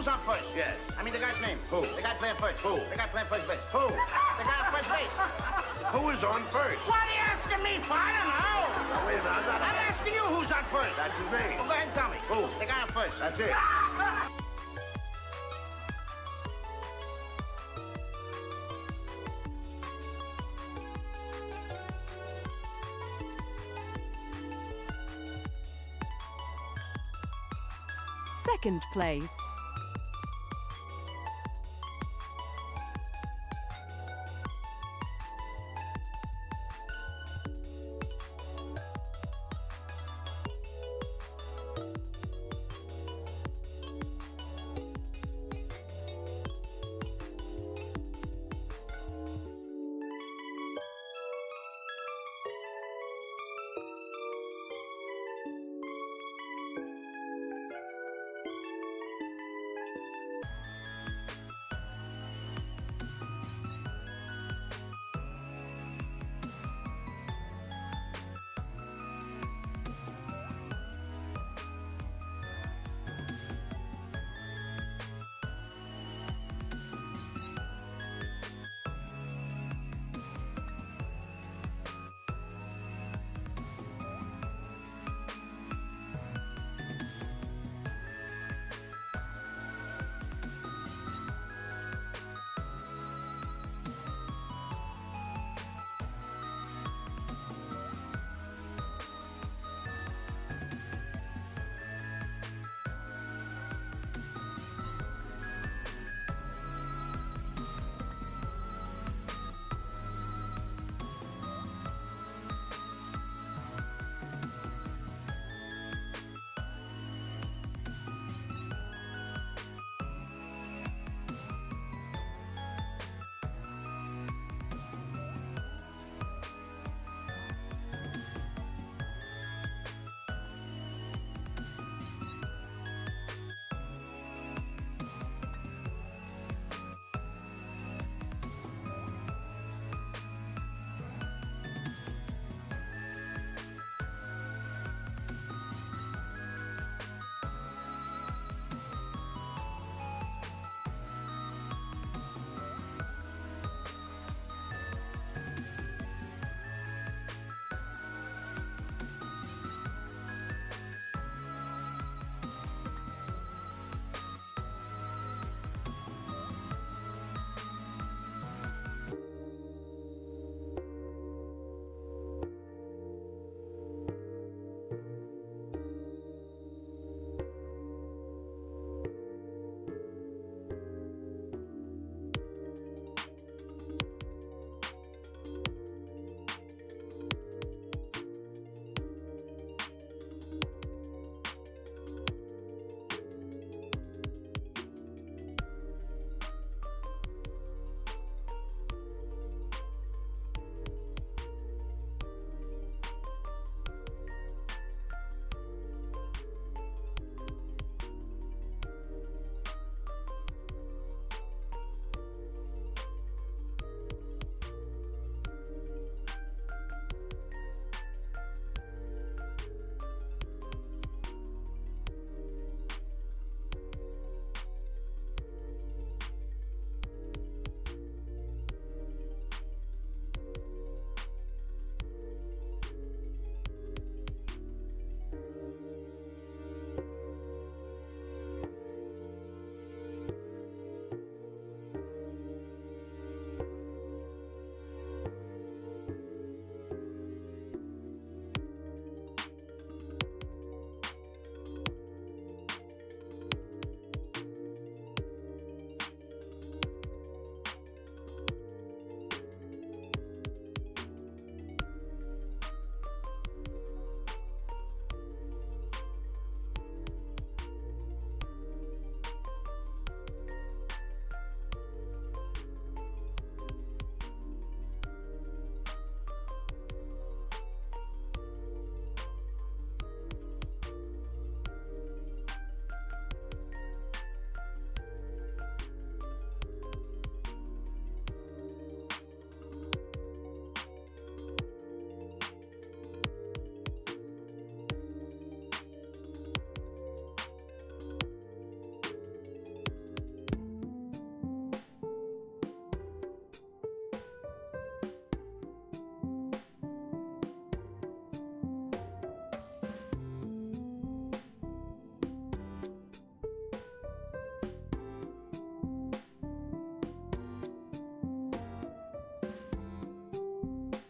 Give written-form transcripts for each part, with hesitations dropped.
Who's on first? Yes. I mean the guy's name. Who? The guy playing first. Who? The guy playing first base. Who? The guy on first base. Who is on first? What are you asking me for? I don't know. Now, wait a minute, I'm asking you who's on first. That's his name. Well, go ahead and tell me. Who? The guy on first. That's it. Second place.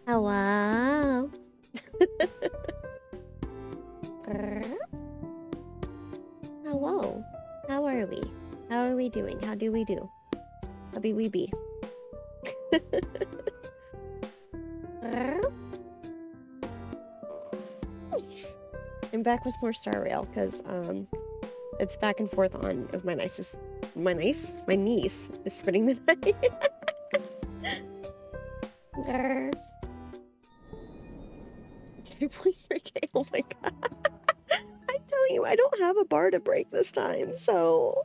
Hello. Hello. How are we? How are we doing? How do we do? How be we be? I'm back with more Star Rail because it's back and forth on if my niece is my niece is spinning the night. 2.3K. Oh my god. I'm telling you, I don't have a bar to break this time, so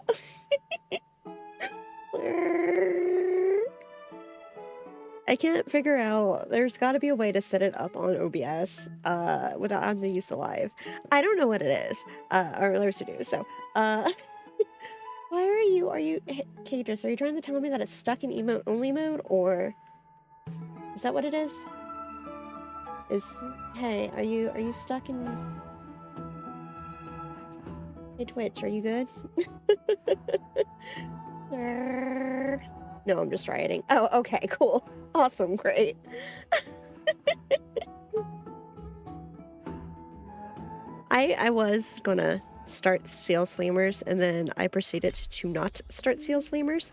I can't figure out. There's got to be a way to set it up on OBS without having to use the live. I don't know what it is, or there's to do. So, why are you, Cadris? Are you trying to tell me that it's stuck in emote only mode, or is that what it is? Hey, are you stuck in? Hey Twitch, are you good? No, I'm just rioting. Oh, okay, cool. Awesome, great. I was gonna start Seal Slammers, and then I proceeded to not start Seal Slammers.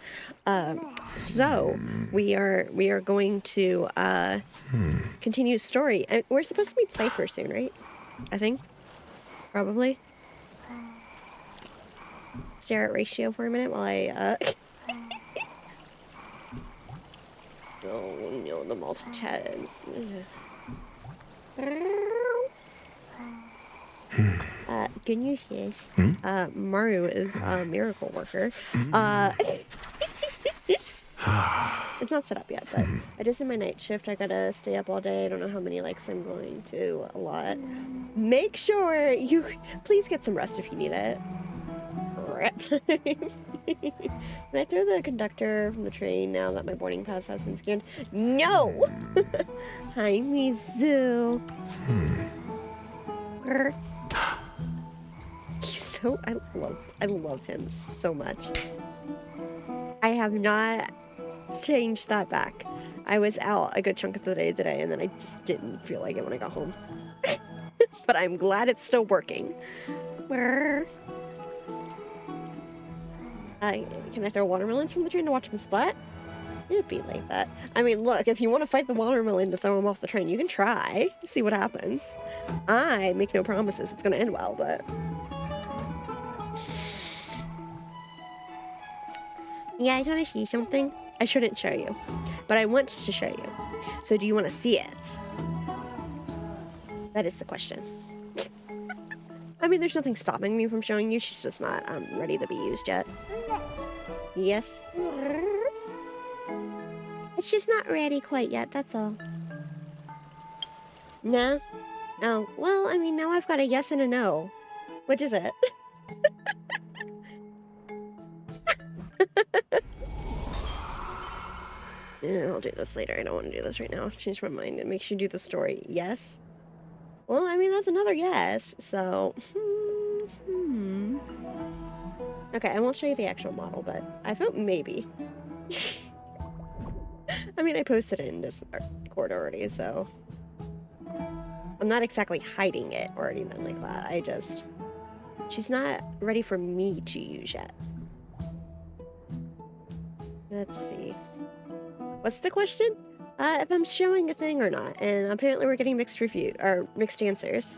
So we are going to continue story. We're supposed to meet Cypher soon, right? I think. Probably. Stare at ratio for a minute while I oh no, the multi-chat is good news is Maru is a miracle worker. It's not set up yet, but I just in my night shift. I gotta stay up all day. I don't know how many likes I'm going to. A lot. Make sure you please get some rest if you need it. Rat time. Can I throw the conductor from the train now that my boarding pass has been scanned? No! Hi, Mizu. He's so... I love him so much. I have not changed that back. I was out a good chunk of the day today, and then I just didn't feel like it when I got home. But I'm glad it's still working. Can I throw watermelons from the train to watch them splat? It'd be like that. I mean, look, if you want to fight the watermelon to throw them off the train, you can try. See what happens. I make no promises it's going to end well, but... You guys want to see something? I shouldn't show you, but I want to show you. So do you want to see it? That is the question. I mean, there's nothing stopping me from showing you. She's just not ready to be used yet. Yes. It's just not ready quite yet, that's all. No? Oh, well, I mean, now I've got a yes and a no. Which is it? Yeah, I'll do this later. I don't want to do this right now. Change my mind. It makes you do the story. Yes? Well, I mean, that's another yes, so... Okay, I won't show you the actual model, but I vote maybe. I mean, I posted it in Discord already, so... I'm not exactly hiding it or anything like that. I just... She's not ready for me to use yet. Let's see. What's the question? If I'm showing a thing or not, and apparently we're getting mixed answers.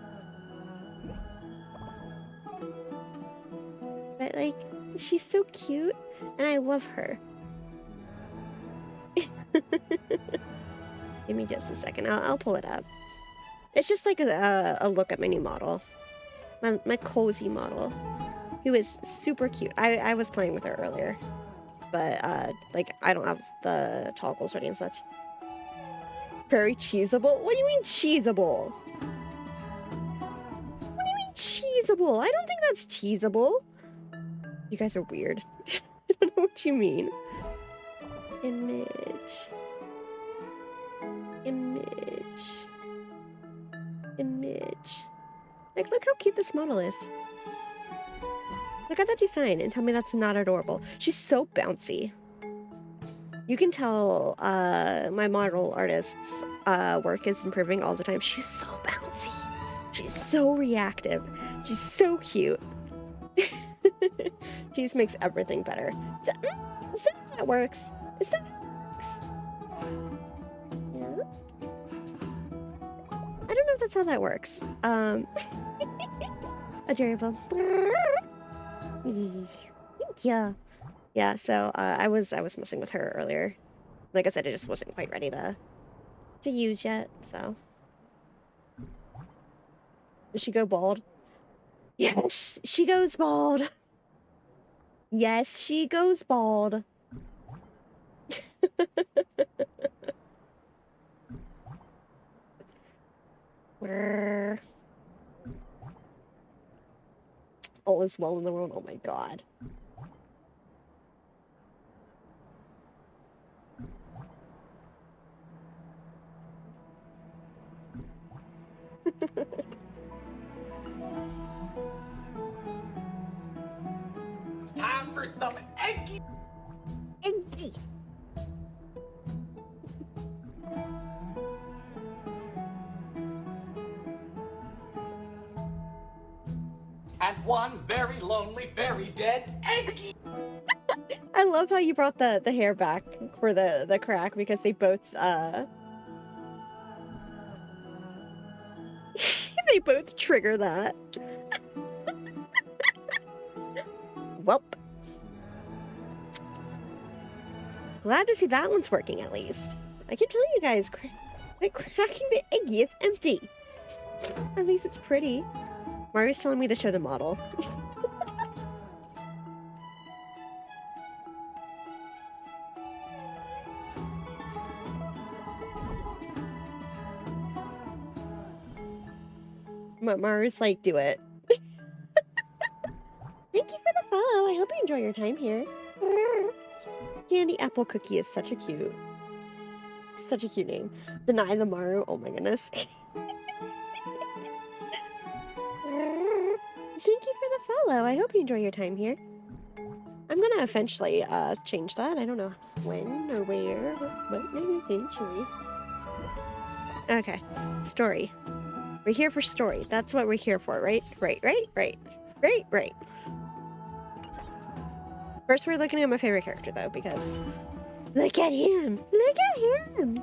But like, she's so cute, and I love her. Give me just a second. I'll pull it up. It's just like a look at my new model, my cozy model, who is super cute. I was playing with her earlier, but like I don't have the toggles ready and such. Very cheesable? What do you mean cheesable? What do you mean cheesable? I don't think that's cheesable. You guys are weird. I don't know what you mean. Image. Like, look how cute this model is. Look at that design and tell me that's not adorable. She's so bouncy. You can tell my model artists work is improving all the time. She's so bouncy. She's so reactive. She's so cute. She just makes everything better. Is that how that works? Is that how that works? Yeah. I don't know if that's how that works. Adorable. Thank you. Yeah, so I was messing with her earlier. Like I said, I just wasn't quite ready to use yet, so. Does she go bald? Yes, she goes bald. Yes, she goes bald. All is well in the world. Oh my god. It's time for some eggy. Eggy. And one very lonely, very dead eggy. I love how you brought the hair back for the crack because they both they both trigger that. Welp. Glad to see that one's working at least. I can tell you guys, cracking the eggy is empty. At least it's pretty. Mario's telling me to show the model. Mario's like, do it. Thank you for the follow. I hope you enjoy your time here. Candy Apple Cookie is such a cute name. Deny the Maru. Oh my goodness. Thank you for the follow. I hope you enjoy your time here. I'm gonna eventually change that. I don't know when or where, but maybe eventually. Okay. Story. We're here for story. That's what we're here for, right? Right. First, we're looking at my favorite character, though, because... Look at him! Look at him!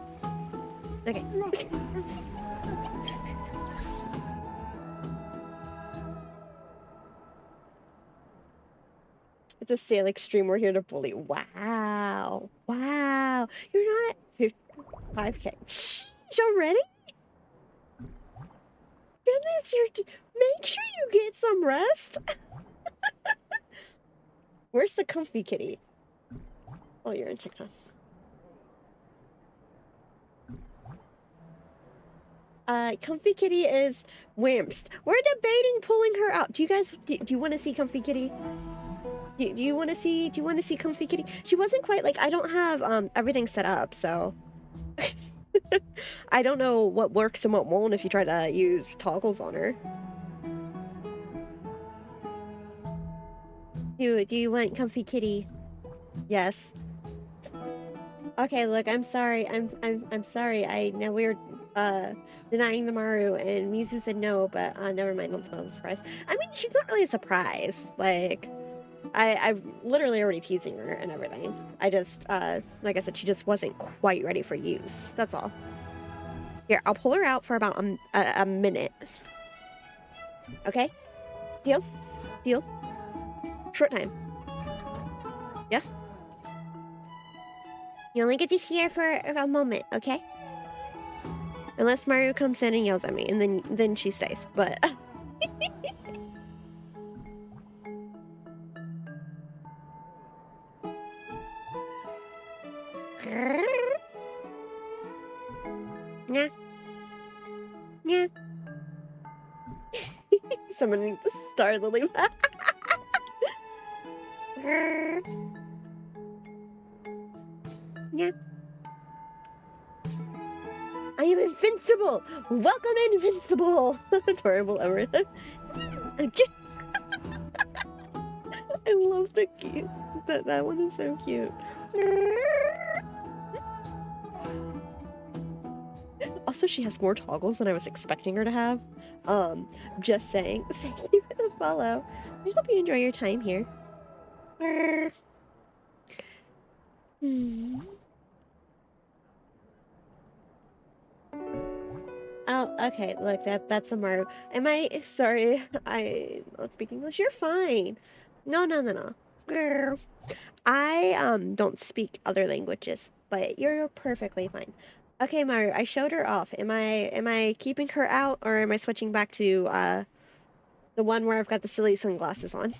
Okay. It's a sale extreme. We're here to bully. Wow. Wow. You're not... 5K. Sheesh, already? Goodness, make sure you get some rest. Where's the comfy kitty? Oh, you're in TikTok. Comfy kitty is Wimps. We're debating pulling her out. Do you guys, do you want to see comfy kitty? Do you want to see comfy kitty? She wasn't quite like, I don't have everything set up, so. I don't know what works and what won't if you try to use toggles on her. Do you want comfy kitty? Yes. Okay, look, I'm sorry. I'm sorry. I know we were denying the Maru and Mizu said no, but never mind, don't spoil the surprise. I mean, she's not really a surprise. Like, I'm literally already teasing her and everything. I just like I said, she just wasn't quite ready for use. That's all. Here, I'll pull her out for about a minute. Okay? Deal? Deal? Short time. Yeah? You only get to see her for a moment, okay? Unless Mario comes in and yells at me, and then she stays. But yeah. Yeah. Summoning the Star Lily. Yeah. I am invincible! Welcome, invincible! Adorable everything. I love the cute. That one is so cute. Also, she has more toggles than I was expecting her to have. Just saying. Thank you for the follow. I hope you enjoy your time here. Oh, okay. Look, that's a Mario. Am I sorry? I don't speak English. You're fine. No. Grr. I don't speak other languages, but you're perfectly fine. Okay, Mario. I showed her off. Am I keeping her out, or am I switching back to the one where I've got the silly sunglasses on?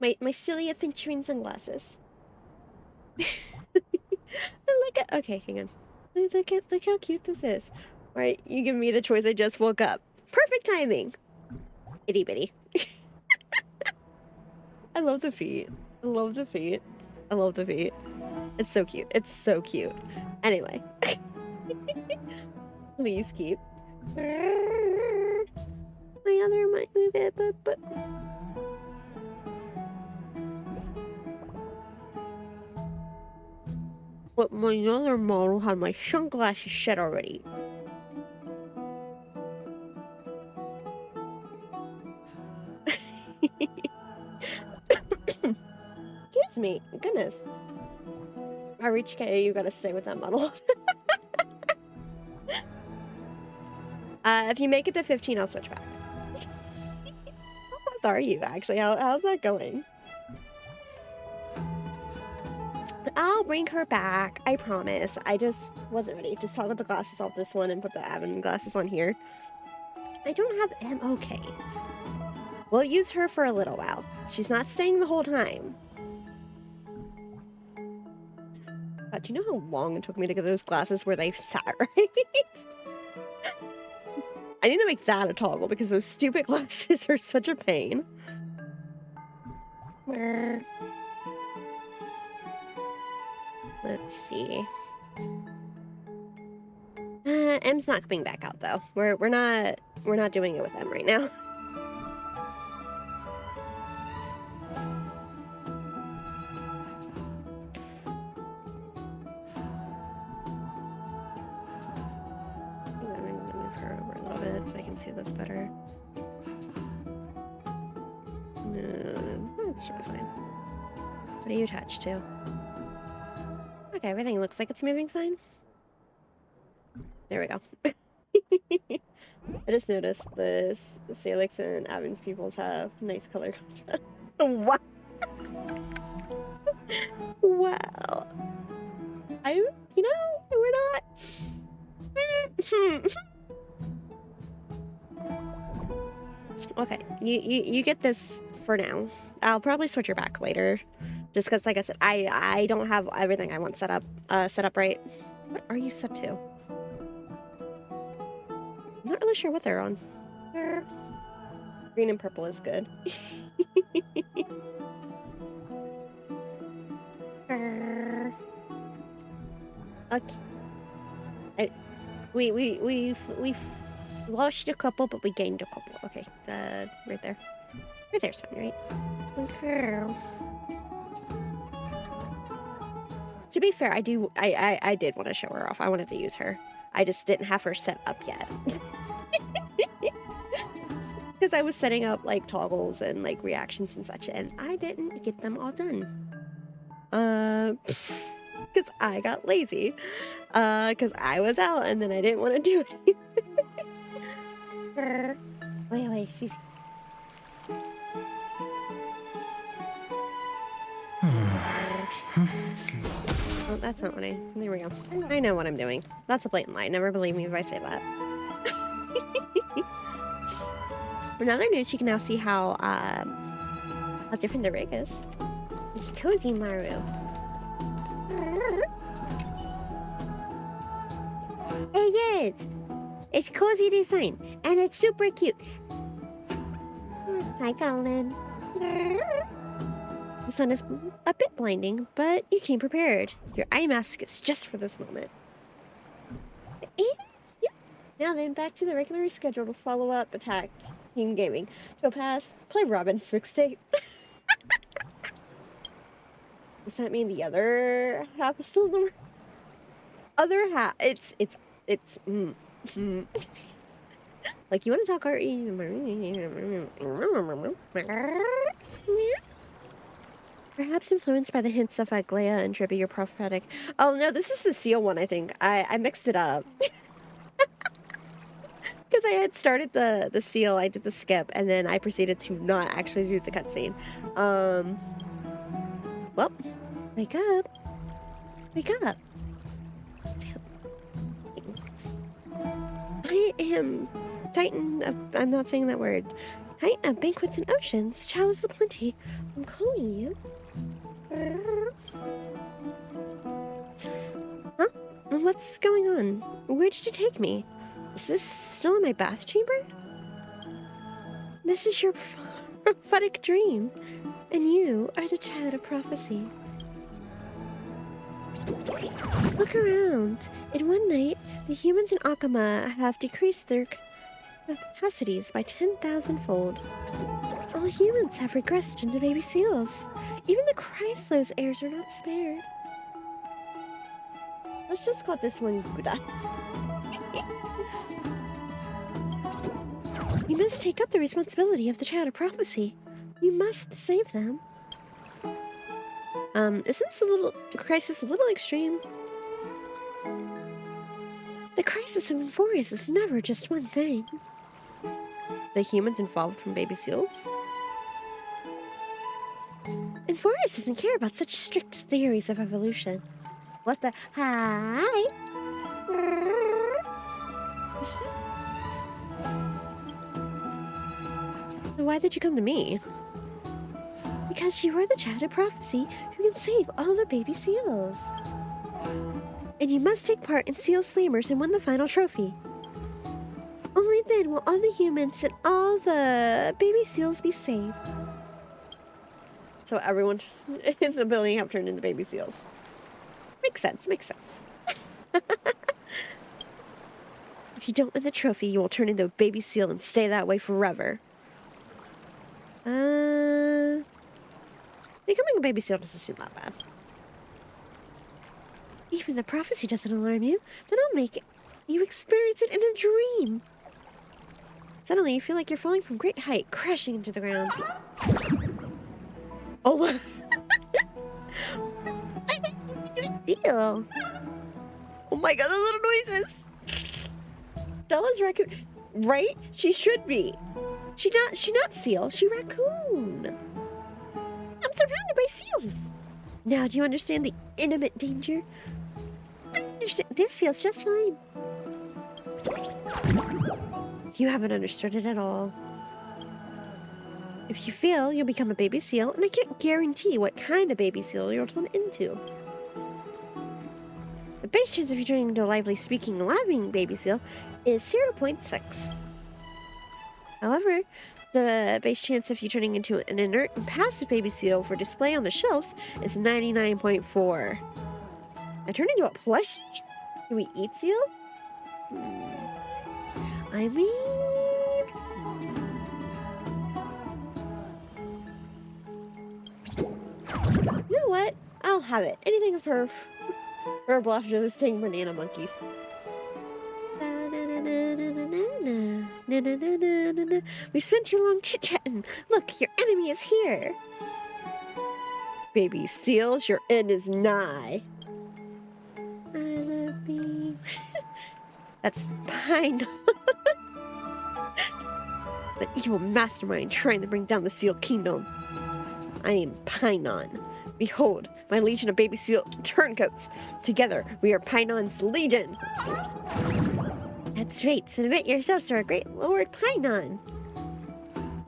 my silly adventuring sunglasses. Look at, okay, hang on. Look how cute this is. Right, you give me the choice. I just woke up. Perfect timing. Itty bitty. I love the feet. I love the feet. I love the feet. It's so cute. It's so cute. Anyway. Please keep. My other might move it, but. But my other model had my sunglasses set already. Excuse me. Goodness. RHK, you gotta stay with that model. If you make it to 15, I'll switch back. How close are you, actually? How's that going? I'll bring her back. I promise. I just wasn't ready. Just toggle the glasses off this one and put the admin glasses on here. I don't have okay. We'll use her for a little while. She's not staying the whole time. But do you know how long it took me to get those glasses where they sat right? I need to make that a toggle because those stupid glasses are such a pain. Let's see. M's not coming back out though. We're not doing it with M right now. I'm gonna move her over a little bit so I can see this better. That should be fine. What are you attached to? Okay, everything looks like it's moving fine. There we go. I just noticed the Salix and Avon's pupils have nice color contrast. Wow. Wow. We're not. Okay, you get this for now. I'll probably switch her back later. Just because, like I said, I don't have everything I want set up right. What are you set to? I'm not really sure what they're on. Green and purple is good. Okay. We've lost a couple, but we gained a couple. Okay, right there. Right there's fine, right? Okay. To be fair, I did want to show her off. I wanted to use her. I just didn't have her set up yet. Because I was setting up like toggles and like reactions and such, and I didn't get them all done. Because I got lazy. Because I was out and then I didn't want to do it. Wait, Cece. Oh, that's not what there we go. I know what I'm doing. That's a blatant lie. Never believe me if I say that. In other news, you can now see how different the rig is. It's cozy, Maru. Hey kids! It's cozy design, and it's super cute. Hi, Colin. The sun is a bit blinding, but you came prepared. Your eye mask is just for this moment. Now then, back to the regularly scheduled follow-up attack team gaming. To a pass, play Robin's mixtape. Does that mean the other half is still in the room? Other half, it's, like, you want to talk RE? Perhaps influenced by the hints of Aglaya and Drippy, you're prophetic. Oh no, this is the seal one, I think. I mixed it up. Because I had started the seal, I did the skip, and then I proceeded to not actually do the cutscene. Well, wake up. Wake up. I am Titan of, I'm not saying that word. Titan of banquets and oceans, chalice of plenty. I'm calling you. Huh? What's going on? Where did you take me? Is this still in my bath chamber? This is your prophetic dream, and you are the child of prophecy. Look around. In one night, the humans in Akama have decreased their capacities by 10,000-fold. All humans have regressed into baby seals. Even the Chryslow's heirs are not spared. Let's just call this one Buddha. You must take up the responsibility of the child of prophecy. You must save them. Isn't this crisis a little extreme? The crisis of Enforus is never just one thing. The humans involved from baby seals? Enforus doesn't care about such strict theories of evolution. What the? Hi! Why did you come to me? Because you are the child of prophecy who can save all the baby seals. And you must take part in seal slammers and win the final trophy. Only then will all the humans and all the baby seals be saved. So everyone in the building have turned into baby seals. Makes sense, makes sense. If you don't win the trophy, you will turn into a baby seal and stay that way forever. Becoming a baby seal doesn't seem that bad. Even the prophecy doesn't alarm you, then I'll make you experience it in a dream. Suddenly, you feel like you're falling from great height, crashing into the ground. Oh, seal. Oh my god, the little noises. Stella's raccoon, right? She should be. She not seal, she raccoon. I'm surrounded by seals. Now do you understand the intimate danger? I understand. This feels just fine. You haven't understood it at all. If you fail, you'll become a baby seal, and I can't guarantee what kind of baby seal you'll turn into. The base chance of you turning into a lively, speaking, laughing baby seal is 0.6. However, the base chance of you turning into an inert and passive baby seal for display on the shelves is 99.4. I turn into a plushie? Can we eat seal? I mean... You know what? I'll have it. Anything is purple after those dang banana monkeys. We've spent too long chit-chatting. Look, your enemy is here. Baby seals, your end is nigh. I love you. That's Pine. The evil mastermind trying to bring down the seal kingdom. I am Pinon. Behold, my legion of baby seal turncoats. Together, we are Pinon's legion. That's right, so admit yourselves to our great Lord Pinon.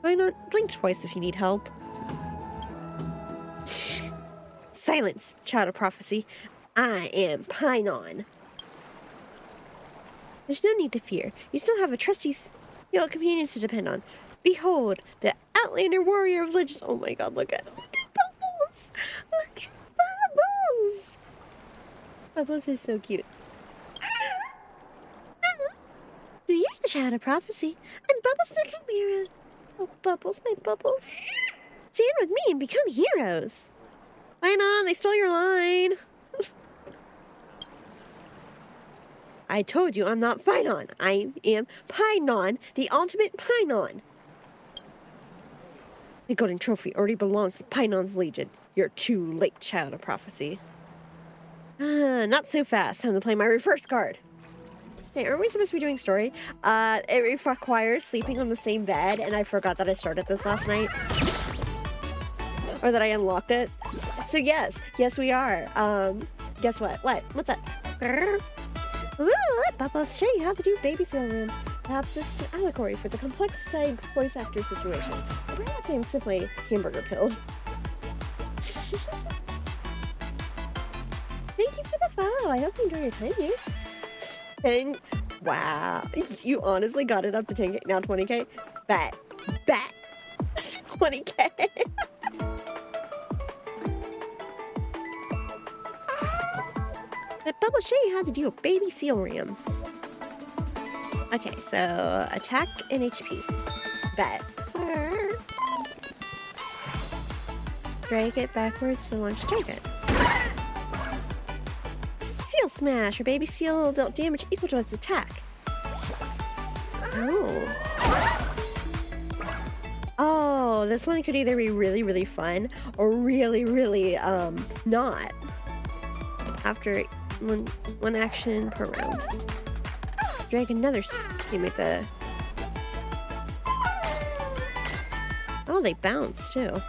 Pinon, blink twice if you need help. Silence, child of prophecy. I am Pinon. There's no need to fear. You still have a trusty seal companions to depend on. Behold, the Outlander warrior of legends. Oh my god, look at Bubbles! Look at Bubbles! Bubbles is so cute. So you're the child of prophecy. I'm Bubbles the Chimera. Oh, Bubbles, my Bubbles. Stand with me and become heroes. Pinon, they stole your line. I told you I'm not Pinon. I am Pinon, the ultimate Pinon. The golden trophy already belongs to Pinon's Legion. You're too late, child of prophecy. Not so fast. Time to play my reverse card. Hey, aren't we supposed to be doing story? It requires sleeping on the same bed, and I forgot that I started this last night. Or that I unlocked it. So yes, we are. Guess what? What's that? Ooh, let Bubbles show you how to do baby seal room. Perhaps this is an allegory for the complex side voice actor situation. Or perhaps I'm simply hamburger pilled. Thank you for the follow. I hope you enjoy your time here. And wow, you honestly got it up to 10K, now 20K? Bet. 20K. Let Bubble show you how to do a baby seal ram. Okay, so attack and HP. Bet. Drag it backwards to launch target. Seal smash. Your baby seal dealt damage equal to its attack. Oh, this one could either be really, really fun or really, really not. After one action per round. Drag another. You make the. Oh, they bounce too.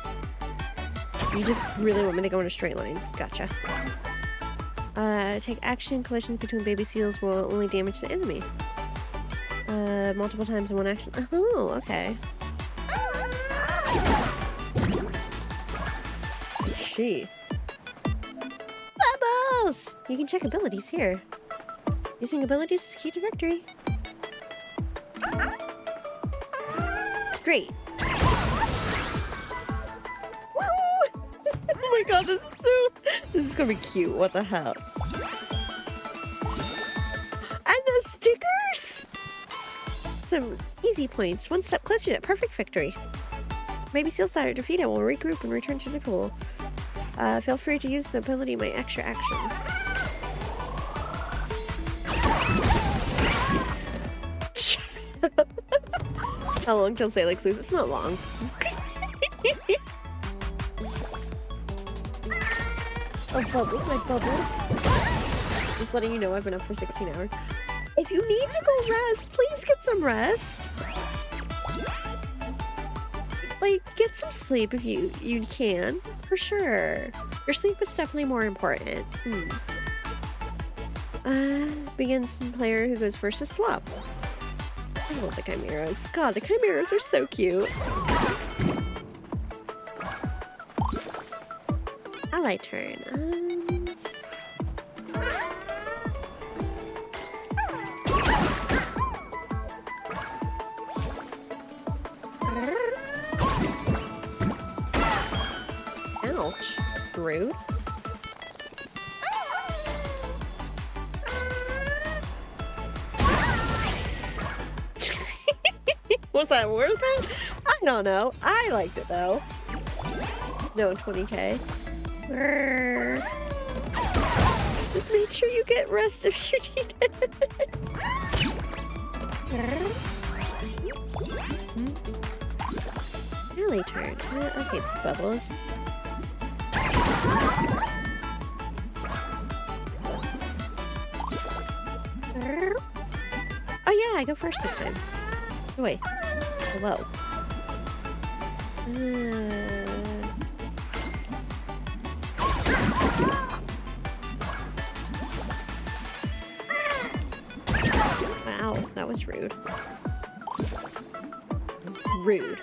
You just really want me to go in a straight line. Gotcha. Take action. Collisions between baby seals will only damage the enemy. Multiple times in one action. Oh, okay. She. Bubbles! You can check abilities here. Using abilities is key to victory. Great. Woo! Oh my god, this is gonna be cute. What the hell? And the stickers! Some easy points. One step closer to perfect victory. Maybe seals that are defeated will regroup and return to the pool. Feel free to use the ability in my extra actions. How long till Salix lose? It's not long. Oh, bubbles, my bubbles. Just letting you know I've been up for 16 hours. If you need to go rest, please get some rest. Like, get some sleep if you can, for sure. Your sleep is definitely more important. Begins the player who goes first is swapped. I love the chimeras. God, the chimeras are so cute. Ally turn. Ouch. Rude. Was that worth it? I don't know. I liked it though. No, 20K. Just make sure you get rest if you need it. Ally turn. Okay, Bubbles. Oh yeah, I go first this time. Oh, wait. Hello. Wow, that was rude. Rude.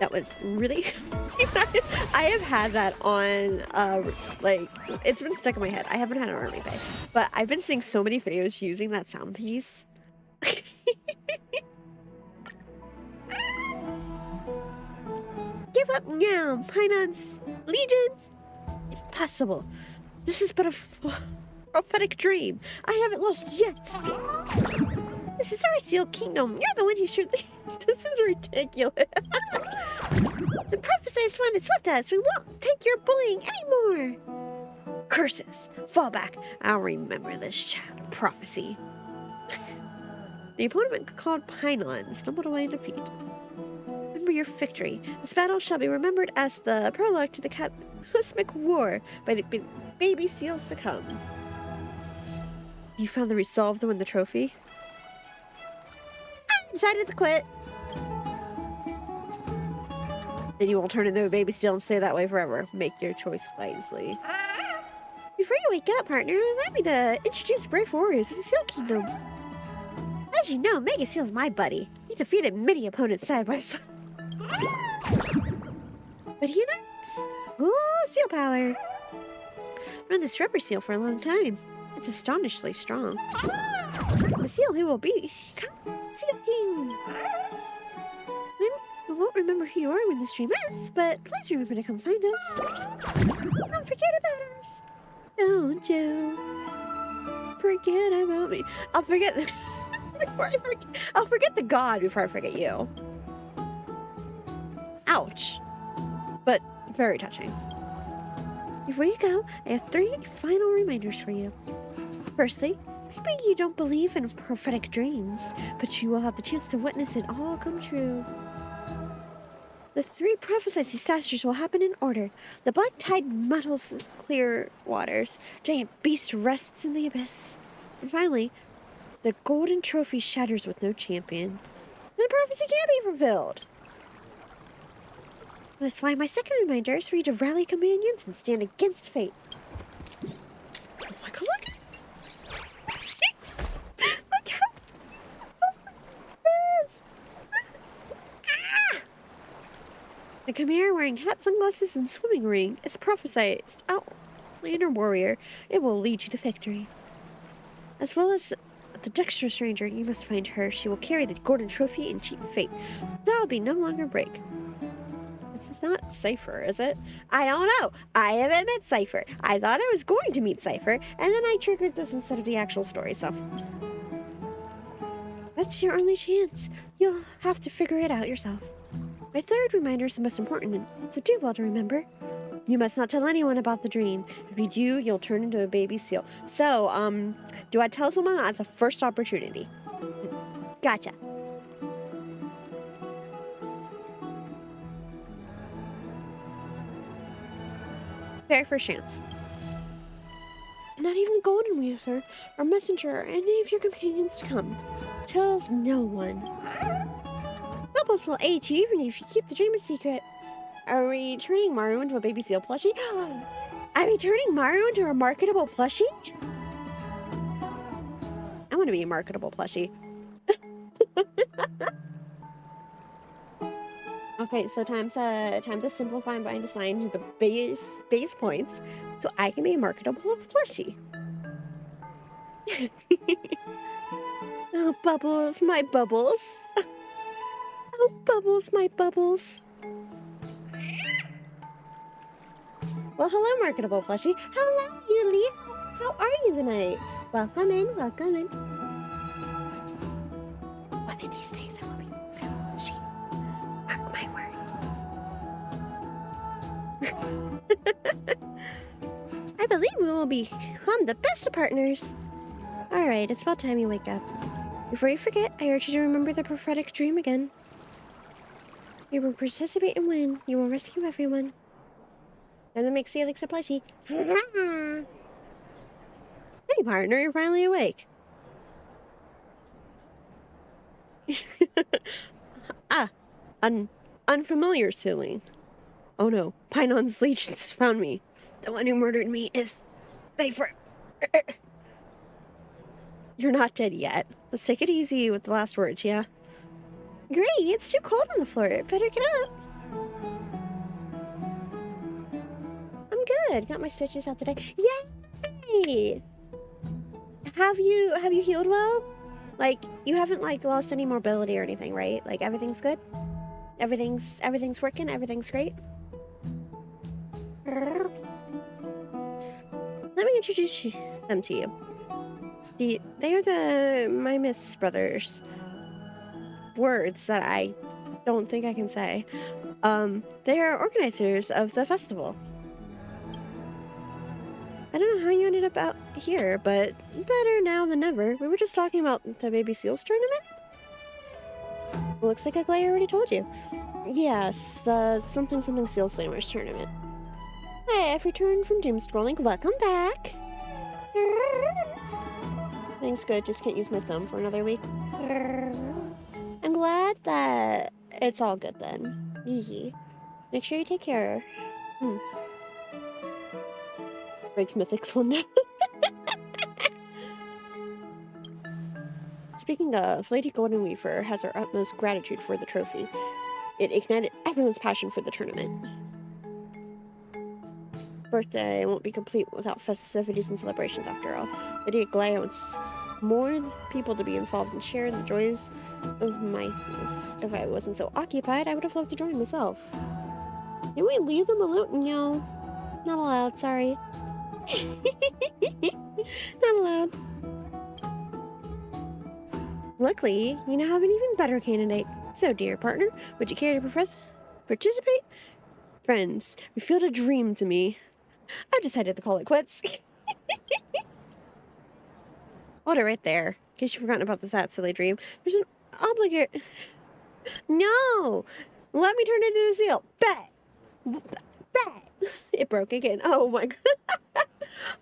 That was really... I have had that on, like, it's been stuck in my head. I haven't had an army bay, but I've been seeing so many videos using that sound piece. Give up now, Pinon's Legion! Impossible. This is but a prophetic dream. I haven't lost yet. This is our Seal Kingdom. You're the one who should leave. This is ridiculous. The prophesized one is with us. We won't take your bullying anymore. Curses. Fall back. I'll remember this child prophecy. The opponent called Pinon stumbled away in defeat. Remember your victory. This battle shall be remembered as the prologue to the cataclysmic war by the baby seals to come. You found the resolve to win the trophy? I decided to quit. Then you will turn into a baby seal and stay that way forever. Make your choice wisely. Before you wake up, partner, allow me to introduce brave warriors of the Seal Kingdom. As you know, Mega Seal's my buddy. He defeated many opponents side by side. But he knows. Ooh, seal power. I've known this rubber seal for a long time. It's astonishingly strong. The seal who will be Seal King. Maybe you won't remember who you are when this dream ends, but please remember to come find us. Don't forget about us. Don't you forget about me. I'll forget the I'll forget the god before I forget you. Ouch. But very touching. Before you go, I have 3 final reminders for you. Firstly, maybe you don't believe in prophetic dreams, but you will have the chance to witness it all come true. The 3 prophesied disasters will happen in order. The black tide muddles clear waters. Giant beast rests in the abyss. And finally, the golden trophy shatters with no champion. The prophecy can't be fulfilled. That's why my second reminder is for you to rally companions and stand against fate. Oh my god, look! Look how... Yes. The Chimera wearing hat, sunglasses, and swimming ring is prophesied Outlander warrior. It will lead you to victory. As well as the dexterous ranger, you must find her. She will carry the golden trophy and cheat fate. So that'll be no longer break. It's not Cypher, is it? I don't know. I haven't met Cypher. I thought I was going to meet Cypher, and then I triggered this instead of the actual story, so... That's your only chance. You'll have to figure it out yourself. My third reminder is the most important, so do well to remember. You must not tell anyone about the dream. If you do, you'll turn into a baby seal. So, do I tell someone at the first opportunity? Gotcha. Very first chance. Not even the Golden Weaver, or Messenger, or any of your companions to come. Tell no one. Bubbles will aid you even if you keep the dream a secret. Are we turning Maru into a baby seal plushie? Are we turning Maru into a marketable plushie? I want to be a marketable plushie. Okay, so time to simplify and bind design to the base points so I can be a marketable plushie. Oh, Bubbles, my Bubbles. Oh, Bubbles, my Bubbles. Well, hello, marketable plushie. Hello, Julie. How are you tonight? Welcome in, welcome in. One of these days I will be a plushie. Mark my word. I believe we will become the best of partners. Alright, it's about time you wake up. Before you forget, I urge you to remember the prophetic dream again. You will participate and win. You will rescue everyone. And that makes Felix a plushie. Hey, partner, you're finally awake. Unfamiliar ceiling. Oh no, Pinon's legions found me. The one who murdered me is Cypher. You're not dead yet. Let's take it easy with the last words, yeah? Great, it's too cold on the floor. Better get up. I'm good. Got my stitches out today. Yay! Have you healed well? Like, you haven't lost any mobility or anything, right? Like, everything's good? Everything's working? Everything's great? Let me introduce them to you. They are the My Myths brothers. Words that I don't think I can say. They are organizers of the festival. I don't know how you ended up out here, but better now than never. We were just talking about the Baby Seals tournament. Looks like Aglaya already told you. Yes, the something Seal Slammers tournament. Hey, I've returned from doom scrolling. Welcome back. Things good, just can't use my thumb for another week. I'm glad that it's all good then. Yee. Make sure you take care. Breaks Mythic's one now. Speaking of, Lady Golden Weaver has our utmost gratitude for the trophy. It ignited everyone's passion for the tournament. Birthday won't be complete without festivities and celebrations after all. Lady Aglaya wants more people to be involved and share the joys of Mythos. If I wasn't so occupied, I would have loved to join myself. Can we leave them alone? No. Not allowed, sorry. Not allowed. Luckily, you now have an even better candidate. So, dear partner, would you care to participate? Friends, revealed a dream to me. I've decided to call it quits. Hold it right there, in case you've forgotten about that silly dream. There's an obligate. No! Let me turn it into a seal. Bet! Bet! It broke again. Oh my god.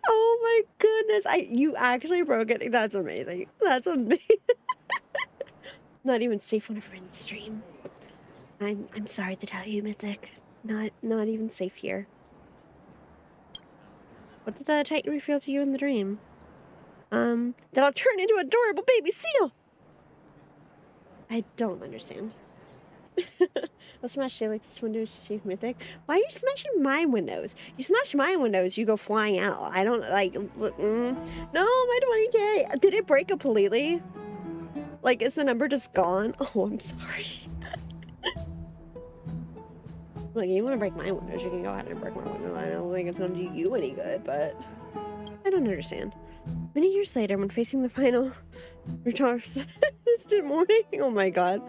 Oh my goodness. You actually broke it. That's amazing. That's amazing. Not even safe on a friend's stream. I'm sorry to tell you, Mythic. Not even safe here. What did the Titan reveal to you in the dream? That I'll turn into an adorable baby seal! I don't understand. I'll smash Shalex's windows to save Mythic. Why are you smashing my windows? You smash my windows, you go flying out. I don't, like, no, my 20K. Did it break completely? Like, is the number just gone? Oh, I'm sorry. Look, you want to break my windows, you can go ahead and break my window. I don't think it's going to do you any good, but I don't understand. Many years later, when facing the final instant morning, oh my god.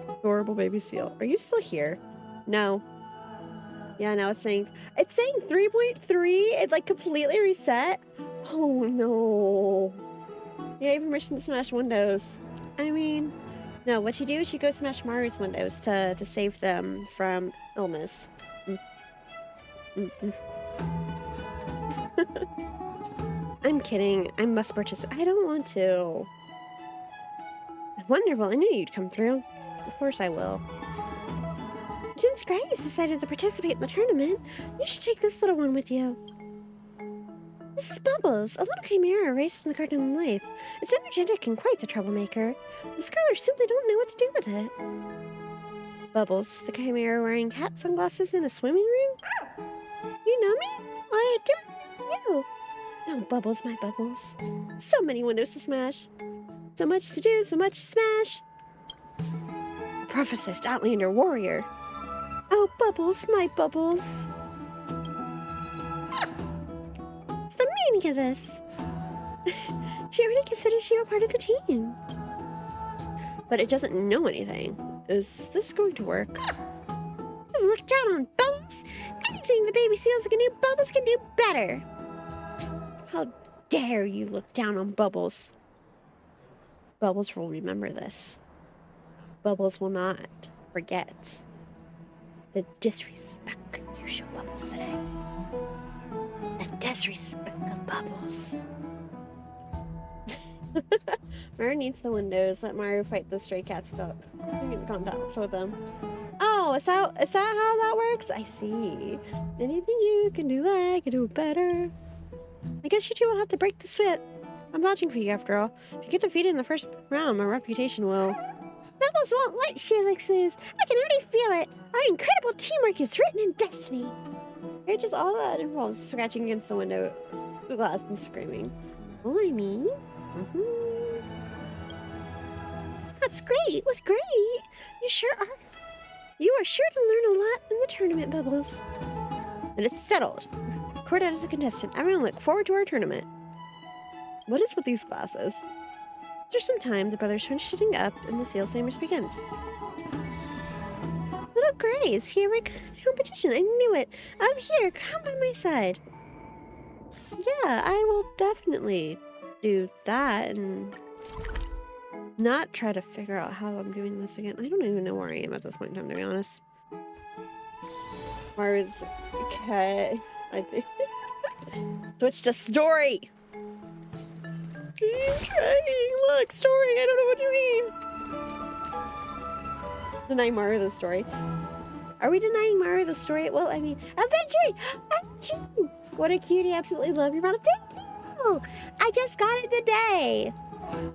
Adorable baby seal. Are you still here? No. Yeah, now it's saying 3.3. It like completely reset. Oh no. You gave permission to smash windows. I mean, no, what you do is you go smash Maru's windows to save them from illness. I'm kidding. I must participate. I don't want to. Wonderful. I knew you'd come through. Of course I will. Since Grace decided to participate in the tournament, you should take this little one with you. This is Bubbles, a little chimera raised in the Garden of Life. It's energetic and quite the troublemaker. The scholars simply don't know what to do with it. Bubbles, the chimera wearing hat, sunglasses, and a swimming ring? You know me? I don't know you. Oh, Bubbles, my Bubbles. So many windows to smash. So much to do, so much to smash. Prophesized Outlander warrior. Oh, Bubbles, my Bubbles. What's the meaning of this? She already considers you a part of the team. But it doesn't know anything. Is this going to work? You look down on Bubbles? Anything the baby seals can do, Bubbles can do better. How dare you look down on Bubbles? Bubbles will remember this. Bubbles will not forget the disrespect you show Bubbles today. The disrespect of Bubbles. Maru needs the windows. Let Maru fight the stray cats without coming in contact with them. Oh, is that how that works? I see. Anything you can do, I can do better. I guess you two will have to break the sweat. I'm watching for you after all. If you get defeated in the first round, my reputation will... Bubbles won't let Shalix lose. I can already feel it. Our incredible teamwork is written in destiny. It's just all that involves scratching against the window glass and screaming. Oh, I mean? That's great. It was great. You are sure to learn a lot in the tournament, Bubbles. And it's settled. Record out as a contestant. Everyone look forward to our tournament. What is with these glasses? After some time, the brothers finish sitting up and the seal slammers begins. Little Grace, here we go. Competition. I knew it. I'm here. Come by my side. Yeah, I will definitely do that and not try to figure out how I'm doing this again. I don't even know where I am at this point in time, to be honest. Where's okay? I think switch to story. I'm trying. Look, story. I don't know what you mean. Denying Maru the story. Are we denying Maru the story? Well, I mean, adventuring. Adventuring. What a cutie. Absolutely love your model. Thank you. I just got it today.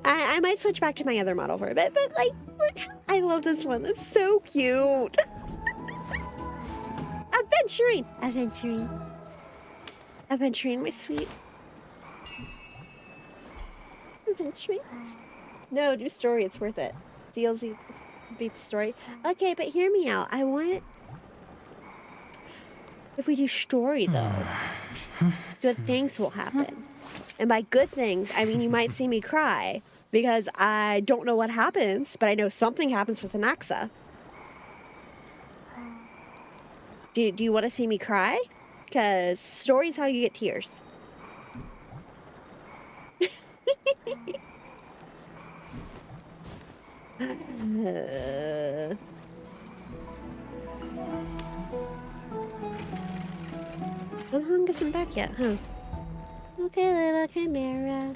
I might switch back to my other model for a bit, but like, look, I love this one. It's so cute. Adventuring. Adventuring. Adventuring, my sweet. Adventuring. No, do story. It's worth it. DLC beats story. Okay, but hear me out. I want... If we do story, though, good things will happen. And by good things, I mean you might see me cry because I don't know what happens, but I know something happens with Anaxa. Do you want to see me cry? Because story's how you get tears. Honkai isn't back yet, huh? Okay, little chimera.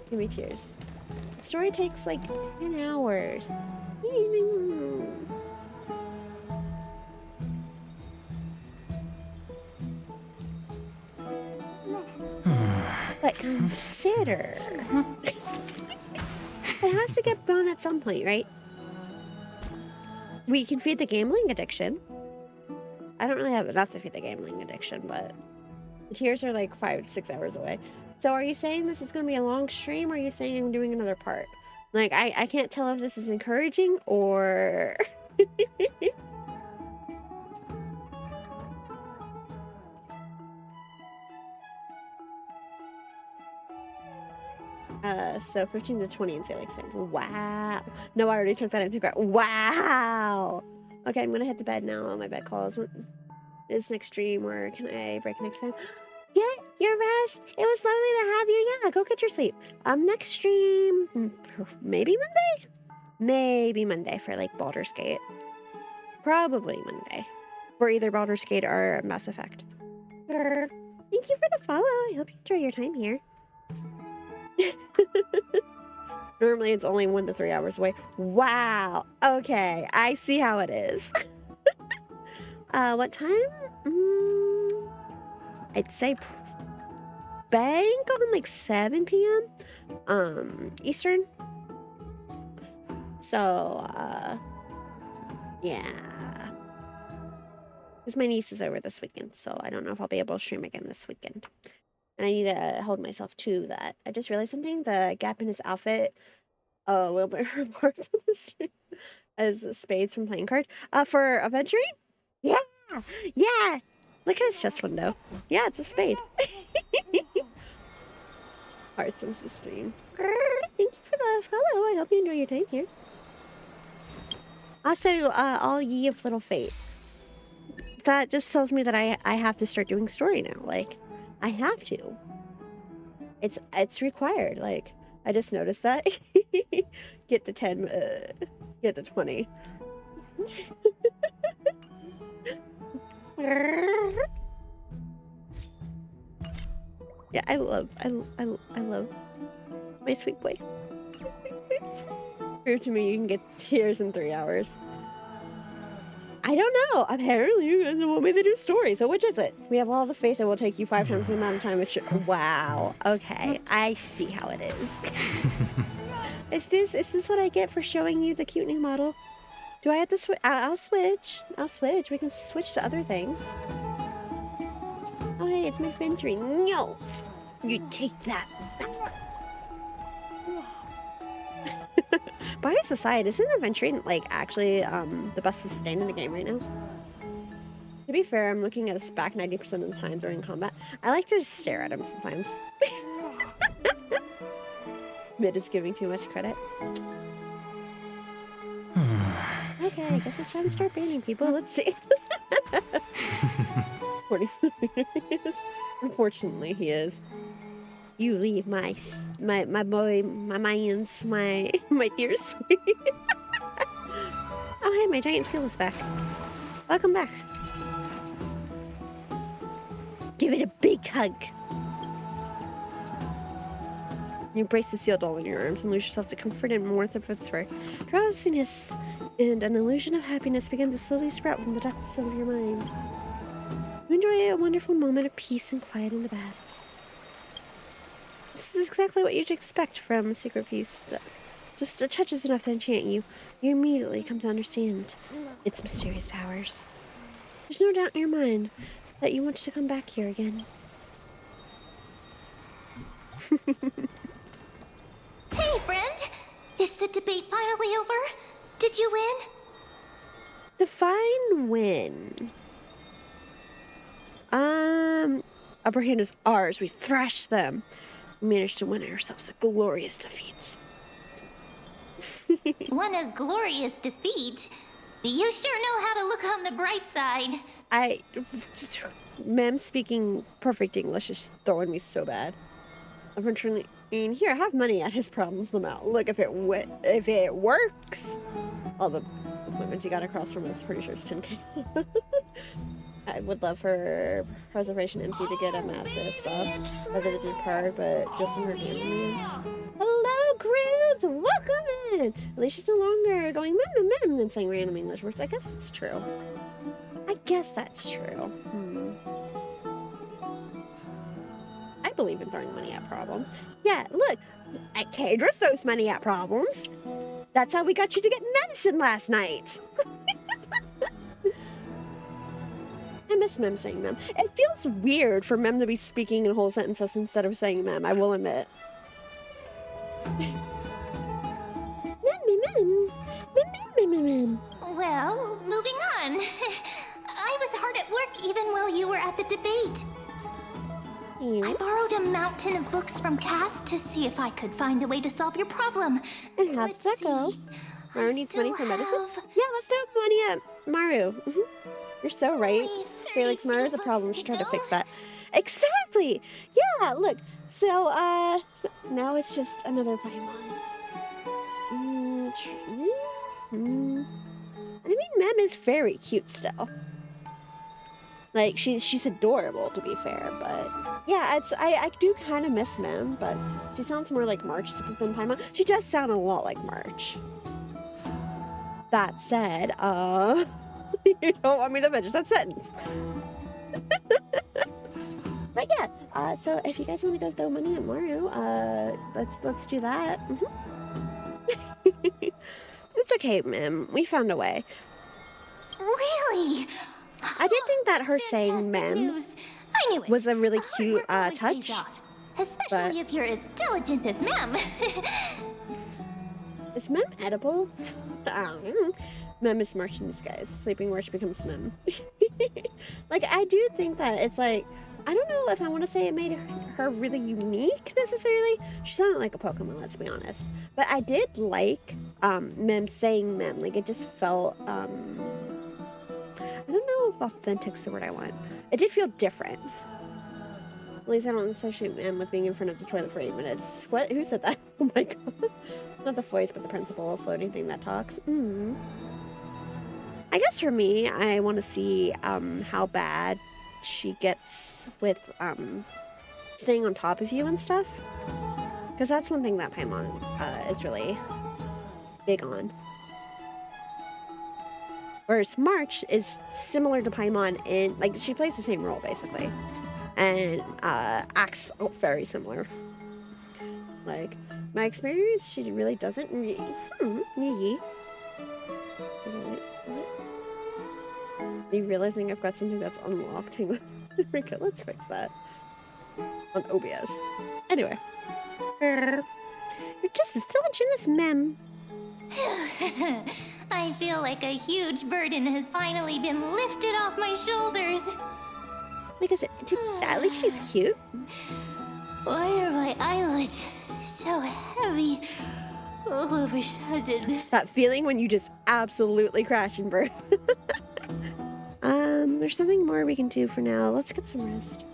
Give me cheers. The story takes like 10 hours. But consider... It has to get done at some point, right? We can feed the gambling addiction. I don't really have enough to feed the gambling addiction, but the tears are like 5 to 6 hours away. So are you saying this is going to be a long stream, or are you saying I'm doing another part? Like, I can't tell if this is encouraging or... So 15 to 20 and say like same. Wow. No, I already took that into account. Wow. Okay, I'm gonna head to bed now. My bed calls. Is next stream, or can I break next time? Get your rest. It was lovely to have you. Yeah, go get your sleep. Next stream, maybe Monday? Maybe Monday for like Baldur's Gate. Probably Monday. For either Baldur's Gate or Mass Effect. Thank you for the follow. I hope you enjoy your time here. Normally it's only 1 to 3 hours away. Wow. Okay, I see how it is. What time? I'd say bank on like 7 p.m. Eastern. So, yeah. Because my niece is over this weekend, so I don't know if I'll be able to stream again this weekend. And I need to hold myself to that. I just realized something. The gap in his outfit a little bit reports on the stream as spades from playing card. For adventuring? Yeah! Yeah! Look at his chest window. Yeah, it's a spade. Hearts on the stream. Thank you for the follow. I hope you enjoy your time here. Also, all ye of little fate. That just tells me that I have to start doing story now. Like, I have to. It's required. Like, I just noticed that. Get to 10, get to 20. Yeah, I love my sweet boy. Prove to me you can get tears in 3 hours. I don't know. Apparently, you guys want me to do story. So which is it? We have all the faith it will take you 5 times the amount of time. Wow. Okay, I see how it is. Is this what I get for showing you the cute new model? Do I have to switch? I'll switch. I'll switch. We can switch to other things. Oh, hey, it's my Fentry. No, you take that back. Bias aside, isn't Adventuring like actually the best sustain in the game right now? To be fair, I'm looking at his back 90% of the time during combat. I like to just stare at him sometimes. Mid is giving too much credit. Okay, I guess it's time to start banning people. Let's see. 40. Unfortunately, he is. You leave my boy, my mines, my dear sweet. Oh, hey, my giant seal is back. Welcome back. Give it a big hug. You embrace the seal doll in your arms and lose yourself to comfort and warmth of its fur. Drowsiness and an illusion of happiness begin to slowly sprout from the depths of your mind. You enjoy a wonderful moment of peace and quiet in the baths. This is exactly what you'd expect from a secret feast. Just a touch is enough to enchant you. You immediately come to understand its mysterious powers. There's no doubt in your mind that you want to come back here again. Hey, friend! Is the debate finally over? Did you win? Define win. Upper hand is ours. We thrashed them. We managed to win ourselves a glorious defeat. Won a glorious defeat? You sure know how to look on the bright side. Mem speaking perfect English is throwing me so bad. Unfortunately, here, have money at his problems them out. Look, if it works. All the appointments he got across from us, pretty sure it's 10K. I would love for Preservation MC to get a massive buff over the new card, but just in her game. Hello, Cruz! Welcome in! At least she's no longer going mem and saying random English words. I guess that's true. I believe in throwing money at problems. Yeah, look, at Kadris throws money at problems. That's how we got you to get medicine last night. I miss Mem saying Mem. It feels weird for Mem to be speaking in whole sentences instead of saying Mem, I will admit. Mem. Well, moving on. I was hard at work even while you were at the debate. I borrowed a mountain of books from Cass to see if I could find a way to solve your problem. And how'd that go? Maru needs money for medicine? Yeah, let's do money at Maru. You're so right. Say like Maru's a problem, she tried to fix that. Exactly! Yeah, look. So, now it's just another Paimon. I mean, Mem is very cute still. Like, she's adorable, to be fair, but... Yeah, I do kind of miss Mem, but she sounds more like March than Paimon. She does sound a lot like March. That said, you don't want me to finish that sentence. But yeah, so if you guys want to go throw money at Maru, let's do that. It's okay, Mem. We found a way. Really? I did think that her saying Mem was a really cute touch. Especially if you're as diligent as Mem. Is Mem edible? Mem is March in disguise. Sleeping March becomes Mem. Like, I do think that it's like, I don't know if I want to say it made her really unique necessarily. She sounded like a Pokemon, let's be honest. But I did like Mem saying Mem. Like, it just felt, I don't know if authentic's the word I want. It did feel different. At least I don't associate Mem with being in front of the toilet for 8 minutes. What? Who said that? Oh my god. Not the voice, but the principal floating thing that talks. I guess for me, I want to see how bad she gets with staying on top of you and stuff. Because that's one thing that Paimon is really big on. Whereas March is similar to Paimon in, like, she plays the same role, basically. And acts very similar. Like, my experience, she really doesn't... Me realizing I've got something that's unlocked. Hang on. There we go. Let's fix that. On OBS. Anyway. You're just as diligent as Mem. I feel like a huge burden has finally been lifted off my shoulders. Like I said, at least she's cute. Why are my eyelids so heavy all of a sudden? That feeling when you just absolutely crash and burn. There's nothing more we can do for now. Let's get some rest.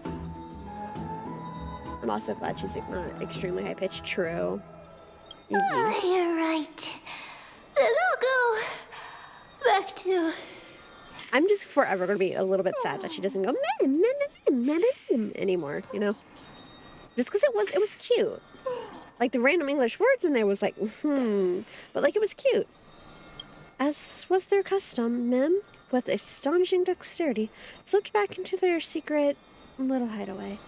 I'm also glad she's like, not extremely high pitched. True. You're right. Then I'll go back to. I'm just forever gonna be a little bit sad that she doesn't go anymore. You know, just because it was cute. Like the random English words in there was like, but like it was cute. As was their custom, Mem, with astonishing dexterity, slipped back into their secret little hideaway.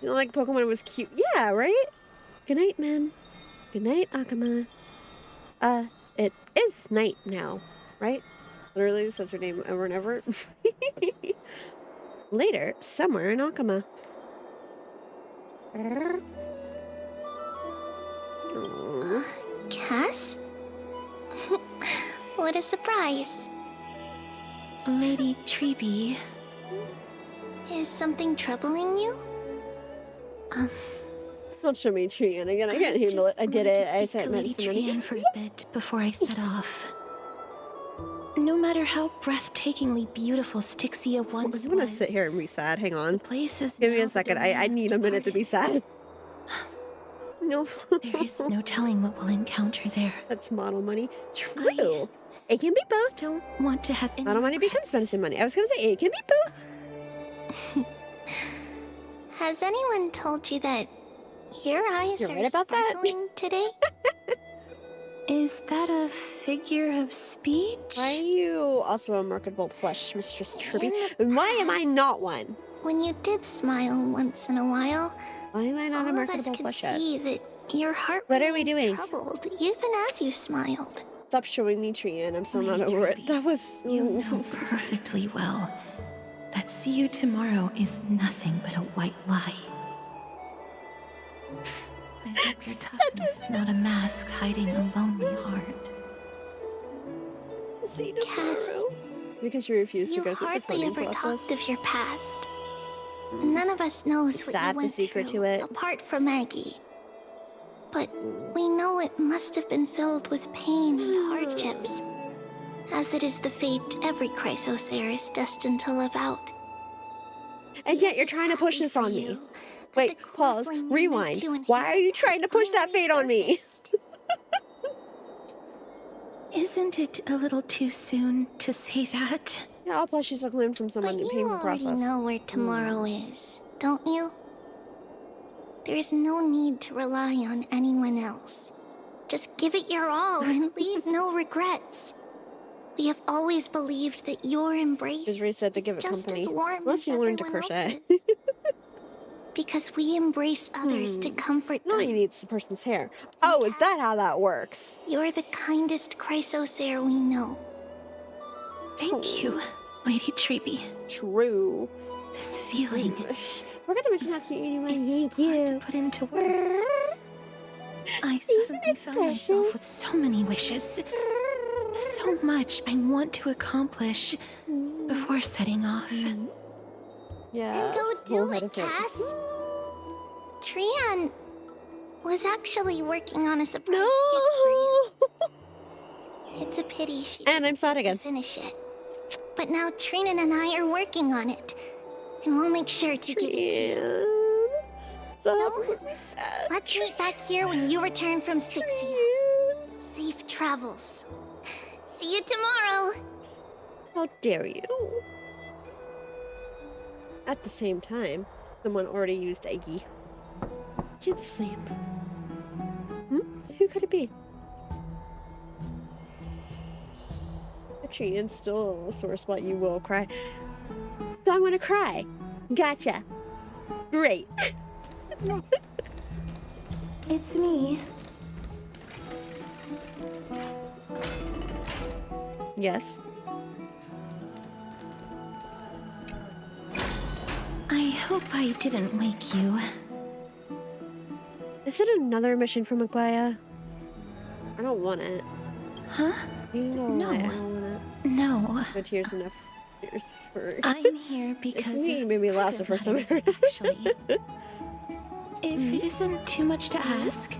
You know, like Pokemon was cute. Yeah, right? Good night, Mem. Good night, Akama. It is night now, right? Literally says her name over and over. Later, somewhere in Akama. Cass? What a surprise. Lady Treeby. Is something troubling you? Don't show me Trian again. I can't handle it. I did it. I said medicine money. For a bit before I set off. No matter how breathtakingly beautiful Styxia once I'm gonna was, sit here and be sad. Hang on. the place is Give me now a the second. domain I of the need a minute to be departed. sad. No. There is no telling what we'll encounter there. That's model money. True. It can be both. Don't want to have any Model money becomes regrets. medicine money. I was gonna say it can be both. Has anyone told you that your eyes You're are right about that. sparkling today? Is that a figure of speech? Why are you also a marketable plush, Mistress Tribby? In the And why am I past, not one? When you did smile once in a while, Why am I not a all of us marketable could plush yet? see that your heart What are we remained doing? troubled, even as you smiled. Stop showing me Trian. I'm still not Lady over it. Tribby, That was. You know perfectly well that see you tomorrow is nothing but a white lie. I hope your toughness is not a mask hiding a lonely heart. See Cass, tomorrow. Because you refuse to You go through the hardly cloning ever process. talked of your past. None of us knows Is what that you the went secret through, to it? apart from Maggie. But we know it must have been filled with pain and hardships, as it is the fate every Chrysosaur is destined to live out. And yet you're trying to push this on me. Wait, pause, rewind. Why are you trying to push that fate on me? Isn't it a little too soon to say that? Yeah, all plushies are claimed from someone But in you painful already process. know where tomorrow is, don't you? There is no need to rely on anyone else. Just give it your all and leave no regrets. We have always believed that your embrace Just reset to is give it just company. as warm Unless as you learn to everyone crochet. else's. Because we embrace others to comfort No, them. you need the person's hair. Oh, is that how that works? You're the kindest Chrysosaur we know. Thank you, Lady Treeby. True. This feeling, We're gonna mention how cute you are. Thank hard to you. put into words. I suddenly found myself with so many wishes. So much I want to accomplish before setting off. Yeah. Then go do wholehearted it, fan. Cass. Trian was actually working on a surprise No. gift for you. It's a pity she And I'm sad didn't again. finish it. But now Trinan and I are working on it. And we'll make sure to give it to you. So, Let's meet back here when you return from Styxia. Safe travels. See you tomorrow. How dare you? At the same time, someone already used Eggy. Can't sleep. Who could it be? Trian's still a sore spot. You will cry. So I'm gonna cry. Gotcha. Great. It's me. Yes. I hope I didn't wake you. Is it another mission from Aglaya? I don't want it. Huh? You know No. why I don't want it. No. No tears enough. Tears for. I'm here because me. It made me laugh the first time I heard it. actually. If it isn't too much to ask,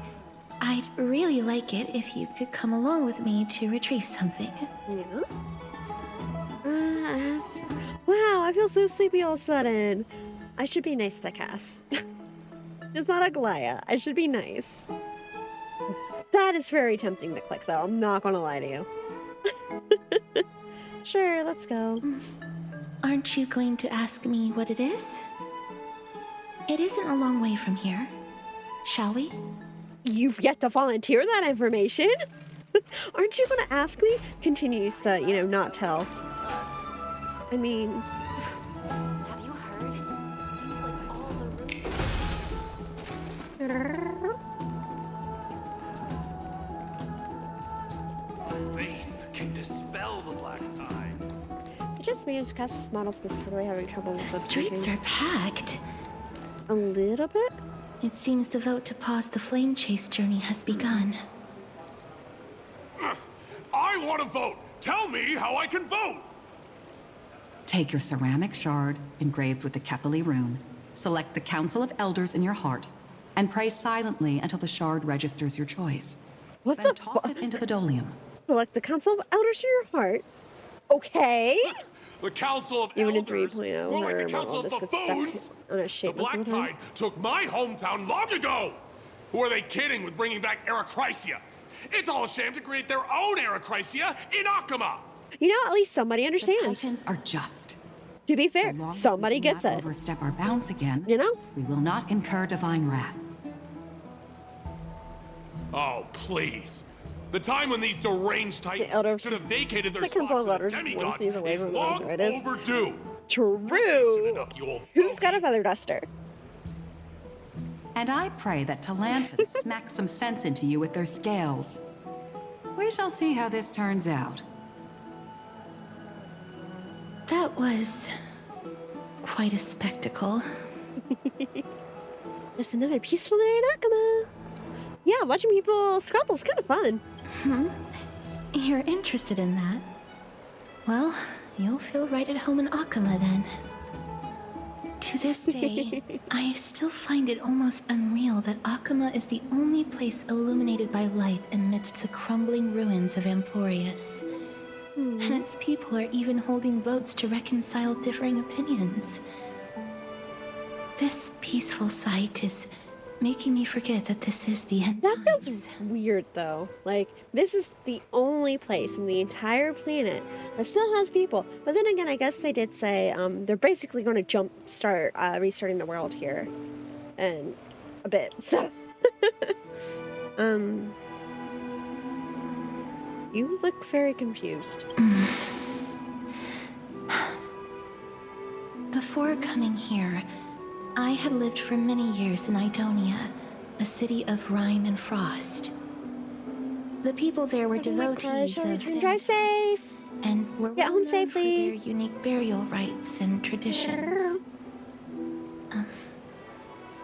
I'd really like it if you could come along with me to retrieve something. Yeah. Wow, I feel so sleepy all of a sudden. I should be nice to Cass. It's not a Goliath. I should be nice. That is very tempting to click, though. I'm not gonna lie to you. Sure, let's go. Aren't you going to ask me what it is? It isn't a long way from here. Shall we? You've yet to volunteer that information? Aren't you gonna ask me? Continues to, not tell. I mean... Have you heard? Seems like all the rooms... Faith can dispel the black tide. I just managed to cast this model specifically having trouble with The streets are packed. a little bit. It seems the vote to pause the flame chase journey has begun. I want to vote. Tell me how I can vote. Take your ceramic shard engraved with the Kefali rune, select the Council of Elders in your heart, and pray silently until the shard registers your choice. What Then the toss it into the dolium. Select the Council of Elders in your heart. Okay. The Council of Even in Elders, 3.0, more like where the Council all of this gets Buffoons. stuck on a The shape Black Tide took my hometown long ago. Who are they kidding with bringing back Erechrysia? It's all a sham to create their own Erechrysia in Akama. At least somebody The understands. Titans are just. To be fair, So long as we somebody do gets not it. overstep our bounds again, You know? we will not incur divine wrath. Oh, please. The time when these deranged Titans Elder- should have vacated their the Council spots of for the Elders is one demigods sneeze away is from long arthritis. overdue. True. enough, you old Who's got a bogey. feather duster? And I pray that Talanton smacks some sense into you with their scales. We shall see how this turns out. That was quite a spectacle. Just another peaceful day in Akama. Yeah, watching people scrabble is kind of fun. You're interested in that? Well, you'll feel right at home in Akama then. To this day, I still find it almost unreal that Akama is the only place illuminated by light amidst the crumbling ruins of Amphorius. And its people are even holding votes to reconcile differing opinions. This peaceful sight is making me forget that this is the end That feels times. weird though. Like, this is the only place in the entire planet that still has people. But then again, I guess they did say they're basically going to jumpstart restarting the world here in a bit. So, you look very confused. Before coming here, I had lived for many years in Idonia, a city of rime and frost. The people there were devotees of Drive safe. and were Get well home known safely. for their unique burial rites and traditions.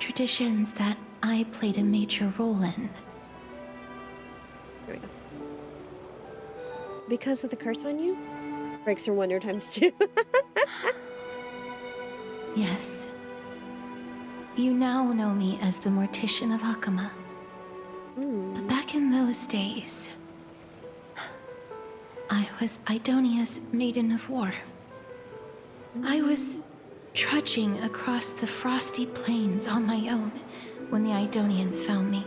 Traditions that I played a major role in. There we go. Because of the curse on you? Breaks her wonder times 2. Yes. You now know me as the Mortician of Akama. But back in those days, I was Idonia's Maiden of War. I was trudging across the frosty plains on my own when the Idonians found me.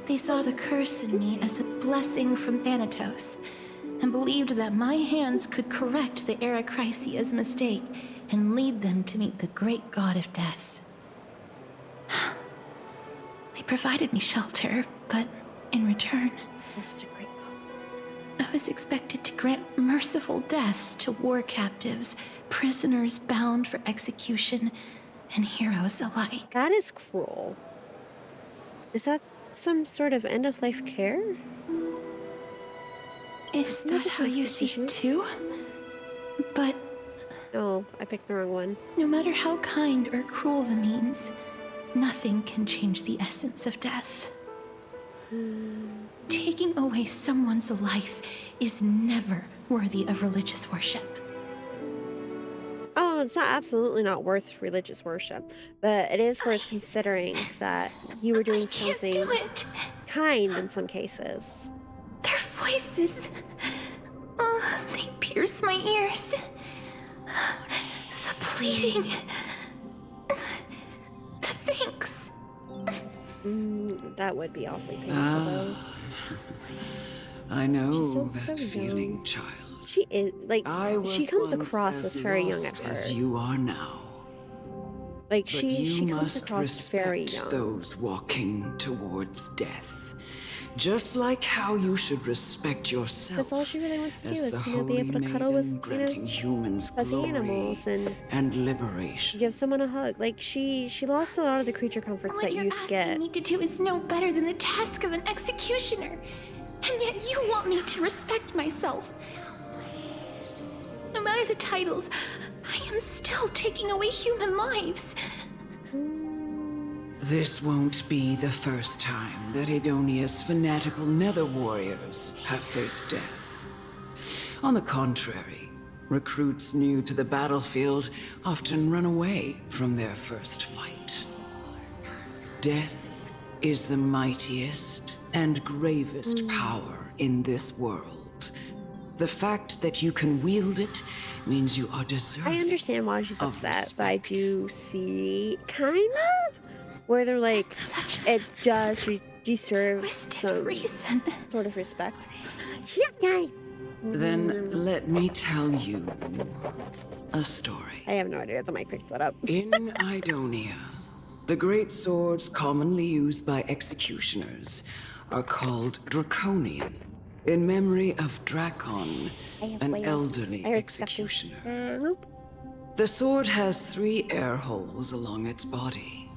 They saw the curse in me as a blessing from Thanatos, and believed that my hands could correct the Erechrysia's mistake and lead them to meet the great god of death. They provided me shelter, but in return, That's a great call. I was expected to grant merciful deaths to war captives, prisoners bound for execution, and heroes alike. That is cruel. Is that some sort of end-of-life care? Is Not that just how you see execution. it too? But Oh, I picked the wrong one. no matter how kind or cruel the means, nothing can change the essence of death. Taking away someone's life is never worthy of religious worship. Oh no, it's not absolutely not worth religious worship, but it is worth considering that you were doing Can't something do it. kind in some cases. Their voices. They pierce my ears. The pleading. The thanks. That would be awfully painful, though. I know She's so that young. feeling, child. She is like I was she comes once across as as very young at lost as heart. you are now. Like But she you comes must across very respect young. those walking towards death, just like how you should respect yourself. That's all she really wants to do as is, the you know, be holy able to cuddle with, maiden granting humans fuzzy glory animals and liberation. give someone a hug. Like she lost a lot of the creature comforts All that you're youth asking get. me to do is no better than the task of an executioner. And yet you want me to respect myself. No matter the titles, I am still taking away human lives. This won't be the first time that Edonia's fanatical nether warriors have faced death. On the contrary, recruits new to the battlefield often run away from their first fight. Death is the mightiest and gravest power in this world. The fact that you can wield it means you are deserving. I understand why she's of upset, but I respect. do see kind of where they're like, Such it does deserve twisted some reason. sort of respect. Then let me tell you a story. I have no idea if the mic picked that up. In Idonia, the great swords commonly used by executioners are called Draconian, in memory of Dracon, I have an whales. elderly I heard disgusting. executioner. Nope. The sword has 3 air holes along its body.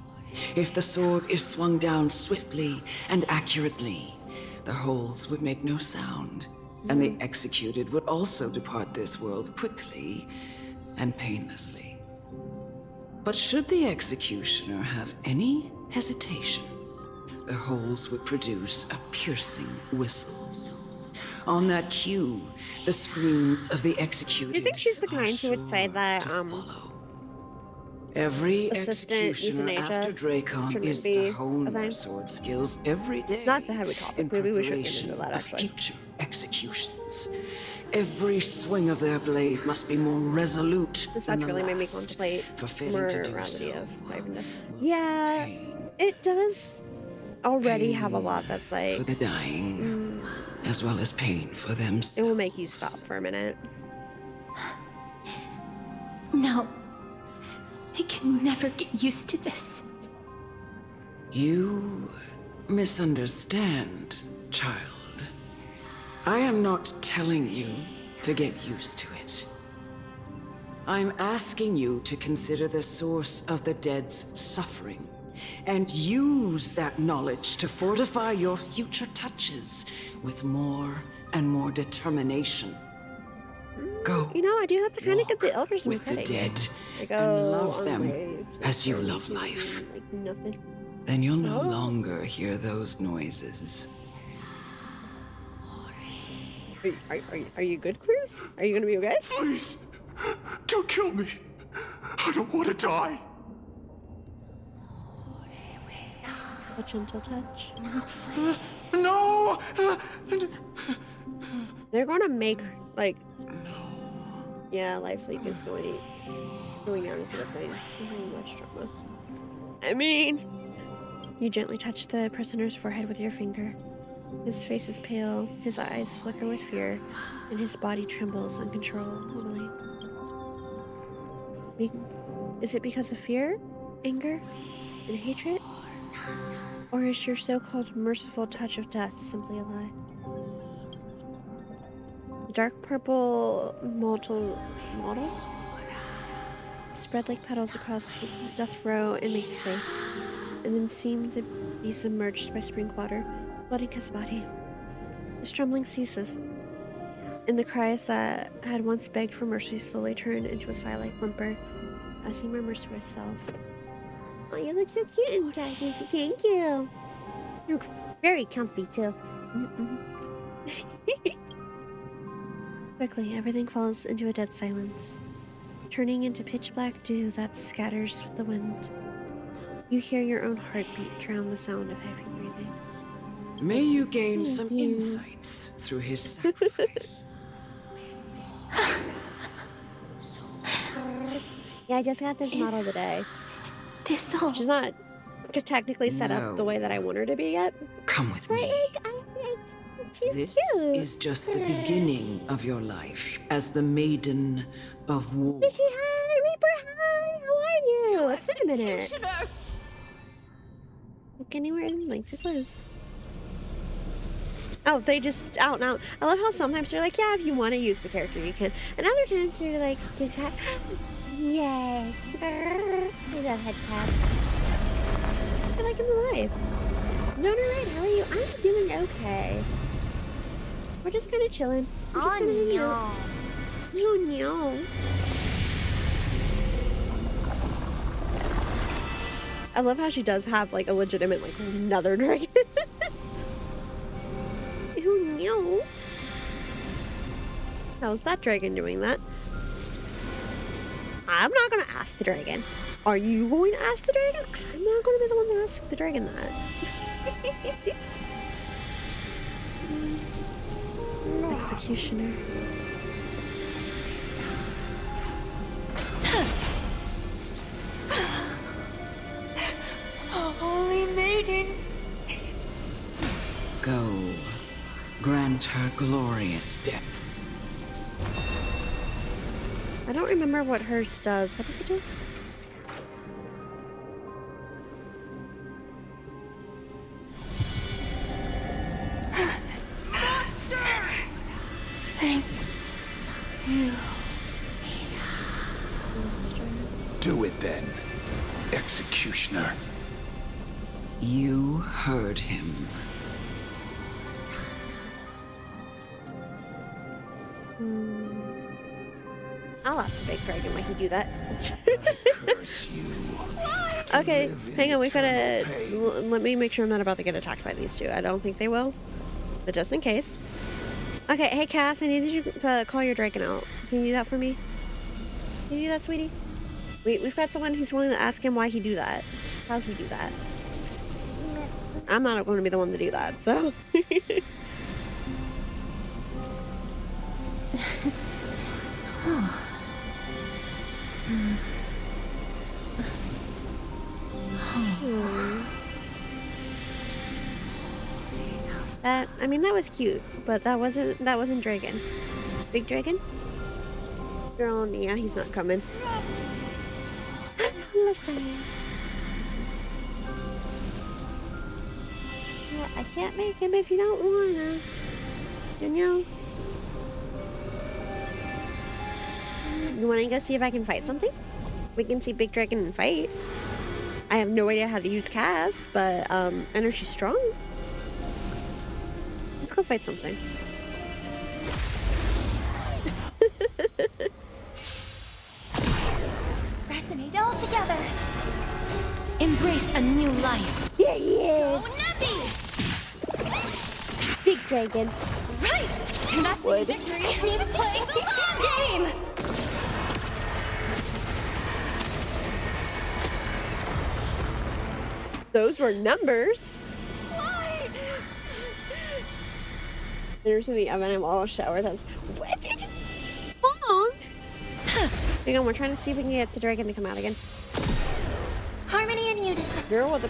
If the sword is swung down swiftly and accurately, the holes would make no sound, and the executed would also depart this world quickly and painlessly. But should the executioner have any hesitation, the holes would produce a piercing whistle. On that cue, the screams of the executed. Do you think she's the are kind who would say sure that to follow. Every assistant executioner euthanasia after Dracon shouldn't is be to a hone their thing? sword skills every day. Not a heavy topic. In Maybe we should get preparation into that, of actually. future executions. Every swing of their blade must be more resolute This than match the really made me last. contemplate For failing more to do morality so of life and death. will Yeah, pain. it does already Pain have a lot that's for like, the dying, as well as pain for themselves. it will make you stop for a minute. No. I can never get used to this. You misunderstand, child. I am not telling you to get used to it. I'm asking you to consider the source of the dead's suffering and use that knowledge to fortify your future touches with more and more determination. Go. You know, I do have to kind of get the elders with the petting. dead Like, and love on them waves, as you like, love crazy, life. Like nothing. Then you'll no Oh. longer hear those noises. Are you good, Cruz? Are you gonna be okay? Please, don't kill me. I don't want to die. A gentle touch. No! They're gonna make like. Yeah, life leak is going down is a good thing. So much drama. I mean, you gently touch the prisoner's forehead with your finger. His face is pale, his eyes flicker with fear, and his body trembles uncontrollably. Is it because of fear, anger, and hatred? Or is your so-called merciful touch of death simply a lie? The dark purple models spread like petals across the death row inmate's face, and then seem to be submerged by spring water, flooding his body. His trembling ceases, and the cries that had once begged for mercy slowly turn into a sigh-like whimper as he murmurs to himself, "Oh, you look so cute and comfy. Thank you. You look very comfy too." Quickly, everything falls into a dead silence. turning into pitch black dew that scatters with the wind. You hear your own heartbeat drown the sound of heavy breathing. May you gain some insights through his sacrifice. Yeah, I just got this model today. This all. She's not technically set up the way that I want her to be yet. Come with me. She's This cute. is just the beginning of your life as the Maiden of War. Fishy, hi! Reaper, hi! How are you? It's been a minute. Look anywhere in like the clothes. Oh, they just out and out. I love how sometimes they're like, yeah, if you want to use the character, you can. And other times they're like, just yay. We love head taps. I like him alive. No, right. How are you? I'm doing okay. We're just kind of chilling. Oh, no. No. I love how she does have like a legitimate like nether dragon. Who knew? How's that dragon doing that? I'm not gonna ask the dragon. Are you going to ask the dragon? I'm not gonna be the one to ask the dragon that. Executioner. Holy maiden. Go. Grant her glorious death. I don't remember what hers does. What does it do? Thank you. Do it then, executioner. You heard him. I'll ask the big dragon why he do that. Curse you. Okay, hang on. We gotta. Let me make sure I'm not about to get attacked by these two. I don't think they will, but just in case. Okay, hey Cass, I need you to call your dragon out. Can you do that for me? Can you do that, sweetie? We've got someone who's willing to ask him why he do that. How he do that. I'm not going to be the one to do that, so. I mean, that was cute, but that wasn't dragon. Big dragon? Girl, yeah, he's not coming. Listen. Well, I can't make him if you don't wanna. You know? You wanna go see if I can fight something? We can see Big Dragon and fight. I have no idea how to use Cass, but I know she's strong. Let's go fight something. Resonate all together. Embrace a new life. Yeah, yes. Oh, Nebby! Big Dragon. Right! And that's the victory means playing the long game! Those were numbers. Why? There's in the oven. I'm all showered. That's what? Long. Hang on, we're trying to see if we can get the dragon to come out again. Harmony and unison. Girl with a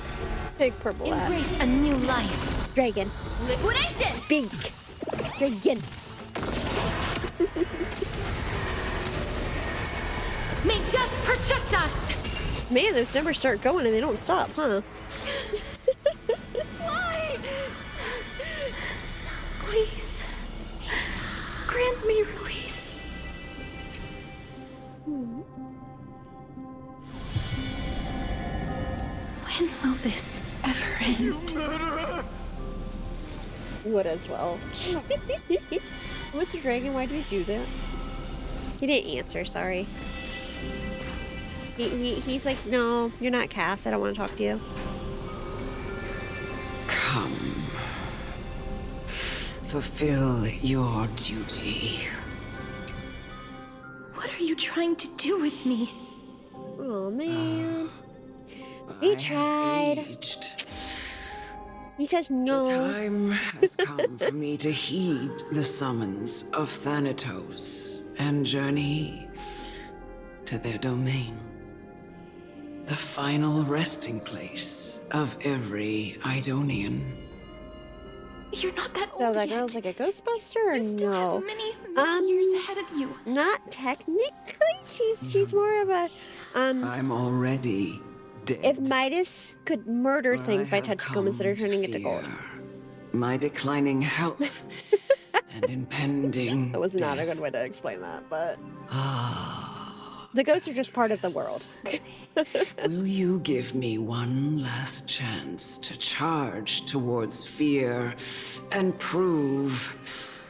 big purple ass. Embrace a new life. Dragon. Liquidation! Big. Dragon. May death protect us! Man, those numbers start going and they don't stop, huh? Why? Please, grant me release. When will this ever end? Would as well. Mr. Dragon, why did you do that? He didn't answer, sorry. He's like, no, you're not Cass. I don't want to talk to you. Come. Fulfill your duty. What are you you trying to do with me? Oh man. He tried. Aged. He says no. The time has come for me to heed the summons of Thanatos and journey to their domain. The final resting place of every Idonian. You're not that old So that yet. girl's like a Ghostbuster or You still no? have many years ahead of you. Not technically. She's more of a I'm already dead. if Midas could murder For things I by have touching them instead of come to turning it to gold. fear My declining health and impending. That was not a death. good way to explain that, but Ah. the ghosts are just part of the world. Will you give me one last chance to charge towards fear and prove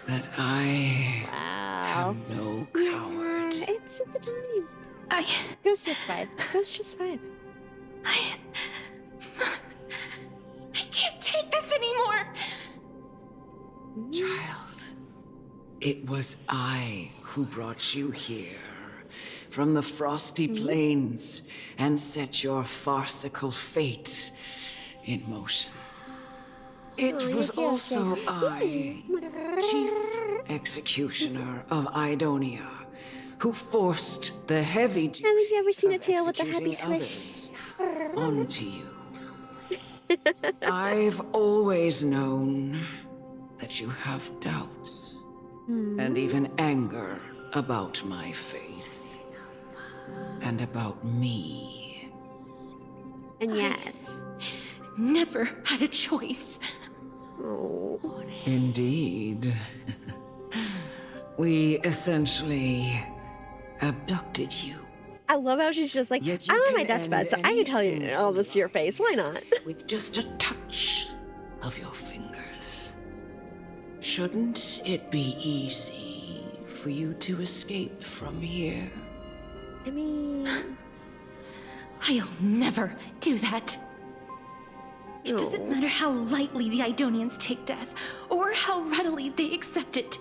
that I Wow. am no Yeah, coward? it's at the time. I Ghost just vibe. Ghost just vibe. I can't take this anymore. Child, it was I who brought you here from the frosty plains and set your farcical fate in motion. It Oh, was yes, also yes. I, Chief Executioner of Idonia, who forced the heavy duty Haven't you ever seen a of tail with a happy executing swish? others onto you. I've always known that you have doubts and even anger about my faith and about me. And yet. Never had a choice. Oh. Indeed. We essentially abducted you. I love how she's just like, Yet you I'm on my can deathbed, so end I can any tell you sinful all this to your face. Why not? with just a touch of your fingers. Shouldn't it be easy for you to escape from here? I mean, I'll never do that. It doesn't matter how lightly the Idonians take death, or how readily they accept it.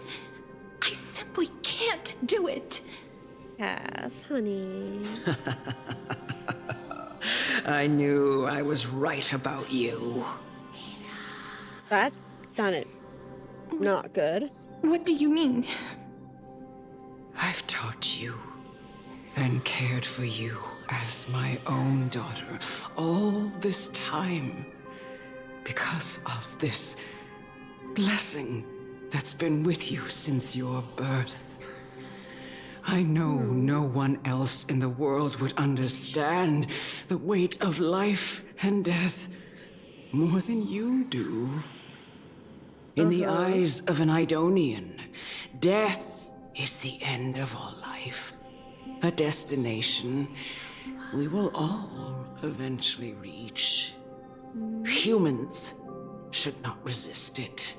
I simply can't do it. Cass, honey. I knew I was right about you. That sounded not good. What do you mean? I've taught you and cared for you as my own daughter all this time because of this blessing that's been with you since your birth. I know no one else in the world would understand the weight of life and death more than you do. In the eyes of an Idonian, death is the end of all life. A destination we will all eventually reach. Humans should not resist it,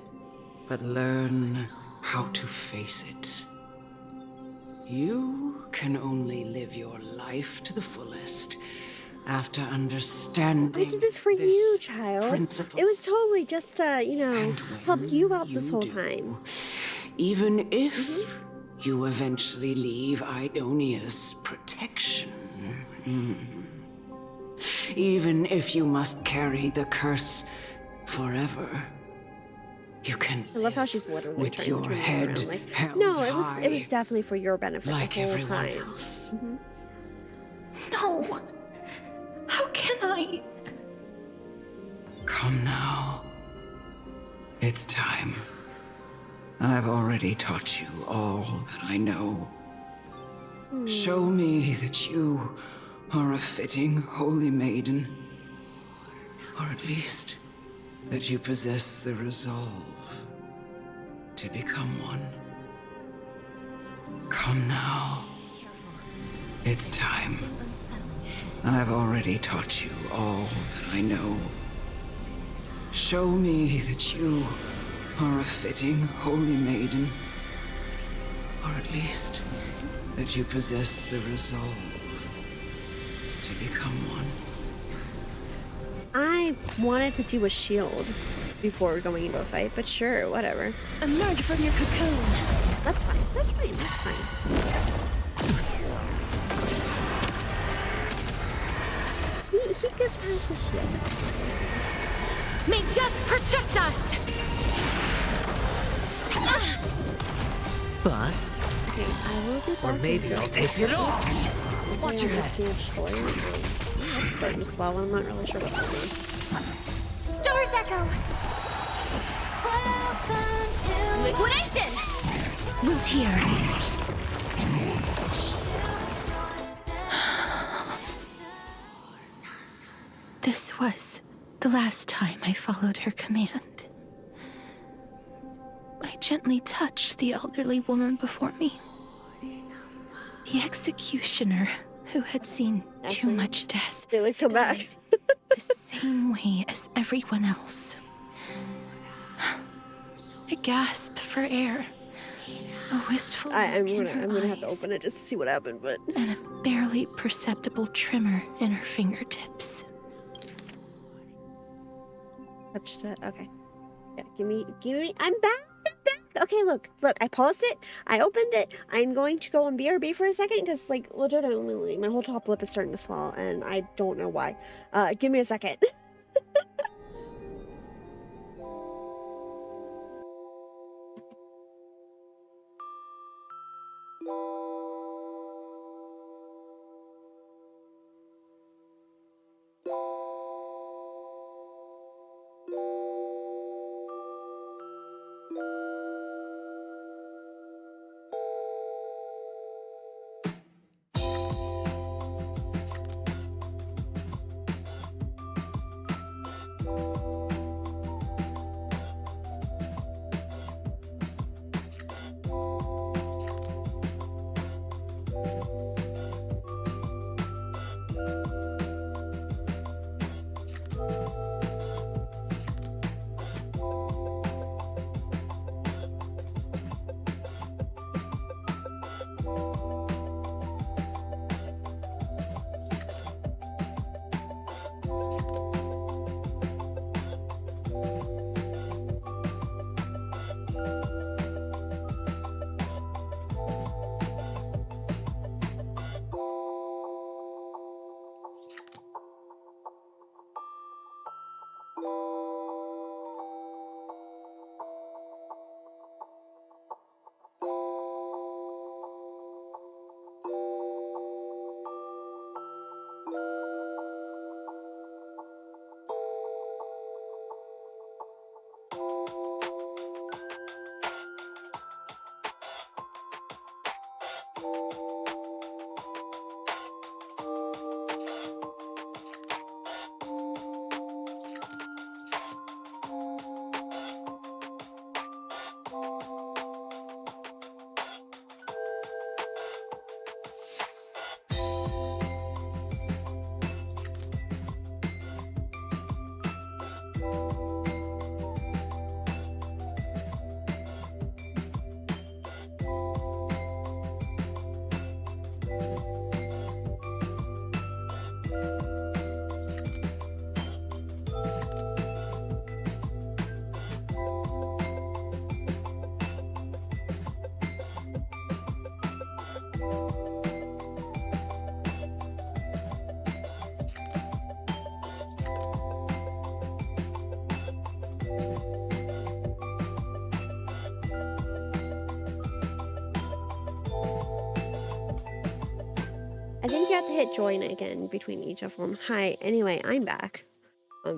but learn how to face it. You can only live your life to the fullest after understanding I did this for you, child. principle. It was totally just to, And help when you out this you whole do, time. Even if you eventually leave Idonia's protection. Even if you must carry the curse forever. You can I love how she's literally with trying your to turn head this around. Like, held no, it high, was definitely for your benefit like the whole everyone time. else. No. How can I? Come now. It's time. I've already taught you all that I know. Show me that you are a fitting holy maiden. Or at least that you possess the resolve to become one. Come now. It's time. I've already taught you all that I know. Show me that you are a fitting holy maiden. Or at least that you possess the resolve to become one. I wanted to do a shield before going into a fight, but sure, whatever. Emerge from your cocoon. That's fine. That's fine. That's fine. gets past the shit. May death protect us! Bust. Okay, I will be back. Or maybe I'll take it off. Watch your head. That's starting to swell. I'm not really sure what's going on. Stars Echo! Liquidation! Wiltier. This was the last time I followed her command. I gently touched the elderly woman before me. The executioner who had seen too much death. Felix, come back. The same way as everyone else. A gasp for air. A wistful I'm look in gonna her have to eyes, open it just to see what happened, but and a barely perceptible tremor in her fingertips. touched it. Okay. Yeah, give me. I'm back. Okay, look. I paused it. I opened it. I'm going to go on BRB for a second because, like, legitimately, my whole top lip is starting to swell, and I don't know why. Give me a second. I think you have to hit join again between each of them. Hi. Anyway, I'm back. I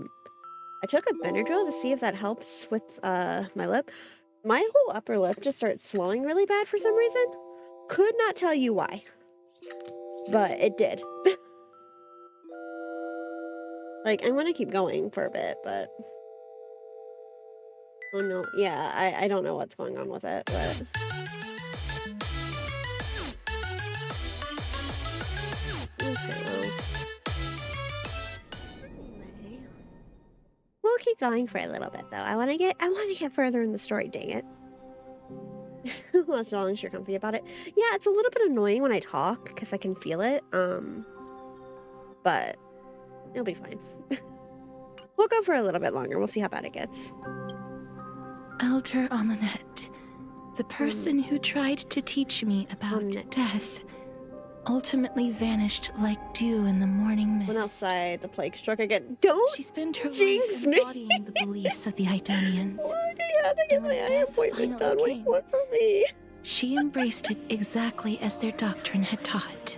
took a Benadryl to see if that helps with my lip. My whole upper lip just started swelling really bad for some reason. Could not tell you why, but it did. Like, I'm gonna keep going for a bit, but oh no, yeah, I don't know what's going on with it, but. Okay, well. Anyway. We'll keep going for a little bit though. I wanna get further in the story, dang it. Well, as long as you're comfy about it. Yeah, it's a little bit annoying when I talk because I can feel it. But it'll be fine. We'll go for a little bit longer. We'll see how bad it gets. Elder Amunet, the person who tried to teach me about death, ultimately vanished like dew in the morning mist. Went outside, the plague struck again. Don't She spent her jinx life me. embodying the beliefs of the Idonians. Why do you have to get And when my eye death appointment finally done? What do you want from me? She embraced it exactly as their doctrine had taught.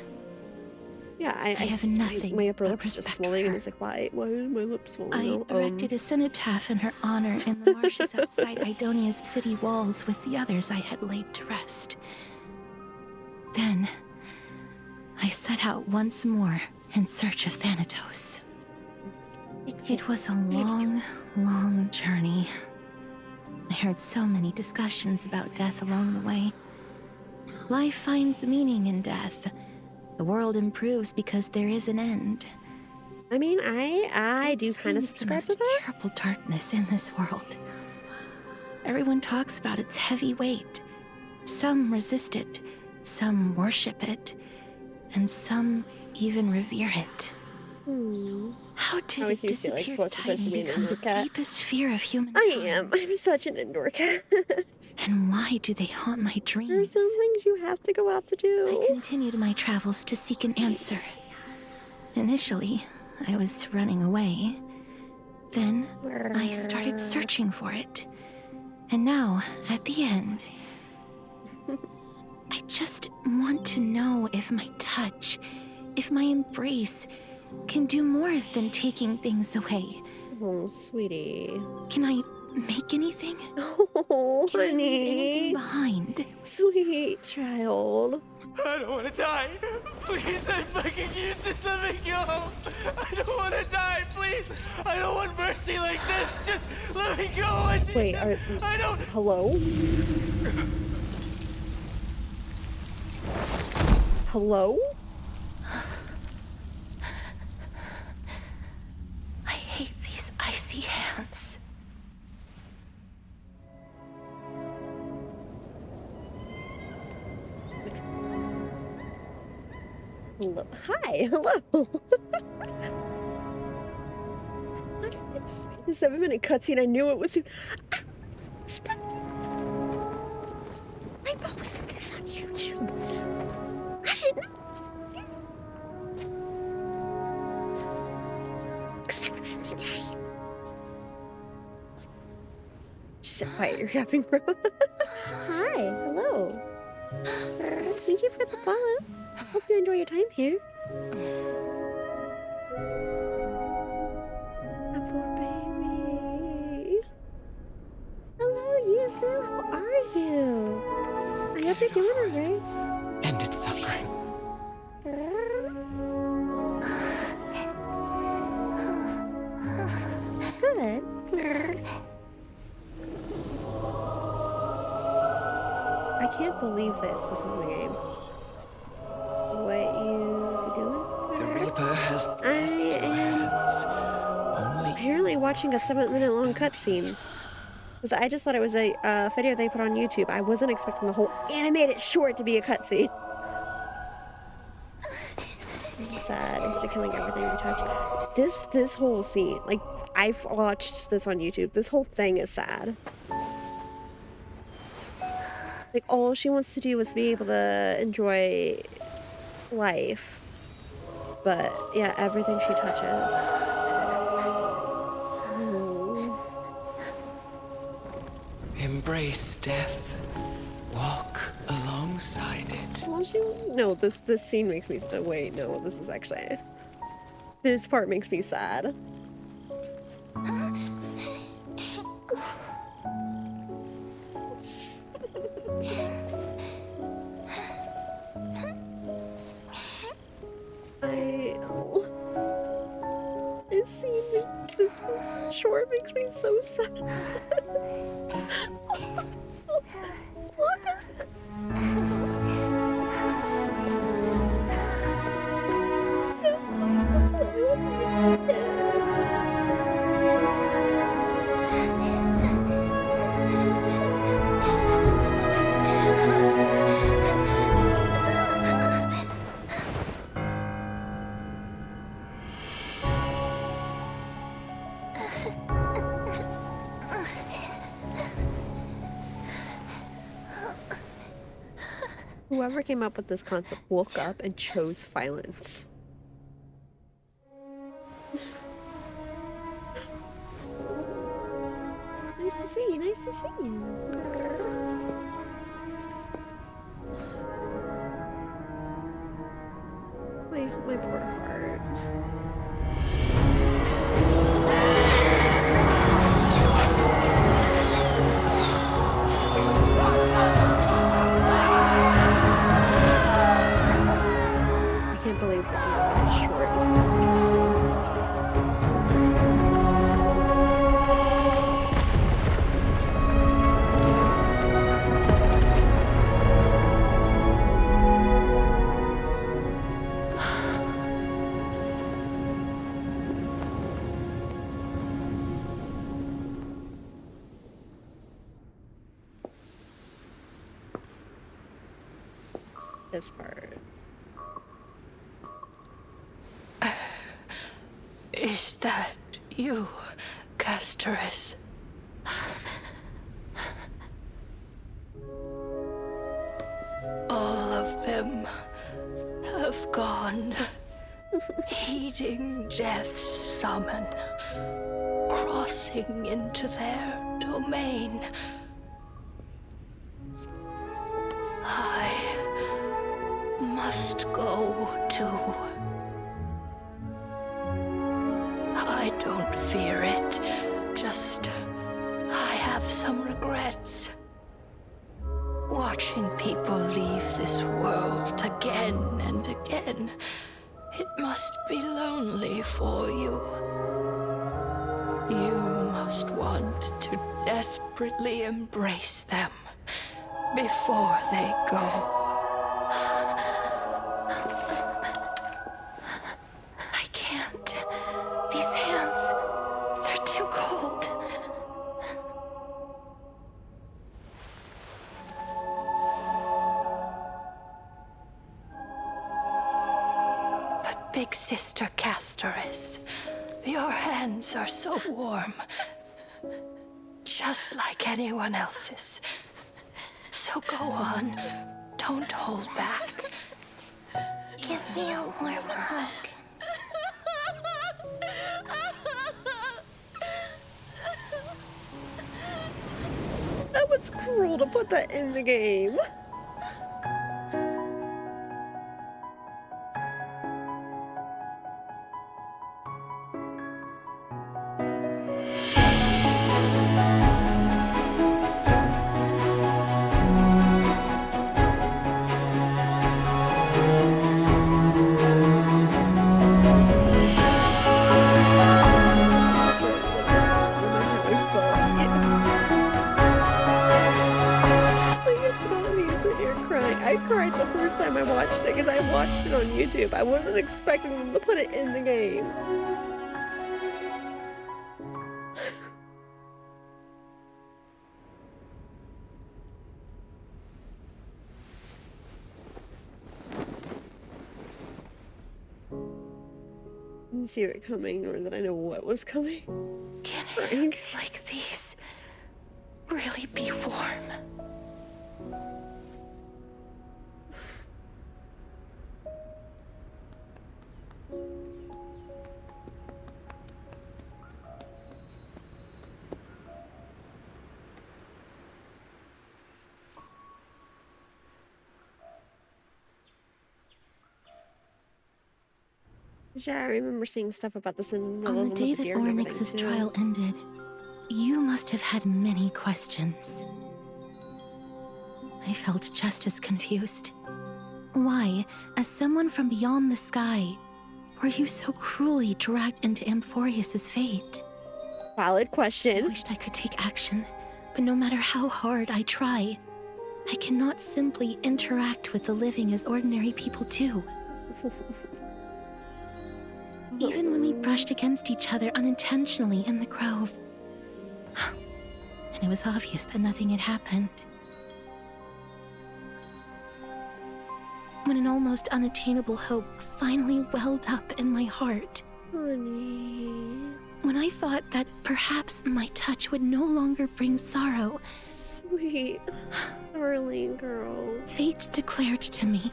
Yeah, I have just- nothing My upper but lip's just respect swelling, for and her. it's like, why is my lip swollen? I now? erected a cenotaph in her honor in the marshes outside Idonia's city walls with the others I had laid to rest. Then, I set out once more in search of Thanatos. It was a long, long journey. I heard so many discussions about death along the way. Life finds meaning in death. The world improves because there is an end. I mean, I do kind of Seems the subscribe most to that. terrible darkness in this world. Everyone talks about its heavy weight. Some resist it, some worship it, and some even revere it. How did Always it used to, like, disappear so it's supposed to titan be an become indoor the cat. deepest fear of humankind? I am. I'm such an indoor cat. And why do they haunt my There's dreams? some things you have to go out to do. I continued my travels to seek an answer. Initially, I was running away. Then, I started searching for it. And now, at the end, I just want to know if my touch, if my embrace, can do more than taking things away. Oh, sweetie. Can I make anything? Oh, Can I leave anything honey. behind? Sweet child. I don't want to die. Please, I fucking you. Just let me go. I don't want to die, please. I don't want mercy like this. Just let me go. Wait, I don't. Hello? Hello? I hate these icy hands. Hello. Hi, hello. I was expecting a 7-minute cutscene. I knew it was. I posted this on YouTube. I didn't expect this in the game. Just sit quiet. You're yapping, bro. Hi, hello. Thank you for the follow. Hope you enjoy your time here. A poor baby. Hello, Yuzu. How are you? I hope you're doing alright. End its suffering. Good. I can't believe this. This is the game. What you doing? The Reaper has I blessed your am hands. Only apparently watching a 7-minute long cutscene. Because I just thought it was a video they put on YouTube. I wasn't expecting the whole animated short to be a cutscene. This is sad. Instead of killing everything we touch. This whole scene, like, I've watched this on YouTube. This whole thing is sad. Like, all she wants to do is be able to enjoy life. But, yeah, everything she touches. embrace death. Walk alongside it. Won't you? No, this scene makes me wait, no, this is actually this part makes me sad. This scene, this short makes me so sad. Whoever came up with this concept woke up and chose violence. Nice to see you, nice to see you. My poor heart. I can't believe it's as short as that. This part. Is that you, Casteress? All of them have gone, heeding death's summon, crossing into their domain. I must go too. I don't fear it, just I have some regrets. Watching people leave this world again and again, it must be lonely for you. You must want to desperately embrace them before they go. I can't. These hands, they're too cold. But Big Sister Casteress, your hands are so warm. Just like anyone else's. So go on. Don't hold back. Give me a warm hug. That was cruel to put that in the game. I cried the first time I watched it because I watched it on YouTube. I wasn't expecting them to put it in the game. Didn't see it coming, nor did I know what was coming. Can hands like these really be warm? Yeah, I remember seeing stuff about this in On the day that Ornyx's trial ended, you must have had many questions. I felt just as confused. Why, as someone from beyond the sky, were you so cruelly dragged into Amphorius's fate? Valid question. I wished I could take action, but no matter how hard I try, I cannot simply interact with the living as ordinary people do. Even when we brushed against each other unintentionally in the grove. And it was obvious that nothing had happened. When an almost unattainable hope finally welled up in my heart. Honey. When I thought that perhaps my touch would no longer bring sorrow. Sweet, darling girl. fate declared to me,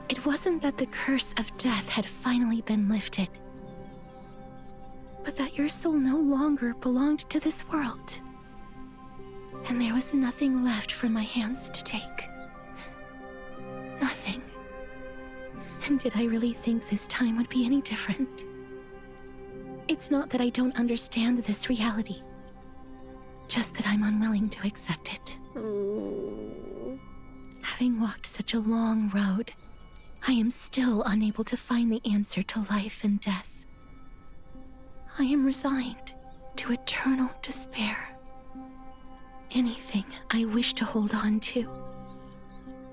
it wasn't that the curse of death had finally been lifted, but that your soul no longer belonged to this world. And there was nothing left for my hands to take. Nothing. And did I really think this time would be any different? It's not that I don't understand this reality, just that I'm unwilling to accept it. Having walked such a long road, I am still unable to find the answer to life and death. I am resigned to eternal despair. Anything I wish to hold on to,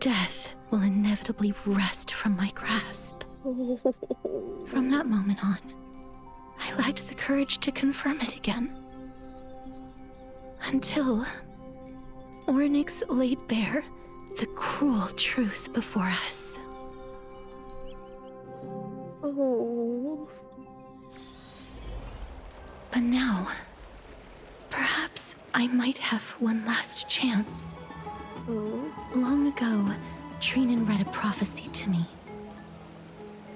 death will inevitably wrest from my grasp. From that moment on, I lacked the courage to confirm it again. Until Ornyx laid bare the cruel truth before us. Oh. But now, perhaps I might have one last chance. Long ago, Trinan read a prophecy to me.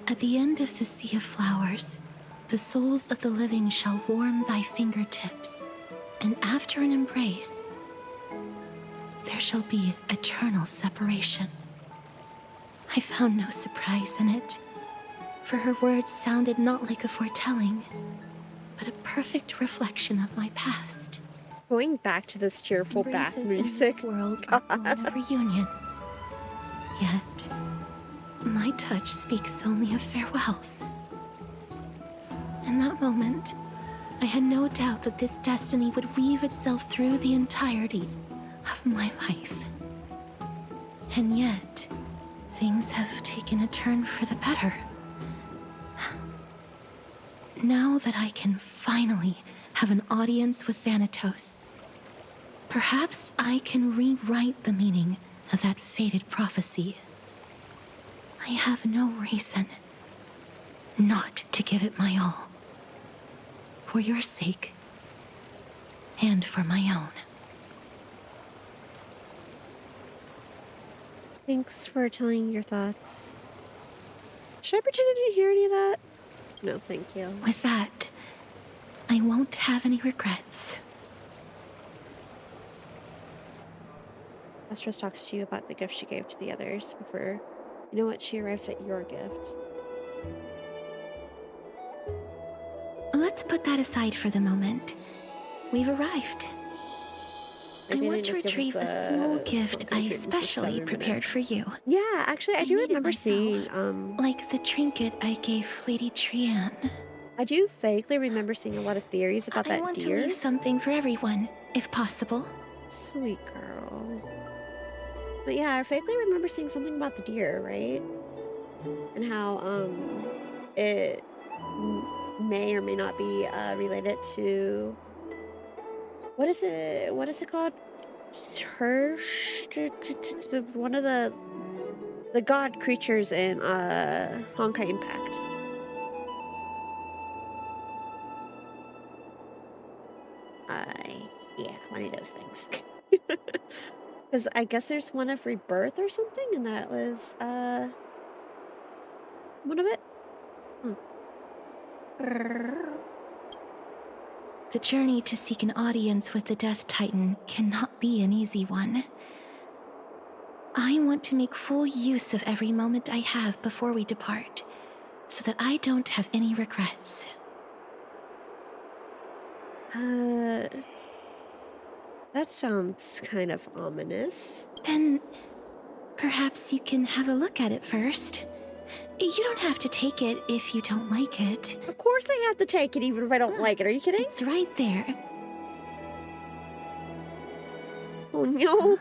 At the end of the Sea of Flowers, the souls of the living shall warm thy fingertips, and after an embrace, there shall be eternal separation. I found no surprise in it, for her words sounded not like a foretelling, but a perfect reflection of my past. Going back to this cheerful bath music. In this world are born of reunions. Yet, my touch speaks only of farewells. In that moment, I had no doubt that this destiny would weave itself through the entirety of my life. And yet, things have taken a turn for the better. Now that I can finally have an audience with Thanatos, perhaps I can rewrite the meaning of that fated prophecy. I have no reason not to give it my all. For your sake, and for my own. Thanks for telling your thoughts. Should I pretend I didn't hear any of that? No, thank you. With that, I won't have any regrets. Astros talks to you about the gift she gave to the others before, you know what, she arrives at your gift. Let's put that aside for the moment. We've arrived. I want to retrieve a small gift I specially prepared for you. Yeah, actually, I do remember seeing, like the trinket I gave Lady Trian. I do vaguely remember seeing a lot of theories about that I want deer. to leave something for everyone, if possible. Sweet girl. But yeah, I vaguely remember seeing something about the deer, right? And how, it may or may not be, related to... What is it called? One of the god creatures in Honkai Impact. Yeah, one of those things. Because I guess there's one of rebirth or something, and that was one of it. The journey to seek an audience with the Death Titan cannot be an easy one. I want to make full use of every moment I have before we depart, so that I don't have any regrets. That sounds kind of ominous. Then, perhaps you can have a look at it first. You don't have to take it if you don't like it. Of course I have to take it even if I don't like it. Are you kidding? It's right there. Oh no.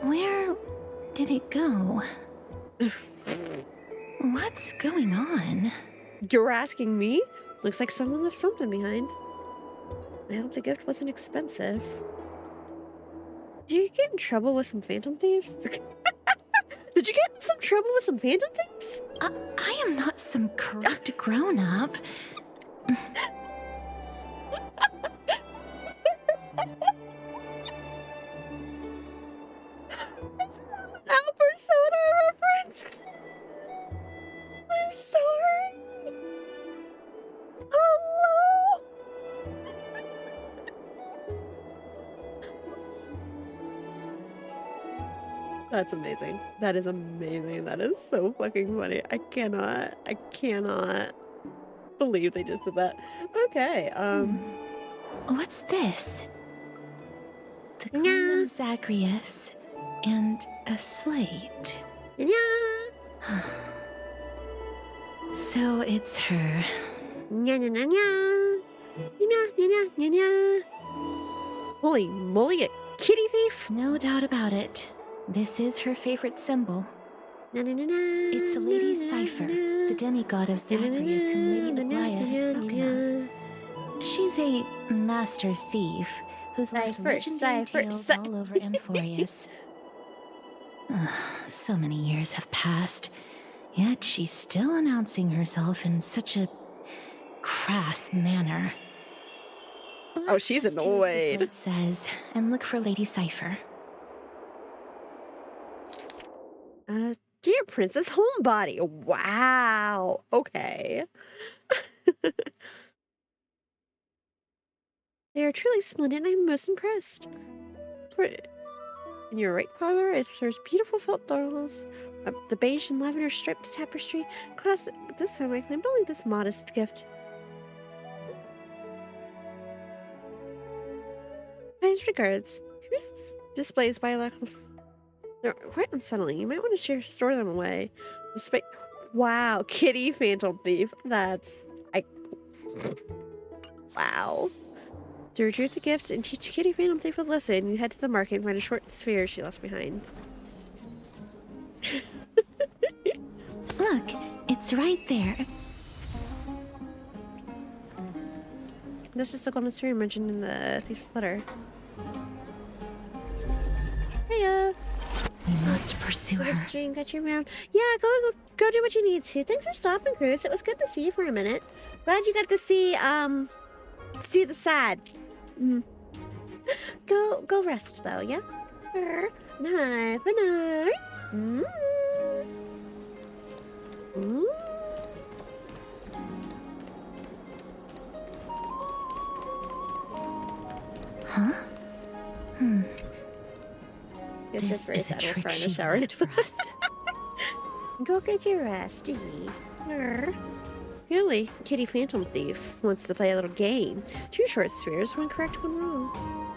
Where did it go? What's going on? You're asking me? Looks like someone left something behind. I hope the gift wasn't expensive. Did you get in trouble with some phantom thieves? Did you get in some trouble with some phantom thieves? I am not some corrupt grown-up. That's amazing. That is amazing. That is so fucking funny. I cannot believe they just did that. Okay, What's this? The Queen of Zagreus and a slate. Yeah. So it's her. Nya, nya, nya, nya. Nya, nya, nya, nya. Holy moly, a kitty thief? No doubt about it. This is her favorite symbol. Na, na, na, na, It's a Lady na, Cypher, na, the demigod of Zagreus whom Lady Aglaya had spoken of. She's a master thief who's left legendary tales all over Amphorius. So many years have passed, yet she's still announcing herself in such a crass manner. Oh, she's annoyed. It says, and look for Lady Cypher. Dear Princess Homebody. Wow. Okay. They are truly splendid, and I'm most impressed. In your right parlor, there's beautiful felt dolls, the beige and lavender striped tapestry. Classic. This time I claimed only this modest gift. Nice regards. Whose displays biologicals? They're quite unsettling. You might want to store them away. Wow, kitty phantom thief. Wow. To retrieve the gift and teach kitty phantom thief a lesson, you head to the market and find a short sphere she left behind. Look, it's right there. This is the golden sphere mentioned in the thief's letter. Hiya. We must pursue her. Stream, got you around. Yeah, go do what you need to. Thanks for stopping, Cruz. It was good to see you for a minute. Glad you got to see the side. Go rest though, yeah? Night, good night. Huh? It's This just very is a sad trick we're in she the shower. played for us. Go get your rest. Really, Kitty Phantom Thief wants to play a little game. 2 short spheres, 1 correct, 1 wrong.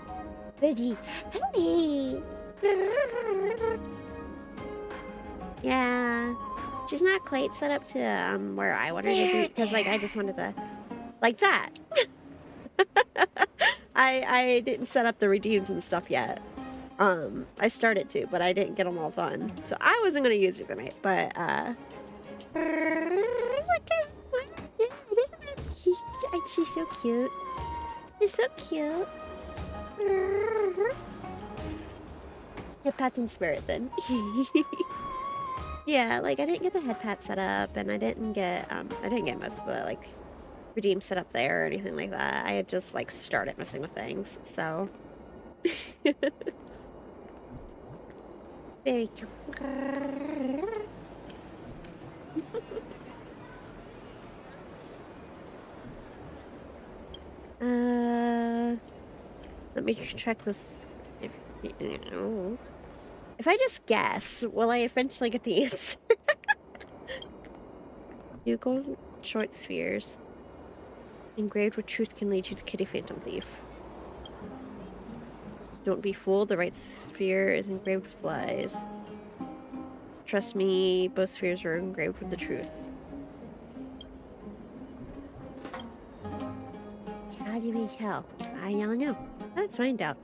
Lady, help me. Yeah, she's not quite set up to where I wanted to be, because like I just wanted to, like that. I didn't set up the redeems and stuff yet. I started to, but I didn't get them all done, so I wasn't gonna use it tonight. But she's so cute. She's so cute. Head pat in spirit then. Yeah, like I didn't get the head pat set up, and I didn't get most of the like redeem set up there or anything like that. I had just like started messing with things, so. Very cute. Let me check this. If I just guess, will I eventually get the answer? 2 golden short spheres. Engraved with truth can lead you to Kitty Phantom Thief. Don't be fooled, the right sphere is engraved with lies. Trust me, both spheres are engraved with the truth. How do you tell? I don't know. Let's find out.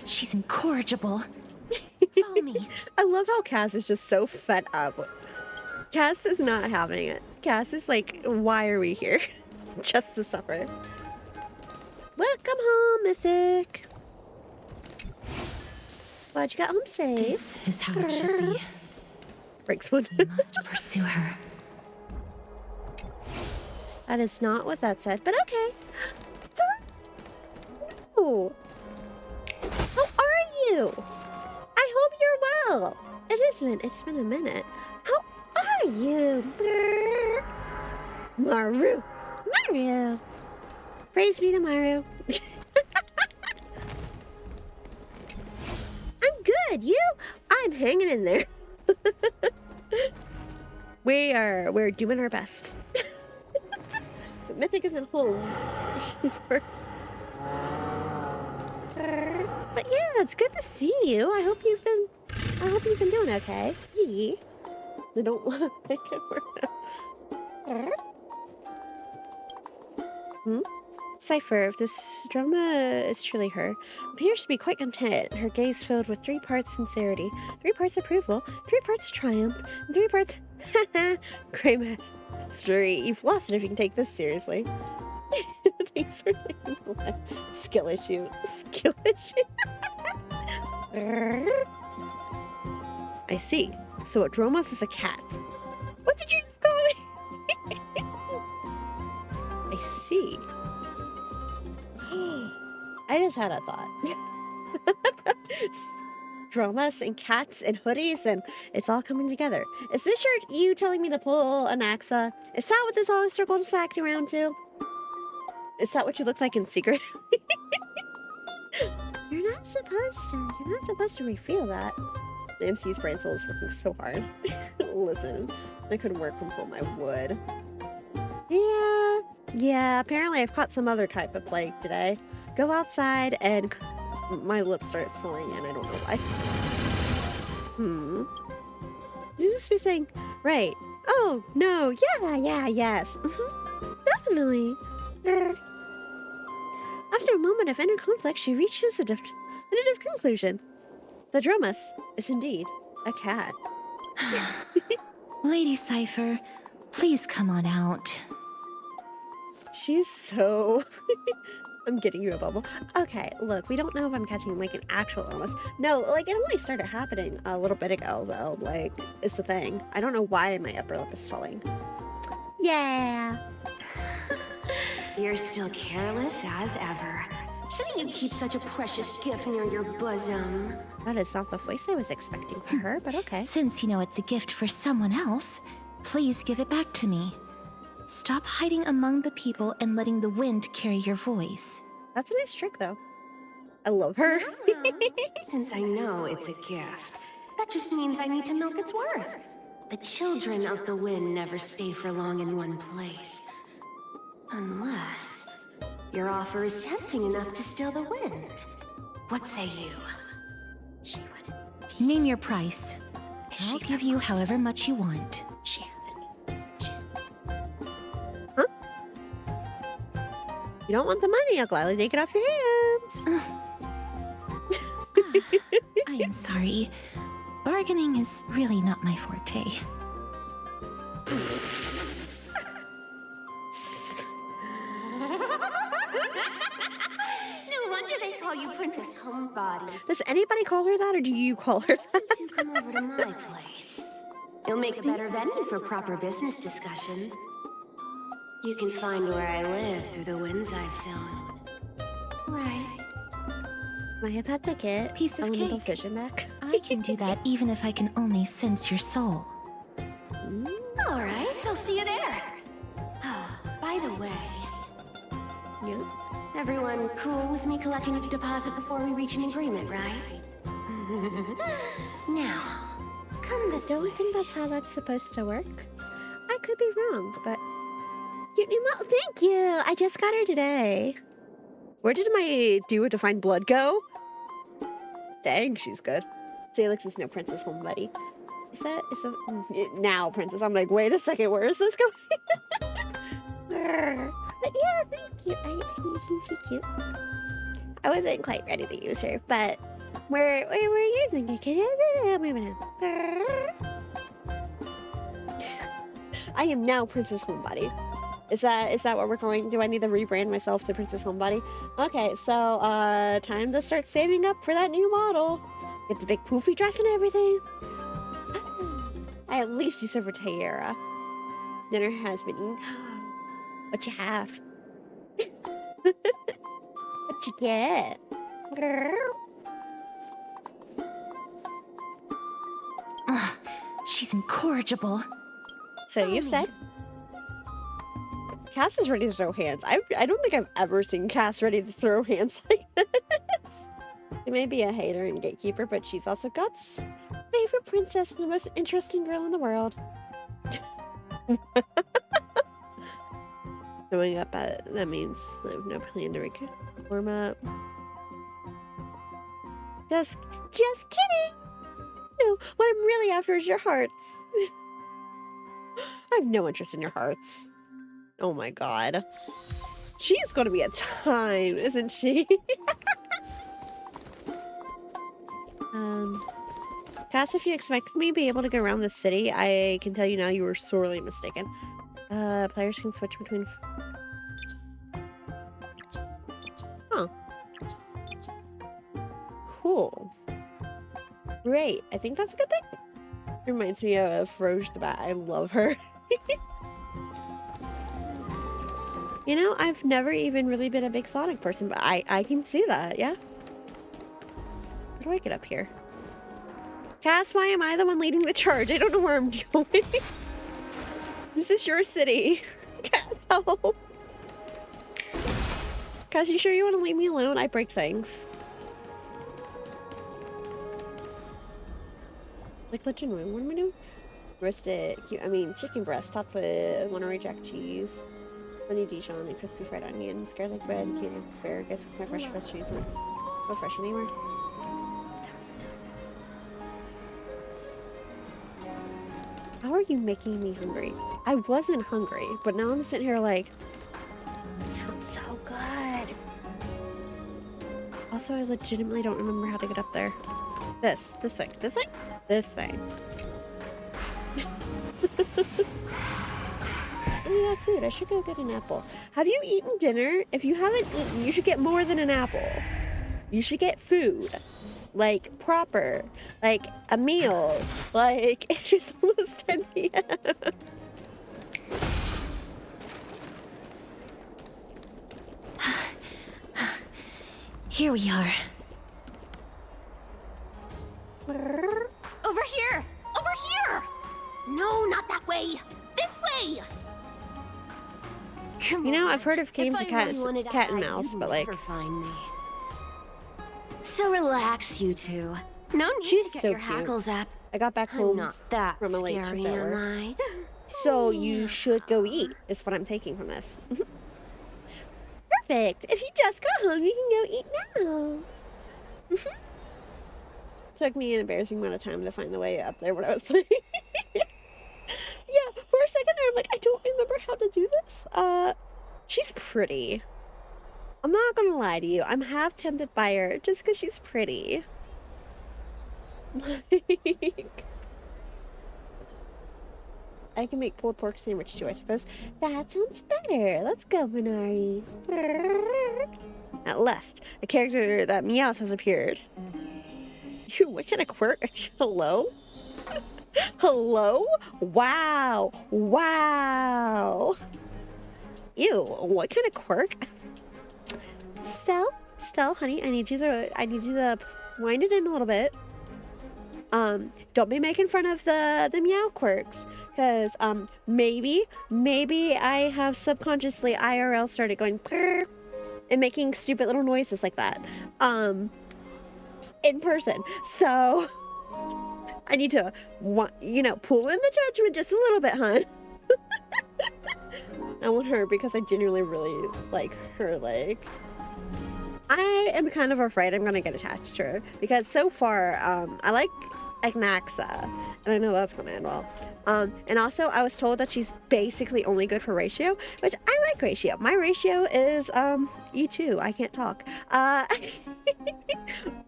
She's incorrigible. Follow me. I love how Cass is just so fed up. Cass is not having it. Cass is like, why are we here? Just to suffer. Welcome home, Mythic. Glad you got home safe. This is how it should be. Breaks one. We must pursue her. That is not what that said, but okay. No. How are you? I hope you're well. It's been a minute. How are you? Maru. Praise be to Maru. I'm good. You? I'm hanging in there. We're doing our best. Mythic isn't home. She's working. But yeah, it's good to see you. I hope you've been doing okay. Yee. I don't want to make it work. Cypher, if this drama is truly her, appears to be quite content, her gaze filled with 3 parts sincerity, 3 parts approval, 3 parts triumph, and 3 parts gray mastery. You've lost it if you can take this seriously. Thanks for taking one. Skill issue. Skill issue. I see. So Dromos is a cat. What did you just call me? I see. I just had a thought. Dromos and cats and hoodies, and it's all coming together. Is this you telling me to pull an Axa? Is that what this all circle is acting around to? Is that what you look like in secret? You're not supposed to reveal that. The MC's brain cell is working so hard. Listen, I couldn't work from home, I would. Yeah, apparently I've caught some other type of plague today. Go outside and my lips started swelling and I don't know why. You just be saying, right. Oh, no, yes. Definitely. After a moment of inner conflict, she reaches a definitive conclusion. The Dromos is indeed a cat. Lady Cypher, please come on out. She's so... I'm getting you a bubble. Okay, look, we don't know if I'm catching, like, an actual illness. No, like, it only started happening a little bit ago, though. Like, it's the thing. I don't know why my upper lip is swelling. Yeah. You're still careless as ever. Shouldn't you keep such a precious gift near your bosom? That is not the voice I was expecting for her, but okay. Since you know it's a gift for someone else, please give it back to me. Stop hiding among the people and letting the wind carry your voice. That's a nice trick, though. I love her. Since I know it's a gift, that just means I need to milk its worth. The children of the wind never stay for long in one place. Unless your offer is tempting enough to steal the wind. What say you? She would. Name your price. I'll give you however much you want. You don't want the money, I'll gladly take it off your hands. I am sorry. Bargaining is really not my forte. No wonder they call you Princess Homebody. Does anybody call her that, or do you call her that? You come over to my place. You'll make a better venue for proper business discussions. You can find where I live through the winds I've sown. Right. I have that ticket. Piece of elemental cake. Vision back. I can do that even if I can only sense your soul. All right, I'll see you there. By the way, Yeah. everyone cool with me collecting a deposit before we reach an agreement, right? Now, come this way. Don't think that's how that's supposed to work. I could be wrong, but thank you. I just got her today. Where did my do it to find blood go? Dang, she's good. Salix is no Princess Homebody. Is that now Princess? I'm like, wait a second, where is this going? But yeah, thank you. She's cute. I wasn't quite ready to use her, but we're using her. I am now Princess Homebody. Is that what we're calling? Do I need to rebrand myself to Princess Homebody? Okay, so time to start saving up for that new model. Get the big poofy dress and everything. I at least use her for Tayera. Dinner has been eaten. What you have? What you get? She's incorrigible. So you said Cass is ready to throw hands. I don't think I've ever seen Cass ready to throw hands like this. She may be a hater and gatekeeper, but she's also God's favorite princess and the most interesting girl in the world. Showing up at that means I have no plan to warm up. Just kidding. No, what I'm really after is your hearts. I have no interest in your hearts. Oh my god. She's gonna be a time, isn't she? Cass, if you expect me to be able to get around the city, I can tell you now you were sorely mistaken. Players can switch between... Huh. Cool. Great. I think that's a good thing. It reminds me of Roge the Bat. I love her. You know, I've never even really been a big Sonic person, but I can see that, yeah? How do I get up here? Cass, why am I the one leading the charge? I don't know where I'm going. This is your city. Cass, help. Cass, you sure you want to leave me alone? I break things. Like, legitimately, what am I doing? Roasted, chicken breast topped with Monterey Jack cheese, honey Dijon, and crispy fried onions, garlic bread, cumin, asparagus. It's my fresh cheese. It's not fresh anymore. How are you making me hungry? I wasn't hungry, but now I'm sitting here like, it sounds so good. Also, I legitimately don't remember how to get up there. This thing. We have food. I should go get an apple. Have you eaten dinner? If you haven't eaten, you should get more than an apple. You should get food. Like, proper. Like, a meal. Like, it is almost 10 p.m. Here we are. Over here! Over here! No, not that way! This way! You know, I've heard of games of cat and mouse, but like... Find me. So relax, you two. No need She's to get so your cute. hackles up. I got back home not that from a late scary, shift am hour. I? So you should go eat, is what I'm taking from this. Perfect. If you just got home, you can go eat now. Took me an embarrassing amount of time to find the way up there when I was playing. Yeah, for a second there, I'm like, I don't remember how to do this. She's pretty. I'm not gonna lie to you. I'm half tempted by her just because she's pretty. Like, I can make pulled pork sandwich too, I suppose. That sounds better. Let's go, Minari. At last, a character that meows has appeared. You, what kind of quirk? Hello? Hello? Wow. Wow. Ew, what kind of quirk? Stell, honey, I need you to wind it in a little bit. Don't be making fun of the meow quirks, because maybe I have subconsciously IRL started going and making stupid little noises like that in person. So I need to pull in the judgment just a little bit, hon. I want her because I genuinely really like her. Like, I am kind of afraid I'm gonna get attached to her because so far I like Agnaxa, and I know that's gonna end well. And also I was told that she's basically only good for ratio, which I like ratio. My ratio is E2. I can't talk.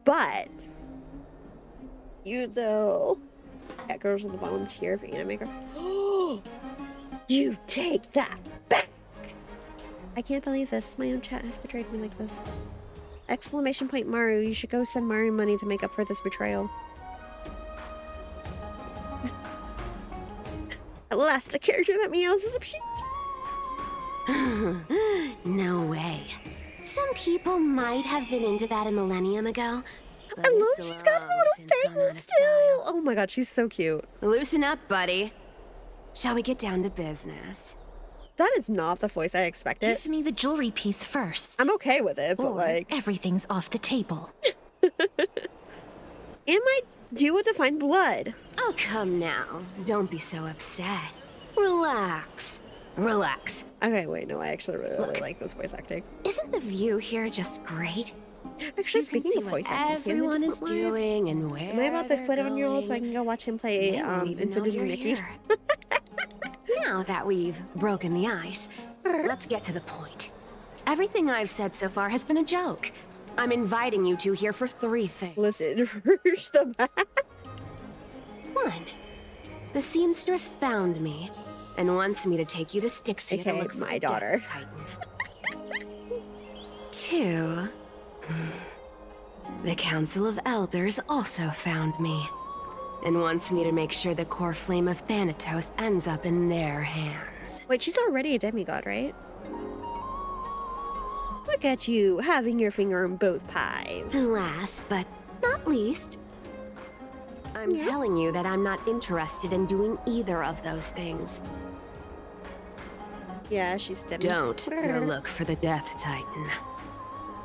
But you know, that girl's in the bottom tier of Animaker. You take that back! I can't believe this. My own chat has betrayed me like this. Exclamation point Maru, you should go send Maru money to make up for this betrayal. At last, a character that meows has appeared. No way. Some people might have been into that a millennium ago. I love she's got her little fangs too. Oh my god, she's so cute. Loosen up, buddy. Shall we get down to business? That is not the voice I expected. Give me the jewelry piece first. I'm okay with it, but or like... everything's off the table. Am I due to find blood? Oh, come now. Don't be so upset. Relax. Relax. Okay, wait, no, I actually really like this voice acting. Isn't the view here just great? Actually, You can speaking see of voice what acting, everyone is doing and where am I about to they're put it on your roll so I going? can go watch him play They won't even know Infinity you're Mickey? here. Now that we've broken the ice, let's get to the point. Everything I've said so far has been a joke. I'm inviting you two here for 3 things. Listen, first the math. 1. The seamstress found me and wants me to take you to Styxia to Okay, look for my the Death daughter. Titan. 2. The Council of Elders also found me and wants me to make sure the core flame of Thanatos ends up in their hands. Wait, she's already a demigod, right? Look at you, having your finger in both pies. And last but not least, I'm telling you that I'm not interested in doing either of those things. Yeah, she's demi. Don't go look for the Death Titan.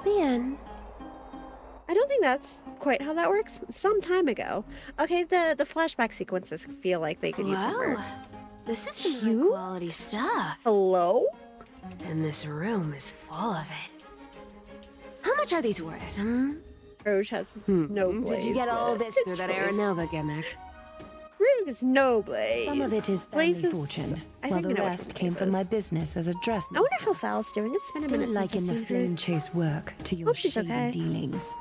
The end. I don't think that's quite how that works. Some time ago. Okay, the flashback sequences feel like they could use some work. This is some high quality stuff. Hello? And this room is full of it. How much are these worth, hmm? Rouge has no blaze. Did you get all but this through that choice. Aeronova gimmick? Rouge is no blaze. Some of it is family Blazes- fortune, I while think the I know which rest one came Blaze from my is. business as a dressmaker. I wonder how Val's doing. It's been a minute Don't since liken I've the seen flame her. chase work to your Hope she's shady okay. dealings.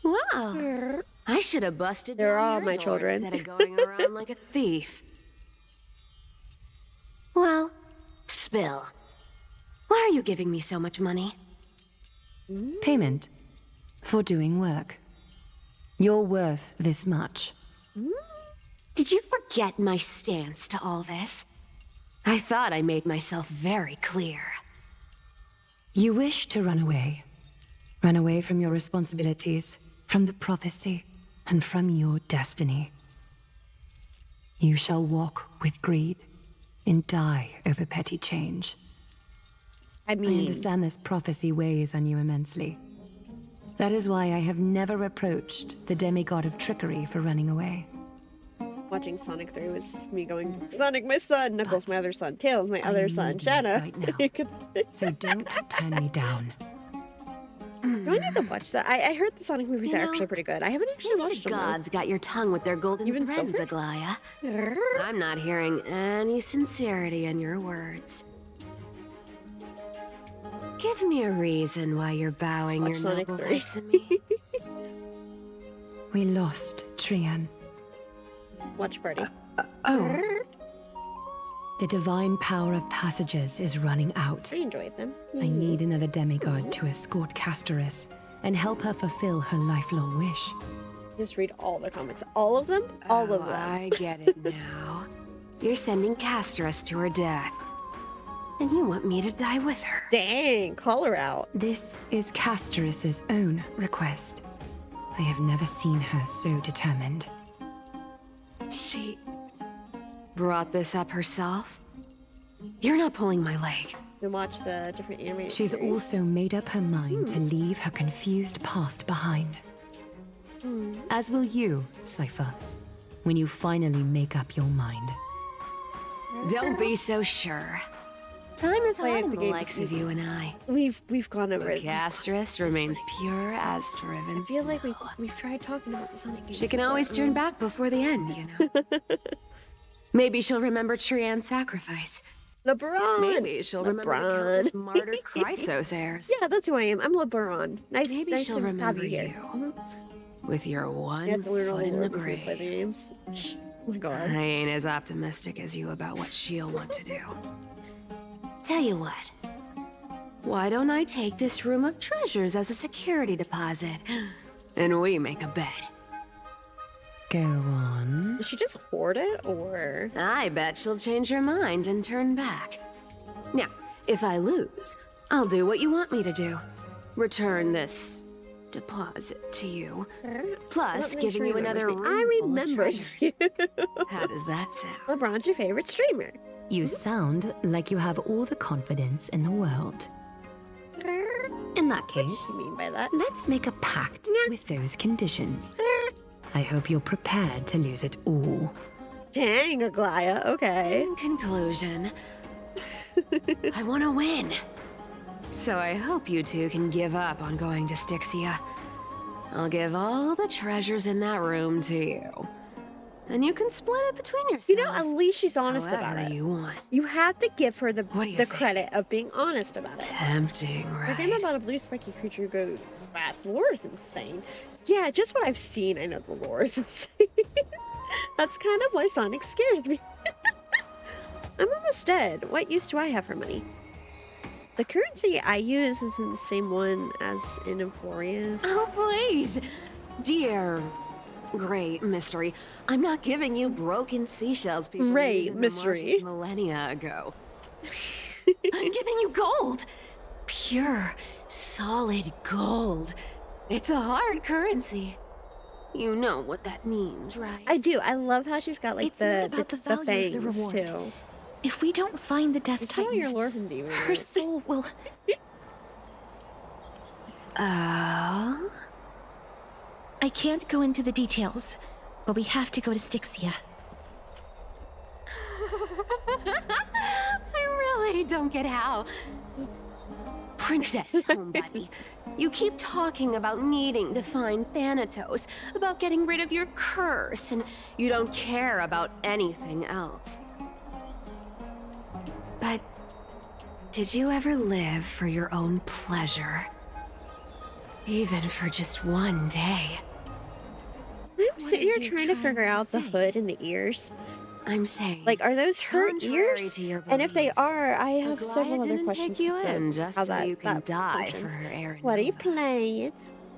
Wow. I should have busted They're down all your my door children. instead of going around like a thief. Well, spill. Why are you giving me so much money? Payment for doing work. You're worth this much. Did you forget my stance to all this? I thought I made myself very clear. You wish to run away. Run away from your responsibilities, from the prophecy, and from your destiny. You shall walk with greed and die over petty change. I mean, I understand this prophecy weighs on you immensely. That is why I have never reproached the demigod of trickery for running away. watching Sonic 3 was me going, Sonic, my son, Knuckles, my other son, Tails, my other son, Shanna. Right now. So don't turn me down. Do I need to watch that? I heard the Sonic movies You are know, actually pretty good. I haven't actually Maybe watched the them. though. gods got your tongue with their golden Even threads, Silver? Aglaya. I'm not hearing any sincerity in your words. Give me a reason why you're bowing Watch your Sonic noble 3. head to me. We lost Trian. Watch party. Oh. The divine power of passages is running out. I enjoyed them. I need another demigod to escort Castoris and help her fulfill her lifelong wish. Just read all their comics. All of them? All of them. I get it now. You're sending Castoris to her death. And you want me to die with her. Dang, call her out. This is Castoris's own request. I have never seen her so determined. She brought this up herself? You're not pulling my leg. Then watch the different animated She's series. also made up her mind to leave her confused past behind. As will you, Cypher, when you finally make up your mind. Don't be so sure. Time is Play hard it in the the game likes to of see. you and I. We've gone over But it. Castoris remains pure as driven I feel like snow. we've tried talking about the Sonic games. She can before. always turn back before the end, you know. Maybe she'll remember Trian's sacrifice. LeBron. Maybe she'll remember the countless martyr Chrysos heirs. Yeah, that's who I am. I'm LeBron. Nice, Maybe nice she'll to have remember you here. you. With your one You have to learn all foot the in the lore before you play the grave. games. Oh my god. I ain't as optimistic as you about what she'll want to do. Tell you what. Why don't I take this room of treasures as a security deposit? And we make a bet. Go on. Did she just hoard it, or...? I bet she'll change her mind and turn back. Now, if I lose, I'll do what you want me to do. Return this deposit to you. Plus, Let me giving sure you you another remember room me. I full of remember treasures. you. How does that sound? LeBron's your favorite streamer. You sound like you have all the confidence in the world. In In that What case, does she mean by that? let's make a pact with those conditions. I hope you're prepared to lose it all. Dang, Aglaya. Okay. In conclusion, I want to win. So I hope you two can give up on going to Styxia. I'll give all the treasures in that room to you. And you can split it between yourselves. You know, at least she's honest about it. You want. You have to give her the think? credit of being honest about it. Tempting, The right? game about a blue spiky creature goes fast. The lore is insane. Yeah, just what I've seen, I know the lore is insane. That's kind of why Sonic scares me. I'm almost dead. What use do I have for money? The currency I use isn't the same one as in Euphoria's. Oh, please! Dear great mystery, I'm not giving you broken seashells people Great used in the mystery. markets millennia ago. I'm giving you gold! Pure, solid gold. It's a hard currency. You know what that means, right? I do. I love how she's got like It's not the about the value of the fangs reward. too. If we don't find the Death It's all Titan, your lore from Demon. her soul will... Oh? I can't go into the details, but we have to go to Styxia. I really don't get how. Princess, homebody, you keep talking about needing to find Thanatos, about getting rid of your curse, and you don't care about anything else. But did you ever live for your own pleasure? Even for just one day? I'm sitting here trying to figure out the hood and the ears. I'm saying, like, are those her contrary ears? to your And if they beliefs, are, I have Aglaya several other didn't questions. take you with in the- just how so that- you can that die functions. for her errand. What are you playing?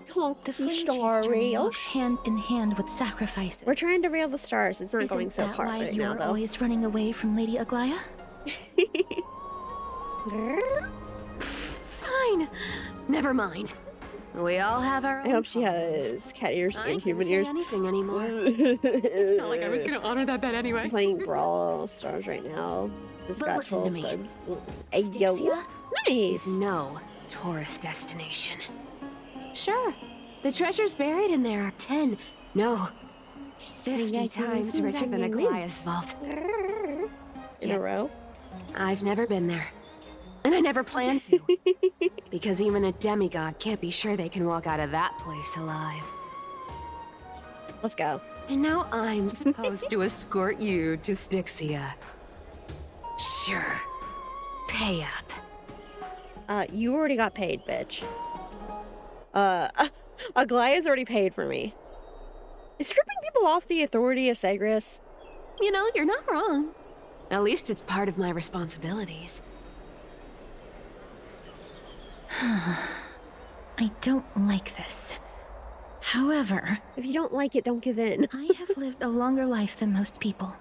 The flame Star chaser Rail. walks hand in hand with sacrifices. We're trying to rail the stars. It's not Isn't going so that hard why right you're now, though. always running away from Lady Aglaya? Fine. Never mind. We all have our own I hope she problems. has cat ears I and can't human say ears. anything anymore. It's not like I was gonna honor that bet anyway. I'm playing Brawl Stars right now. Just But got listen to 12 me. subs. Hey, yo. Styxia Nice. is no tourist destination. Sure, the treasures buried in there are 10, no, 50 times richer than Aglaya's vault. In a row? I've never been there. And I never plan to. Because even a demigod can't be sure they can walk out of that place alive. Let's go. And now I'm supposed to escort you to Styxia. Sure. Pay up. You already got paid, bitch. Aglaya's already paid for me. Is stripping people off the authority of Sagres? You know, you're not wrong. At least it's part of my responsibilities. I don't like this. However, if you don't like it, don't give in. I have lived a longer life than most people.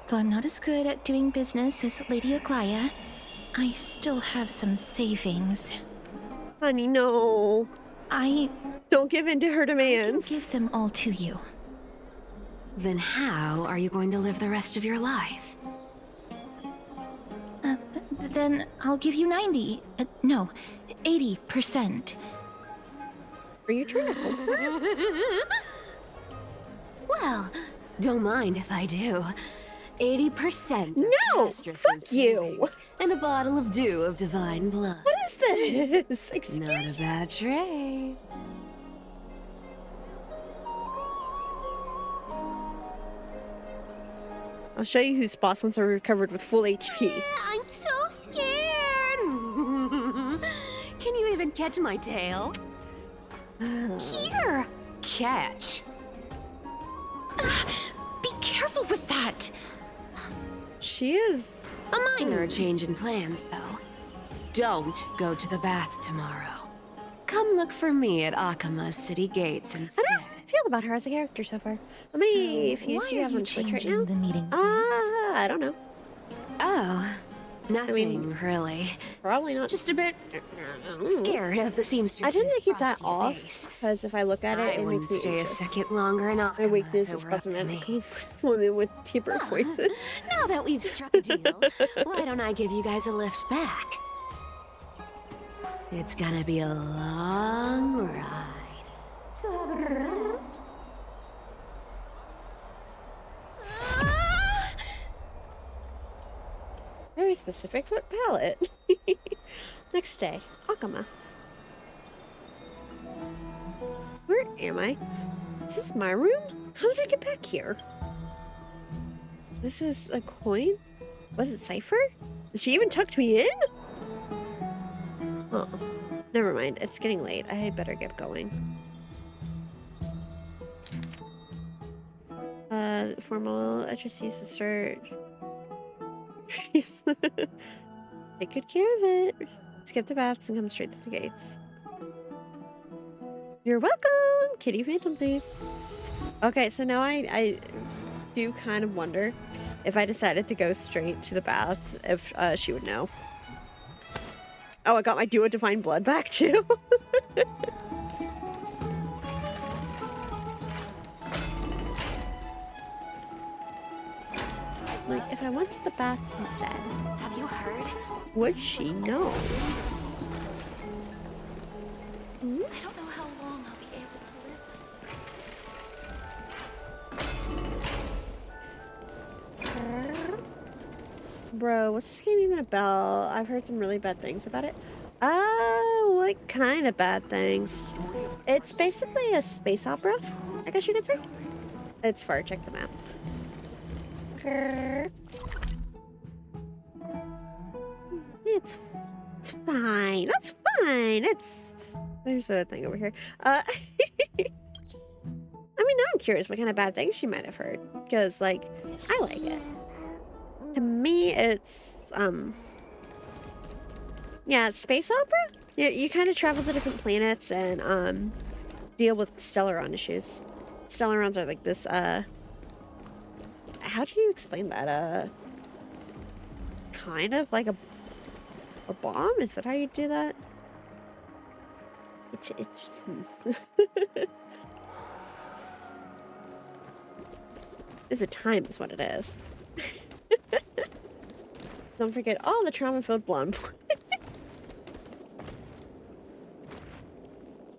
Though I'm not as good at doing business as Lady Aglaya, I still have some savings. Honey, no. Don't give in to her demands. I can give them all to you. Then how are you going to live the rest of your life? Then I'll give you 90. No, 80%. Are you trying to help her? Well, don't mind if I do. 80%. No! Fuck you! And a bottle of dew of divine blood. What is this? Excuse Not a bad trade. I'll show you whose boss once are recovered with full HP. I'm so scared. Can you even catch my tail? Here. Catch. Be careful with that. She is a minor change in plans, though. Don't go to the bath tomorrow. Come look for me at Akama's city gates instead. I don't feel about her as a character so far. Let me fuse you have on Twitch right now. The meeting, I don't know. Oh, nothing really. Probably not. Just a bit scared of the seamstress. I tend to keep that off because if I look at it, it makes me stay a anxious. second longer in Akama. My weakness if is it were up to problematic women with deeper voices. Now that we've struck a deal, why don't I give you guys a lift back? It's gonna be a long ride. So have a good rest. Very specific foot palette. Next day, Akama. Where am I? Is this my room? How did I get back here? This is a coin? Was it Cypher? Did she even tucked me in? Oh, never mind. It's getting late. I better get going. Formal HSC's to start. Take good care of it. Skip the baths and come straight to the gates. You're welcome, Kitty Phantom Thief. Okay, so now I do kind of wonder if I decided to go straight to the baths, if she would know. Oh, I got my Duo Divine Blood back too. Like, if I went to the baths instead, Have you heard? would she know? Hmm? I don't know how long I'll be able to live. Bro, what's this game even about? I've heard some really bad things about it. What kind of bad things? It's basically a space opera, I guess you could say. It's far, check the map. It's fine. That's fine. There's a thing over here. I mean, now I'm curious what kind of bad things she might have heard, because like I like it. To me, it's yeah, it's space opera. You kind of travel to different planets and deal with Stellaron issues. Stellarons are like this how do you explain that? Kind of like a bomb? Is that how you do that? It's It's a time is what it is. Don't forget all the trauma-filled blonde boy.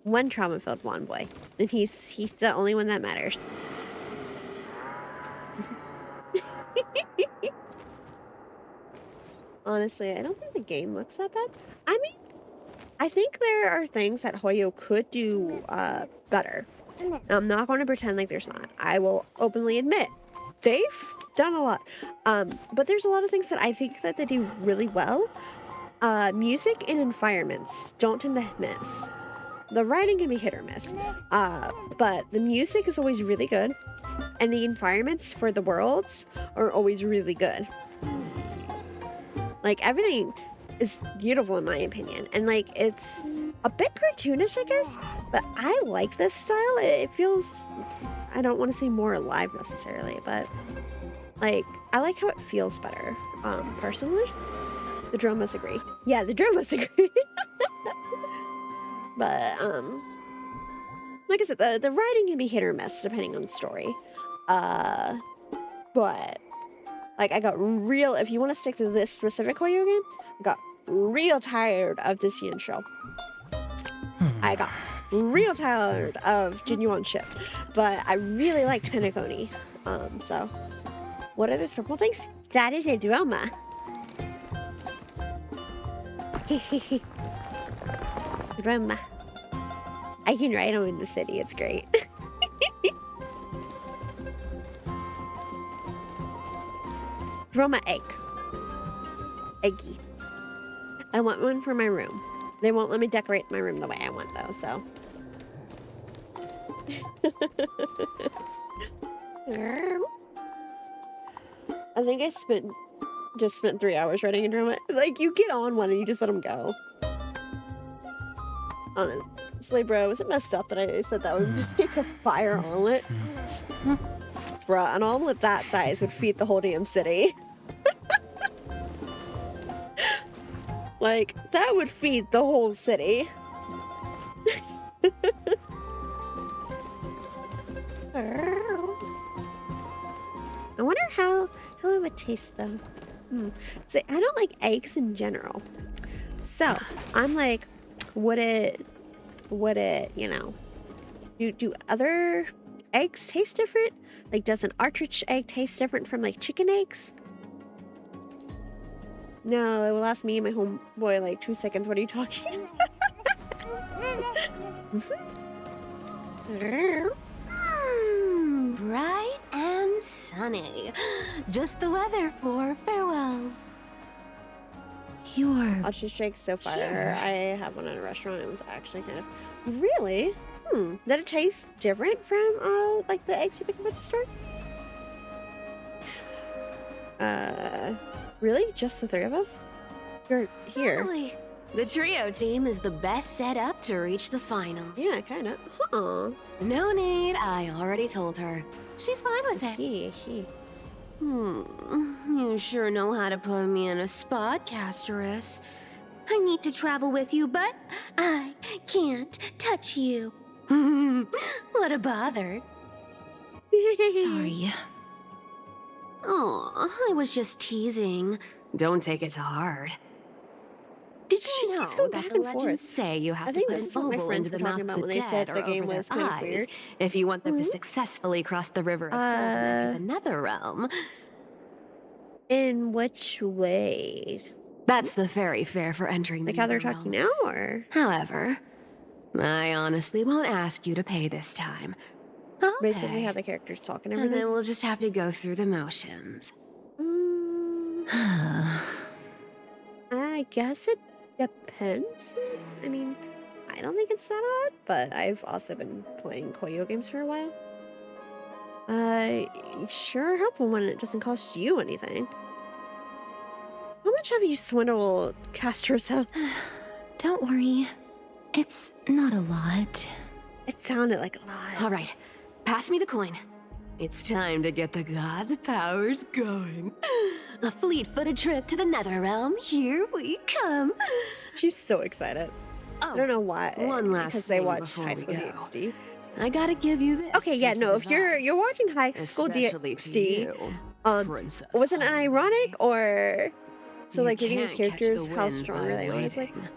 One trauma-filled blonde boy. And he's the only one that matters. Honestly, I don't think the game looks that bad. I mean, I think there are things that Hoyo could do better. And I'm not going to pretend like there's not. I will openly admit they've done a lot. But there's a lot of things that I think that they do really well. Music and environments don't tend to miss. The writing can be hit or miss. But the music is always really good. And the environments for the worlds are always really good. Like, everything is beautiful in my opinion. And, like, it's a bit cartoonish, I guess. But I like this style. It feels, I don't want to say more alive necessarily, but, like, I like how it feels better, personally. The Dromas agree. Yeah, the Dromas agree. But, like I said, the writing can be hit or miss depending on the story. But, like, I got real, if you want to stick to this specific Hoyo game, I got real tired of this Yin show. I got real tired of Genuine Ship, but I really liked Penacony. So, what are those purple things? That is a drama. Drama. I can ride them in the city, it's great. Drama egg. Eggy. I want one for my room. They won't let me decorate my room the way I want though, so. I think I just spent 3 hours writing a drama. Like, you get on one and you just let them go. Honestly, bro, was it messed up that I said that would make a fire omelet? Bruh, an omelet that size would feed the whole damn city. Like, that would feed the whole city. I wonder how it would taste though. See, I don't like eggs in general. So, I'm like, would it, you know, do other eggs taste different? Like, does an ostrich egg taste different from like chicken eggs? No, it will last me and my homeboy like 2 seconds. What are you talking? Bright and sunny. Just the weather for farewells. You're... Ostrich eggs so far. I have one at a restaurant. It was actually kind of... Really? Did it taste different from like the eggs you pick up at the store? Really? Just the three of us? You're here. Totally. The trio team is the best set up to reach the finals. Yeah, kind of. Huh. No need. I already told her. She's fine with it. You sure know how to put me in a spot, Casterus. I need to travel with you, but I can't touch you. What a bother. Sorry. Oh, I was just teasing. Don't take it to heart. Did you know that the legends say you have to put an oval into the mouth of the dead or over their eyes if you want them to successfully cross the river of souls and enter the nether realm? In which way? That's the fairy fare for entering the like how they're nether talking realm. now, or? However, I honestly won't ask you to pay this time. Okay. Basically how the characters talk and everything. And then we'll just have to go through the motions. I guess it depends. I mean, I don't think it's that odd, but I've also been playing Koyo games for a while. Sure helpful when it doesn't cost you anything. How much have you swindled Castro's out? Don't worry. It's not a lot. It sounded like a lot. All right, pass me the coin. It's time to get the gods' powers going. A fleet-footed trip to the nether realm. Here we come. She's so excited. Oh, I don't know why. One last because thing they watched before High we School go. DxD. I gotta give you this. Okay, yeah, piece no. of If you're advice, watching High School especially to DxD, you, Princess was it an Holly. ironic or so You like giving these can't catch characters the how wind strong by are they? Always like waiting.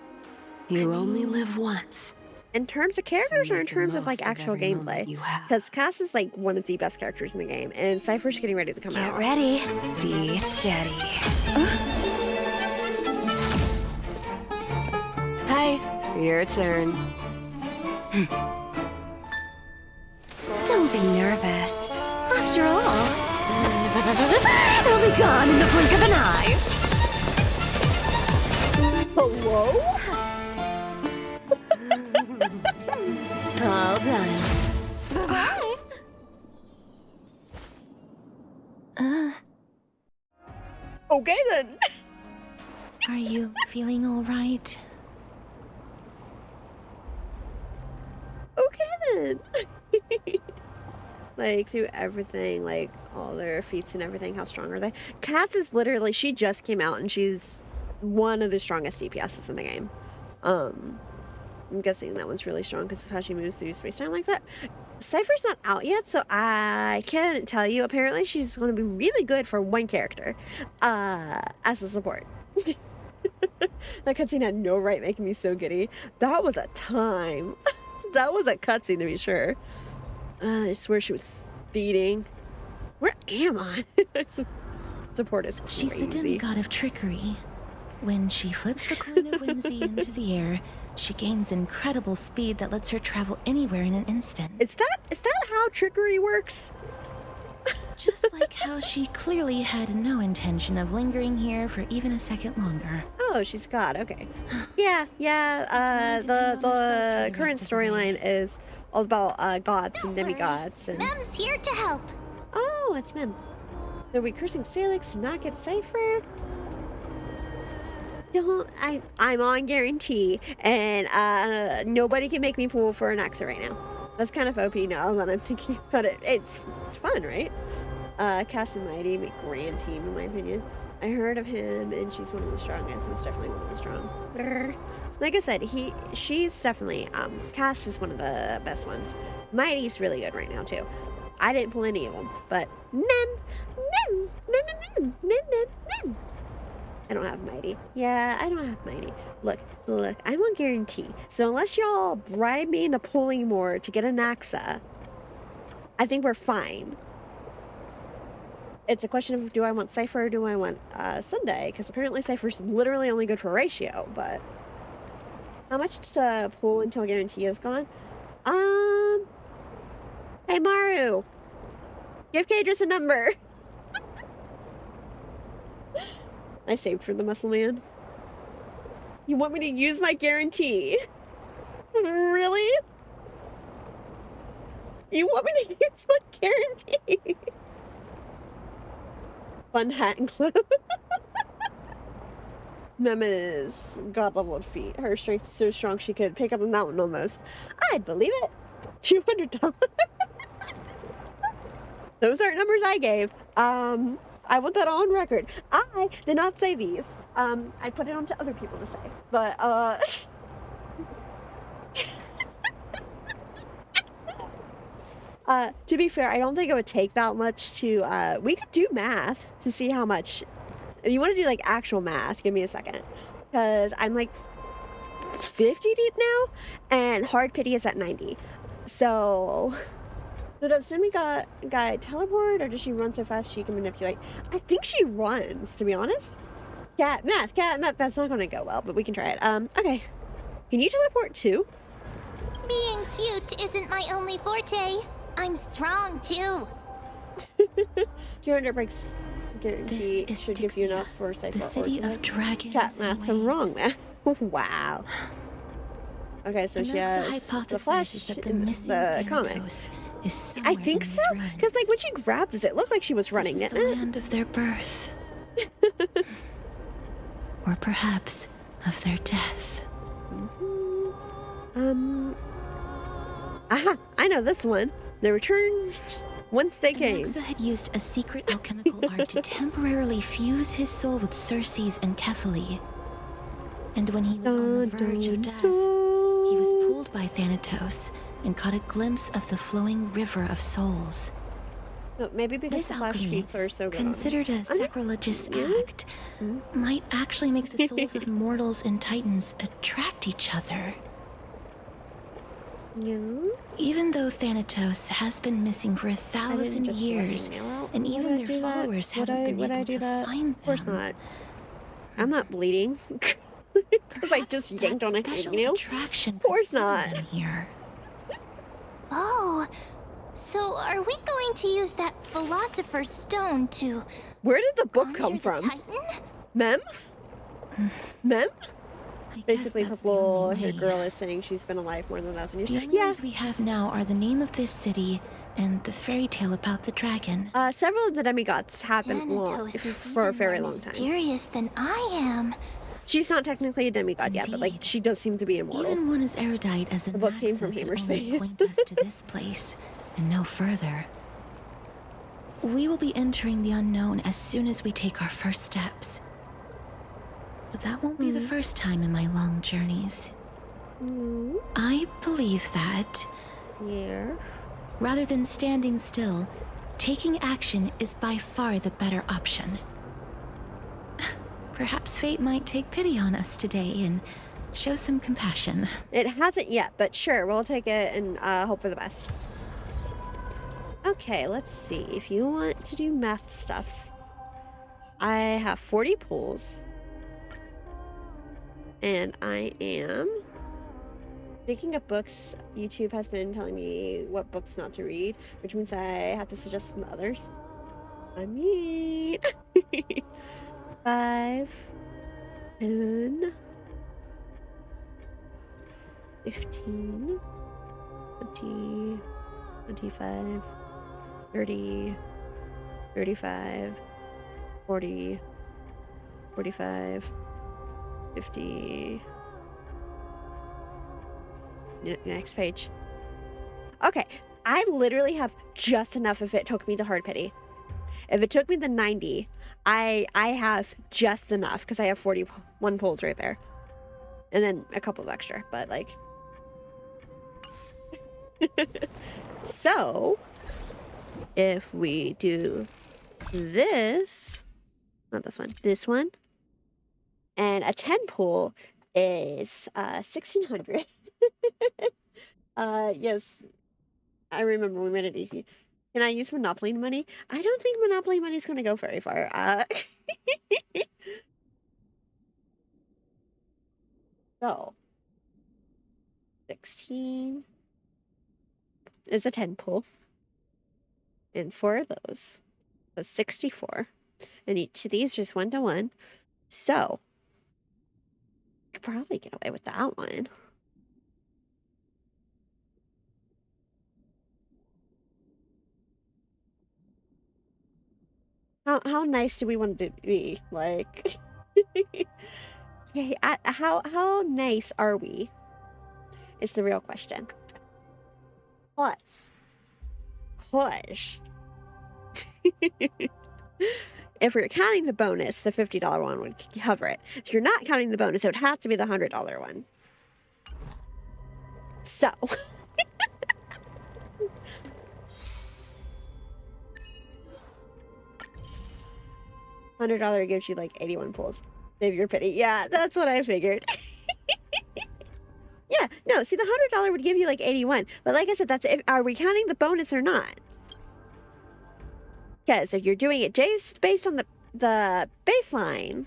You only live once. in terms of characters or in make the terms of like most of actual every moment gameplay? you have. Because Cass is like one of the best characters in the game, and Cypher's getting ready to come Get out. ready. Be steady. Hi, your turn. Don't be nervous. After all, it'll be gone in the blink of an eye. Hello? All done. Bye. Okay then. Are you feeling all right? Okay then. Like through everything, like all their feats and everything, how strong are they? Cass is literally, she just came out and she's one of the strongest DPSs in the game. I'm guessing that one's really strong because of how she moves through space-time like that. Cypher's not out yet, so I can't tell you. Apparently she's going to be really good for one character as a support. That cutscene had no right making me so giddy. That was a time. That was a cutscene to be sure. I swear she was speeding. Where am I? Support is crazy. She's the demigod of trickery. When she flips the coin of whimsy into the air, she gains incredible speed that lets her travel anywhere in an instant. Is that how trickery works? Just like how she clearly had no intention of lingering here for even a second longer. Oh, she's God. Okay. Yeah. The current storyline is all about gods and demigods. And Mem's here to help. oh, it's Mem. They'll be cursing Salix to not get Cypher. I'm on guarantee, and nobody can make me pull for an Axa right now. That's kind of OP now that I'm thinking about it. It's fun, right? Cass and Mighty make a grand team, in my opinion. I heard of him, and she's one of the strongest. He's definitely one of the strong. Like I said, she's definitely Cass is one of the best ones. Mighty's really good right now too. I didn't pull any of them, but Mem. I don't have mighty. Yeah, I don't have mighty. Look, I'm on guarantee. So unless y'all bribe me into pulling more to get a Naxa, I think we're fine. It's a question of, do I want Cypher or do I want Sunday? Because apparently Cypher's literally only good for ratio, but how much to pull until guarantee is gone? Hey Maru, give Cadris a number. I saved for the muscle man. You want me to use my guarantee? Really? You want me to use my guarantee? Fun hat and clothes. Mem is god leveled feet. Her strength is so strong she could pick up a mountain almost. I'd believe it. $200. Those aren't numbers I gave. I want that on record. I did not say these. I put it on to other people to say. But, to be fair, I don't think it would take that much to, we could do math to see how much. If you want to do, like, actual math, give me a second. Because I'm, like, 50 deep now, and hard pity is at 90. So does Demigod guy teleport, or does she run so fast she can manipulate? I think she runs, to be honest. Cat math, that's not going to go well, but we can try it. Okay. Can you teleport too? Being cute isn't my only forte. I'm strong too. 200 breaks guarantee should give you enough for Cypher. The city of dragons. Cat math's so wrong, man. Wow. Okay, so she has the Flash in the comics. I think so, because like when she grabbed it looked like she was running it. The land of their birth, or perhaps of their death. Aha! I know this one. They returned once they came. Alexa had used a secret alchemical art to temporarily fuse his soul with Circe's and Kephae. And when he was on the verge of death, he was pulled by Thanatos and caught a glimpse of the flowing river of souls. But maybe because this the Flash feeds are so good. Considered a sacrilegious act, might actually make the souls of mortals and titans attract each other. Yeah. Even though Thanatos has been missing for 1,000 years, and even their followers haven't been able to find them. Of course not. I'm not bleeding. Because I just yanked on a hangnail. Of course not. Here. Oh, so are we going to use that Philosopher's Stone to... Where did the book come from? Mem? Mem? Basically, the little haired girl is saying she's been alive more than 1,000 years. The only words we have now are the name of this city and the fairy tale about the dragon. Several of the demigods have been for a very long time. Mysterious than I am. She's not technically a demigod yet, but like she does seem to be immortal. Even one as erudite as the book came from Hammerspace. Point us to this place and no further. We will be entering the unknown as soon as we take our first steps. But that won't be the first time in my long journeys. I believe that, rather than standing still, taking action is by far the better option. Perhaps fate might take pity on us today and show some compassion. It hasn't yet, but sure, we'll take it and hope for the best. Okay, let's see. If you want to do math stuffs, I have 40 pulls. And I am picking up books. YouTube has been telling me what books not to read, which means I have to suggest some others. I mean... 5, 10, 15, 20, 25, 30, 35, 40, 45, 50. Next page. Okay, I literally have just enough if it took me to hard pity. If it took me to 90, I have just enough because I have 41 pulls right there. And then a couple of extra, but like... So, if we do this... Not this one. This one. And a 10 pool is 1,600. Yes, I remember we made it easy. Can I use Monopoly money? I don't think Monopoly money is going to go very far. So, 16 is a 10 pool. And 4 of those. So 64. And each of these just 1 to 1. So, you could probably get away with that one. How nice do we want it to be? Like, okay, how nice are we? Is the real question. Plus, if we're counting the bonus, the $50 one would cover it. If you're not counting the bonus, it would have to be the $100 one. So. $100 gives you like 81 pulls. Save your pity. Yeah, that's what I figured. Yeah, no, see, the $100 would give you like 81. But like I said, that's are we counting the bonus or not? Because if you're doing it just based on the baseline,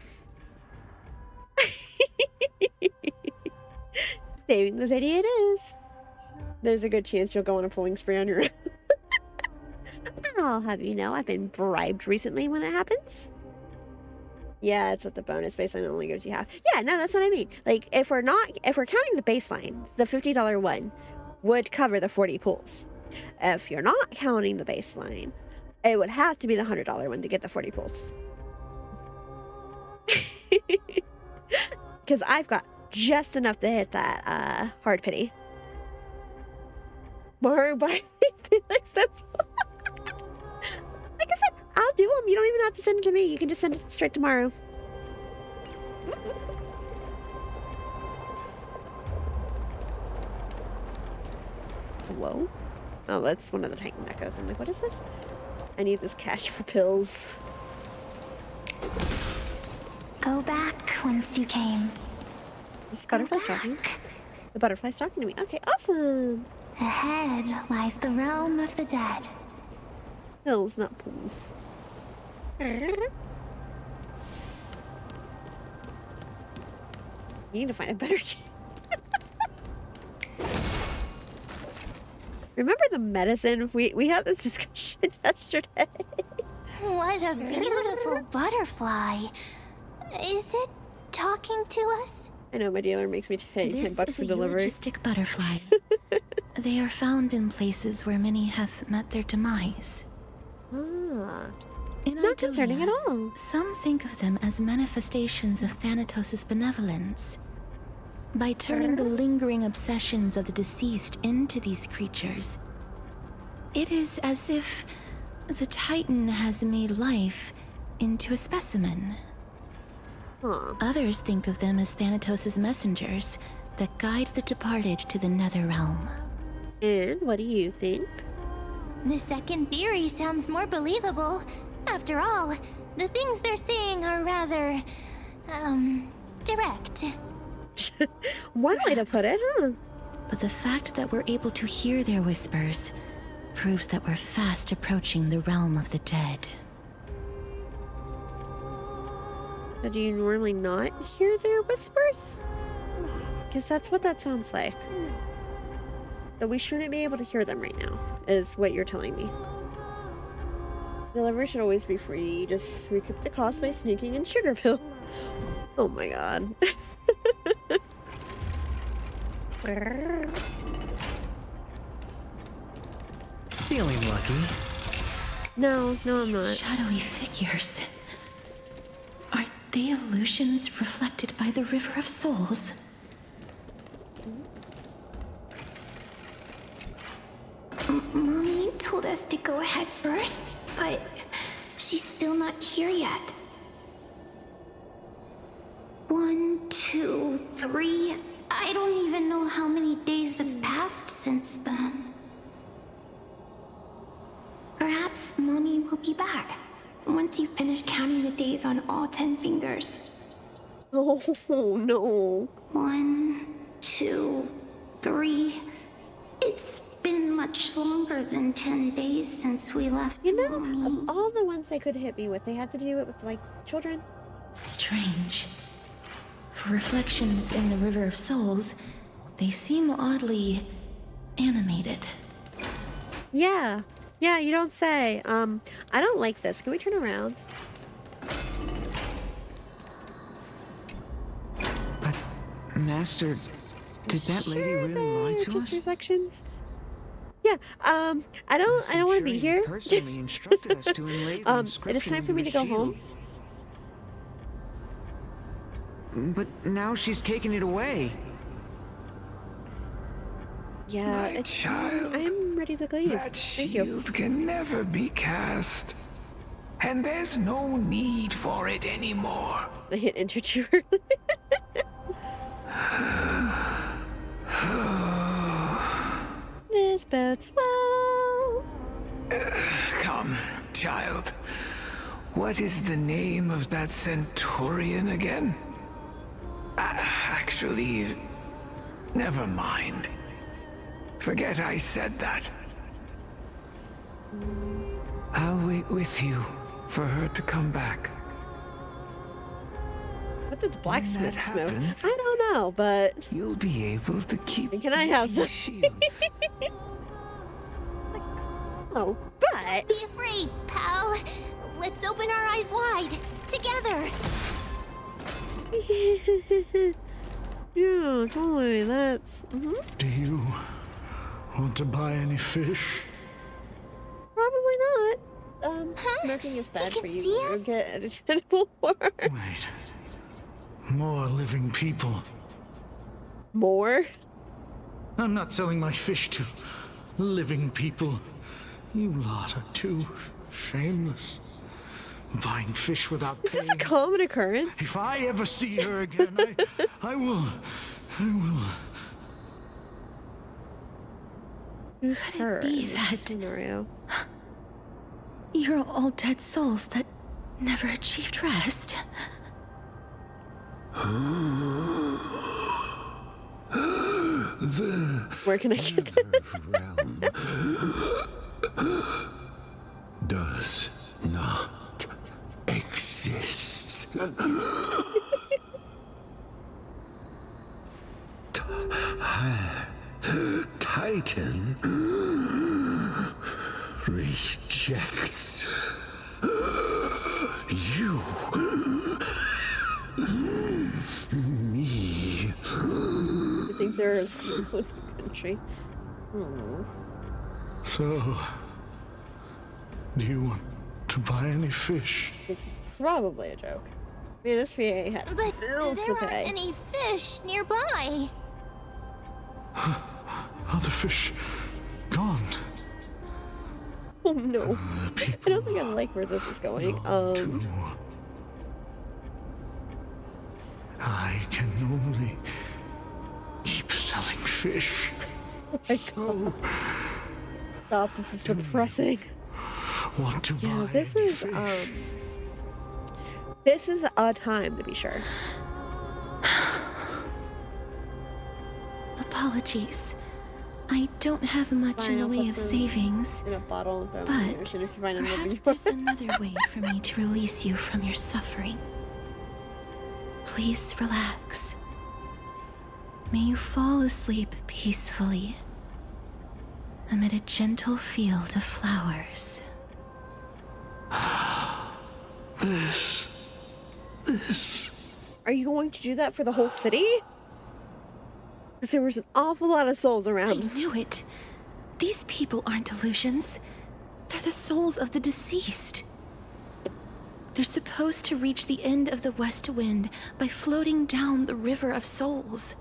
saving the pity it is. There's a good chance you'll go on a pulling spree on your own. I'll have you know, I've been bribed recently when it happens. Yeah, it's what the bonus baseline only gives you half. Yeah, no, that's what I mean. Like, if we're counting the baseline, the $50 one would cover the 40 pulls. If you're not counting the baseline, it would have to be the $100 one to get the 40 pulls. Because I've got just enough to hit that hard pity. More by like I said, I'll do them. You don't even have to send it to me. You can just send it straight tomorrow. Whoa. Oh, that's one of the Titan echoes. I'm like, what is this? I need this cash for pills. Go back whence you came. Is the butterfly talking? The butterfly's talking to me. Okay, awesome. Ahead lies the realm of the dead. Pills, not pools. You need to find a better Remember the medicine? We had this discussion yesterday. What a beautiful butterfly. Is it talking to us? I know, my dealer makes me pay $10 for delivery. This is a eulogistic butterfly. They are found in places where many have met their demise. Ah. Not concerning at all. Some think of them as manifestations of Thanatos' benevolence. By turning the lingering obsessions of the deceased into these creatures, it is as if the Titan has made life into a specimen. Others think of them as Thanatos' messengers that guide the departed to the nether realm. And what do you think? The second theory sounds more believable. After all, the things they're saying are rather, direct. One way to put it, huh? But the fact that we're able to hear their whispers proves that we're fast approaching the realm of the dead. So do you normally not hear their whispers? Because that's what that sounds like. So we shouldn't be able to hear them right now, is what you're telling me. Delivery should always be free. Just recoup the cost by sneaking in sugar pill. Oh my god. Feeling lucky? No, I'm not. Shadowy figures. Are they illusions reflected by the River of Souls? Mommy told us to go ahead first, but she's still not here yet. 1, 2, 3. I don't even know how many days have passed since then. Perhaps Mommy will be back once you finish counting the days on all 10 fingers. Oh no. 1, 2, 3. It's been much longer than 10 days since we left. You know, of all the ones they could hit me with, they had to do it with, like, children. Strange. For reflections in the River of Souls, they seem oddly animated. Yeah. Yeah, you don't say. I don't like this. Can we turn around? But, Master, did that lady really lie to Just us? reflections. Yeah, I don't want to be here. Personally instructed us to inlay the It is time for me to go home. But now she's taken it away. Yeah, I'm ready to leave. That Thank you. shield can never be cast. And there's no need for it anymore. I hit enter too early. This bodes well. Come, child. What is the name of that centurion again? Actually, never mind. Forget I said that. I'll wait with you for her to come back. What did the blacksmith smoke? happens, I don't know, but you'll be able to keep. can I have some? Oh, but Don't be afraid, pal. Let's open our eyes wide together. yeah, totally. That's. Do you want to buy any fish? Probably not. Smoking is bad for you. You get a genital worm. Wait. More living people. More? I'm not selling my fish to living people. You lot are too shameless. Buying fish without Is this a common occurrence? If I ever see her again, I will. Who's her be in this that? scenario? You're all dead souls that never achieved rest. Where can I get realm does not exist. Titan rejects you. Me. I think there is one country. So, do you want to buy any fish? This is probably a joke. Man, this VA had But bills there to aren't pay. any fish nearby. Other fish gone. Oh no. I don't think I like where this is going. I can only keep selling fish. Oh my God. Stop, this is depressing. Want to Yeah, buy this any is fish? this is a time to be sure. Apologies. I don't have much Fine, in the I'll way put of some savings. in a bottle and throw them in the But ocean if you find another perhaps unicorn. there's another way for me to release you from your suffering. Please relax. May you fall asleep peacefully amid a gentle field of flowers. This. Are you going to do that for the whole city? Because there was an awful lot of souls around. I knew it. These people aren't illusions. They're the souls of the deceased. They're supposed to reach the end of the west wind by floating down the river of souls.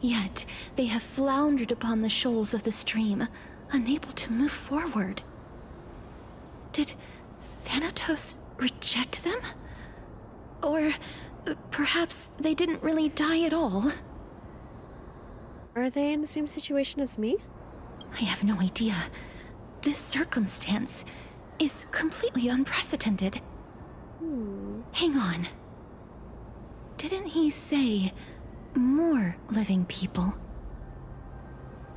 Yet, they have floundered upon the shoals of the stream, unable to move forward. Did Thanatos reject them? Or perhaps they didn't really die at all? Are they in the same situation as me? I have no idea. This circumstance is completely unprecedented. Hang on. didn't he say more living people?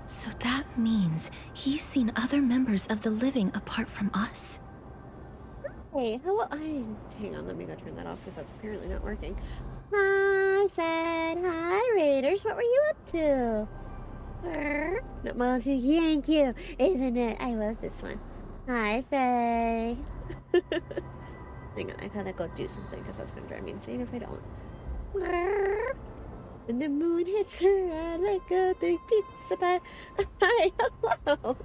So that means he's seen other members of the living apart from us? Hey, hello. Hang on, let me go turn that off because that's apparently not working. I said, hi, Raiders. What were you up to? Not much. Thank you. Isn't it? I love this one. Hi, Faye. Hang on, I gotta go do something because that's gonna drive me insane if I don't. And the moon hits her eye like a big pizza pie. Hi, hello.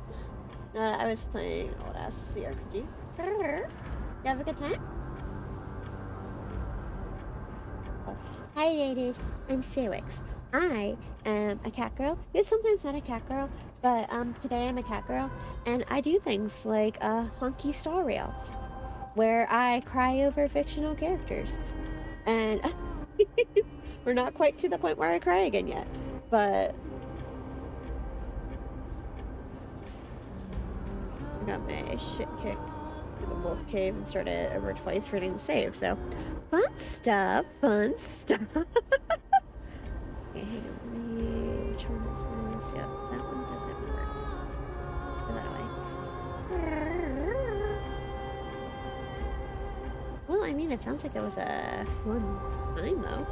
I was playing old ass CRPG. You have a good time? Oh. Hi, ladies. I'm Sawix. I am a cat girl. You're sometimes not a cat girl, but today I'm a cat girl, and I do things like honkaistarrail, where I cry over fictional characters, and we're not quite to the point where I cry again yet, but I got my shit kicked in the wolf cave and started over twice for getting the save, so fun stuff, fun stuff. Okay, hang on, which one is this? Yep, that one doesn't work. Go that way. Well, I mean, it sounds like it was a fun time, though.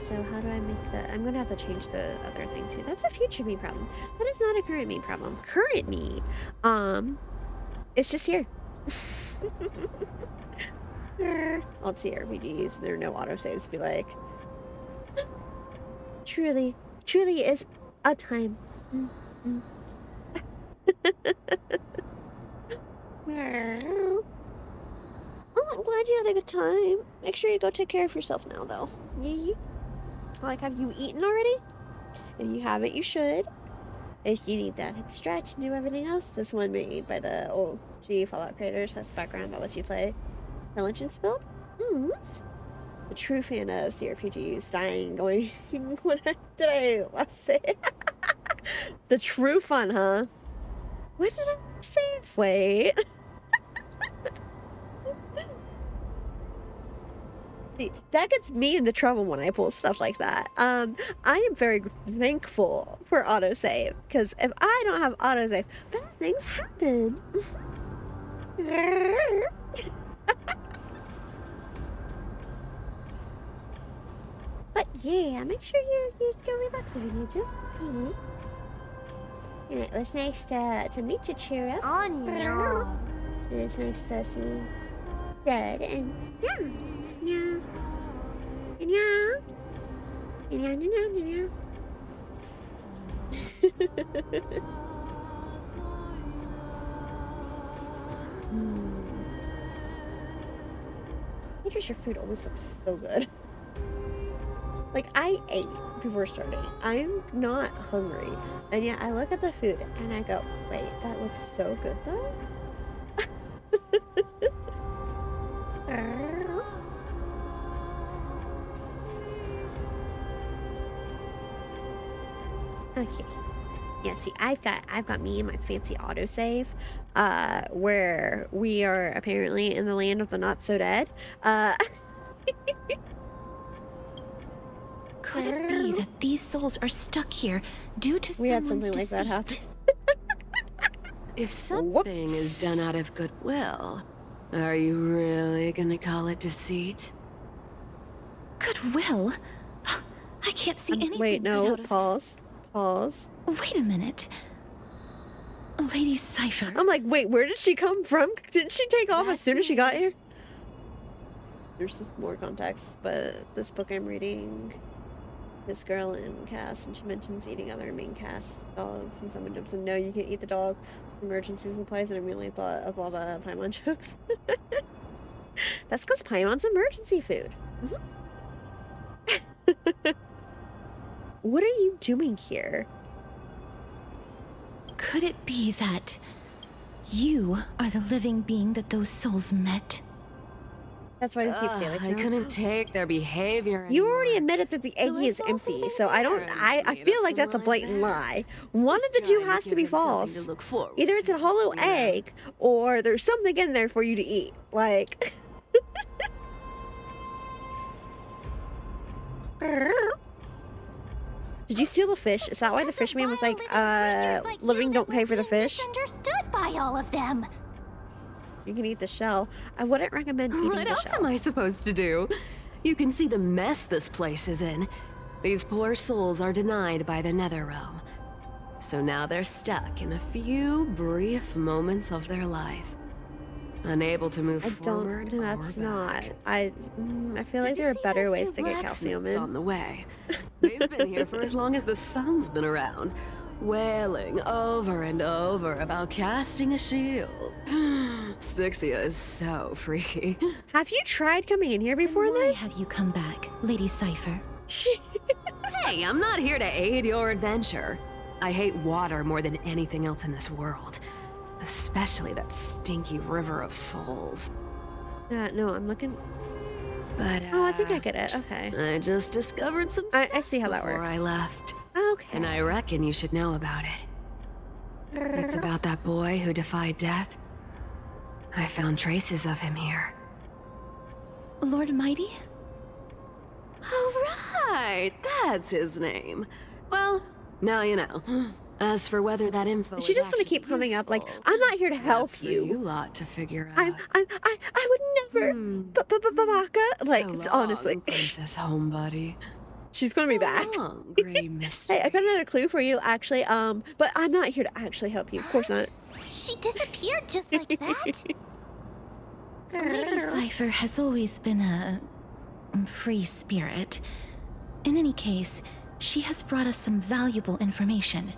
So how do I make the... I'm going to have to change the other thing, too. That's a future me problem. That is not a current me problem. Current me, it's just here. Old CRPGs, there are no autosaves. Be like, truly is a time. Oh, I'm glad you had a good time. Make sure you go take care of yourself now, though. Like, have you eaten already? If you haven't, you should. If you need to stretch and do everything else, this one made by the OG Fallout creators has a background that lets you play the Legends build. A true fan of CRPGs, dying, going, what did I last say? The true fun, huh? What did I say? Wait. See, that gets me into trouble when I pull stuff like that. I am very thankful for autosave, because if I don't have autosave, bad things happen. But yeah, make sure you go relax if you need to. And it was nice to meet you, Cheer Up. Oh no. It was nice to see Dad and yeah. And yeah. Your food always looks so good. Like, I ate before starting. I'm not hungry. And yet I look at the food and I go, wait, that looks so good though? Okay. Yeah, see, I've got me and my fancy autosave, where we are apparently in the land of the not so dead. Could it be that these souls are stuck here due to we had someone's something like that happen. If something is done out of goodwill, are you really gonna call it deceit? Goodwill? I can't see anything. Wait, no, good out of... pause. Wait a minute. Lady Cypher. I'm like, wait, where did she come from? Didn't she take off as soon as she got here? There's more context, but this book I'm reading, this girl in cast, and she mentions eating other main cast dogs, and someone jumps in, no, you can't eat the dog. Emergency supplies, and I immediately thought of all the Paimon jokes. That's because Paimon's emergency food. What are you doing here? Could it be that you are the living being that those souls met? That's why we keep saying it. I couldn't take their behavior You already admitted that the eggie is empty, so I feel like that's a blatant lie. One of the two has to be false. Either it's a hollow egg, or there's something in there for you to eat. Like... Did you steal the fish? Is that why the fisherman was like, living don't pay for the fish? Misunderstood by all of them. You can eat the shell. I wouldn't recommend eating What the else shell. am I supposed to do? You can see the mess this place is in. These poor souls are denied by the nether realm. So now they're stuck in a few brief moments of their life. Unable to move forward or That's back. not. I feel like there are better ways to get calcium in. On the way. They've been here for as long as the sun's been around, wailing over and over about casting a shield. Styxia is so freaky. Have you tried coming in here before Why then? have you come back, Lady Cypher? Hey, I'm not here to aid your adventure. I hate water more than anything else in this world. Especially that stinky river of souls. No, I'm looking. But, oh, I think I get it. Okay. I just discovered some stuff I see how that before works. I left. Okay. And I reckon you should know about it. It's about that boy who defied death. I found traces of him here. Lord Mighty? Oh, right! That's his name. Well, now you know. As for whether that info She is just gonna keep coming up like, I'm not here to help you. You lot to figure out. I would never. Baka. Like, So long, honestly. Princess Homebody. She's gonna be back. Gray mystery. Hey, I got another clue for you, actually. But I'm not here to actually help you. Of course not. She disappeared just like that. Lady Cypher has always been a free spirit. In any case, she has brought us some valuable information.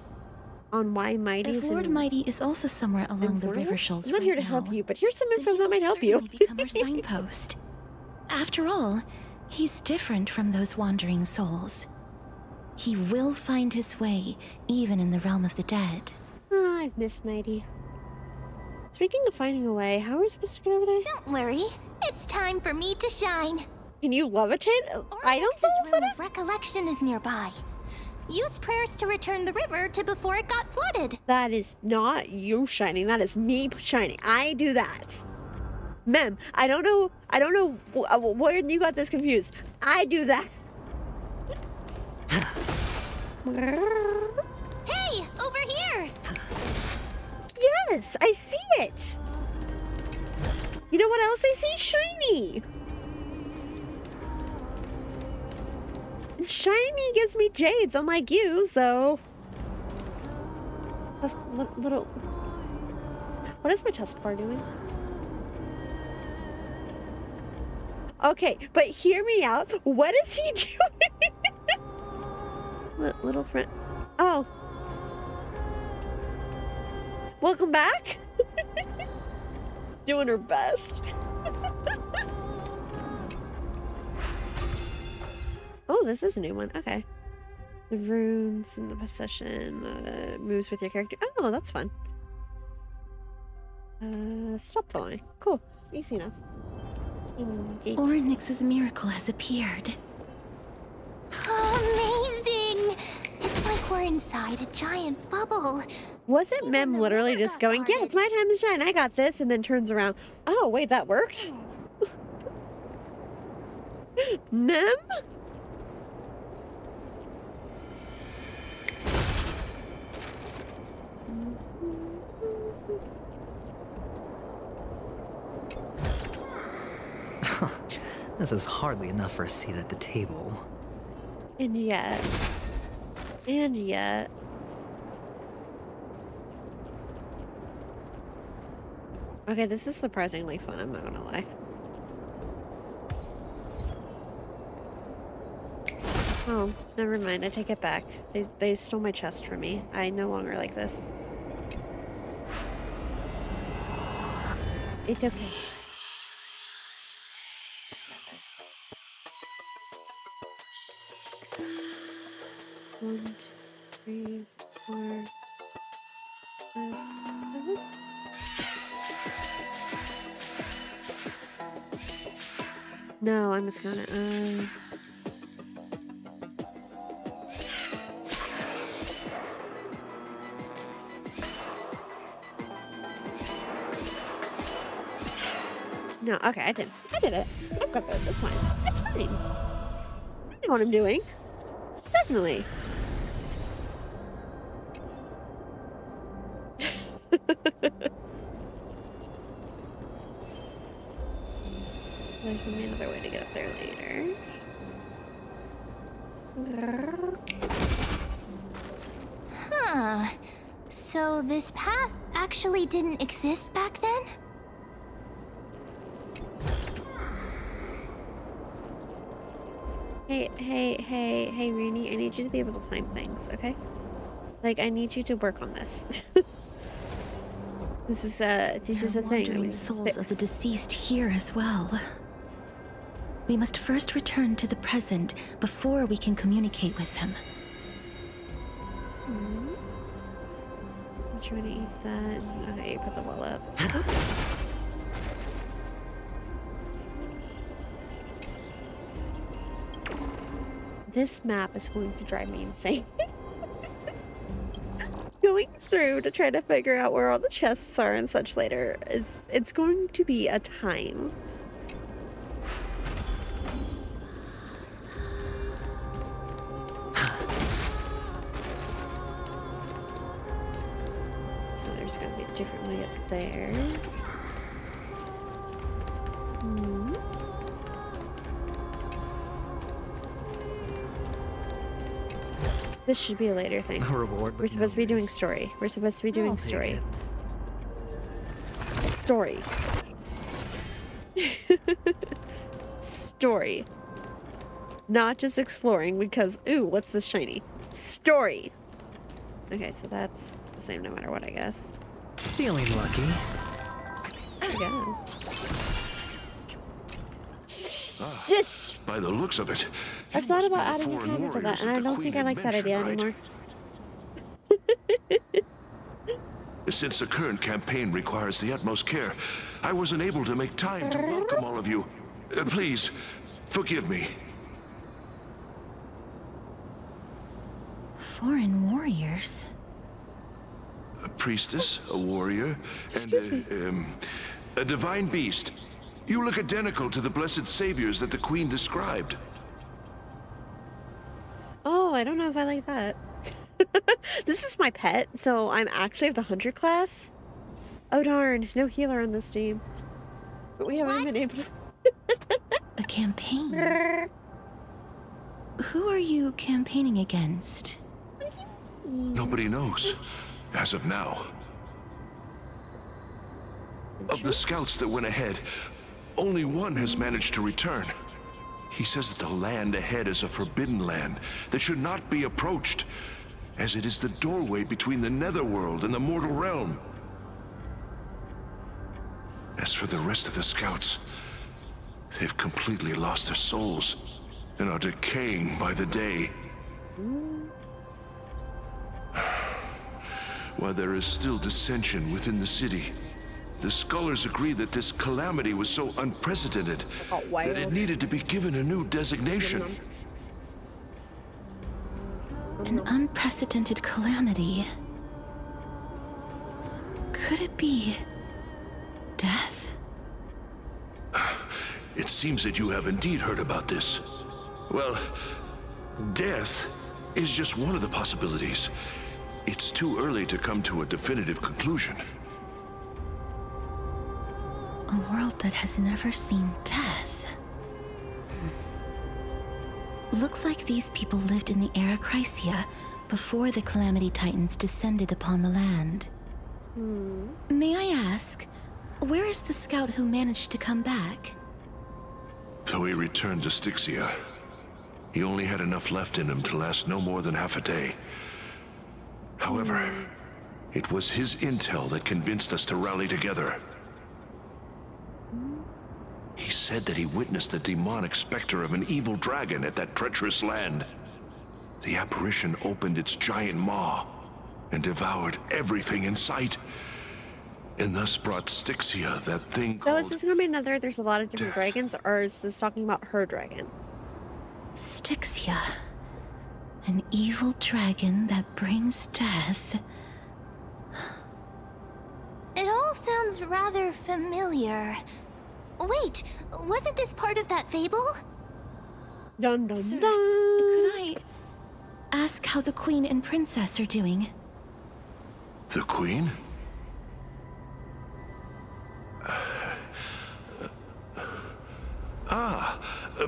On why Mighty If Lord Mighty is also somewhere along the river shoals I'm not right here to now, help you, but here's some info that might help you. certainly become our signpost. After all, he's different from those wandering souls. He will find his way, even in the realm of the dead. Oh, I've missed Mighty. Speaking of finding a way, how are we supposed to get over there? Don't worry. It's time for me to shine. Can you levitate items? Ornix's Room of Recollection is nearby. Use prayers to return the river to before it got flooded. That is not you shining. That is me shining. I do that. Mem, I don't know where you got this confused. I do that. Hey, over here! Yes, I see it. You know what else I see? Shiny. And shiny gives me jades, unlike you, so... Just little... What is my task bar doing? Okay, but hear me out. What is he doing? Little friend... Oh. Welcome back. Doing her best. Oh, this is a new one. Okay. The runes and the possession moves with your character. Oh, that's fun. Stop following. Cool. Easy enough. Engage. Ornix's miracle has appeared. Amazing! It's like we're inside a giant bubble. Wasn't Mem literally just going, yeah, it's my time to shine, I got this, and then turns around, oh, wait, that worked? Mem? This is hardly enough for a seat at the table. And yet. Okay, this is surprisingly fun, I'm not gonna lie. Oh, never mind, I take it back. They stole my chest from me. I no longer like this. It's okay. One, 2, 3, 4, 5, 7. No, I miscounted. No, okay, I did it. I've got this. It's fine. It's fine. I what I'm doing. Definitely. There's gonna be another way to get up there later. Huh. So this path actually didn't exist back then? Hey, Rooney, I need you to be able to climb things, okay? Like, I need you to work on this. This is a thing. Wandering souls of the deceased here as well. We must first return to the present before we can communicate with them. I'm trying to eat that. Okay, put the wall up. This map is going to drive me insane. Going through to try to figure out where all the chests are and such later it's going to be a time. So there's gonna be a different way up there. This should be a later thing. A reward. We're supposed to be doing story. We're supposed to be doing story. Story. Story. Not just exploring because, ooh, what's this shiny? Story. Okay, so that's the same no matter what, I guess. Feeling lucky. I guess. Shush! By the looks of it, I've thought about adding a counter to that, and I don't think I like that idea anymore. Since the current campaign requires the utmost care, I wasn't able to make time to welcome all of you. Please, forgive me. Foreign warriors? A priestess, a warrior, and a divine beast. You look identical to the blessed saviors that the Queen described. Oh, I don't know if I like that. This is my pet, so I'm actually of the Hunter class. Oh darn, no healer on this team. But we haven't been able to... A campaign? Who are you campaigning against? Nobody knows, as of now. Of the scouts that went ahead, only one has managed to return. He says that the land ahead is a forbidden land that should not be approached, as it is the doorway between the netherworld and the mortal realm. As for the rest of the scouts, they've completely lost their souls and are decaying by the day. While there is still dissension within the city, the scholars agree that this calamity was so unprecedented that it needed to be given a new designation. An unprecedented calamity. Could it be death? It seems that you have indeed heard about this. Well, death is just one of the possibilities. It's too early to come to a definitive conclusion. A world that has never seen death. Looks like these people lived in the era Chrysia before the Calamity Titans descended upon the land. May I ask, where is the scout who managed to come back? So he returned to Styxia. He only had enough left in him to last no more than half a day. However, it was his intel that convinced us to rally together. He said that he witnessed the demonic specter of an evil dragon at that treacherous land. The apparition opened its giant maw and devoured everything in sight, and thus brought Styxia that thing So called... is this gonna be another, there's a lot of different dragons, or is this talking about her dragon? Styxia. An evil dragon that brings death. It all sounds rather familiar. Wait, wasn't this part of that fable? Dun dun Sir, dun. could I ask how the Queen and Princess are doing? The Queen?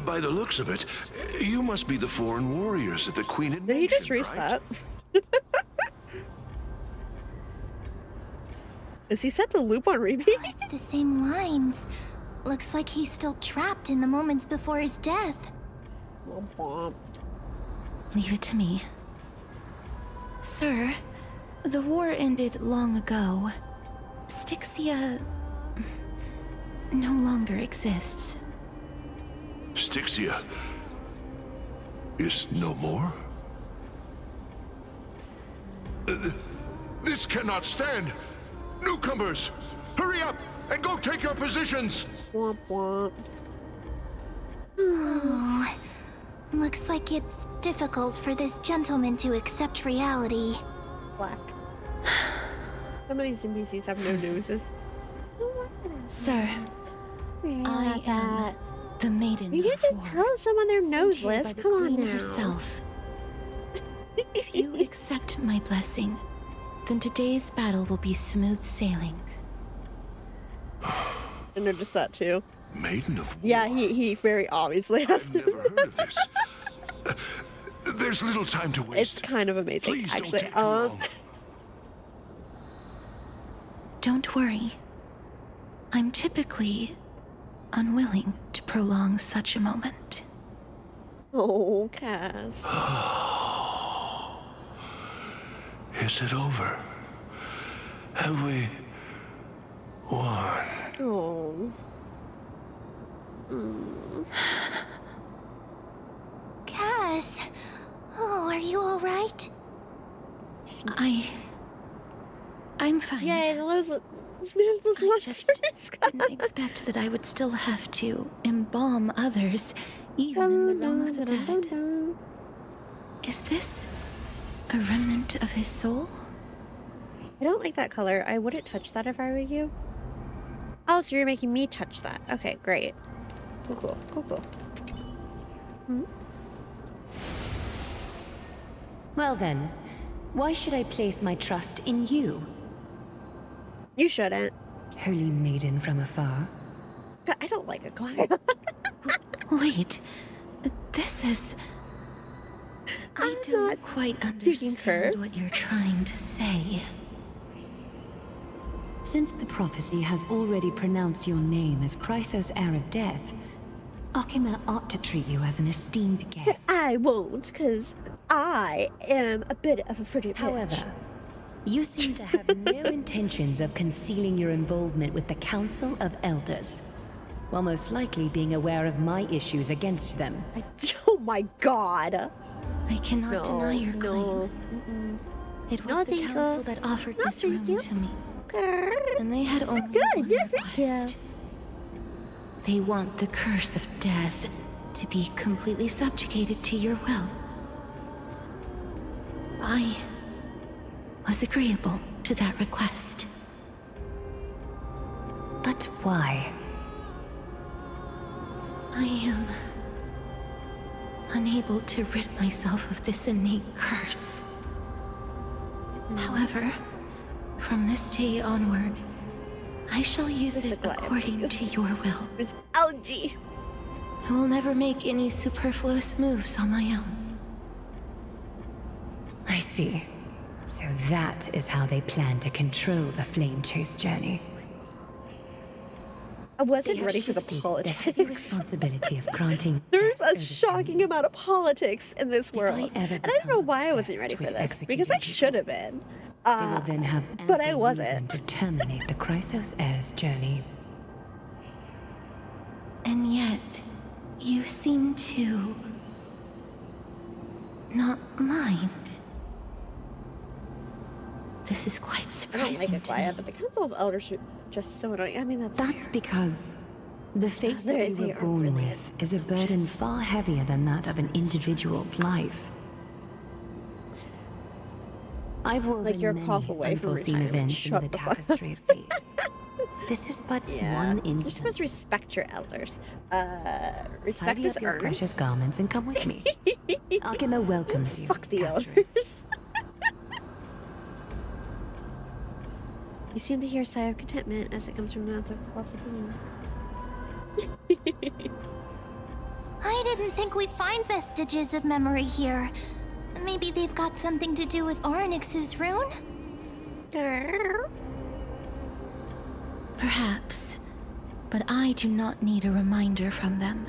By the looks of it, you must be the foreign warriors that the Queen had Did he just mentioned, right? reset? Is he set to loop on repeat? It's the same lines. Looks like he's still trapped in the moments before his death. Leave it to me. Sir, the war ended long ago. Styxia no longer exists. Styxia is no more? This cannot stand! Newcomers, hurry up and go take your positions! Womp womp. Oh, looks like it's difficult for this gentleman to accept reality. Black. Some of these NPCs have no noses. Sir, I am the Maiden You can't just of War, tell someone their sent nose here by list. the Come on Queen now. herself. If you accept my blessing, then today's battle will be smooth sailing. I noticed that too. Maiden of War? Yeah, he very obviously has I've never heard of this. There's little time to waste. It's kind of amazing, Please actually. don't take too long. Don't worry. I'm typically unwilling to prolong such a moment. Oh, Cass. Is it over? Have we won? Oh. Cass, oh, are you all right? I'm fine. Yay, those I just didn't expect that I would still have to embalm others, even in the realm of the dead. Is this a remnant of his soul? I don't like that color. I wouldn't touch that if I were you. Oh, so you're making me touch that. Okay, great. Cool. Well then, why should I place my trust in you? You shouldn't. Holy maiden from afar. God, I don't like a cloud. Wait, this is... I don't quite understand what you're trying to say. Since the prophecy has already pronounced your name as Chrysos, heir of death, Akima ought to treat you as an esteemed guest. I won't, because I am a bit of a frigid bitch. However, you seem to have no intentions of concealing your involvement with the Council of Elders, while most likely being aware of my issues against them. Oh my god. I cannot deny your claim. It was the council that offered this room to me. And they had only one request. They want the curse of death to be completely subjugated to your will. I was agreeable to that request. But why? I am unable to rid myself of this innate curse. However, from this day onward, I shall use it according to your will. It's algae. I will never make any superfluous moves on my own. I see. So that is how they plan to control the Flame Chase journey. I wasn't ready for the The politics. heavy responsibility of granting There's a shocking amount of politics in this world. ever And I don't know why I wasn't ready for this. Because I should have been. They will then have but I ample wasn't. reason to terminate the Chrysos heir's journey. And yet, you seem to not mind. This is quite I don't surprising like it quiet, but the Council of Elders are just so annoying. I mean, That's because the fate that They- you they were are born really with is a burden far heavier than that of an individual's life. I've woven Like, you're a many cough away from unforeseen retirement. events into Shut the the fuck tapestry of fate. This is but Yeah. one You're instance. supposed to respect your elders. Respect Tidy is up your earned. precious garments and come with me. Akima welcomes you. Fuck the Castrus. elders. You seem to hear a sigh of contentment as it comes from the mouth of colossal being. I didn't think we'd find vestiges of memory here. Maybe they've got something to do with Orynyx's rune? Perhaps, but I do not need a reminder from them.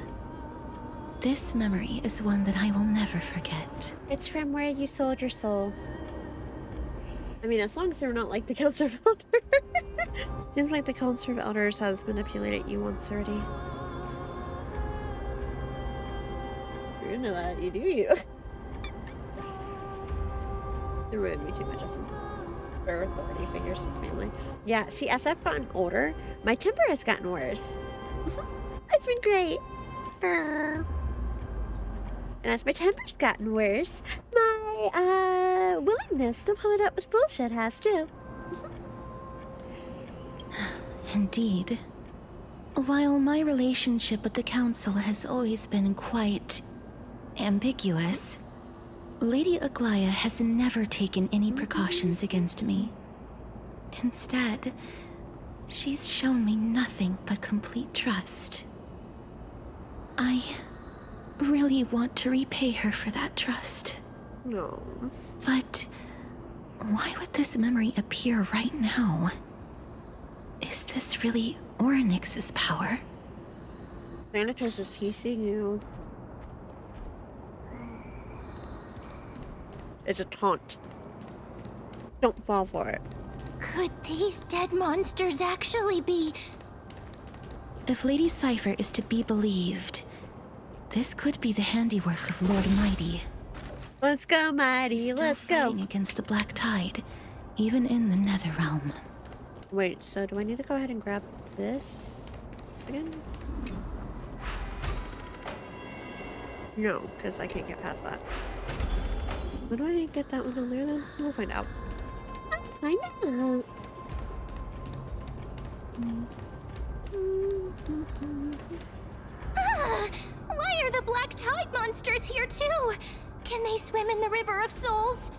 This memory is one that I will never forget. It's from where you sold your soul. I mean, as long as they're not like the Council of Elders. Seems like the Council of Elders has manipulated you once already. You're into that, you do you. It ruined me too much as some authority figures from family. Yeah, see, as I've gotten older, my temper has gotten worse. It's been great. And as my temper's gotten worse, my willingness to pull it up with bullshit has too. Indeed. While my relationship with the Council has always been quite ambiguous, Lady Aglaya has never taken any precautions against me. Instead, she's shown me nothing but complete trust. I really want to repay her for that trust. No. But why would this memory appear right now? Is this really Orynyx's power? Thanatos is teasing you. It's a taunt. Don't fall for it. Could these dead monsters actually be... If Lady Cypher is to be believed, this could be the handiwork of Lord Mighty. Let's go, Mighty, let's go. Fighting against the Black Tide, even in the Netherrealm. Wait, so do I need to go ahead and grab this again? No, because I can't get past that. How do I get that one on there then? We'll find out. Find out. Ah, why are the Black Tide monsters here too? Can they swim in the River of Souls?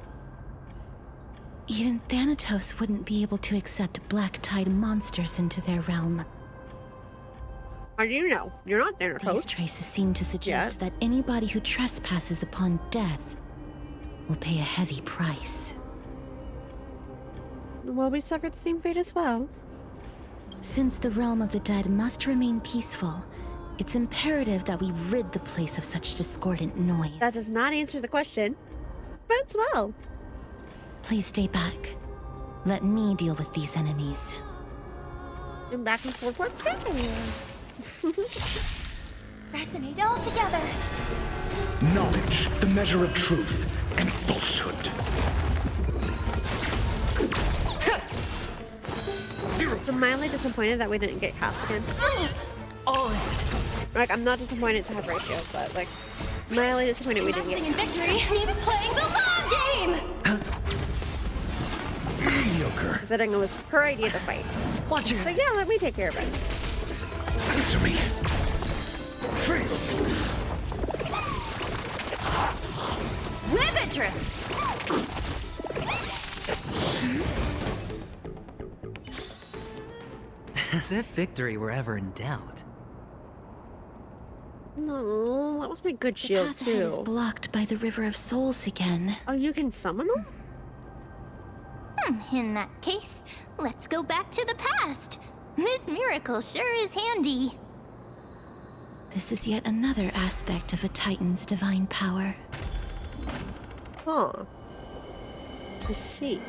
Even Thanatos wouldn't be able to accept Black Tide monsters into their realm. How do you know? You're not Thanatos. These traces seem to suggest that anybody who trespasses upon death will pay a heavy price. Well, we suffered the same fate as well. Since the realm of the dead must remain peaceful, it's imperative that we rid the place of such discordant noise. That does not answer the question, but it's well. Please stay back. Let me deal with these enemies. And back and forth, we're Resonate all together. Knowledge, the measure of truth, and falsehood. I'm mildly disappointed that we didn't get cast again. Like, I'm not disappointed to have ratio, but like, mildly disappointed we didn't get in victory means playing the long game! Mediocre. Because I think it was her idea to fight. Watch it. So yeah, let me take care of it. Answer me. Ribbit drift! As if victory were ever in doubt. No, that was my good shield The path ahead is too. blocked by the River of Souls again. Oh, you can summon them? In that case, let's go back to the past. This miracle sure is handy. This is yet another aspect of a Titan's divine power. Huh. I see.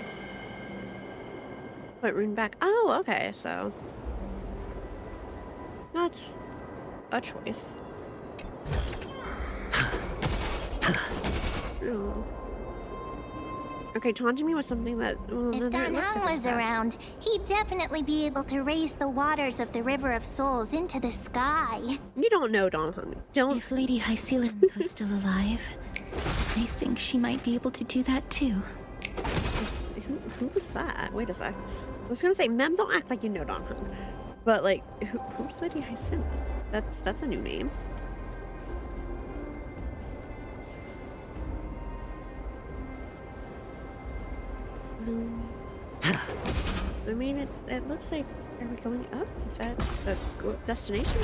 What, rune back? Oh, okay, so. That's a choice. Oh. Okay, taunting me with something that. Well, If neither it Dan looks Heng like was that. around, he'd definitely be able to raise the waters of the River of Souls into the sky. You don't know Dan Heng. Don't. If Lady Hycelens was still alive, I think she might be able to do that too. Who was that? Wait a sec. I was gonna say, Mem, don't act like you know Dan Heng. But like, who's Lady Hyacinth? That's a new name. I mean, it looks like, are we going up? Is that the destination?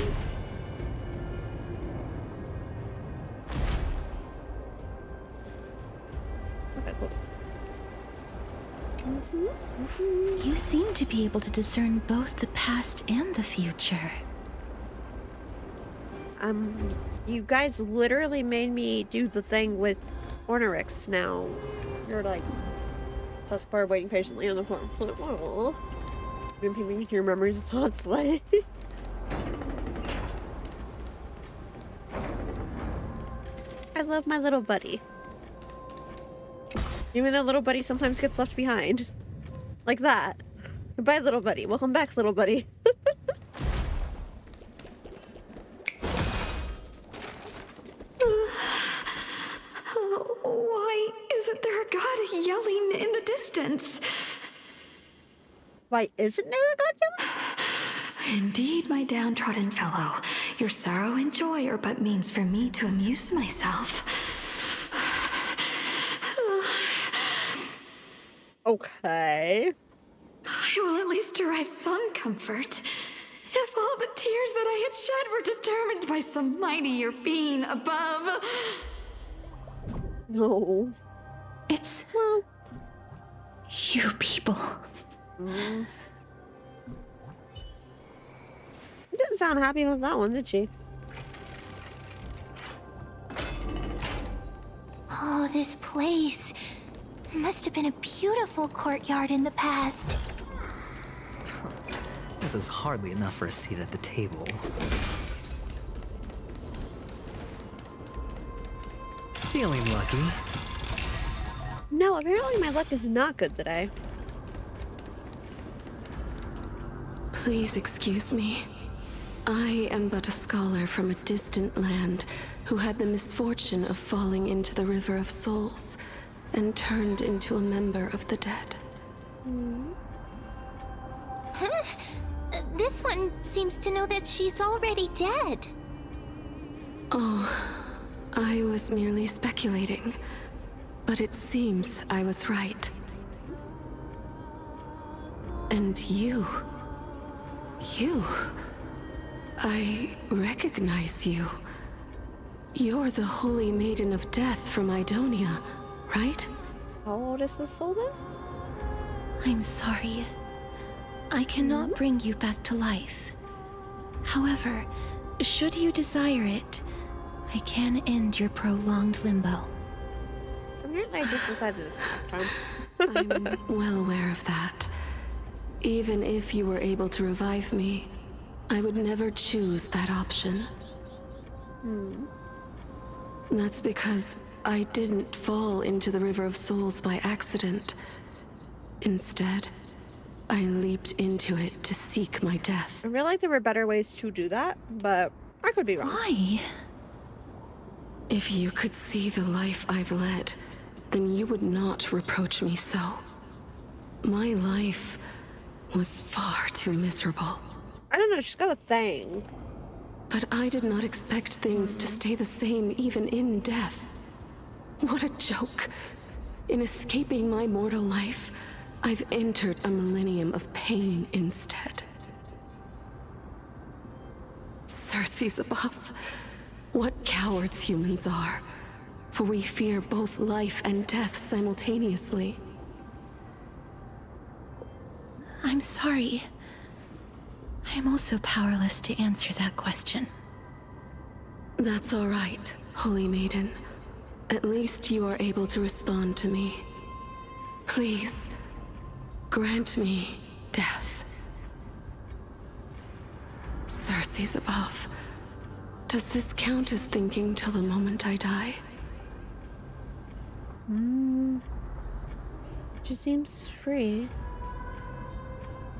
Okay, cool. You seem to be able to discern both the past and the future. You guys literally made me do the thing with Ornorix now. You're like, Tuskbar waiting patiently on the platform. Oh. Been peeping into your memories of Todd Slay. I love my little buddy. Even though little buddy sometimes gets left behind. Like that. Goodbye, little buddy. Welcome back, little buddy. Why isn't there a god yelling in the distance? Why isn't there a god yelling? Indeed, my downtrodden fellow. Your sorrow and joy are but means for me to amuse myself. Okay. I will at least derive some comfort. If all the tears that I had shed were determined by some mightier being above. No. It's... well... you people. Didn't sound happy about that one, did she? Oh, this place. Must have been a beautiful courtyard in the past. This is hardly enough for a seat at the table. Feeling lucky. No, apparently my luck is not good today. Please excuse me. I am but a scholar from a distant land who had the misfortune of falling into the River of Souls and turned into a member of the dead. Huh? This one seems to know that she's already dead. Oh, I was merely speculating, but it seems I was right. And you, I recognize you. You're the Holy Maiden of Death from Idonia, right? How old is this soul then? I'm sorry. I cannot bring you back to life. However, should you desire it, I can end your prolonged limbo. Apparently I just decided this time. I'm well aware of that. Even if you were able to revive me, I would never choose that option. That's because I didn't fall into the River of Souls by accident. Instead, I leaped into it to seek my death. I feel like there were better ways to do that, but I could be wrong. Why? If you could see the life I've led, then you would not reproach me so. My life was far too miserable. I don't know, she's got a thing. But I did not expect things to stay the same even in death. What a joke. In escaping my mortal life, I've entered a millennium of pain instead. Circes above, what cowards humans are, for we fear both life and death simultaneously. I'm sorry. I'm also powerless to answer that question. That's all right, Holy Maiden. At least you are able to respond to me. Please, grant me death. Circes above, does this count as thinking till the moment I die? She seems free.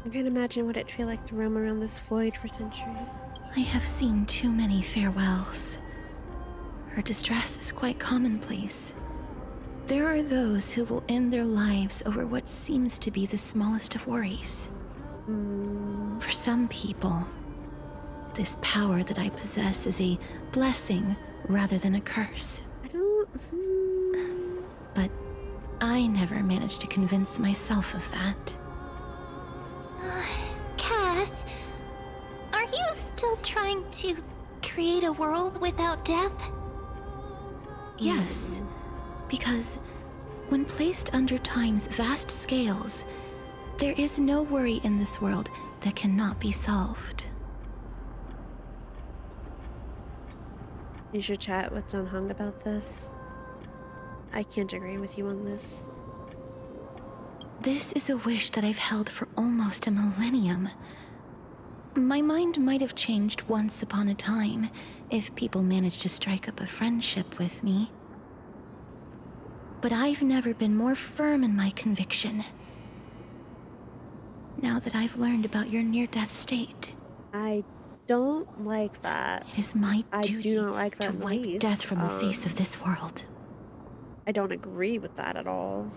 I can't imagine what it'd feel like to roam around this void for centuries. I have seen too many farewells. Her distress is quite commonplace. There are those who will end their lives over what seems to be the smallest of worries. For some people, this power that I possess is a blessing rather than a curse. I don't... But I never managed to convince myself of that. Cass, are you still trying to create a world without death? Yes, because when placed under time's vast scales, there is no worry in this world that cannot be solved. You should chat with Don Hung about this. I can't agree with you on this. This is a wish that I've held for almost a millennium. My mind might have changed once upon a time if people managed to strike up a friendship with me. But I've never been more firm in my conviction. Now that I've learned about your near-death state. I don't like that. It is my duty do not like that to wipe death from the face of this world. I don't agree with that at all.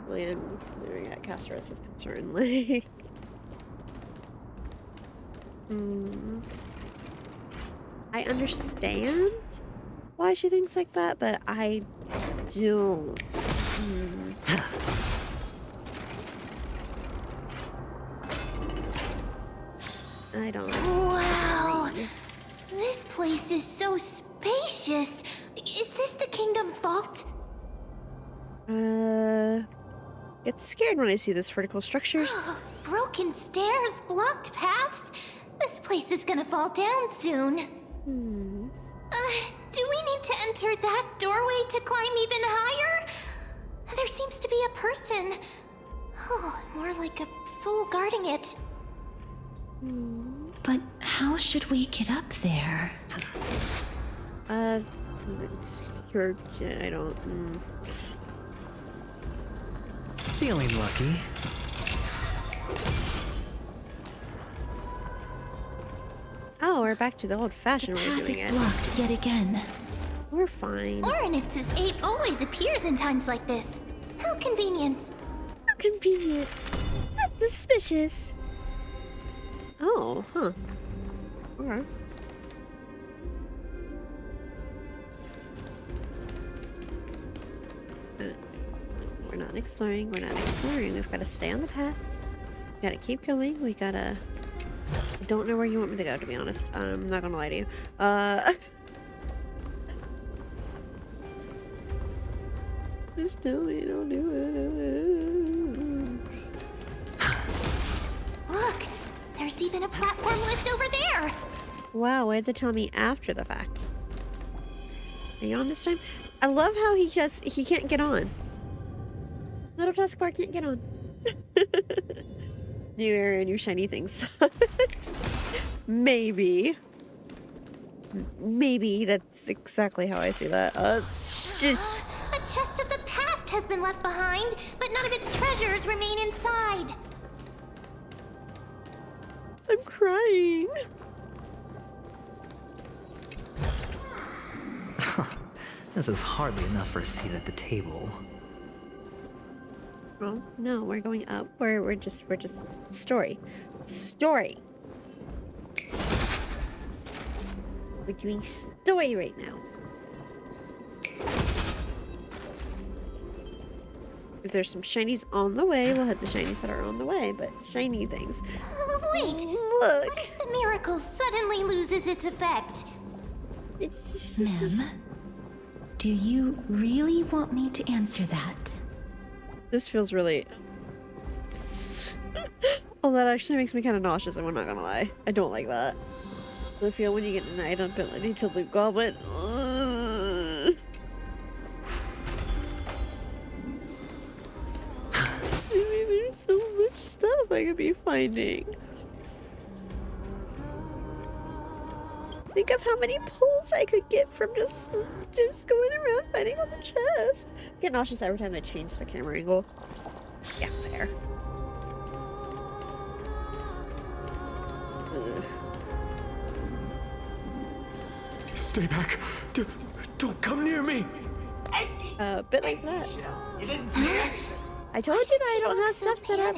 William, leaving at Casteros was concerned, like... I understand why she thinks like that, but I don't. I don't. Wow! This place is so spacious. Is this the kingdom's vault? Get scared when I see this vertical structures. Broken stairs, blocked paths. This place is gonna fall down soon. Do we need to enter that doorway to climb even higher? There seems to be a person. Oh, more like a soul guarding it. But how should we get up there? I don't... Feeling lucky. Oh, we're back to the old-fashioned way of doing it. The path is blocked yet again. We're fine. Oryx's 8 always appears in times like this. How convenient. How convenient. That's suspicious. Oh, huh. Okay. We're not exploring. We're not exploring. We've got to stay on the path. We gotta keep going. We gotta... I don't know where you want me to go, to be honest. I'm not gonna lie to you. Just tell me don't do it. Look! There's even a platform lift over there! Wow, why'd they tell me after the fact? Are you on this time? I love how he can't get on. Little taskbar can't get on. New area, new shiny things. Maybe. Maybe that's exactly how I see that. A chest of the past has been left behind, but none of its treasures remain inside. I'm crying. This is hardly enough for a seat at the table. Oh, no, we're going up. We're just story. Story. We're doing story right now. If there's some shinies on the way, we'll hit the shinies that are on the way, but shiny things. Wait! Look! The miracle suddenly loses its effect. Ma'am, do you really want me to answer that? This feels really... Oh, that actually makes me kind of nauseous, I'm not gonna lie. I don't like that. The feel when you get denied ability to loot goblet. There's so much stuff I could be finding. Think of how many pulls I could get from just going around fighting on the chest. I get nauseous every time I change the camera angle. Yeah, there. Ugh. Stay back. Don't come near me. A bit like that. You didn't see it? I told you that I don't have stuff set up.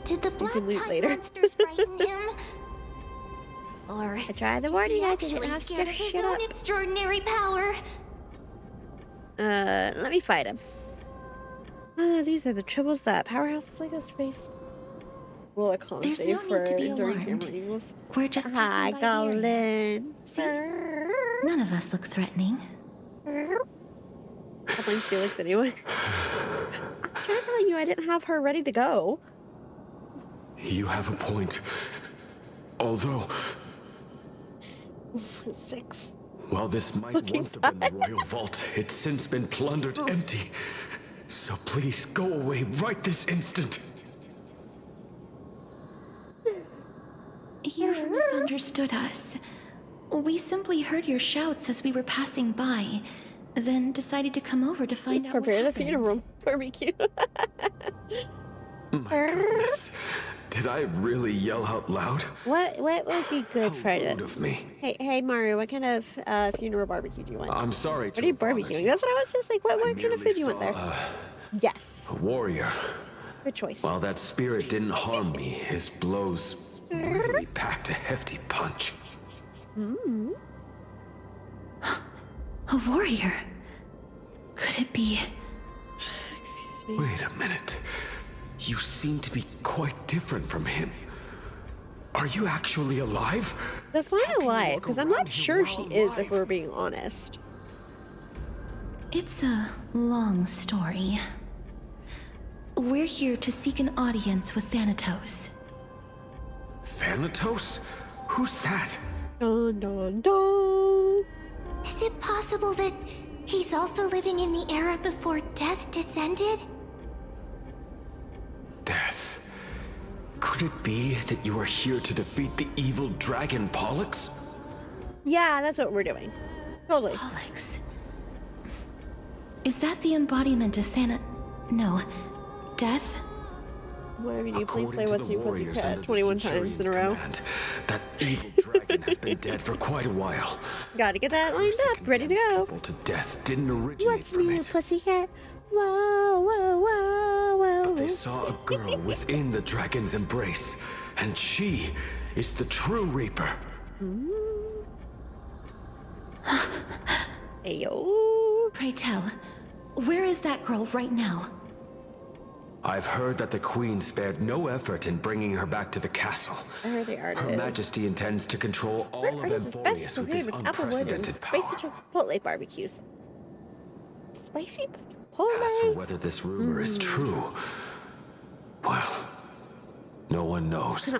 Did the black loot tide later. monsters frighten him? Or I tried to warn you guys to get scared of his shut own up. extraordinary power? Let me fight him. These are the troubles that powerhouses like us face. Will it calm There's save no for need to be enduring alarmed. camera angles? We're just Hi, passing by the area. Golden. See? None of us look threatening. I'll blame Felix anyway. I'm trying to tell you I didn't have her ready to go. You have a point. Although, 6. while this might once have been the royal vault, it's since been plundered empty. So please go away right this instant. You misunderstood us. We simply heard your shouts as we were passing by, then decided to come over to find out Prepare the what happened. funeral barbecue. My goodness. Did I really yell out loud? What would be good for it? Of me. Hey Mario, what kind of funeral barbecue do you want? I'm sorry. What are you barbecuing? That's what I was just like. What kind of food do you want there? Yes. A warrior. Good choice. While that spirit didn't harm me, his blows really packed a hefty punch. Mm. A warrior? Could it be? Excuse me. Wait a minute. You seem to be quite different from him. Are you actually alive? Define alive, because I'm not sure she is, if we're being honest. It's a long story. We're here to seek an audience with Thanatos. Thanatos? Who's that? Dun dun dun. Is it possible that he's also living in the era before death descended? Death. Could it be that you are here to defeat the evil dragon Pollux? Yeah, that's what we're doing. Totally. Pollux. Is that the embodiment of No. Death? Whatever you do, please play According to What's the New warriors Pussycat under the 21 times Centurion's in a row. command, that evil dragon has been dead for quite a while. Gotta get that lined up, ready to go. People to death didn't originate What's from new, it. Pussycat? Whoa, whoa, whoa, whoa. They saw a girl within the dragon's embrace, and she is the true Reaper. Ayo. Pray tell, where is that girl right now? I've heard that the Queen spared no effort in bringing her back to the castle. I heard the artist. Her Majesty intends to control all of Artist is best Amphorius with prepared this with applewood and unprecedented power. spicy chipotle barbecues. Spicy As for chipotle. whether this rumor is true, well, no one knows.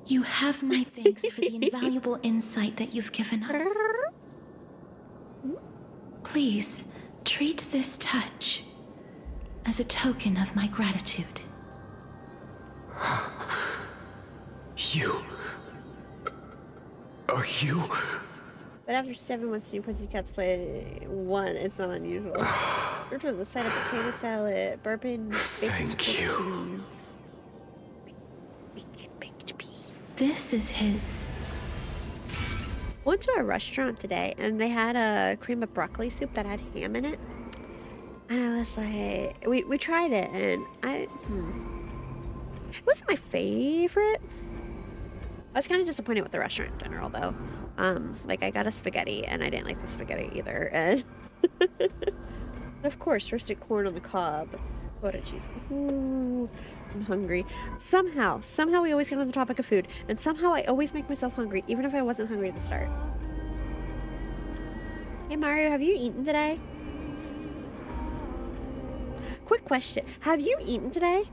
You have my thanks for the invaluable insight that you've given us. Please, treat this touch as a token of my gratitude. You... Are you... But after 7 months, New Pussycats play 1, it's not unusual. Which was a side of potato salad, bourbon, bacon, Thank you. baked beans. This is his. Went to a restaurant today, and they had a cream of broccoli soup that had ham in it. And I was like, we tried it, and it wasn't my favorite. I was kind of disappointed with the restaurant in general, though. Like, I got a spaghetti, and I didn't like the spaghetti either. And of course, roasted corn on the cob with loaded cheese. Ooh, I'm hungry. Somehow we always get on the topic of food, and somehow I always make myself hungry, even if I wasn't hungry at the start. Hey Mario, have you eaten today? Quick question. Have you eaten today?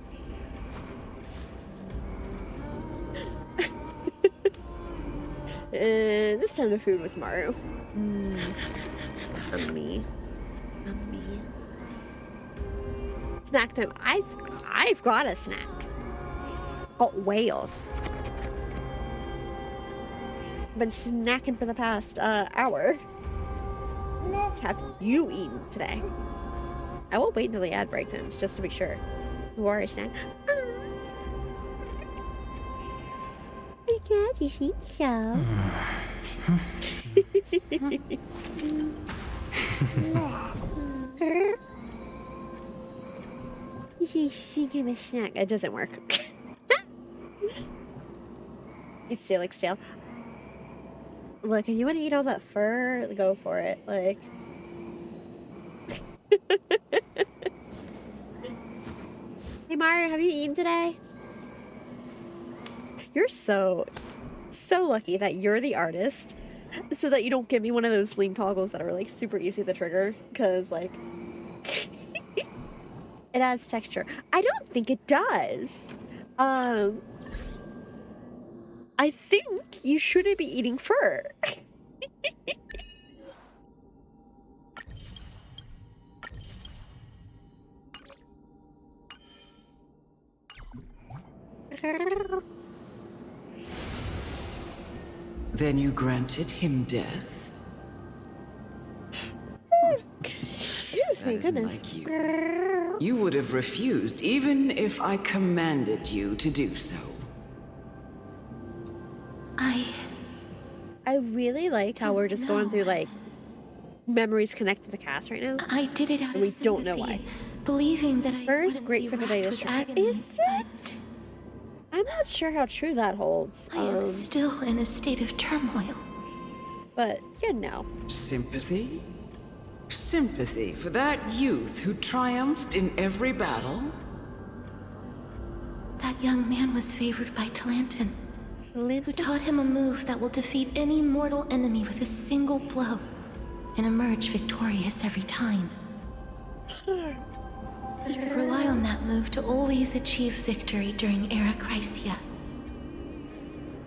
This time the food was Mario. Yummy. Snack time. I've got a snack. Got whales. Been snacking for the past hour. Have you eaten today? I will wait until the ad break ends just to be sure. You are a snack. I got you think so. She gave me a snack. It doesn't work. It's Salix tail. Look, if you want to eat all that fur, go for it. Like. Hey Mario, have you eaten today? You're so lucky that you're the artist, so that you don't give me one of those lean toggles that are like super easy to trigger, because like it adds texture. I don't think it does. I think you shouldn't be eating fur. Then you granted him death? Excuse me, goodness. Like you would have refused even if I commanded you to do so. I really like how we're just going through like memories connected to the cast right now. I did it out and of we don't know why. Believing that I Fur's great for the daily agony, Is it? I'm not sure how true that holds. I am still in a state of turmoil. But you know. Sympathy? Sympathy for that youth who triumphed in every battle? That young man was favored by Talantin, who taught him a move that will defeat any mortal enemy with a single blow and emerge victorious every time. He could rely on that move to always achieve victory during Era Chrysia.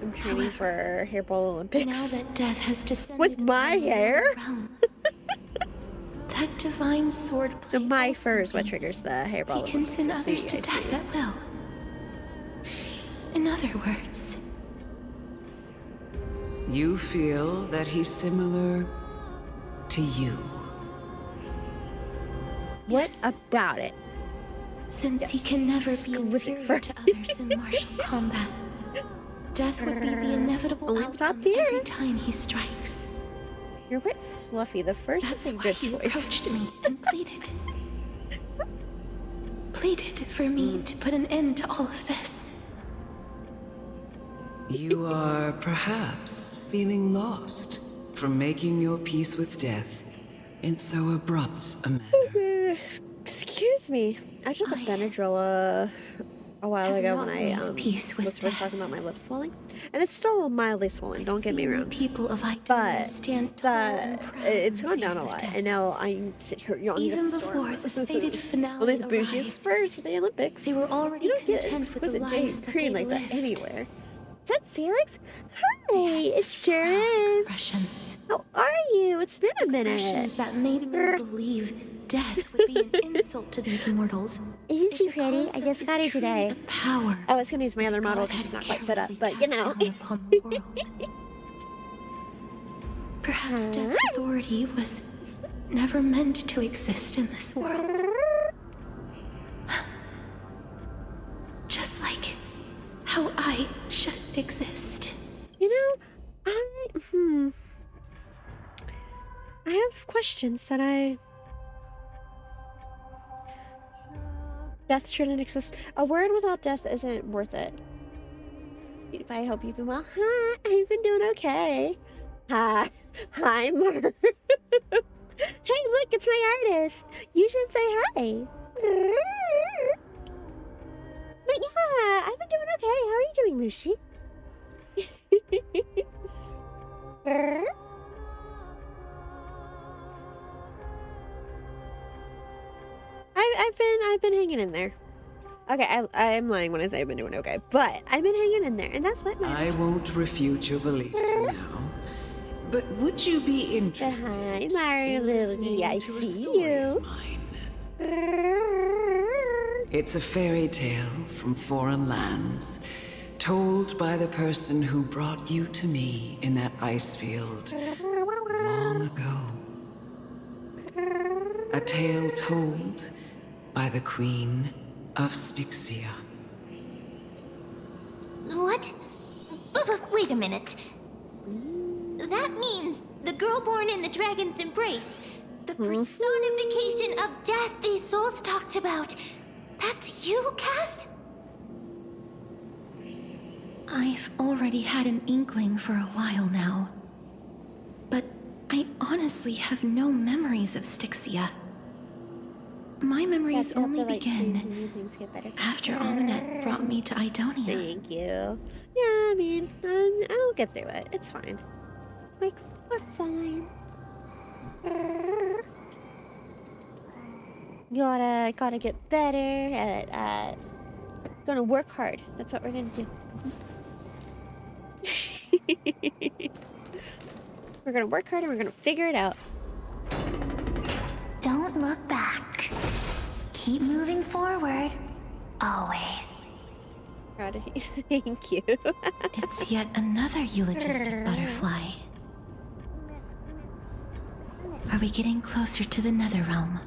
I'm training for Hairball Olympics. Now that death has descended with my hair? That divine sword play. So my fur is what triggers the Hairball Olympics. He can send others to death at will. In other words, you feel that he's similar to you. What about it? Since he can never be inferior to others in martial combat, death would be the inevitable outcome every time he strikes. You're a bit fluffy. The first is a good he choice. Approached me and pleaded for me to put an end to all of this. You are perhaps feeling lost from making your peace with death in so abrupt a manner. Excuse me. I took a Benadryl a while ago when I was first talking about my lips swelling, and it's still mildly swollen. Don't get me wrong. People of but it's gone down a lot, and now I'm sitting here yawning Even at the before the fated finale only the bougiest arrived, first for the Olympics. They were already you don't get content with the exquisite lives jade that cream they like that lived. anywhere. Is that Salix? Hi, it sure is. Expressions. How are you? It's been a minute. Expressions that made me believe death would be an insult to these mortals. Isn't she pretty? I just got her today. Power. I was gonna use my other model because she's not quite set up, but you know. Perhaps death's authority was never meant to exist in this world. Just like how I shouldn't exist. You know, I have questions that Death shouldn't exist. A word without death isn't worth it. I hope you've been well. Hi, I've been doing okay. Hi, Mar. Hey, look, it's my artist. You should say hi. But yeah, I've been doing okay. How are you doing, Lucy? I've been hanging in there. Okay, I'm lying when I say I've been doing okay, but I've been hanging in there, and that's what matters. I won't refute your beliefs for now, but would you be interested? Hi, Mario Lily. I see you. It's a fairy tale from foreign lands, told by the person who brought you to me in that ice field long ago. A tale told by the Queen of Styxia. What? Wait a minute. That means the girl born in the dragon's embrace, the personification of death these souls talked about. That's you, Cass? I've already had an inkling for a while now. But I honestly have no memories of Styxia. My memories only begin after Amunet brought me to Idonia. Thank you. Yeah, I mean, I'll get through it. It's fine. Like, we're fine. Gotta get better at gonna work hard. That's what we're gonna do. We're gonna work hard and we're gonna figure it out. Don't look back. Keep moving forward. Always. Proud of you. Thank you. It's yet another eulogistic butterfly. Are we getting closer to the Netherrealm?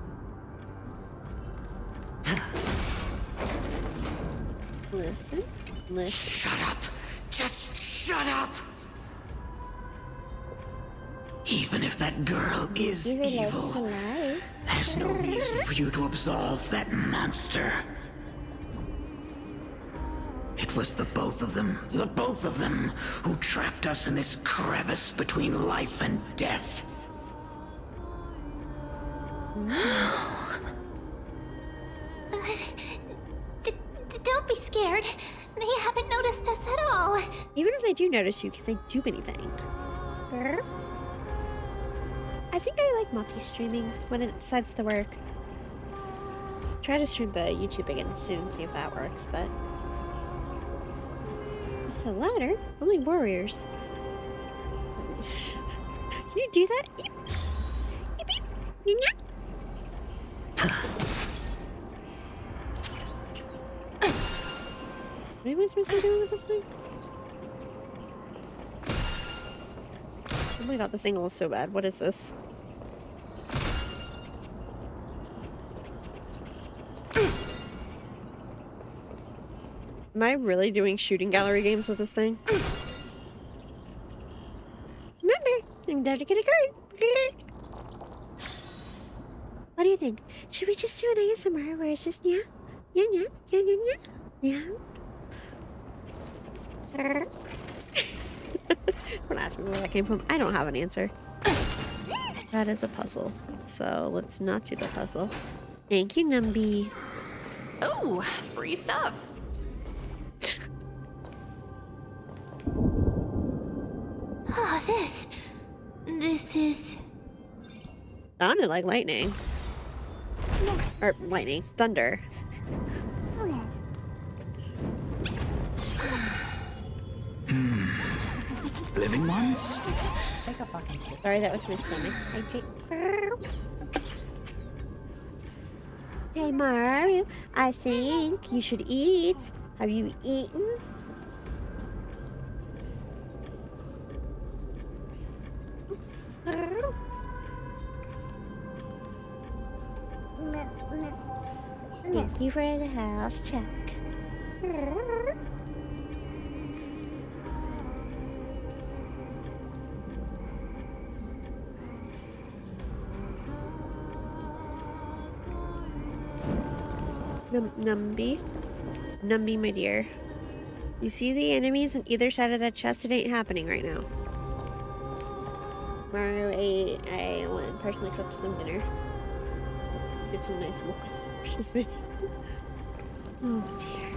Listen. Shut up! Just shut up! Even if that girl is evil, there's no reason for you to absolve that monster. It was the both of them, who trapped us in this crevice between life and death. Don't be scared. They haven't noticed us at all. Even if they do notice you, can they do anything? I think I like multi-streaming when it decides to work. Try to stream the YouTube again soon, see if that works, but... It's a ladder? Only warriors. Can you do that? Eep. Eep, eep. Eep, eep. What am I supposed to do with this thing? Oh my god, this angle is so bad. What is this? Am I really doing shooting gallery games with this thing? Remember, I'm down to get a card. What do you think? Should we just do an ASMR where it's just yeah? Yeah, yeah, yeah, yeah, yeah, yeah? Don't ask me where that came from. I don't have an answer. That is a puzzle. So let's not do the puzzle. Thank you, Numby. Oh, free stuff. Oh, this is... Sounded like lightning. Or lightning. Thunder. Living ones? Take a fucking sip. Sorry, that was my stomach. Hey, Mario. I think you should eat. Have you eaten? Thank you for the house check. Numby, my dear. You see the enemies on either side of that chest? It ain't happening right now. Mario ate. I went and personally cooked them dinner. Get some nice looks. Excuse me. Oh dear.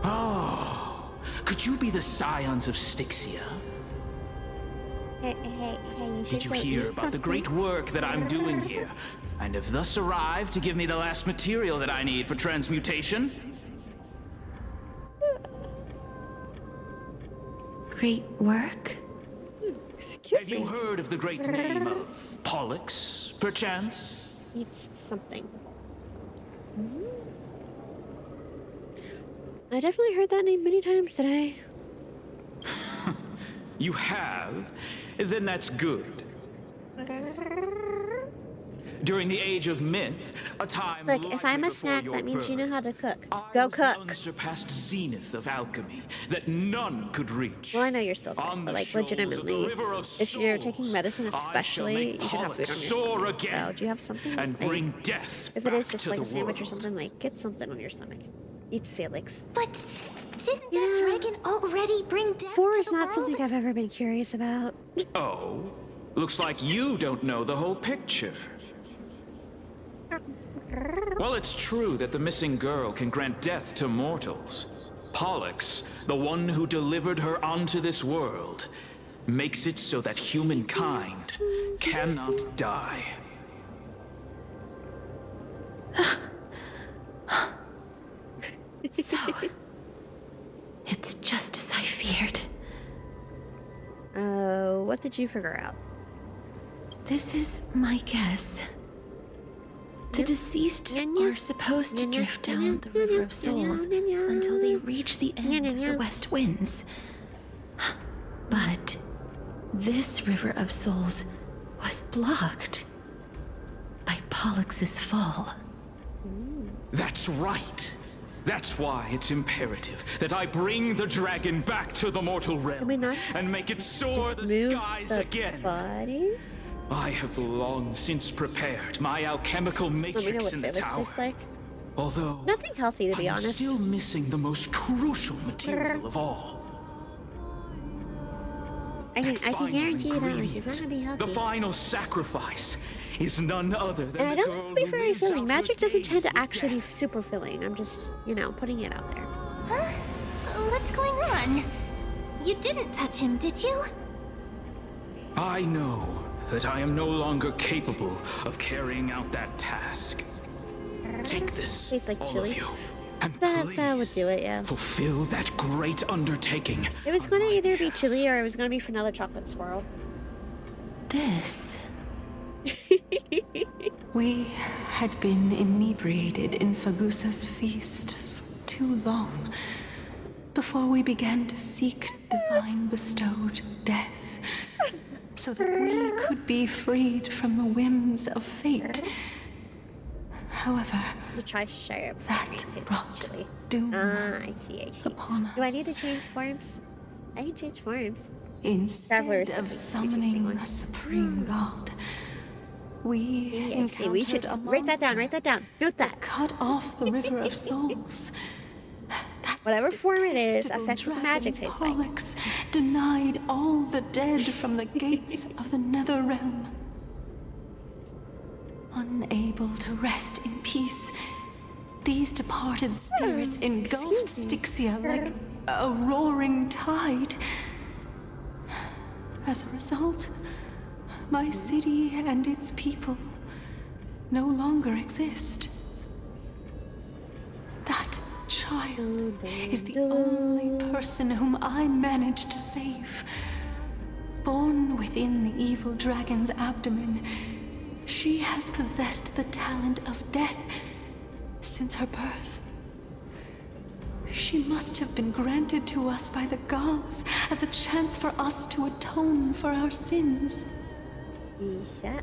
Oh, could you be the scions of Styxia? Hey, you should Did you go hear eat about the something. great work that I'm doing here? And have thus arrived to give me the last material that I need for transmutation? Great work? Excuse me. Have you heard of the great name of Pollux, perchance? Eats something. I definitely heard that name many times today. You have? Then that's good. During the age of myth, a time Look, long if I'm a before snack, your that means you know birth, how to cook. I Go was the cook. unsurpassed zenith of alchemy that none could reach. Well, I know you're still sick, On but the like shoals of the legitimately, river of if you're souls, taking medicine I shall especially, make you should have food on Pollux your soar stomach. again So do you have something? and like, bring death if it is back just to like the a sandwich or world. something, like get something on your stomach. Eat Salix. But didn't that dragon already bring death Four to is the not world? something I've ever been curious about. Oh, looks like you don't know the whole picture. Well, it's true that the missing girl can grant death to mortals. Pollux, the one who delivered her onto this world, makes it so that humankind cannot die. So, it's just as I feared. What did you figure out? This is my guess. The deceased are supposed to drift down the River of Souls until they reach the end of the West Winds. But this River of Souls was blocked by Pollux's fall. That's right. That's why it's imperative that I bring the dragon back to the mortal realm and make it soar the skies again. Body? I have long since prepared my alchemical Let me know matrix what in the Salix tower. tastes like. Although Nothing healthy, to be I'm honest. still missing the most crucial material of all. I can guarantee you that like, it's not gonna be healthy. The final sacrifice is none other than And I the don't girl think it'll be who very lives filling. out Magic her doesn't tend days to actually be super filling. I'm just, you know, putting it out there. Huh? What's going on? You didn't touch him, did you? I know that I am no longer capable of carrying out that task. Take this, Tastes like all chili. of you, and That would do it, yeah. fulfill that great undertaking. It was going to either be chili or it was going to be vanilla chocolate swirl. This. We had been inebriated in Fagusa's feast for too long before we began to seek divine bestowed death, so that we could be freed from the whims of fate. However, that brought doom I see. upon us. Do I need to change forms? I can change forms. Instead of summoning a supreme god, we encountered we should a write that down. monster Write that down. Note that. cut off the River of Souls. Whatever form it is Detestable affects what the magic dragon tastes like. Pollux denied all the dead from the gates of the nether realm. Unable to rest in peace, these departed spirits engulfed Styxia like a roaring tide. As a result, my city and its people no longer exist. That child is the only person whom I managed to save. Born within the evil dragon's abdomen, she has possessed the talent of death since her birth. She must have been granted to us by the gods as a chance for us to atone for our sins. Yeah,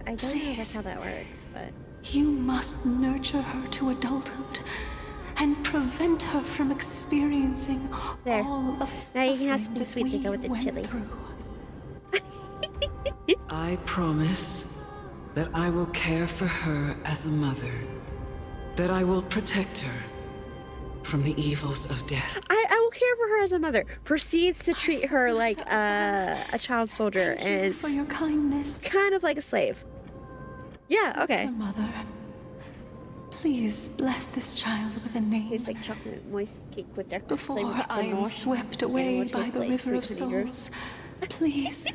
I don't know that's how that works, but... You must nurture her to adulthood and prevent her from experiencing all of the now you can have suffering something sweet to go with the chili. I promise that I will care for her as a mother, that I will protect her from the evils of death. I will care for her as a mother. Proceeds to treat her like a child soldier and for your kindness, kind of like a slave. Yeah, okay. Yes, Mother. Please bless this child with a name. It's like chocolate moist cake with dark before I am swept away by the River of Souls. Please.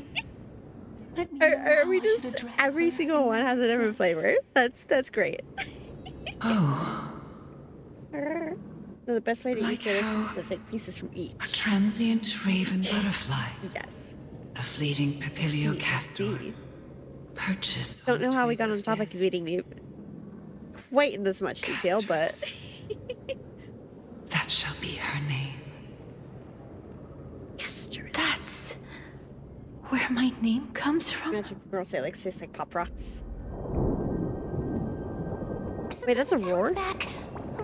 Let me Are we just every single one has a different flavor? That's great. Oh. The best way to Like eat it how is to take pieces from each. A transient raven butterfly. Yes. A fleeting papilio castor. Purchase. Don't know how we got on the topic of eating meat quite in this much detail, but That shall be her name. That's where my name comes from. Magic girl say like tastes like pop rocks. Wait, that's a roar? Back.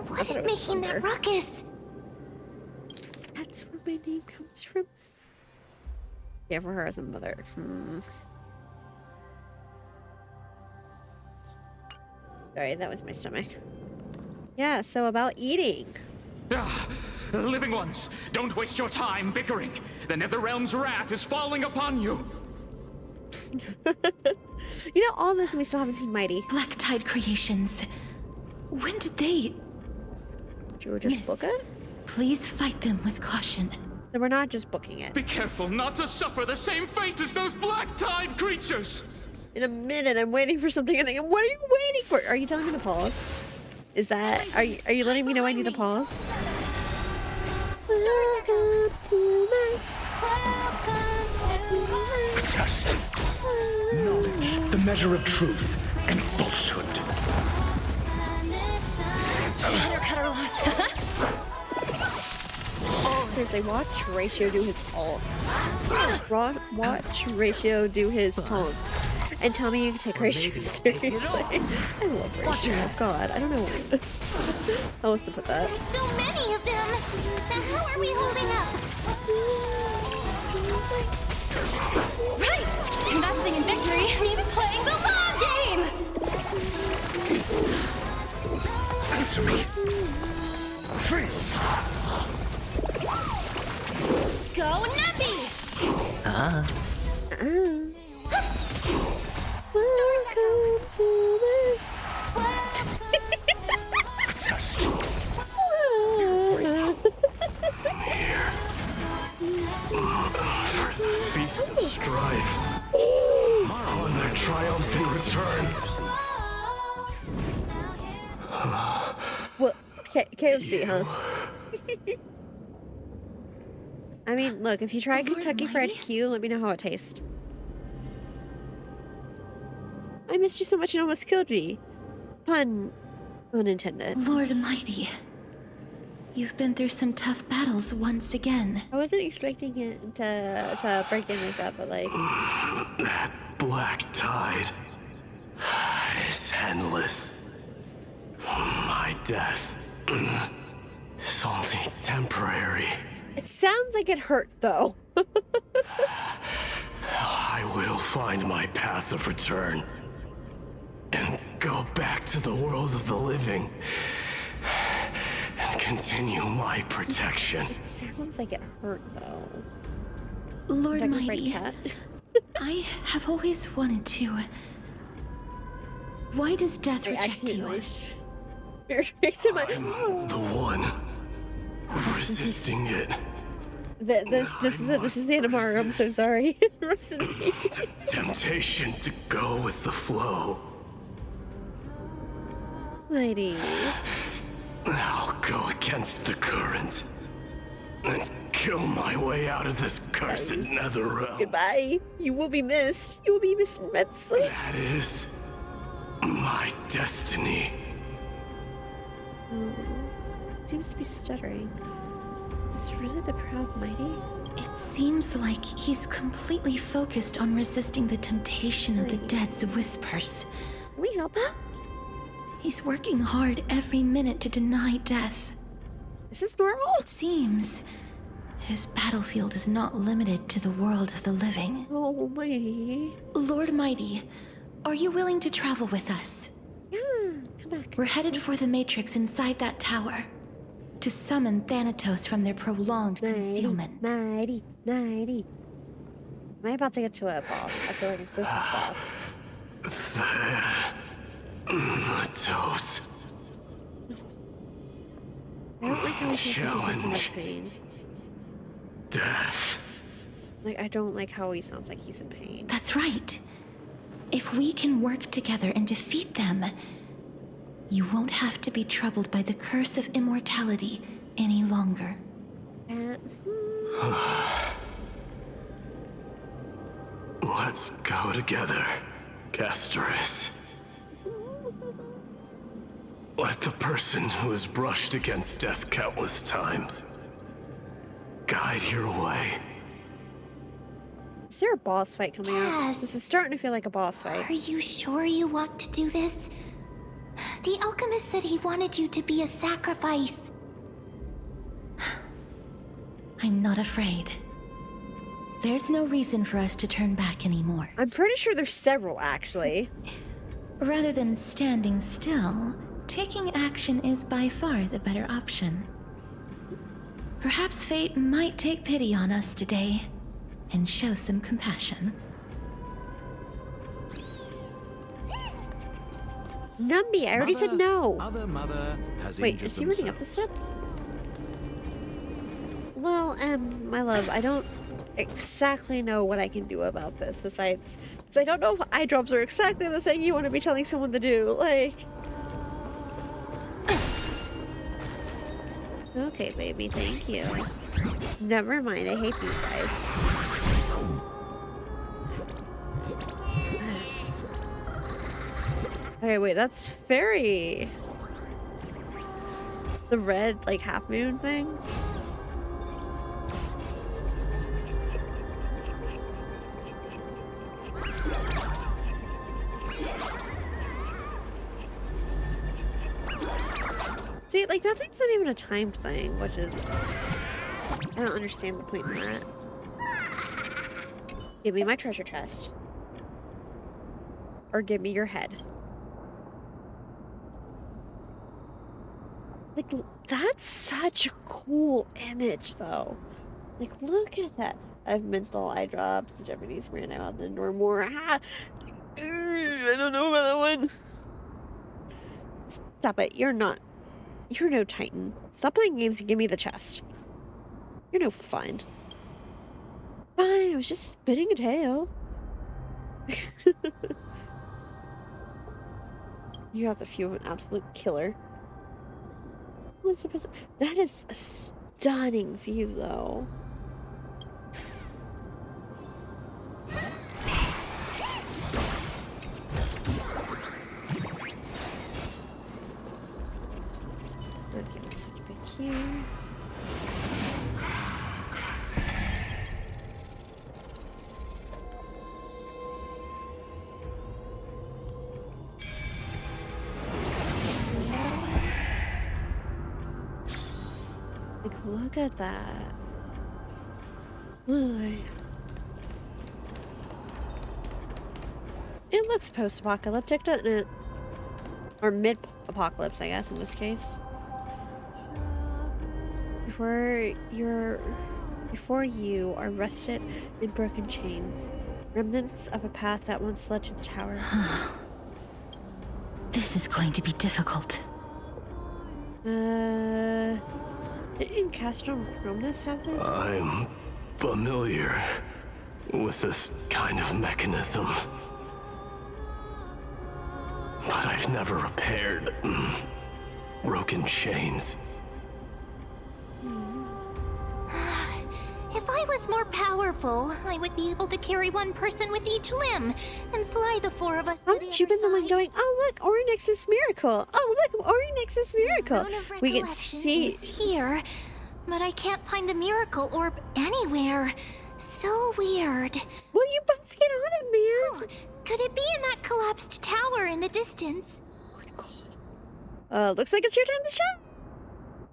What is making that ruckus? That's where my name comes from. Yeah, for her as a mother. Sorry, that was my stomach. Yeah, so about eating. Ah, living ones, don't waste your time bickering. The Netherrealm's wrath is falling upon you. You know all this and we still haven't seen Mighty. Black Tide Creations. When did they... Should we just book it? Please fight them with caution. No, we're not just booking it. Be careful not to suffer the same fate as those Black Tide creatures. In a minute, I'm waiting for something and thinking, what are you waiting for? Are you telling me to pause? Is that, are you letting me know I need to pause? Welcome to my... A test. Knowledge, the measure of truth and falsehood. Better cut her off. Seriously, watch Ratio do his ult. Watch Ratio do his taunt. And tell me you can take Ratio seriously. I love Ratio. God, I don't know when. I was to put that. There's so many of them. How are we holding up? Right! Investing in victory means playing the long game! Answer me. Freeze. Go Nappy! Welcome to my... Test. Here. For the feast of strife. On their triumphant return. Well, KFC, huh? I mean, look, if you try Kentucky Fried Q, let me know how it tastes. I missed you so much it almost killed me. Pun unintended. Lord Mighty, you've been through some tough battles once again. I wasn't expecting it to break in like that, but like... That black tide is endless. My death is only temporary. It sounds like it hurt, though. I will find my path of return and go back to the world of the living and continue my protection. It sounds like it hurt, though. Lord Mighty, I have always wanted to. Why does death reject you? I'm the one resisting it. This is the end of our. I'm so sorry. Rest in peace. The temptation to go with the flow. Lady. I'll go against the current and kill my way out of this cursed netherrealm. Goodbye. You will be missed. You will be missed immensely. That is my destiny. Seems to be stuttering. Is this really the proud Mighty? It seems like he's completely focused on resisting the temptation of the dead's whispers. Can we help him? He's working hard every minute to deny death. Is this normal? It seems his battlefield is not limited to the world of the living. Oh, Mighty. Lord Mighty, are you willing to travel with us? Yeah, come back. We're headed for the Matrix inside that tower to summon Thanatos from their prolonged concealment. Mighty. Am I about to get to a boss? I feel like this is boss. Thanatos. I don't like how he's in so much pain. Death. Like, I don't like how he sounds like he's in pain. That's right. If we can work together and defeat them, you won't have to be troubled by the curse of immortality any longer. Let's go together, Castoris. Let the person who has brushed against death countless times guide your way. Is there a boss fight coming up? This is starting to feel like a boss fight. Are you sure you want to do this? The alchemist said he wanted you to be a sacrifice. I'm not afraid. There's no reason for us to turn back anymore. I'm pretty sure there's several, actually. Rather than standing still, taking action is by far the better option. Perhaps fate might take pity on us today and show some compassion. Numby, I already said no. Other mother has Wait, is he running up the steps? Well, my love, I don't exactly know what I can do about this besides, because I don't know if eye drops are exactly the thing you want to be telling someone to do. Like, okay, baby, thank you. Never mind, I hate these guys. Okay, wait, that's fairy. The red, like, half moon thing? See, like, that thing's not even a timed thing, which is... I don't understand the point in that. Give me my treasure chest. Or give me your head. Like, that's such a cool image, though. Like, look at that. I have menthol eye drops. The Japanese ran out the more. I don't know about that one. Stop it. You're no Titan. Stop playing games and give me the chest. You're no fun. Fine, I was just spinning a tail. You have the feel of an absolute killer. What's supposed to... That is a stunning view, though. Okay, let's switch back here. Like, look at that. Ugh. It looks post-apocalyptic, doesn't it? Or mid-apocalypse, I guess, in this case. Before you are rusted in broken chains, remnants of a path that once led to the tower. This is going to be difficult. Didn't Castro and Cronus have this? I'm familiar with this kind of mechanism. But I've never repaired broken chains. If I was more powerful, I would be able to carry one person with each limb and fly the four of us to the other Haven't you been the one going, oh look, Orynyx's miracle. Oh look, Orynyx's miracle. We can see is here, but I can't find a miracle orb anywhere. So weird. Well, you must get on it, man. Oh, could it be in that collapsed tower in the distance? Looks like it's your time to shine.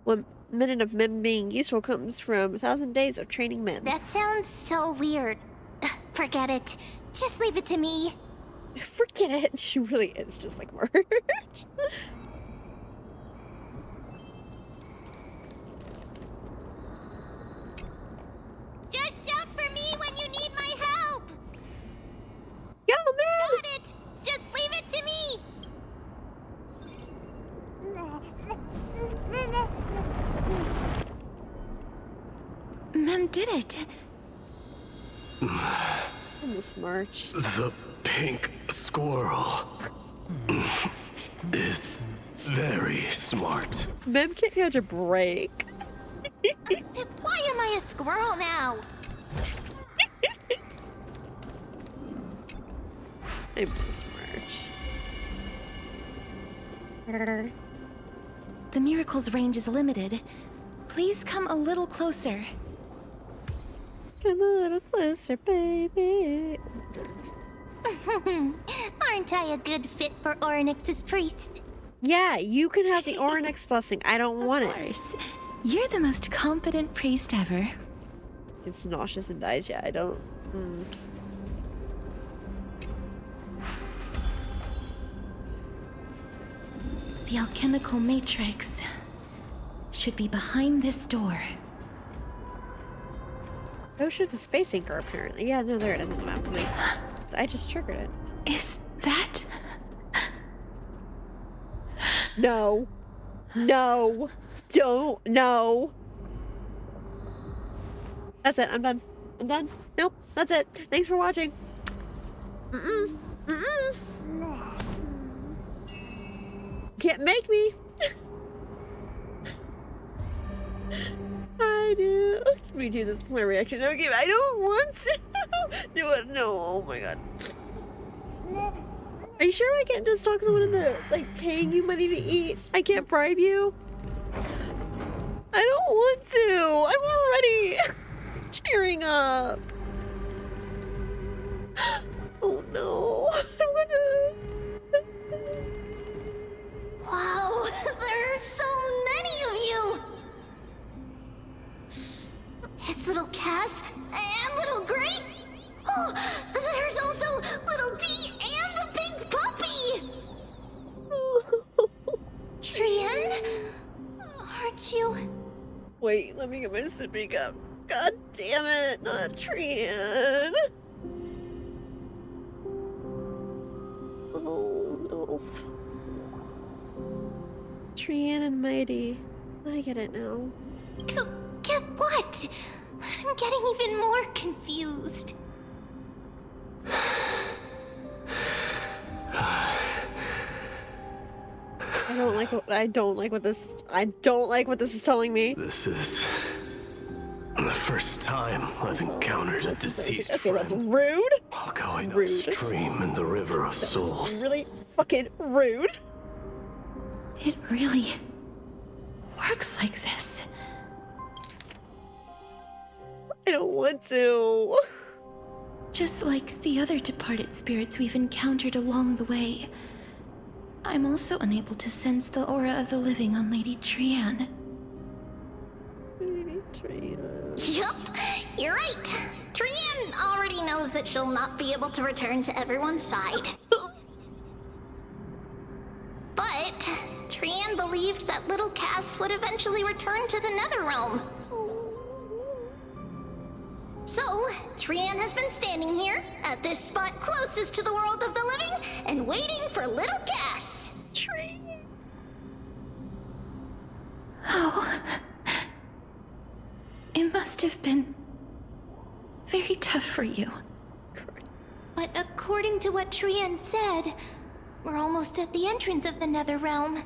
1 minute of men being useful comes from 1,000 days of training men. That sounds so weird. Forget it. Just leave it to me. Forget it. She really is just like Marge. Just shout for me when you need my help. Yo, man. Got it. Just leave it to me. Mem did it. Almost March. The pink squirrel is very smart. Mem can't catch a break. Why am I a squirrel now? I miss March. The miracle's range is limited. Please come a little closer. Come a little closer, baby. Aren't I a good fit for Orynyx's priest? Yeah, you can have the Onyx blessing. I don't want it. Of course. You're the most competent priest ever. It's nauseous and dies. Yeah, I don't. The alchemical matrix should be behind this door. Oh, should the space anchor apparently. Yeah, no, there it is on the map. I just triggered it. Is that? No. No. Don't. No. That's it. I'm done. I'm done. Nope. That's it. Thanks for watching. Can't make me. I do. It's me too. This is my reaction. Okay, I don't want to do it. No. Oh my god. Are you sure I can't just talk someone into like paying you money to eat? I can't bribe you. I don't want to. I'm already tearing up. Oh no. Wow, there are so many of you! It's little Cass and little Gray. Oh, there's also little D and the big puppy! Trian? Aren't you? Wait, let me get my sippy cup. God damn it, not Trian. Oh no. Trian and Mighty. I get it now. Get what? I'm getting even more confused. I don't like what this is telling me. This is the first time I've encountered a deceased friend. That's rude. While going upstream in the river of souls. Really fucking rude. It really works like this. I don't want to. Just like the other departed spirits we've encountered along the way, I'm also unable to sense the aura of the living on Lady Trian. Lady Trian. Yup, you're right. Trian already knows that she'll not be able to return to everyone's side. But Trian believed that little Cass would eventually return to the Netherrealm. So, Trian has been standing here, at this spot closest to the world of the living, and waiting for little Cass. Trian. Oh. It must have been very tough for you. But according to what Trian said, we're almost at the entrance of the Netherrealm.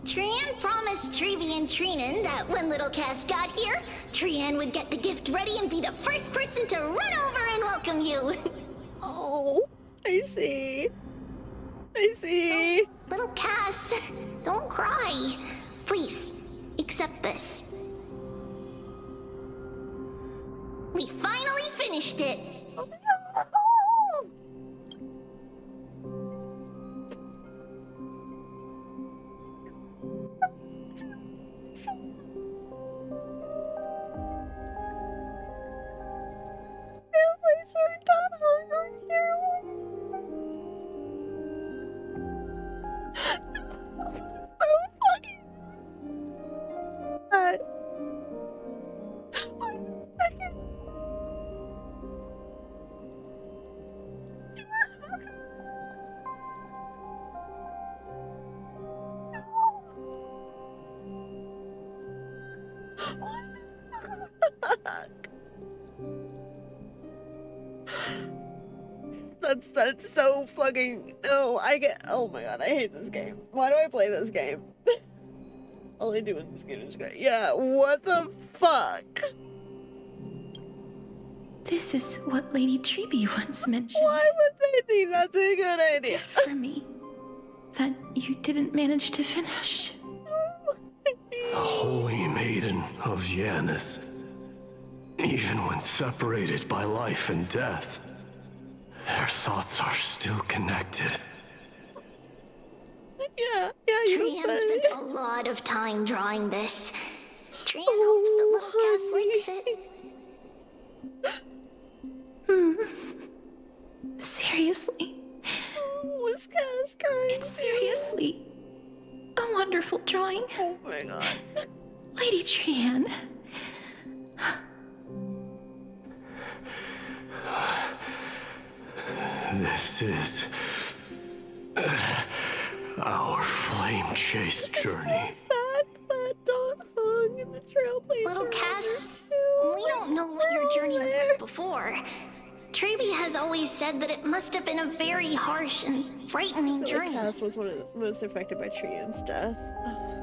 Trian promised Trevi and Trinan that when little Cass got here, Trian would get the gift ready and be the first person to run over and welcome you. Oh, I see. I see. So, little Cass, don't cry. Please, accept this. We finally finished it. Oh, no. That's so fucking no. Oh my god, I hate this game. Why do I play this game? All I do in this game is great. Yeah, what the fuck? This is what Lady Treeby once mentioned. Why would they think that's a good idea? For me, that you didn't manage to finish. The holy maiden of Janus. Even when separated by life and death, their thoughts are still connected. Trian spent a lot of time drawing this. Trian hopes the little Cass likes it. Seriously? Was Cass crying? It's seriously a wonderful drawing. Oh my god. Lady Trian. This is our flame chase journey. Little Cass, we don't know what your journey was like before. Trevi has always said that it must have been a very harsh and frightening journey. Cass was one of the most affected by Trian's death.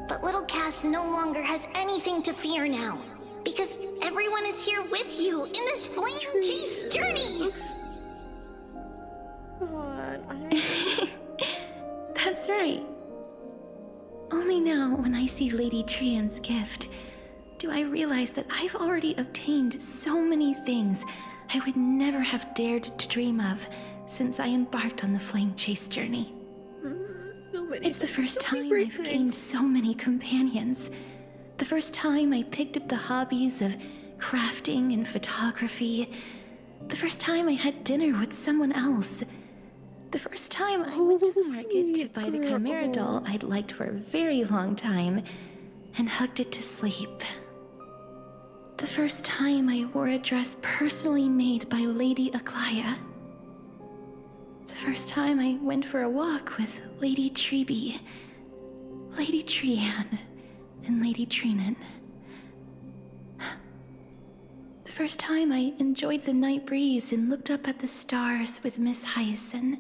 But little Cass no longer has anything to fear now, because everyone is here with you in this flame chase journey. That's right. Only now, when I see Lady Trian's gift, do I realize that I've already obtained so many things I would never have dared to dream of since I embarked on the flame chase journey. It's the first time I've gained so many companions. The first time I picked up the hobbies of crafting and photography. The first time I had dinner with someone else. The first time I went to the market to buy the Chimera doll I'd liked for a very long time and hugged it to sleep. The first time I wore a dress personally made by Lady Aglaya. The first time I went for a walk with Lady Treeby, Lady Trian, and Lady Trinan. The first time I enjoyed the night breeze and looked up at the stars with Miss Hyacinth.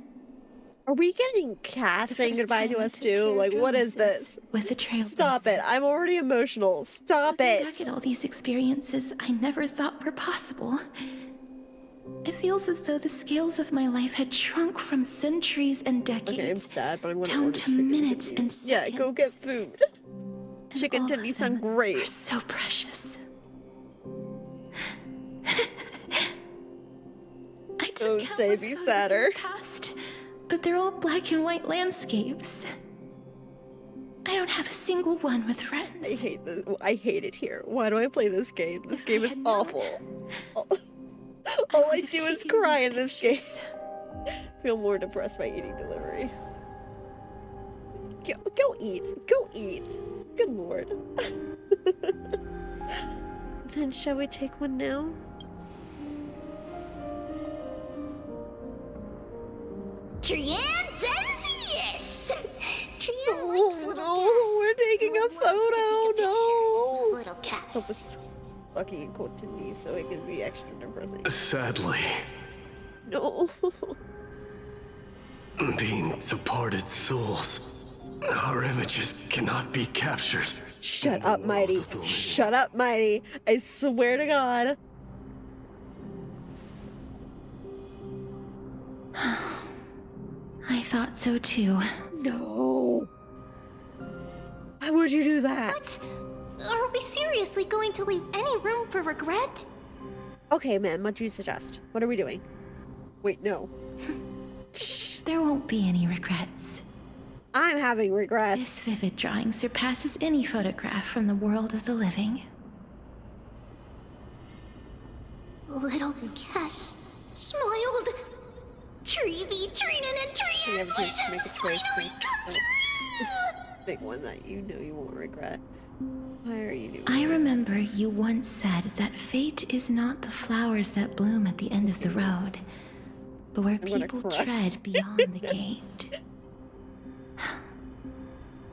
Are we getting Cass saying goodbye to us too? Like, what is this? With the Trailblaze. Stop it. I'm already emotional. Stop it. Back at all these experiences I never thought were possible. It feels as though the scales of my life had shrunk from centuries and decades Okay, I'm sad, but I'm gonna down order to chicken minutes tendies. and seconds. Yeah, go get food. Chicken tendies sound great. Are so precious. I took countless be photos in sadder. the past, but they're all black and white landscapes. I don't have a single one with friends. I hate this. I hate it here. Why do I play this game? This game is awful. All I do is cry in this game. Feel more depressed by eating delivery. Go eat. Go eat. Good lord. Then shall we take one now? Trian says yes! Trian likes little Cass. We're taking a photo. No. Little Cass. Hope it's lucky and cold to me so it can be extra depressing. Sadly, No. being departed souls, our images cannot be captured. Shut up, Mighty. Shut up, Mighty. I swear to God. I thought so too. No. Why would you do that? What? Are we seriously going to leave any room for regret? Okay, man, what do you suggest? What are we doing? Wait, no. There won't be any regrets. I'm having regrets. This vivid drawing surpasses any photograph from the world of the living. Little Cass smiled. Treevy, Trinan, and You have Trian's a chance to wishes make a choice. finally come true! Big one that you know you won't regret. Why are you doing I this? remember you once said that fate is not the flowers that bloom at the end of the road, but where gonna people cry. tread beyond the gate.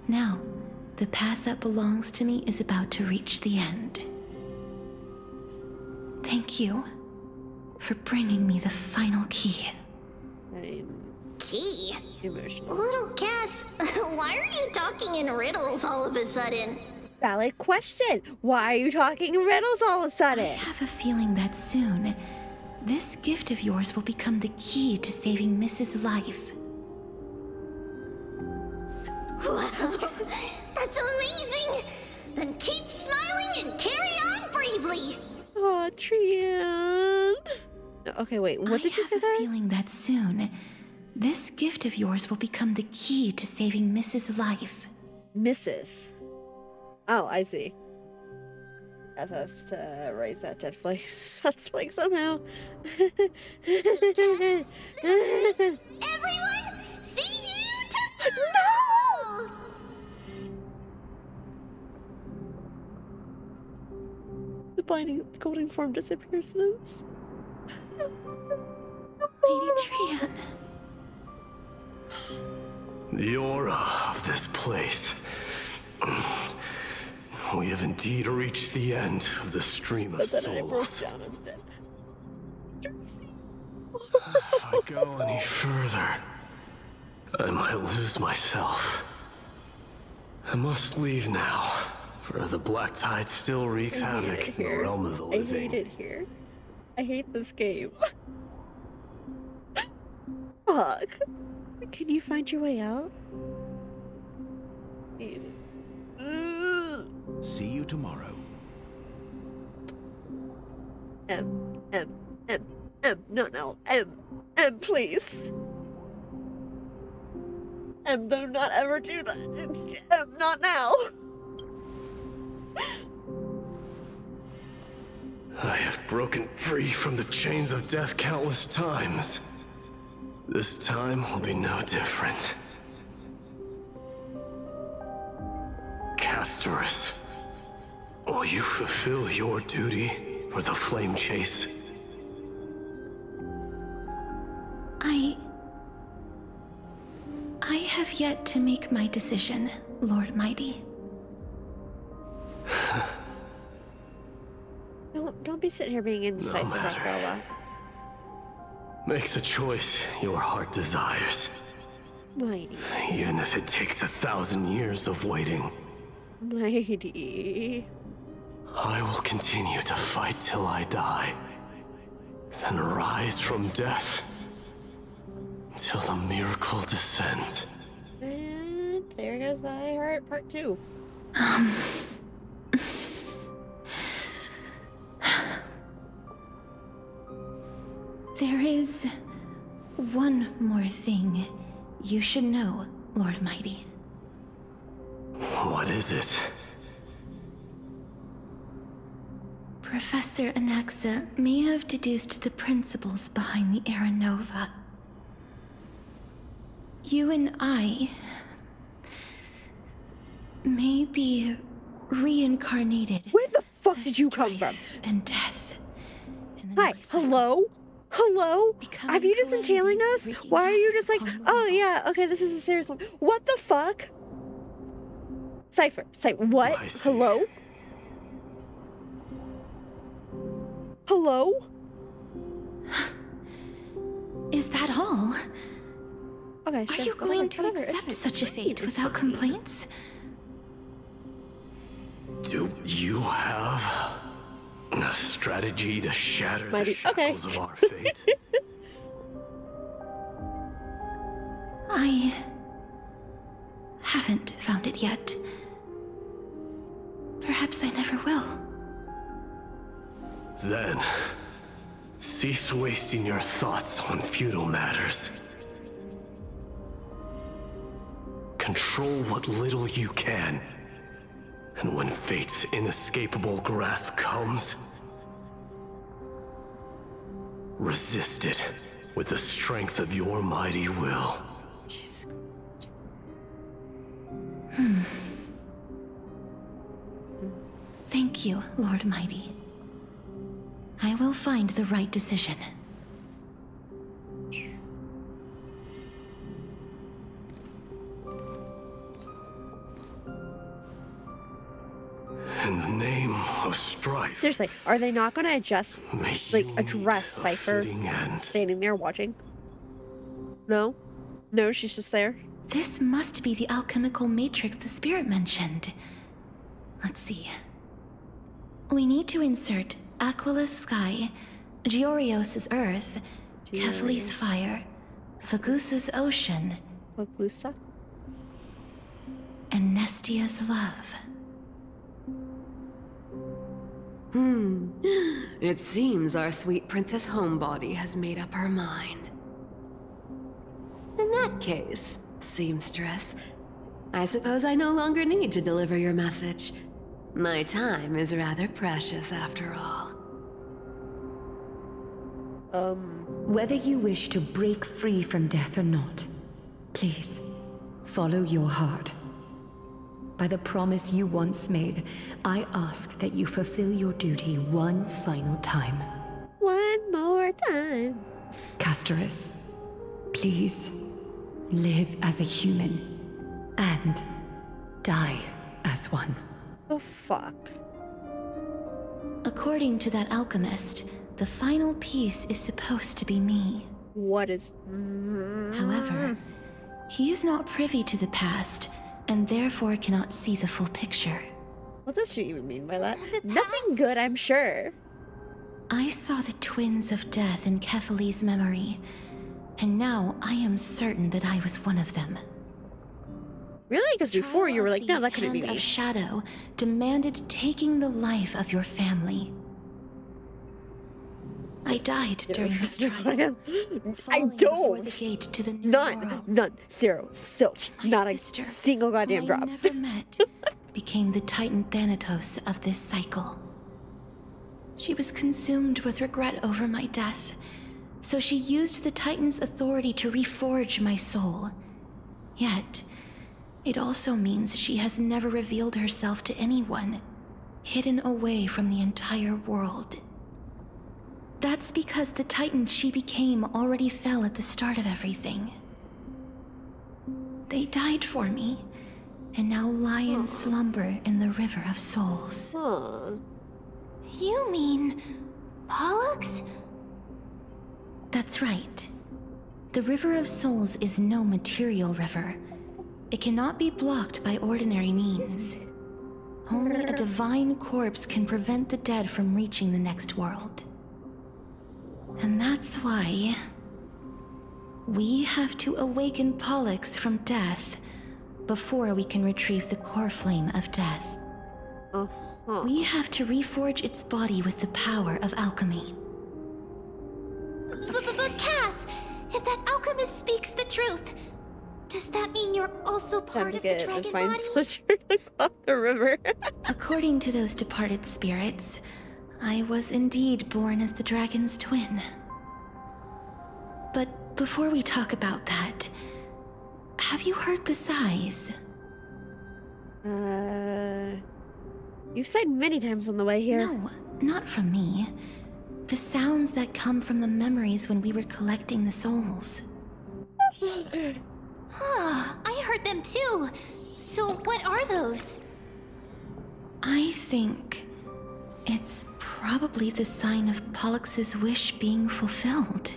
Now, the path that belongs to me is about to reach the end. Thank you for bringing me the final key. Key? Emotional. Little Cass, why are you talking in riddles all of a sudden? Valid question. Why are you talking in riddles all of a sudden? I have a feeling that soon, this gift of yours will become the key to saving Mrs. Life. Wow, that's amazing! Then keep smiling and carry on bravely! Oh, Trian. Okay, wait, what did you say I have a feeling that soon, this gift of yours will become the key to saving Mrs. Life. Misses. Oh, I see. As us to raise that dead flake. That flake somehow. Everyone, see you tomorrow! No! The binding golden form disappears. Lady Trian. The aura of this place. We have indeed reached the end of the stream of But then I broke souls. down and dead. If I go any further, I might lose myself. I must leave now, for the black tide still wreaks havoc in the realm of the I living. hate it here. I hate this game. Fuck. Can you find your way out? See you tomorrow. No, please. Do not ever do that. Not now. I have broken free from the chains of death countless times. This time will be no different. Castorus, will you fulfill your duty for the flame chase? I have yet to make my decision, Lord Mighty. Don't be sitting here being indecisive after a lot. Make the choice your heart desires. Mighty. Even if it takes 1,000 years of waiting. Mighty. I will continue to fight till I die. Then rise from death. Till the miracle descends. And there goes thy heart, part 2. There is one more thing you should know, Lord Mighty. What is it? Professor Anaxa may have deduced the principles behind the Era Nova. You and I may be reincarnated. Where the fuck did you come from? And death. Hi, hello? Hello? Have you just been tailing us? Why are you just like, oh yeah, okay, this is a serious one. What the fuck? Cypher, what? Hello? Hello? Is that all? Okay, Are you going to accept such a fate without complaints? Do you have a strategy to shatter the shackles of our fate? I haven't found it yet. Perhaps I never will. Then, cease wasting your thoughts on futile matters. Control what little you can. And when fate's inescapable grasp comes, resist it with the strength of your mighty will. Thank you, Lord Mighty. I will find the right decision. In the name of strife. Seriously, are they not gonna address Cypher end. standing there watching? No? No, she's just there? This must be the alchemical matrix the spirit mentioned. Let's see. We need to insert Aquila's sky, Georios' earth, Kethle's fire, Fagusa's ocean, Fagusa? and Nestia's love. It seems our sweet Princess Homebody has made up her mind. In that case, seamstress, I suppose I no longer need to deliver your message. My time is rather precious after all. Whether you wish to break free from death or not, please, follow your heart. By the promise you once made, I ask that you fulfill your duty one final time. One more time. Castorus, please, live as a human, and die as one. Oh, fuck. According to that alchemist, the final piece is supposed to be me. What is... However, he is not privy to the past, and therefore cannot see the full picture. What does she even mean by that? Nothing good, I'm sure. I saw the twins of death in Kefali's memory, and now I am certain that I was one of them. Really? Because before you were like, no, that couldn't be Hand me. of Shadow demanded taking the life of your family. I died during this trial. I don't. The gate to the new None. world. None. Zero. Zilch. Not a single goddamn whom I drop. never met, became the Titan Thanatos of this cycle. She was consumed with regret over my death, so she used the Titan's authority to reforge my soul. Yet, it also means she has never revealed herself to anyone, hidden away from the entire world. That's because the Titan she became already fell at the start of everything. They died for me, and now lie in slumber in the River of Souls. You mean... Pollux? That's right. The River of Souls is no material river. It cannot be blocked by ordinary means. Only a divine corpse can prevent the dead from reaching the next world. And that's why we have to awaken Pollux from death before we can retrieve the core flame of death. We have to reforge its body with the power of alchemy. But Cass, if that alchemist speaks the truth, does that mean you're also part of the dragon body? Across the river. According to those departed spirits, I was indeed born as the dragon's twin. But before we talk about that, have you heard the sighs? You've sighed many times on the way here. No, not from me. The sounds that come from the memories when we were collecting the souls. I heard them too. So what are those? I think it's probably the sign of Pollux's wish being fulfilled.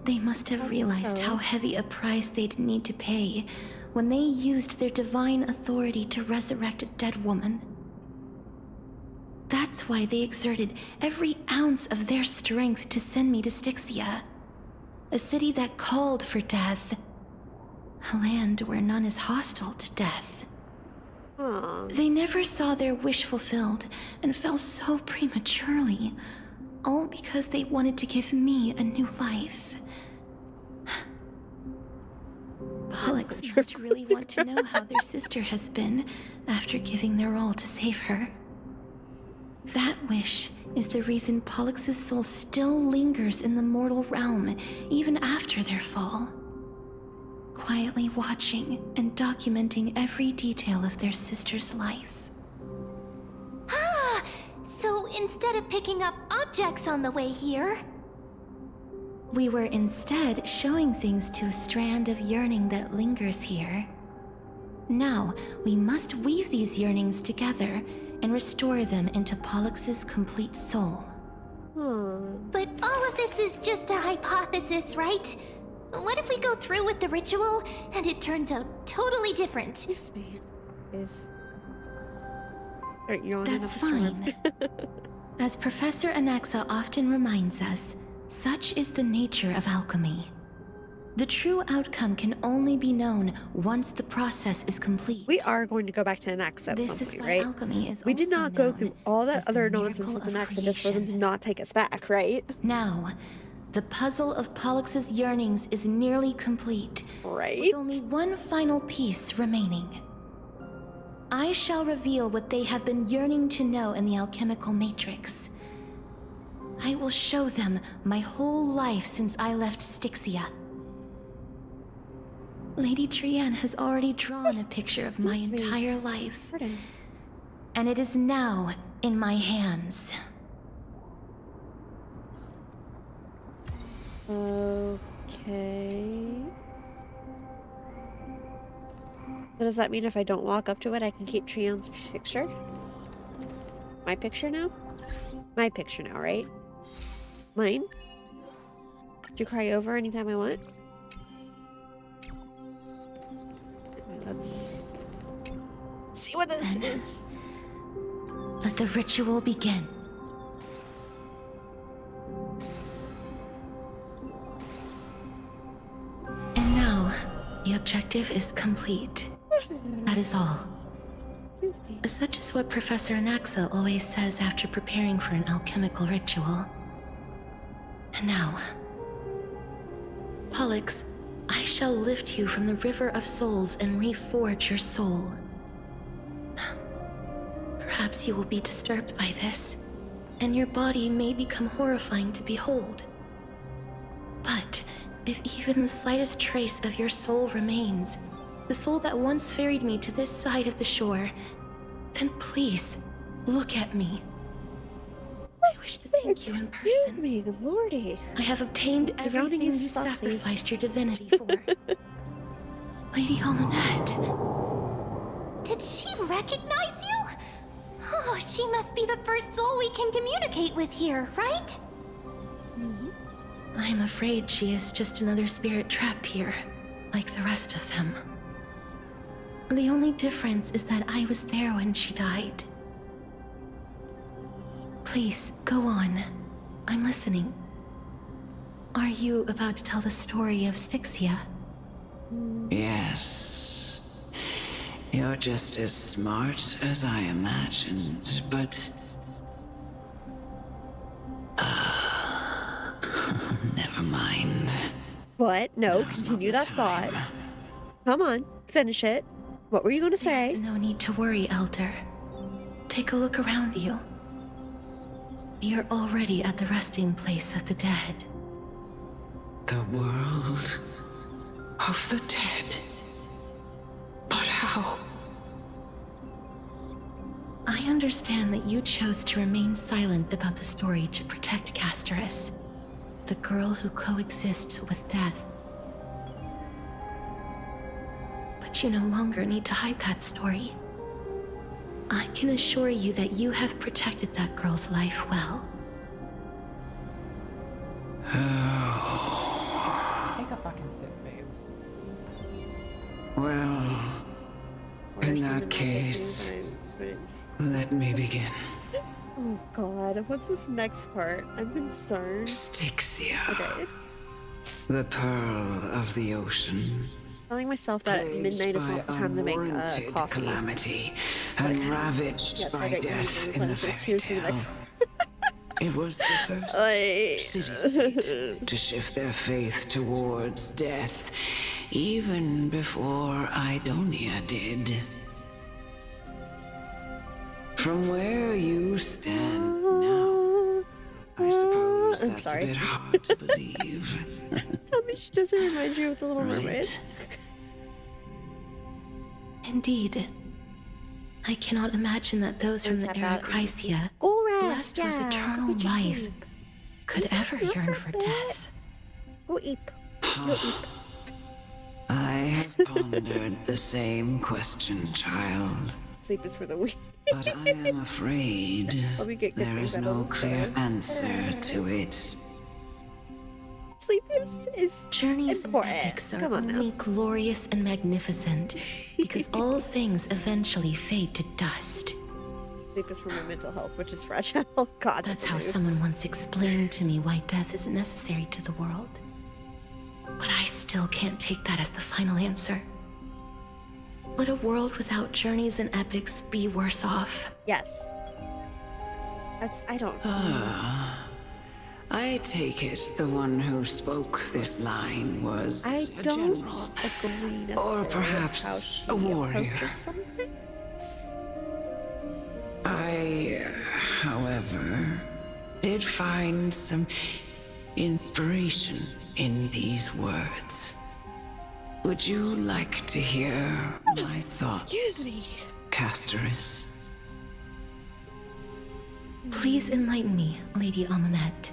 They must have realized how heavy a price they'd need to pay when they used their divine authority to resurrect a dead woman. That's why they exerted every ounce of their strength to send me to Styxia, a city that called for death, a land where none is hostile to death. They never saw their wish fulfilled and fell so prematurely, all because they wanted to give me a new life. Pollux must really want to know how their sister has been after giving their all to save her. That wish is the reason Pollux's soul still lingers in the mortal realm even after their fall, quietly watching and documenting every detail of their sister's life. So instead of picking up objects on the way here... We were instead showing things to a strand of yearning that lingers here. Now, we must weave these yearnings together and restore them into Pollux's complete soul. But all of this is just a hypothesis, right? What if we go through with the ritual and it turns out totally different? That's fine. As Professor Anaxa often reminds us, such is the nature of alchemy. The true outcome can only be known once the process is complete. We are going to go back to Anaxa at This some is point, why right? alchemy is We did also not go known through all that as the other nonsense miracle with of Anaxa just for them to creation. not take us back, right? Now, the puzzle of Pollux' yearnings is nearly complete. Right. With only one final piece remaining. I shall reveal what they have been yearning to know in the alchemical matrix. I will show them my whole life since I left Styxia. Lady Trianne has already drawn a picture of my entire life. And it is now in my hands. Okay. So does that mean if I don't walk up to it, I can keep Trianne's picture? My picture now? My picture now, right? Mine? To cry over anytime I want? Okay, let's see what this is. Let the ritual begin. And now, the objective is complete. That is all. Such is what Professor Anaxa always says after preparing for an alchemical ritual. And now, Pollux, I shall lift you from the river of souls and reforge your soul. Perhaps you will be disturbed by this, and your body may become horrifying to behold. But if even the slightest trace of your soul remains, the soul that once ferried me to this side of the shore, then please, look at me. I wish to thank you in person. Excuse me, lordy. I have obtained everything you sacrificed your divinity for. Lady Almanette. Did she recognize you? Oh, she must be the first soul we can communicate with here, right? I'm afraid she is just another spirit trapped here, like the rest of them. The only difference is that I was there when she died. Please, go on. I'm listening. Are you about to tell the story of Styxia? Yes. You're just as smart as I imagined, but... never mind. What? No, continue that thought. Come on, finish it. What were you going to say? There's no need to worry, Elder. Take a look around you. You're already at the resting place of the dead. The world of the dead. But how? I understand that you chose to remain silent about the story to protect Casterus, the girl who coexists with death. But you no longer need to hide that story. I can assure you that you have protected that girl's life well. Take a fucking sip, babes. Well, in that case, let me begin. Oh god, what's this next part? I'm concerned. Styxia. Okay. The pearl of the ocean. Telling myself that midnight is not the time to make coffee. Calamity and ravaged by death in the fairy tale. It was the first city-state to shift their faith towards death, even before Idonia did. From where you stand now, I suppose that's a bit hard to believe. Tell me she doesn't remind you of the Little Mermaid. Indeed. I cannot imagine that those from the Arachrysia, blessed with eternal life, could ever yearn for death. Go eep. Go eep. I have pondered the same question, child. Sleep is for the weak. But I am afraid there is no clear answer to it. Sleep is Journeys important. and epics are only glorious and magnificent because all things eventually fade to dust. Sleep is for my mental health, which is fragile. God, that's how someone once explained to me why death isn't necessary to the world. But I still can't take that as the final answer. Would a world without journeys and epics be worse off? Yes. I don't. I take it the one who spoke this line was I a don't general. agree Or necessarily with how perhaps she a warrior. approaches something. I, however, did find some inspiration in these words. Would you like to hear my thoughts? Excuse me. Castoris? Please enlighten me, Lady Amonette.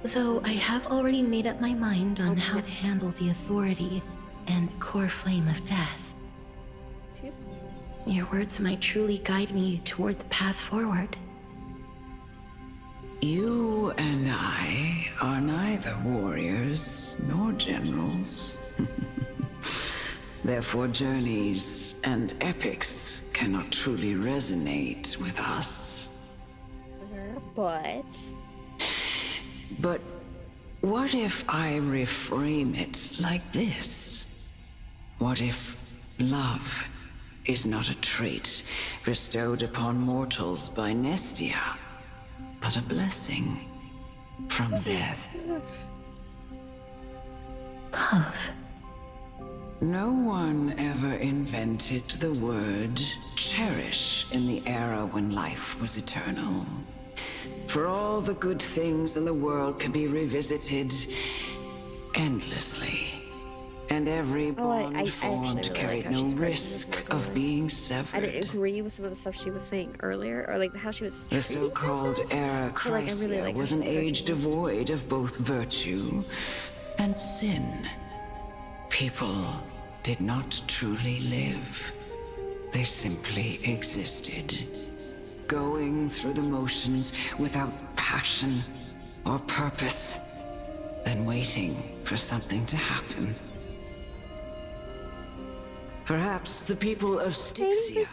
Though I have already made up my mind on how to handle the authority and core flame of death. Excuse me. Your words might truly guide me toward the path forward. You and I are neither warriors nor generals. Therefore, journeys and epics cannot truly resonate with us. But what if I reframe it like this? What if love is not a trait bestowed upon mortals by Nestia, but a blessing from death? Love. No one ever invented the word cherish in the era when life was eternal. For all the good things in the world can be revisited endlessly. And every bond I formed really carried like how no she's risk of being I severed. didn't agree with some of the stuff she was saying earlier, or like how she was. The so-called era But, like, I really Chrysia like how was an she's age virtuous. devoid of both virtue and sin. People did not truly live. They simply existed, going through the motions without passion or purpose, then waiting for something to happen. Perhaps the people of Styxia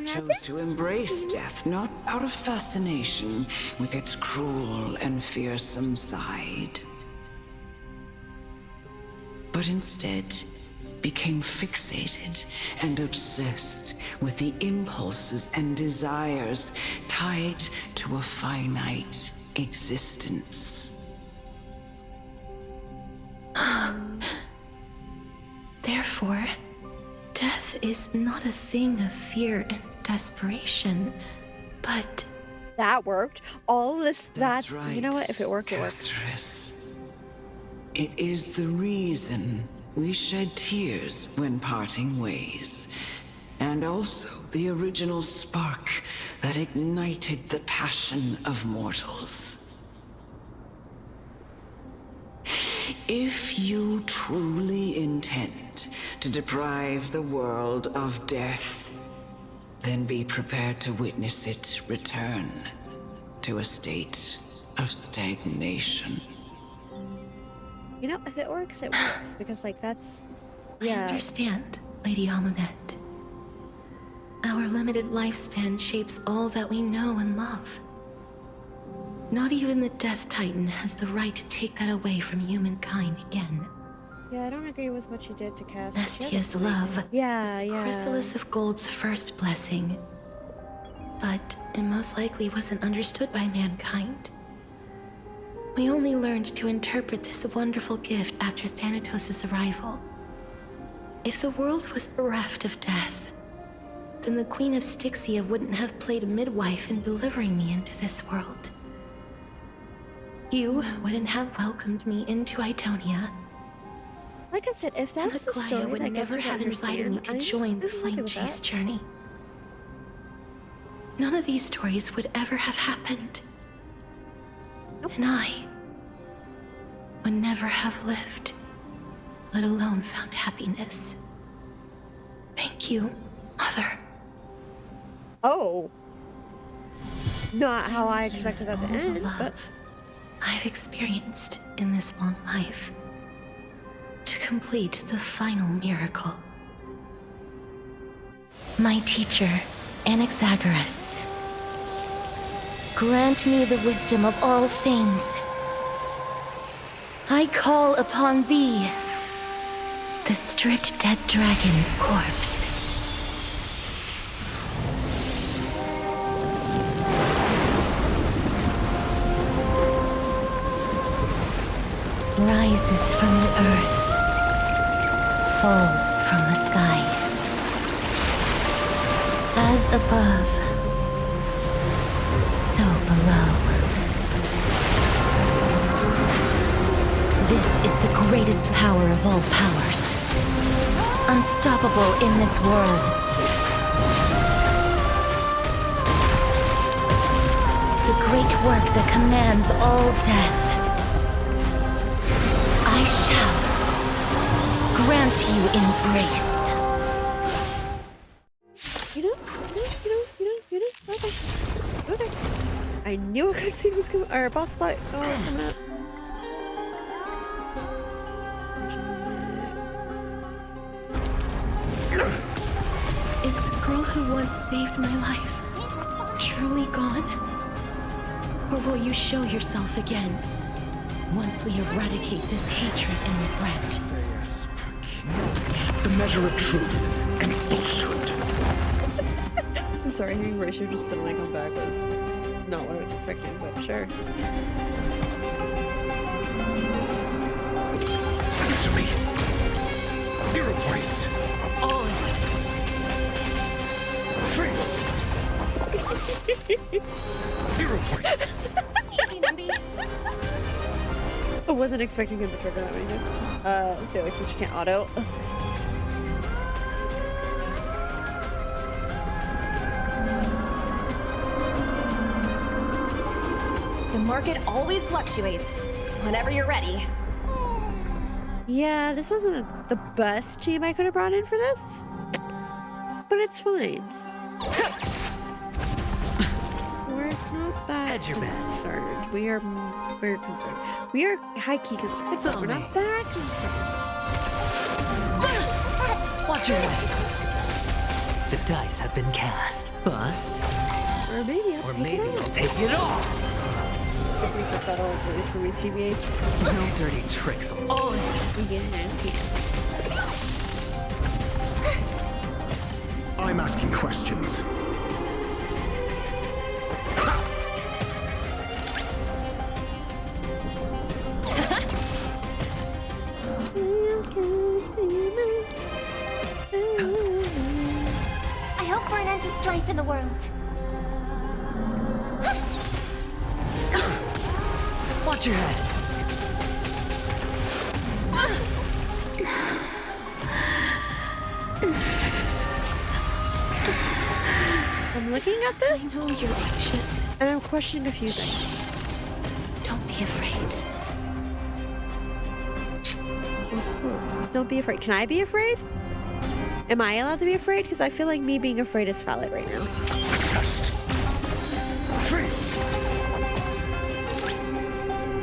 chose to embrace death not out of fascination with its cruel and fearsome side, but instead became fixated and obsessed with the impulses and desires tied to a finite existence. Therefore, death is not a thing of fear and desperation, but... That worked. All this, That's right, you know what? If it worked, it worked. Castoris. It is the reason we shed tears when parting ways, and also the original spark that ignited the passion of mortals. If you truly intend to deprive the world of death, then be prepared to witness it return to a state of stagnation. You know, if it works, it works. Because, like, that's... I understand, Lady Amonette. Our limited lifespan shapes all that we know and love. Not even the Death Titan has the right to take that away from humankind again. Yeah, I don't agree with what she did to Cass. Nestia's love was the yeah. chrysalis of Gold's first blessing. But it most likely wasn't understood by mankind. We only learned to interpret this wonderful gift after Thanatos' arrival. If the world was bereft of death, then the Queen of Styxia wouldn't have played a midwife in delivering me into this world. You wouldn't have welcomed me into Idonia. Like I said, if that's the story would that gets never you to have invited me to understand, join the I'm okay Flame with Chase that. journey. None of these stories would ever have happened. And I would never have lived, let alone found happiness. Thank you, Mother. Oh. Not how I expected that to end, but... I've experienced in this long life to complete the final miracle. My teacher, Anaxagoras, grant me the wisdom of all things. I call upon thee, the stripped dead dragon's corpse. rises from the earth, falls from the sky. As above, so below. This is the greatest power of all powers. Unstoppable in this world. The great work that commands all death. I shall grant you embrace. Okay. I knew a cutscene was coming, or a boss fight was coming up. Is the girl who once saved my life truly gone? Or will you show yourself again once we eradicate this hatred and regret? The measure of truth and falsehood. I'm sorry, hearing Ratio just suddenly come back was not what I was expecting, but sure. Answer me. 0 points. On. Free. 0 points. I wasn't expecting him to trigger that many times. So like switch can't auto. The market always fluctuates. Whenever you're ready. Yeah, this wasn't the best team I could have brought in for this, but it's fine. We're not that concerned. We're concerned. We are high-key concerned. It's on We're me. not that concerned. Watch your head. The dice have been cast. Bust. Or maybe I'll take it off. If we set that all at least for me, TBH. No dirty tricks. Oh, I'm asking questions. I hope for an end to strife in the world. watch your head. I'm looking at this. I know you're anxious. And I'm questioning a few things. Don't be afraid. Don't be afraid. Can I be afraid? Am I allowed to be afraid? Because I feel like me being afraid is valid right now. Test. Free.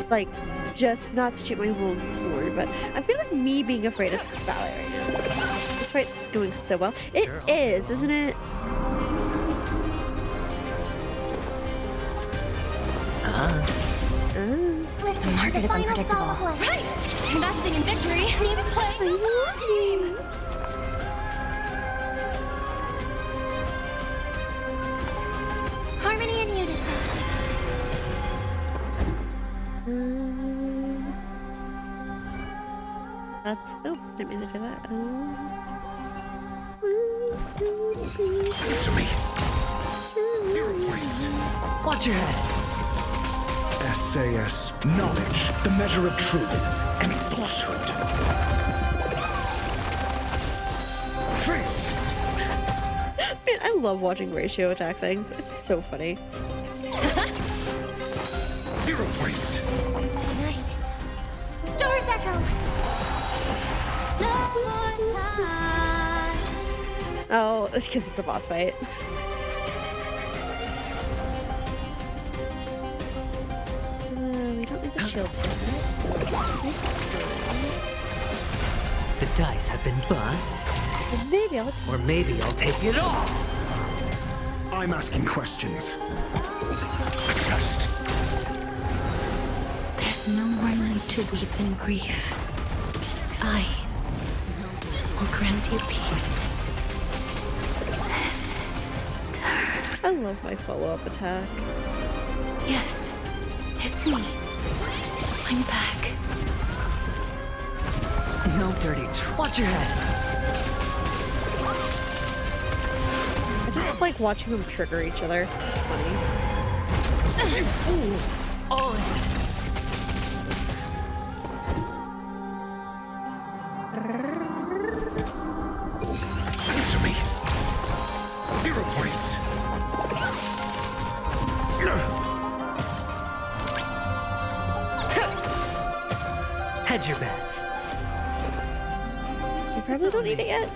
Like, just not to cheat my own horn, but I feel like me being afraid is valid right now. This fight's going so well. It is, isn't it? The market is unpredictable. Right! Investing in victory means playing the long game. Harmony and unison. That's didn't mean to do that. Answer me. 0 points. Watch your head. SAS. Knowledge. The measure of truth and falsehood. Free. Man, I love watching Ratio attack things. It's so funny. 0 points. Night. Stars echo. No more times. Oh, it's because it's a boss fight. We don't need the shields yet. The dice have been bust. Well, maybe I'll take it off. I'm asking questions. A test. There's no more need to weep in grief. I will grant you peace. I love my follow-up attack. Yes, it's me. I'm back. No dirty watch your head. I just like watching them trigger each other. It's funny. You fool! All in. Answer me. 0 points. Hedge your bets. You probably don't need it yet.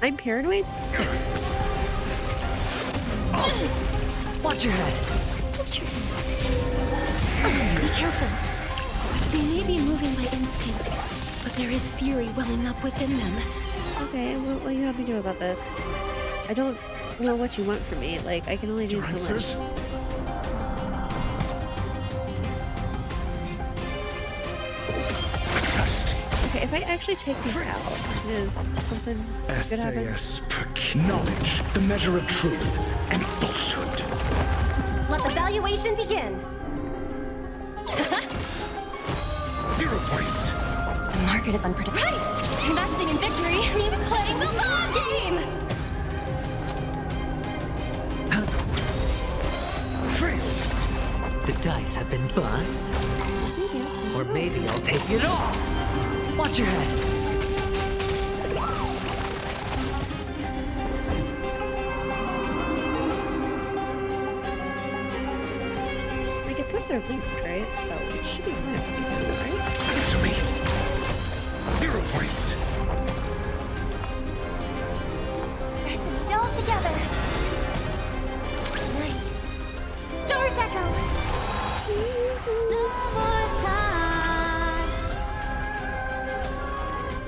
I'm paranoid. Watch your head. Be careful. They may be moving by instinct, but there is fury welling up within them. Okay, what will you have me do about this? I don't know what you want from me. Like, I can only do so much. Test. Okay, if I actually take these out, is something good happen? Knowledge, the measure of truth and falsehood. Let the valuation begin. 0 points. The market is unpredictable. Right! Investing in victory means playing the long game! The dice have been bust. Or maybe I'll take it all. Watch your head. Like, it says they're linked, right? So it should be fine, right? Answer me. 0 points. Press it all together. Night. Stars echo. No more times.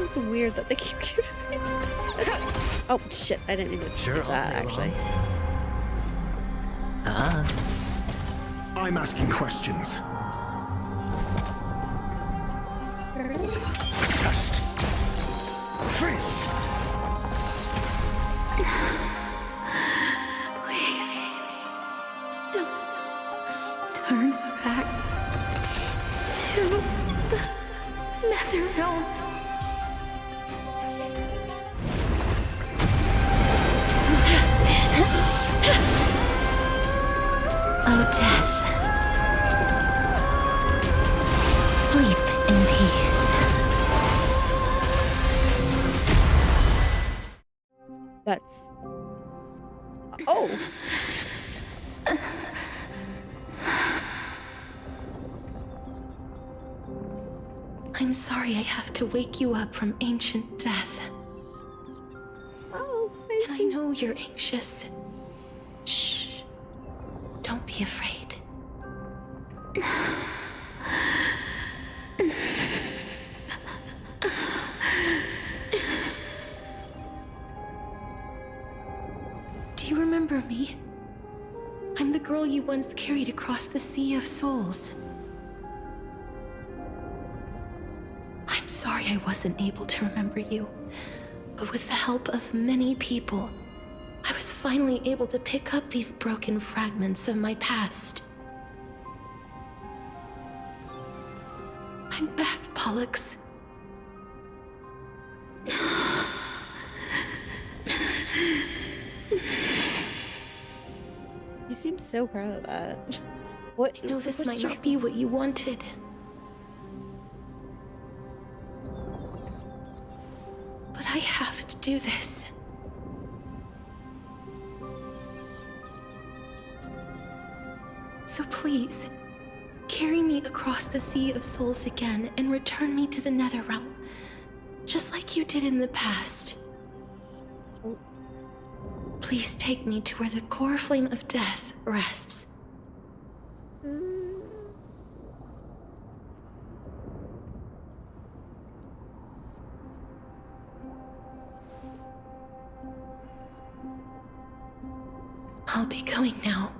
It's weird that they keep giving me. Oh shit! I didn't even do that actually. I'm asking questions. Test. Fail. Please, don't turn back to the nether realm. Oh, death. Sleep in peace. That's. Oh. I'm sorry I have to wake you up from ancient death. Oh, I know you're anxious. Shh. Don't be afraid. Do you remember me? I'm the girl you once carried across the Sea of Souls. I'm sorry I wasn't able to remember you, but with the help of many people, I was finally able to pick up these broken fragments of my past. I'm back, Pollux. You seem so proud of that. What? I know this might not be what you wanted. But I have to do this. So please, carry me across the Sea of Souls again and return me to the Nether Realm, just like you did in the past. Please take me to where the core flame of death rests. I'll be going now.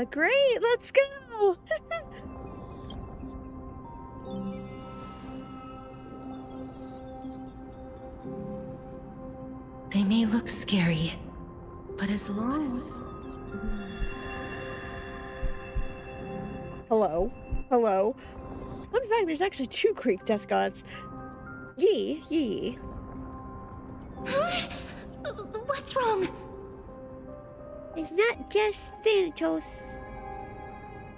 Great, let's go! They may look scary, but as long Hello? Hello? I'm fact, there's actually 2 Greek death gods. Yee. What's wrong? It's not just Thanatos.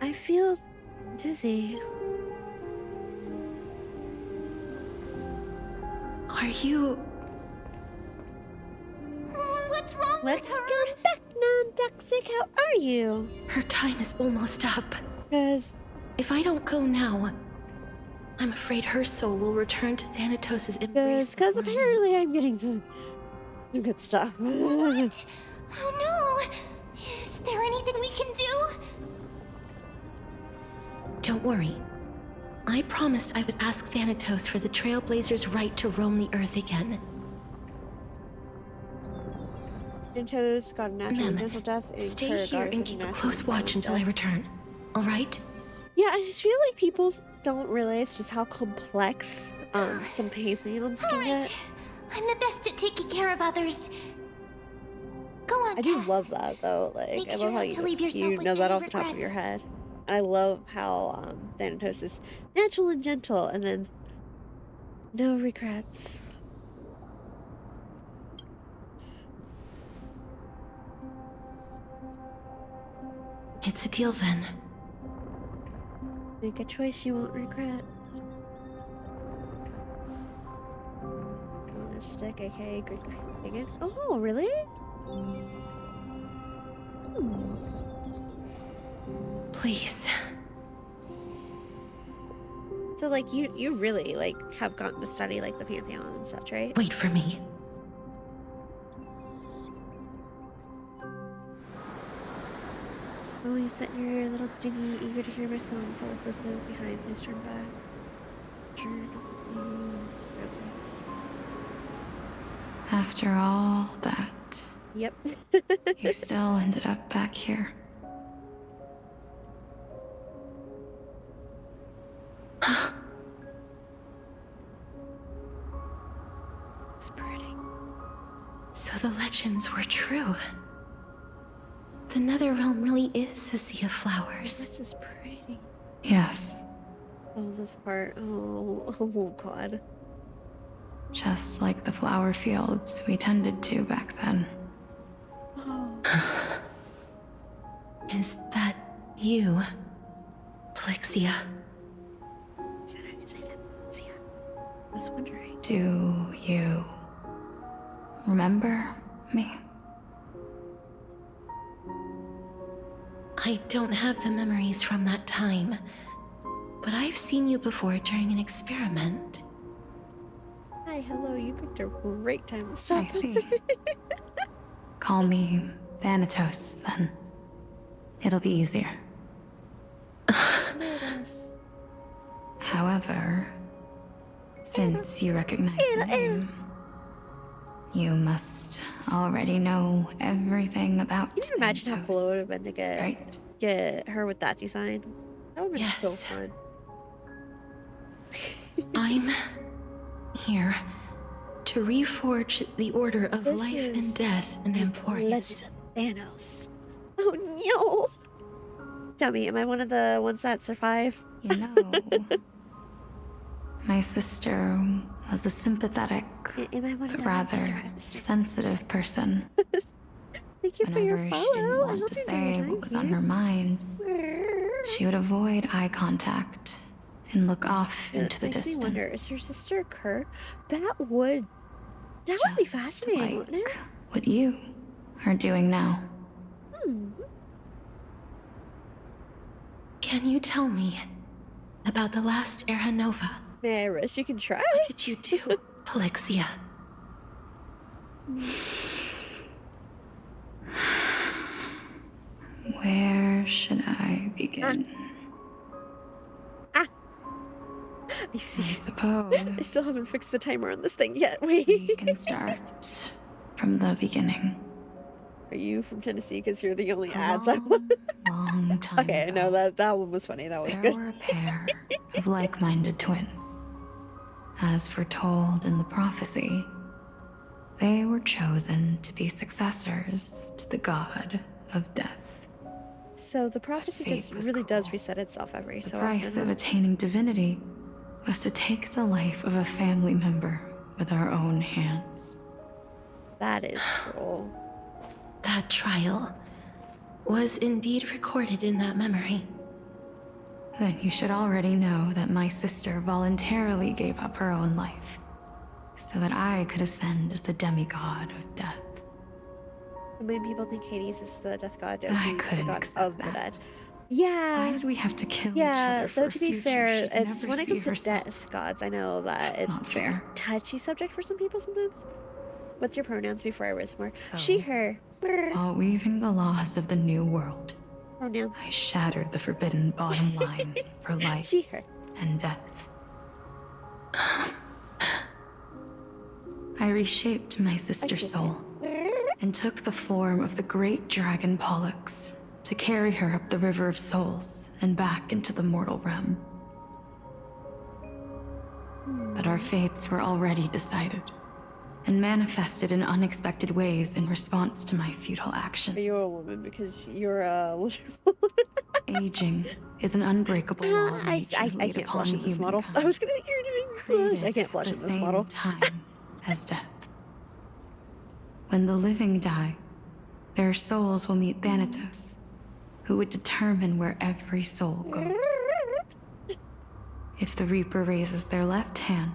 I feel dizzy. Are you... What's wrong with her? Welcome back, non-toxic. How are you? Her time is almost up. 'Cause if I don't go now, I'm afraid her soul will return to Thanatos' embrace. Because apparently I'm getting some good stuff. What? Oh no! Is there anything we can do? Don't worry. I promised I would ask Thanatos for the Trailblazers' right to roam the Earth again. Thanatos got a natural Mem, gentle death and stay Kara here got and a keep a natural close watch until I return. All right? Yeah, I just feel like people don't realize just how complex some pantheons can get. I'm the best at taking care of others. Go on, I do Cass. love that though. Like, Make I sure love how not to leave yourself you with know that any off the top of your regrets. head. And I love how Thanatos is natural and gentle, and then no regrets. It's a deal then. Make a choice you won't regret. Stick, aka Greek pagan. Oh, really? Please. So, like, you really, like, have gotten to study, like, the pantheon and such, right? Wait for me. Oh, you sat in your little dinghy, eager to hear my song. Follow closely behind. Please turn back. Turn. After all that, Yep. you still ended up back here. It's pretty. So the legends were true. The Netherrealm really is a sea of flowers. This is pretty. Yes, Oh, this part. Oh God. just like the flower fields we tended to back then. Oh. Is that you, Plixia? Is that how you say that? Sia? I was wondering. Do you remember me? I don't have the memories from that time, but I've seen you before during an experiment. Hi, hello. You picked a great time to stop. I see. Call me Thanatos, then. It'll be easier. However, since you recognize the name, you must already know everything about Can you imagine how cool it would have been to get her with that design? That would have been so fun. I'm here to reforge the order of This life is and death in Emporius. Legend of Thanos. Oh no! Tell me, am I one of the ones that survive? You know, my sister was a sympathetic, Am I one of the ones rather who survived the storm? sensitive person. Thank you for your Whenever follow. she didn't I want hope to you're say doing what was on her mind, she would avoid eye contact and look off into the Makes me distance. wonder, is your sister Kurt? That would be fascinating, wouldn't it? What you are doing now. Can you tell me about the last Era Nova? Maris, you can try. What did you do, Plixia? Where should I begin? I see. I suppose I still haven't fixed the timer on this thing yet. Wait. we can start from the beginning. Are you from Tennessee? Because you're the only ads I want. Long time Okay, I know that one was funny. That was there good. were a pair of like-minded twins. As foretold in the prophecy, they were chosen to be successors to the god of death. So the prophecy Fate just was really does reset itself every The so price often. of attaining divinity was to take the life of a family member with our own hands. That is cruel. That trial was indeed recorded in that memory. Then you should already know that my sister voluntarily gave up her own life, so that I could ascend as the demigod of death. How many people think Hades is the death god? But I He's the couldn't god accept of the that. dead. Yeah. Why did we have to kill each Yeah, other for though a to be future fair, she could it's never when it see comes to herself? death gods, I know that it's not fair. a touchy subject for some people sometimes. What's your pronouns before I risk more? She, her. While weaving the laws of the new world, Pronoun. I shattered the forbidden bottom line for life She, her. and death. I reshaped my sister's soul and took the form of the great dragon Pollux to carry her up the River of Souls and back into the mortal realm. But our fates were already decided and manifested in unexpected ways in response to my futile actions. You're a woman because you're a Aging is an unbreakable law of nature I laid can't upon blush in this model. humankind, I was gonna think you're doing blush. I can't blush the in this same model. time as death. When the living die, their souls will meet Thanatos, who would determine where every soul goes. If the Reaper raises their left hand,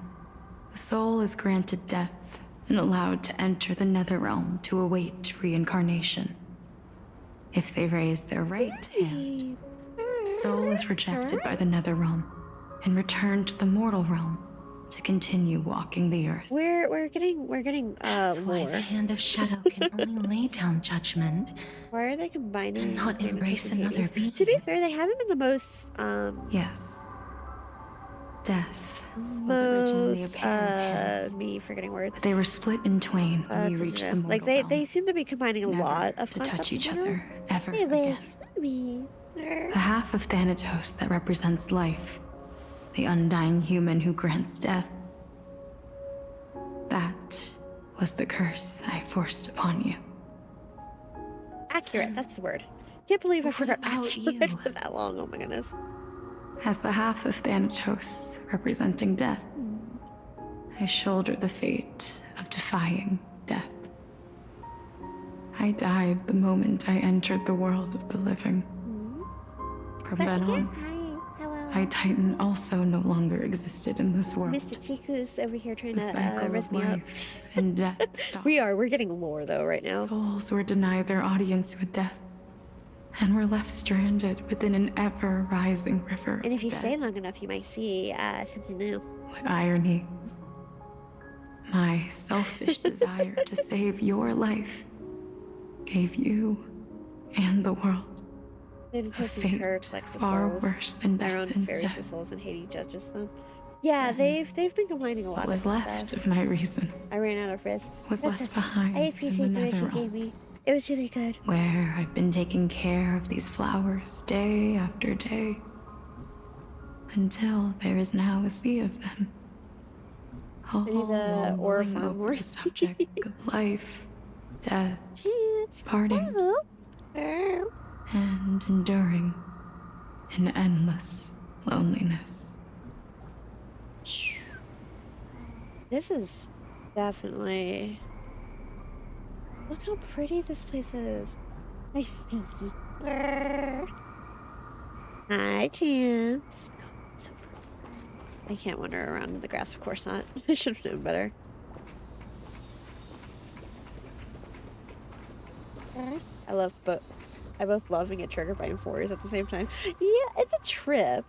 the soul is granted death and allowed to enter the Netherrealm to await reincarnation. If they raise their right hand, the soul is rejected by the Netherrealm and returned to the mortal realm to continue walking the earth. We're getting That's why lore. the Hand of Shadow can only lay down judgment. Why are they combining and not Thanatos embrace and another Hades? being? To be fair, they haven't been the most Yes. Death was originally a pair of hands. me forgetting words. But they were split in twain when we reached the mortal like realm. they seem to be combining a Never lot of to concepts touch each in general. other ever Hey, again. me. The half of Thanatos that represents life, the undying human who grants death. That was the curse I forced upon you. Accurate, that's the word. Can't believe I forgot about accurate for that long. Oh my goodness. As the half of Thanatos representing death, I shoulder the fate of defying death. I died the moment I entered the world of the living. From then on, my Titan also no longer existed in this world. Mr. Tsiku's over here trying The to cycle rest of me up. life and death stopped. We're getting lore though right now. Souls were denied their audience with death, and were left stranded within an ever-rising river And if you of death. stay long enough, you might see something new. What irony. My selfish desire to save your life gave you and the world Thanatos a and her fate collect the far souls. worse than Their death own fairies the instead. souls, and Hades judges them. Yeah, they've been combining a lot What of was stuff. left of my reason I ran out of risk. was That's left okay. behind I in appreciate the the wish you Netherrealm, gave me. It was really good. where I've been taking care of these flowers day after day, until there is now a sea of them. All I need the aura mulling farm over more. the subject of life, death, Chance. parting, and enduring in endless loneliness. This is definitely... Look how pretty this place is. Hi, Stinky. Hi, Chance. So pretty. I can't wander around in the grass, of course not. I should have known better. I both love and get triggered by M4s at the same time. Yeah, it's a trip.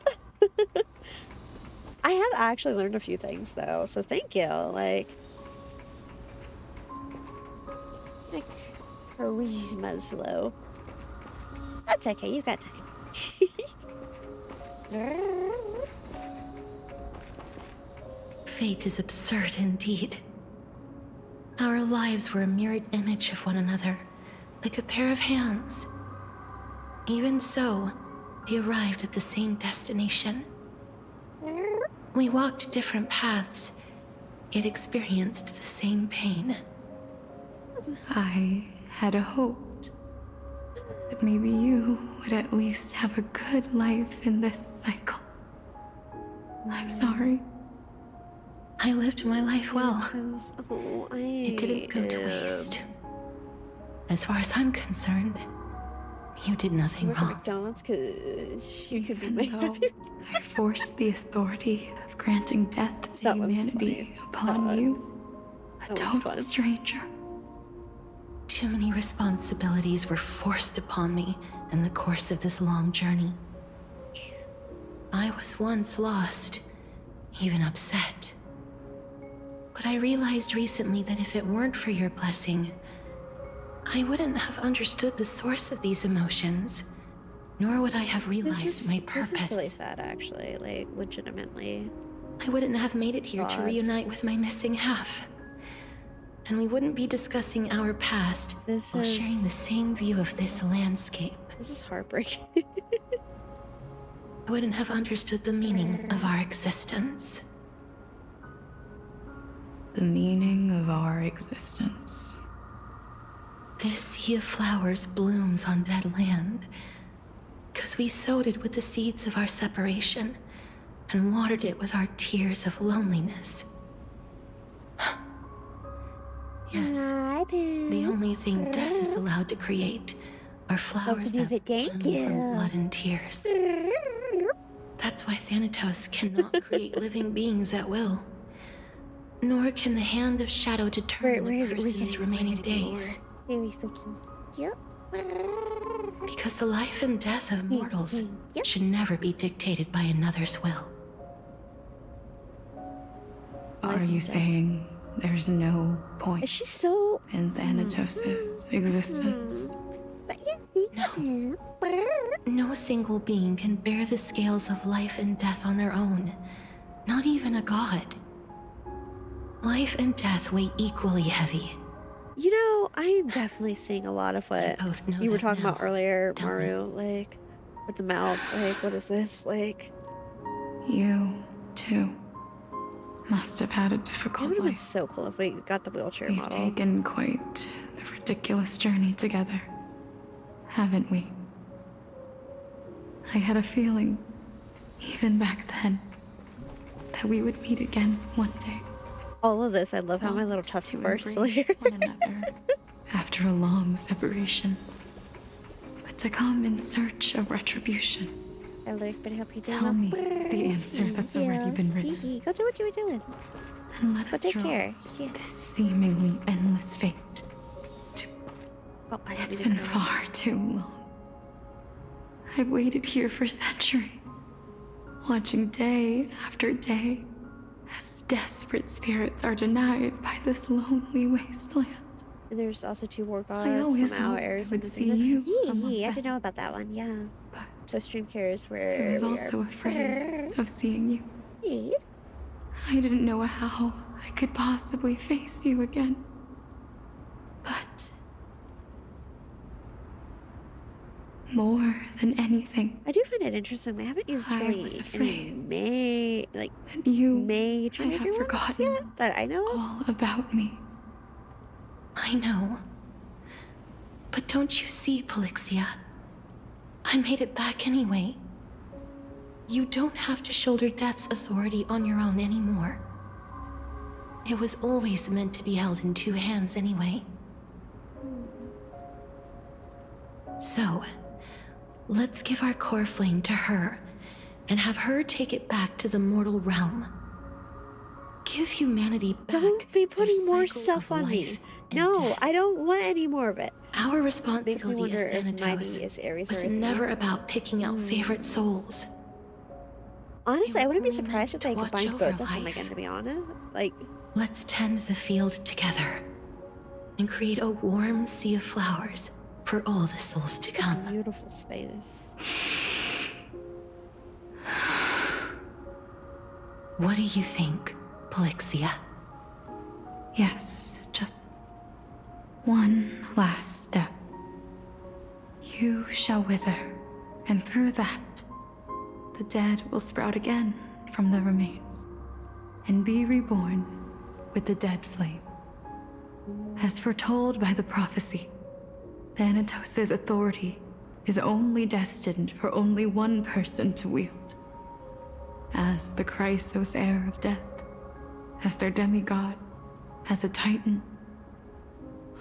I have actually learned a few things though, so thank you. Like charisma's low. That's okay, you got time. Fate is absurd indeed. Our lives were a mirrored image of one another, like a pair of hands. Even so, we arrived at the same destination. We walked different paths, yet experienced the same pain. I had hoped that maybe you would at least have a good life in this cycle. I'm sorry. I lived my life well. Oh, It didn't go to waste. As far as I'm concerned, you did nothing work at wrong. McDonald's because you could be my Though I forced the authority of granting death to humanity upon you, a total stranger. Too many responsibilities were forced upon me in the course of this long journey. I was once lost, even upset. But I realized recently that if it weren't for your blessing, I wouldn't have understood the source of these emotions, nor would I have realized my purpose. This is really sad, actually, like, legitimately. I wouldn't have made it here to reunite with my missing half. And we wouldn't be discussing our past while sharing the same view of this landscape. This is heartbreaking. I wouldn't have understood the meaning of our existence. The meaning of our existence. This sea of flowers blooms on dead land, 'cause we sowed it with the seeds of our separation and watered it with our tears of loneliness. Yes, the only thing death is allowed to create are flowers that bloom from blood and tears. That's why Thanatos cannot create living beings at will. Nor can the hand of shadow determine a person's remaining days. Because the life and death of mortals should never be dictated by another's will. Are you saying there's no point in Thanatos' existence? No. No single being can bear the scales of life and death on their own. Not even a god. Life and death weigh equally heavy. You know, I'm definitely seeing a lot of what you were talking about earlier, Maru, like, with the mouth, like, what is this, like... You, too, must have had a difficult It would have been life. so cool if we got the wheelchair We've model. taken quite the ridiculous journey together, haven't we? I had a feeling, even back then, that we would meet again one day. All of this, I love how my little tusk burst later. One another after a long separation, but to come in search of retribution. I like, but help you do Tell me the answer that's already been written. Go do what you were doing. And let Go us take draw care. this seemingly endless fate. Oh, It's been far too long. I've waited here for centuries, watching day after day as desperate spirits are denied by this lonely wasteland. And there's also 2 war gods I always from our hoped I airs would and see you among I them. didn't know about that one, yeah. The stream cares where I was we also are. afraid of seeing you. Yeah. I didn't know how I could possibly face you again. But more than anything, I do find it interesting. They haven't used I really was any that you major I have ones forgotten yet that I know of. all about me. I know. But don't you see, Polixia? I made it back anyway. You don't have to shoulder death's authority on your own anymore. It was always meant to be held in 2 hands anyway. So, let's give our core flame to her, and have her take it back to the mortal realm. Give humanity back. Don't be putting more cycle stuff of on me. life and No, death. I don't want any more of it. Our Makes me responsibility wonder as if Thanatos Mighty is Ares or was anything. never about picking out favorite souls. Honestly, I wouldn't be only surprised meant if they to watch combined over both of them life. again, to be honest. Like, Let's tend the field together and create a warm sea of flowers for all the souls to come. beautiful space. What do you think, Polixia? Yes, just one last step. You shall wither, and through that, the dead will sprout again from the remains, and be reborn with the dead flame. As foretold by the prophecy, Thanatos' authority is only destined for only one person to wield. as the Chrysos heir of death, as their demigod, as a titan.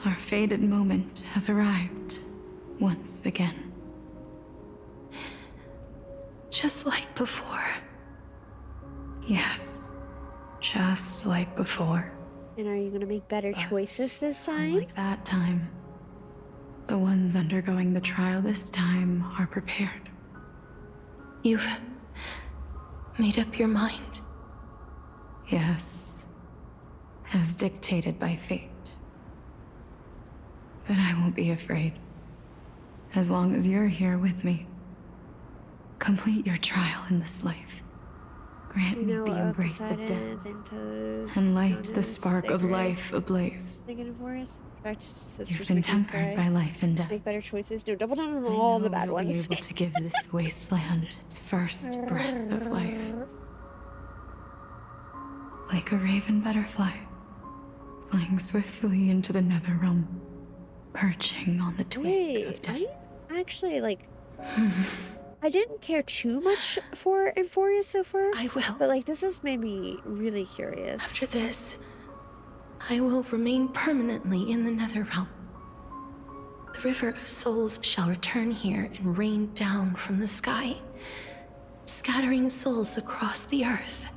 Our fated moment has arrived once again. Just like before. Yes, just like before. And are you gonna make better choices this time? Like that time, the ones undergoing the trial this time are prepared. You've made up your mind? Yes, as dictated by fate. But I won't be afraid, as long as you're here with me. Complete your trial in this life. Grant me the embrace of death, and light the spark of life ablaze. You've been tempered by life and death. Make better choices. No, double down on all the bad You'll ones. be able to give this wasteland its first breath of life. Like a raven butterfly, flying swiftly into the nether realm, perching on the twig of death. I actually like. I didn't care too much for Euphoria so far. I will. But like, this has made me really curious. After this, I will remain permanently in the Netherrealm. The River of Souls shall return here and rain down from the sky, scattering souls across the earth.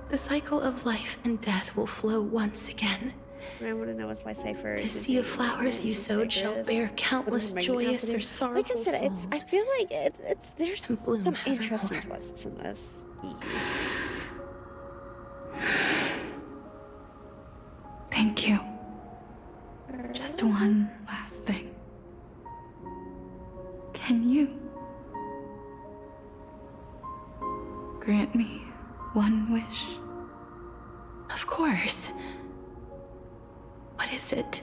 The cycle of life and death will flow once again. What I want to know is why Cypher. The sea of flowers you sowed shall bear countless joyous or sorrowful souls. Like I said, I feel like there's some interesting evermore. twists in this. Thank you. Just one last thing. Can you grant me one wish? Of course. What is it?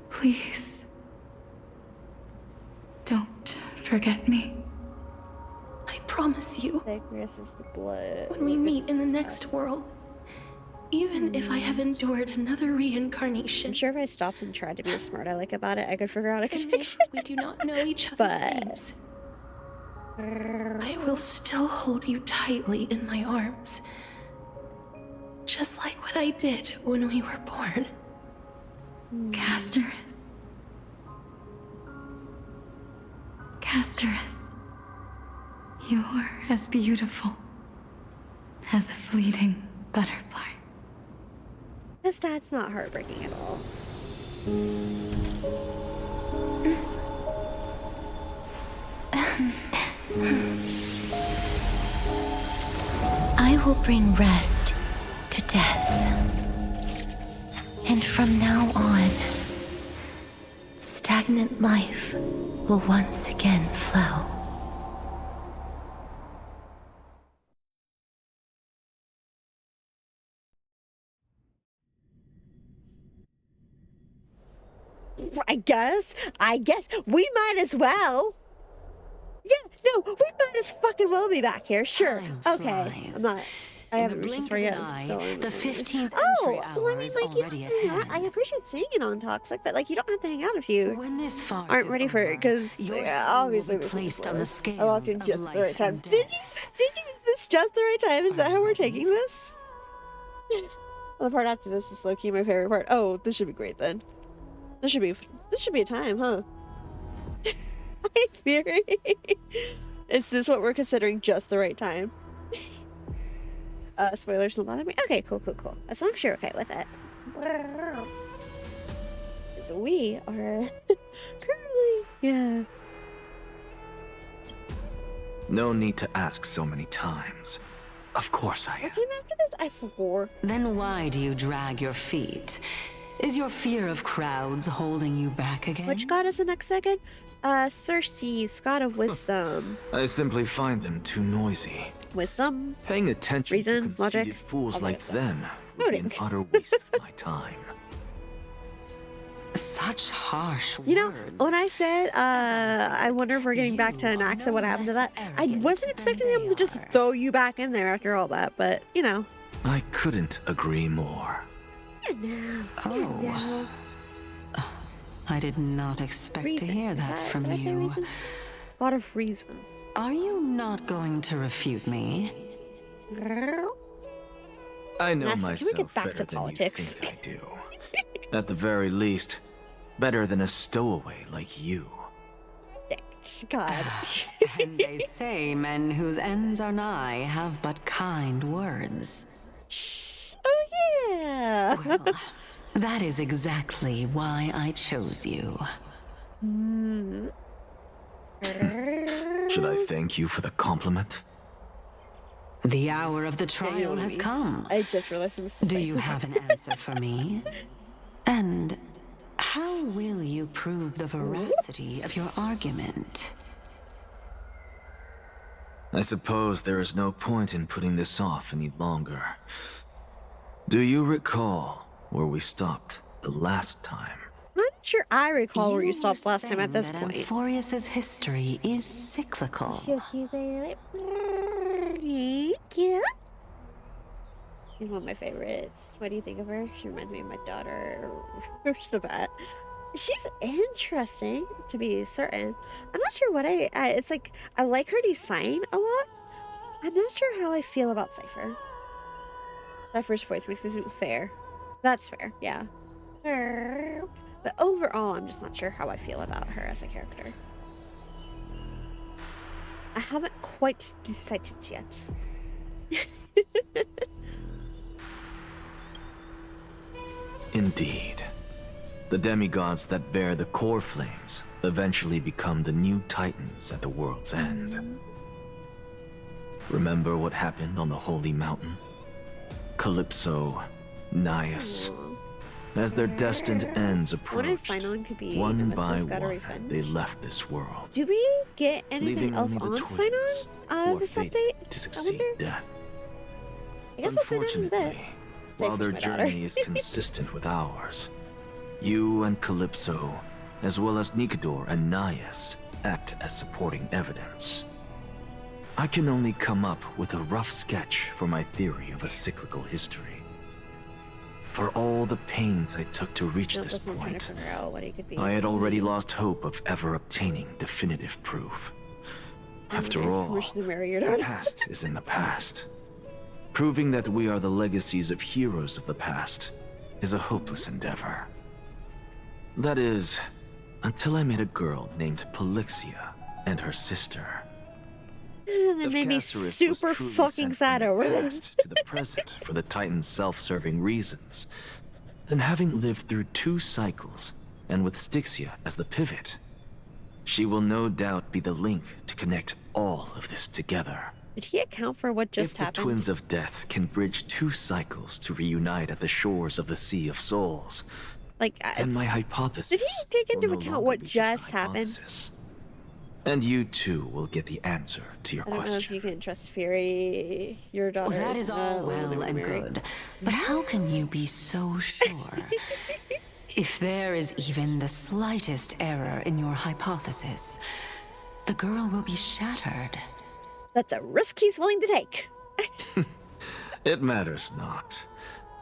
Please, don't forget me. I promise you. This is the blood. When we meet in the next world, even if I have endured another reincarnation. I'm sure if I stopped and tried to be smart aleck about it, I could figure out a and connection. if we do not know each other's names, I will still hold you tightly in my arms. Just like what I did when we were born. Casterus. Casterus. You're as beautiful as a fleeting butterfly. That's not heartbreaking at all. I will bring rest to death. And from now on, stagnant life will once again flow. I guess we might as well. Yeah, no, we might as fucking well be back here. Sure. Okay. I haven't reached this far yet. The 15th well, I mean, like, you know, I appreciate seeing it on Toxic, but like, you don't have to hang out if you aren't ready for it, because obviously this placed on the scales. I walked in just the right time. Did you? Is this just the right time? Is that how we're taking this? Well, the part after this is low-key my favorite part. Oh, this should be great then. This should be a time, huh? My theory. Is this what we're considering just the right time? Spoilers don't bother me. Okay, cool. As long as you're okay with it. So we are currently, yeah. No need to ask so many times. Of course I am. What came after this? I forgot. Then why do you drag your feet? Is your fear of crowds holding you back again? Which god is the next second? Cersei's god of wisdom. I simply find them too noisy. Wisdom? Paying attention Reason, to conceited logic, fools all like that them would be an utter waste of my time. Such harsh words. You know, when I said, I wonder if we're getting back to an axe and what happened to that, I wasn't expecting them to just throw you back in there after all that, but, you know. I couldn't agree more. I did not expect to hear that from you. God of reason. are you not going to refute me? I know Next, myself can we get back better to than politics? you think I do. At the very least, better than a stowaway like you. God. And they say men whose ends are nigh have but kind words. Oh yeah. Well, that is exactly why I chose you. Should I thank you for the compliment? The hour of the trial has come. I just realized I'm Do you have an answer for me? And how will you prove the veracity of your argument? I suppose there is no point in putting this off any longer. Do you recall where we stopped the last time? I'm not sure I recall where you stopped last time at this that point. Amphorius's history is cyclical. Yeah. She's one of my favorites. What do you think of her? She reminds me of my daughter. Where's the bat? She's interesting, to be certain. I'm not sure what it's like, I like her design a lot. I'm not sure how I feel about Cypher. Cypher's voice makes me feel fair. That's fair, yeah. But overall, I'm just not sure how I feel about her as a character. I haven't quite decided yet. Indeed. The demigods that bear the core flames eventually become the new titans at the world's end. Remember what happened on the Holy Mountain? Calypso, Naias. As their destined ends approached, one by one, they left this world, Do we get anything leaving else only the on twins, Final? This fated update? to succeed death. I guess we'll find out in a bit. Unfortunately, while their journey is consistent with ours, you and Calypso, as well as Nikador and Naias, act as supporting evidence. I can only come up with a rough sketch for my theory of a cyclical history. For all the pains I took to reach this point, I had already lost hope of ever obtaining definitive proof. After all, the past is in the past. Proving that we are the legacies of heroes of the past is a hopeless endeavor. That is, until I met a girl named Polixia and her sister. That made me super fucking sad over this. To the present for the Titan's self-serving reasons. Then having lived through 2 cycles, and with Styxia as the pivot, she will no doubt be the link to connect all of this together. Did he account for what just If the happened? Twins of Death can bridge 2 cycles to reunite at the shores of the Sea of Souls, like, then my hypothesis did he take into will no account longer what be just happened? And you too will get the answer to your I don't know if question. you can trust Fury, your daughter. Well, that is all well and good, but how can you be so sure? If there is even the slightest error in your hypothesis, the girl will be shattered. That's a risk he's willing to take. It matters not.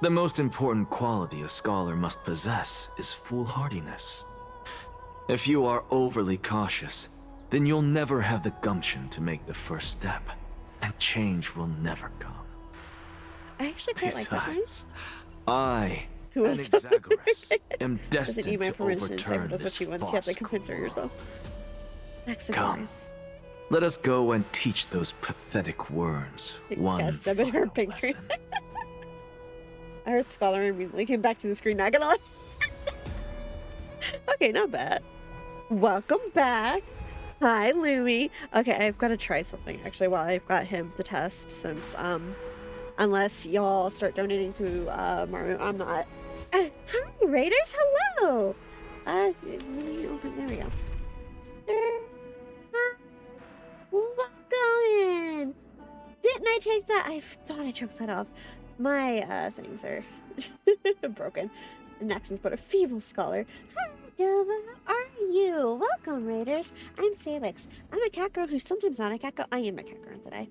The most important quality a scholar must possess is foolhardiness. If you are overly cautious, then you'll never have the gumption to make the first step, and change will never come. I actually quite like that line. Besides, I, Who an else? Exagoras, am Doesn't destined need my to permission. overturn Cypher does what this she wants. You have to farce. convince her yourself. Come, let us go and teach those pathetic worms one Sketched up in her picture. I heard Scholar immediately came back to the screen. Not gonna lie. Okay, not bad. Welcome back. Hi, Louie. Okay, I've got to try something actually while I've got him to test, since unless y'all start donating to Maru, I'm not. Hi, Raiders. Hello. There we go. Welcome. Didn't I take that? I thought I choked that off. My things are broken. Next is but a feeble scholar. Hi, Dova. How are you? Welcome, Raiders. I'm Savix. I'm a cat girl who's sometimes not a cat girl. I am a cat girl today.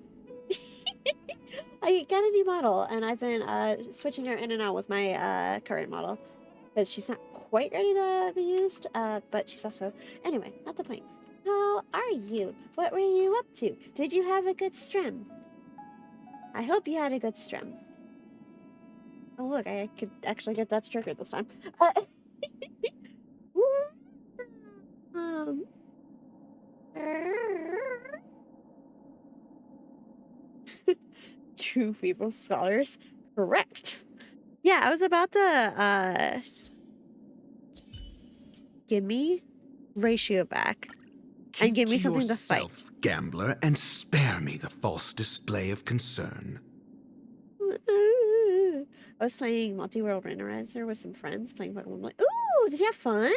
I got a new model, and I've been switching her in and out with my current model, because she's not quite ready to be used, but she's also... Anyway, not the point. How are you? What were you up to? Did you have a good stream? I hope you had a good stream. Oh look, I could actually get that triggered this time. Two people scholars. Correct. Yeah, I was about to give me ratio back and give me something to fight. Gambler, and spare me the false display of concern. I was playing multi-world randomizer with some friends playing Pokemon. I'm like, ooh, did you have fun?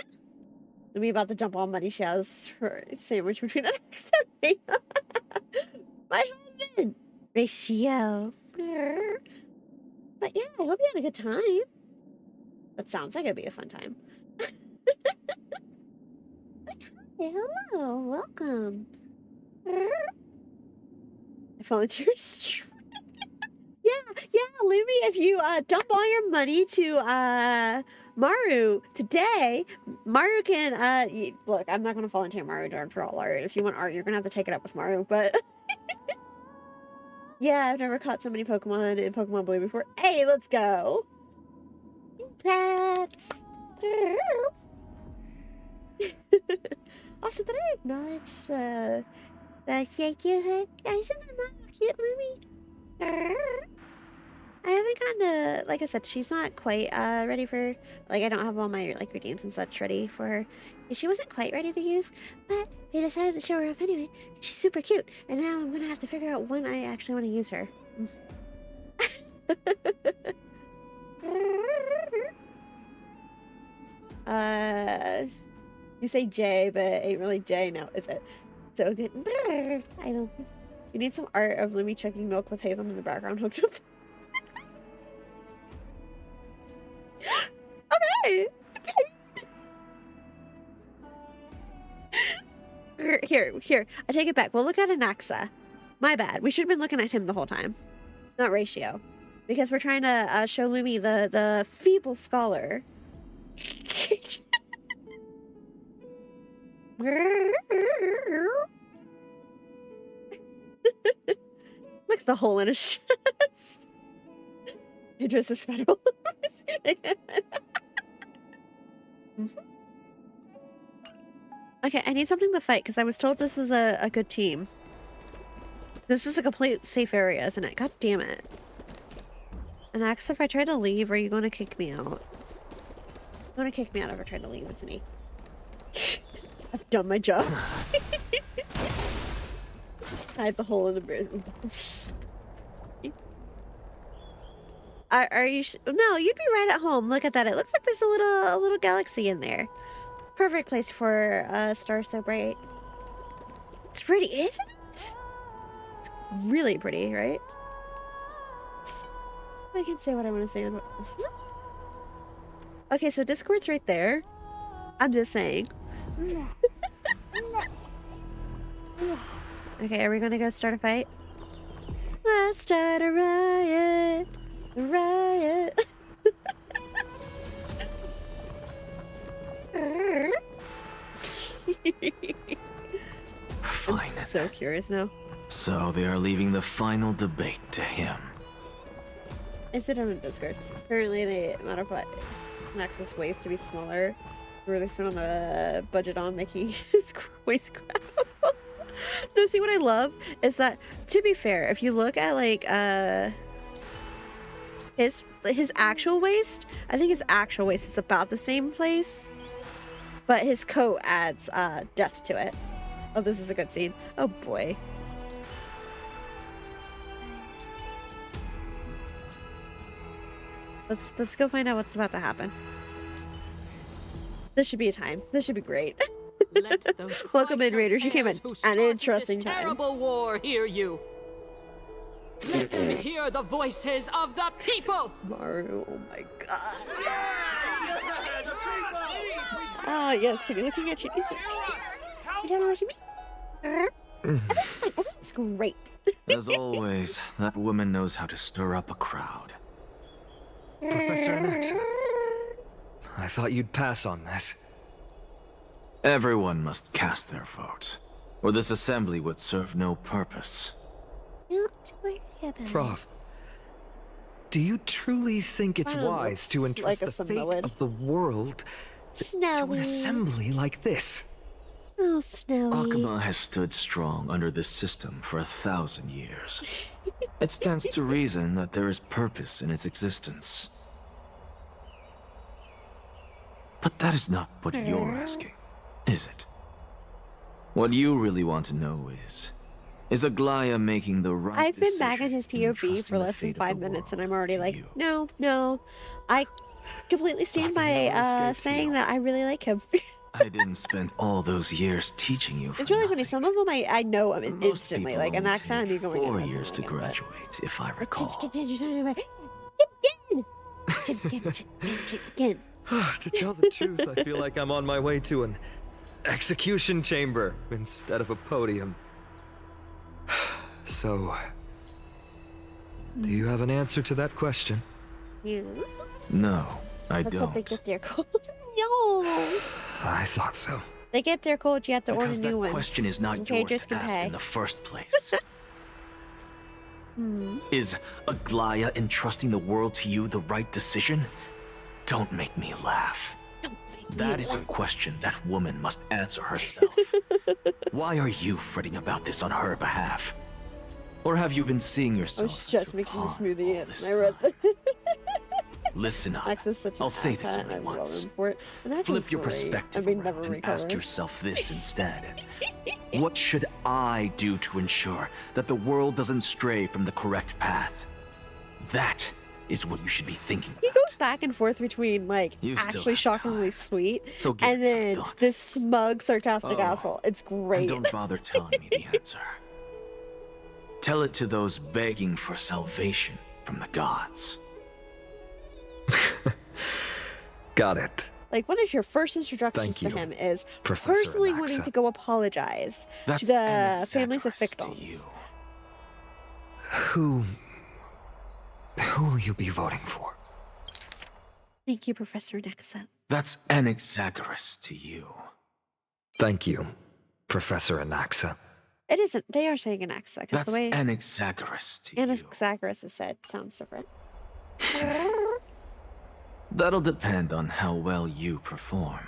And we about to jump on Money. She has her sandwich between an X and A. My husband. Ratio. But yeah, I hope you had a good time. That sounds like it'd be a fun time. Hey, hello, welcome. I volunteer stream. Yeah, Lumi, if you dump all your money to Maru today, Maru can look, I'm not gonna volunteer Maru for all art. If you want art, you're gonna have to take it up with Maru, but yeah, I've never caught so many Pokemon in Pokemon Blue before. Hey, let's go. Congrats. Also, did I acknowledge thank you? Isn't that not cute, Lumi? I haven't gotten to, like I said, she's not quite ready for, like, I don't have all my, like, redeems and such ready for her. She wasn't quite ready to use, but we decided to show her off anyway. She's super cute, and now I'm gonna have to figure out when I actually want to use her. You say J, but it ain't really J now, is it? So good. I don't. We need some art of Lumi chugging milk with Haven in the background hooked up. Okay. Here. I take it back. We'll look at Anaxa. My bad. We should have been looking at him the whole time, not Ratio, because we're trying to show Lumi the feeble scholar. Look at the hole in his chest. Idris is federal. Okay, I need something to fight because I was told this is a good team. This is a complete safe area, isn't it? God damn it. And Ax, if I try to leave, are you going to kick me out? You're going to kick me out if I try to leave, isn't he? I've done my job. I have the hole in the bridge. Are you? No, you'd be right at home. Look at that. It looks like there's a little galaxy in there. Perfect place for a star so bright. It's pretty, isn't it? It's really pretty, right? I can say what I want to say on what. Okay, so Discord's right there. I'm just saying. Okay, are we gonna go start a fight? Let's start a riot. A riot. Fine. I'm so curious now. So they are leaving the final debate to him. I sit on Discord. Apparently they modify Nexus waist to be smaller. Really spent on the budget on making his waist grabbable. No, see what I love is that, to be fair, if you look at like his actual waist, I think his actual waist is about the same place, but his coat adds depth to it. Oh, this is a good scene. Oh boy. Let's go find out what's about to happen. This should be a time. This should be great. Welcome in, Raiders. You came in an interesting time. Terrible war, hear you. Let them hear the voices of the people. Maru, oh my god. Ah, yes, Kitty, looking at you. You don't know what you mean? Everything's great. As always, that woman knows how to stir up a crowd. Professor Anaxa, I thought you'd pass on this. Everyone must cast their vote, or this assembly would serve no purpose. Prof, do you truly think it's wise to entrust the fate of the world to an assembly like this? Oh, Snowy. Akuma has stood strong under this system for 1,000 years. It stands to reason that there is purpose in its existence. But that is not what you're asking, is it? What you really want to know is Aglaya making the right I've been decision back in his POV for less than 5 minutes and I'm already like, no. I completely stand by saying that I really like him. I didn't spend all those years teaching you for It's really funny. Some of them I know him instantly. people Like an only accent, you going 4 years to graduate, if I recall. To tell the truth, I feel like I'm on my way to an execution chamber instead of a podium. So, do you have an answer to that question? Yeah. No, I Let's don't. hope they get their code. No. I thought so. They get their code, you have to order Because new that ones. question is not Okay, yours just to ask pay. in the first place. Is Aglaya entrusting the world to you the right decision? Don't make me laugh. That is a question that woman must answer herself. Why are you fretting about this on her behalf? Or have you been seeing I yourself? was just making a smoothie and I read the Listen up. I'll say this only once. Flip your perspective around and ask yourself this instead. What should I do to ensure that the world doesn't stray from the correct path? That is what you should be thinking about. He goes back and forth between like You still actually have shockingly sweet So give and it some then thought. this smug, sarcastic Oh, asshole. It's And great. don't bother telling me the answer. Tell it to those begging for salvation from the gods. Got it. Like one of your first introductions Thank to you, him is Professor personally Anaxa. wanting to go apologize That's to the families of victims. Who will you be voting for? Thank you, Professor Nexa. That's Anaxagoras to you. Thank you, Professor Anaxa. It isn't. They are saying Anaxa because That's the way Anaxagoras to you. Anaxagoras is said sounds different. That'll depend on how well you perform.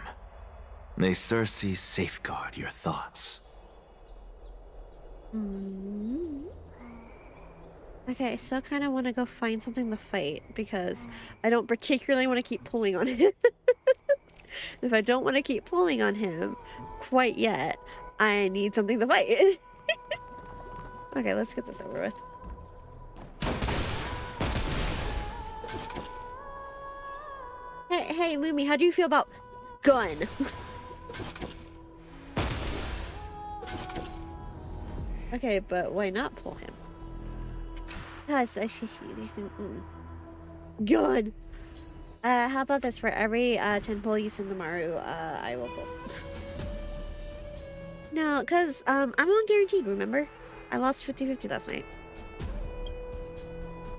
May Circe safeguard your thoughts. Okay, I still kind of want to go find something to fight because I don't particularly want to keep pulling on him. If I don't want to keep pulling on him quite yet, I need something to fight. Okay, let's get this over with. Hey, Lumi, how do you feel about gun? Okay, but why not pull him? Gun! How about this? For every 10 pull you send to Maru, I will pull. No, because I'm on guaranteed, remember? I lost 50-50 last night.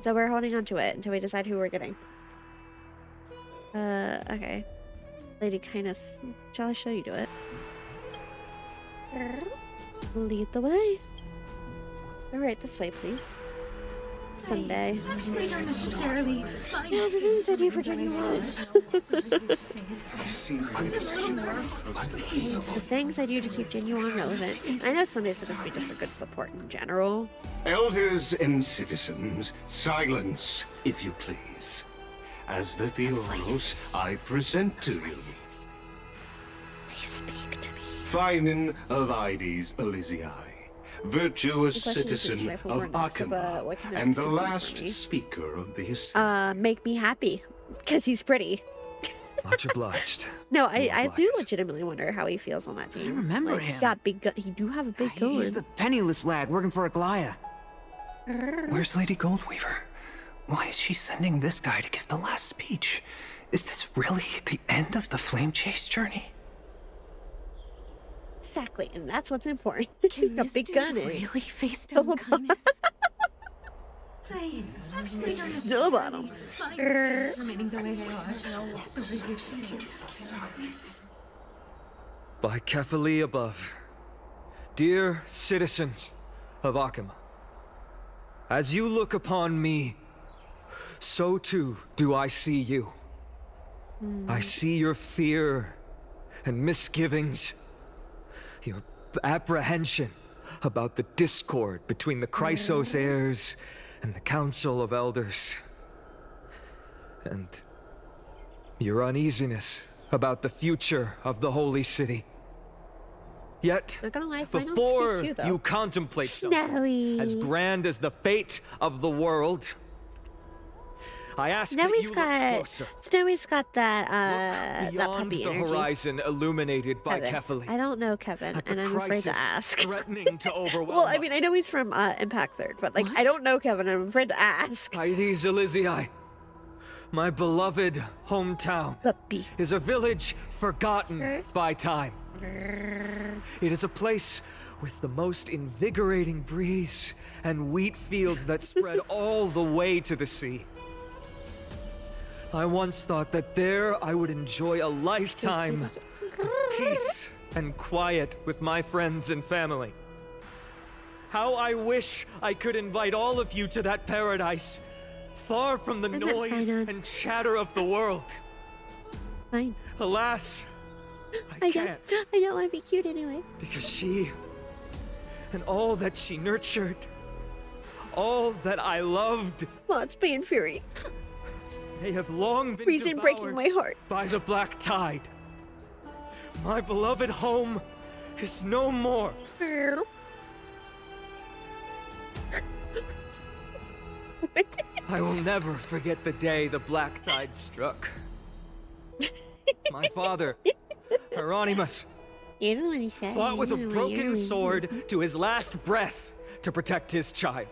So we're holding on to it until we decide who we're getting. Okay. Lady Kindness. Shall I show you to it? Lead the way. Alright, this way, please. Sunday. Actually, not necessarily. Yeah, the things I do for genuine. The things I do to keep genuine relevant. I know Sunday's supposed to be just a good support in general. Elders and citizens, silence, if you please. As the Theoros, I present to you. They speak to me. Finan of Ides Elysiae, virtuous The question is, should citizen I pull of more next, but Akima, what can and I the do for last me? speaker of the history. Make me happy. Because he's pretty. Much obliged. No, I do legitimately wonder how he feels on that team. I remember Like, him. He got big gun. He do have a big gun. He's the penniless lad working for Aglaya. Where's Lady Goldweaver? Why is she sending this guy to give the last speech? Is this really the end of the Flame Chase journey? Exactly, and that's what's important. a big gun in. Really face down kindness. Actually, Still a bottom. remaining the way they are. By Kefali above, dear citizens of Akima, as you look upon me, so too do I see you. I see your fear and misgivings, your apprehension about the discord between the Chrysos heirs and the Council of Elders, and your uneasiness about the future of the Holy City. Yet, Not gonna lie, before Final's cute too, though. you contemplate something Snowy. as grand as the fate of the world, I ask that you look closer. Snowy's got that that Beyond puppy the energy. horizon illuminated by Kevin. Kefali. I don't know Kevin, At the and I'm afraid to crisis ask. threatening to overwhelm Well, I mean, us. I know he's from Impact Third, but like, I don't know Kevin, and I'm afraid to ask. Aides Elysiae, my beloved hometown, is a village forgotten by time. It is a place with the most invigorating breeze and wheat fields that spread all the way to the sea. I once thought that there I would enjoy a lifetime of peace and quiet with my friends and family. How I wish I could invite all of you to that paradise, far from the noise and chatter of the world. Fine. Alas, I can't. I don't want to be cute anyway. Because she and all that she nurtured, all that I loved, Well, it's being Fury. they have long been Reason breaking devoured my heart. by the black tide. My beloved home is no more. I will never forget the day the black tide struck. My father, Hieronymus, You know what he said. fought with a You know, broken you know. sword to his last breath to protect his child.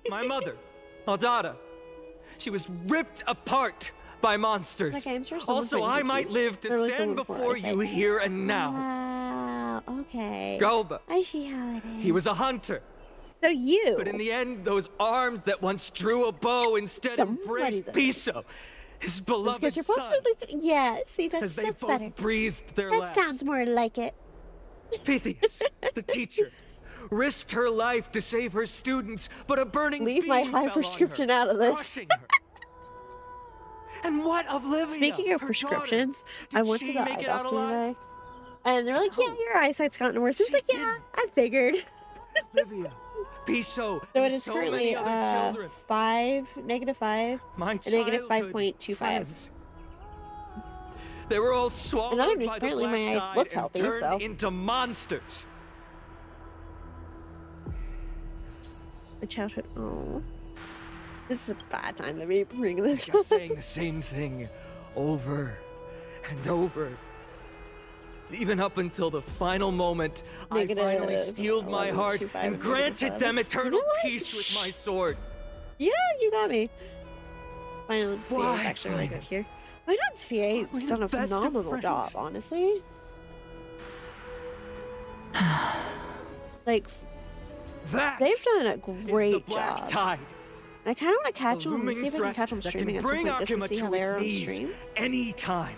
My mother, Aldada, she was ripped apart by monsters. Okay, I'm sure someone Also, finds I you might cute. live to Or at least stand someone before before I say you it. here and now. Wow, okay. Galba, I see how it is. he was a hunter. So you. But in the end, those arms that once drew a bow instead Somebody's embraced Piso, his beloved Because you're son, supposed to. Yeah, see, as they that's both better. breathed their That last. sounds more like it. Pythias, the teacher, risked her life to save her students, but a burning Leave my bee high fell on prescription her, out of this. crushing her. And what of Livia? Speaking of her prescriptions, daughter? I Did went to she the eye make it out doctor alive? today, and they're like, "Yeah, your eyesight's gotten worse." It's like, "Yeah, I figured." Livia, Piso, So and it is so currently many other children. -5, My and negative childhood 5.25. friends. They were all swallowed Another news, by the apparently black my eyes tide look and healthy, turned so. into monsters. My childhood. Oh, this is a bad time to be bringing this I kept up. saying the same thing over and over. Even up until the final moment, I finally steeled my heart 11.25 and granted -5. them eternal You know what? peace with my sword. Yeah, you got me. Finance VA is Why, actually really Finance? good here. Finance VA has done a best of phenomenal job, friends. honestly. Like, That they've done a is great the black job. tide. And I kind of want to catch A them, looming see if I can threat catch them that streaming can at some bring point just to Akima see how to they its are on knees stream. anytime.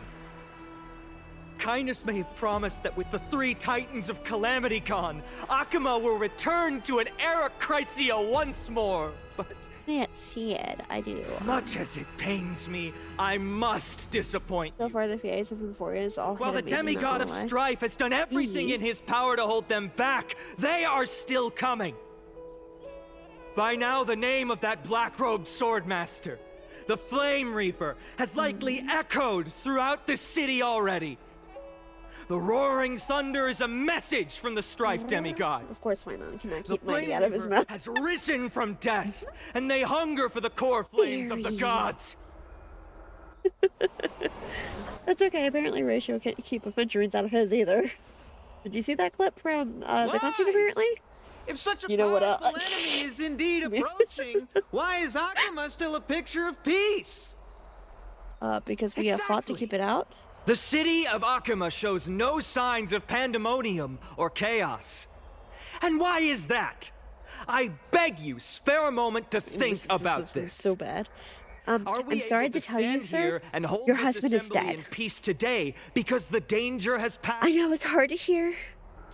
Kindness may have promised that with the 3 Titans of Calamity Con, Akima will return to an era Chrysia once more, but I can't see it. I do. much as it pains me, I must disappoint So far, the VAs have been Euphoria's all While the hit amazing, not demigod gonna of lie. strife has done everything in his power to hold them back, they are still coming. By now, the name of that black-robed swordmaster, the Flame Reaper, has likely echoed throughout the city already. The roaring thunder is a message from the strife demigod. Of course, why not? Can I The keep money Flame out of his Reaper mouth? has risen from death, and they hunger for the core flames of the Very. gods. That's okay. Apparently, Ratio can't keep Aventurines out of his either. Did you see that clip from the concert? Apparently, If such a You know what, powerful enemy is indeed approaching, why is Akima still a picture of peace? because we have fought to keep it out. The city of Akima shows no signs of pandemonium or chaos. And why is that? I beg you, spare a moment to think about this. So bad. Are I'm we sorry able to tell you, stand sir, here and hold your this husband is assembly dead. in peace today because the danger has passed? I know it's hard to hear.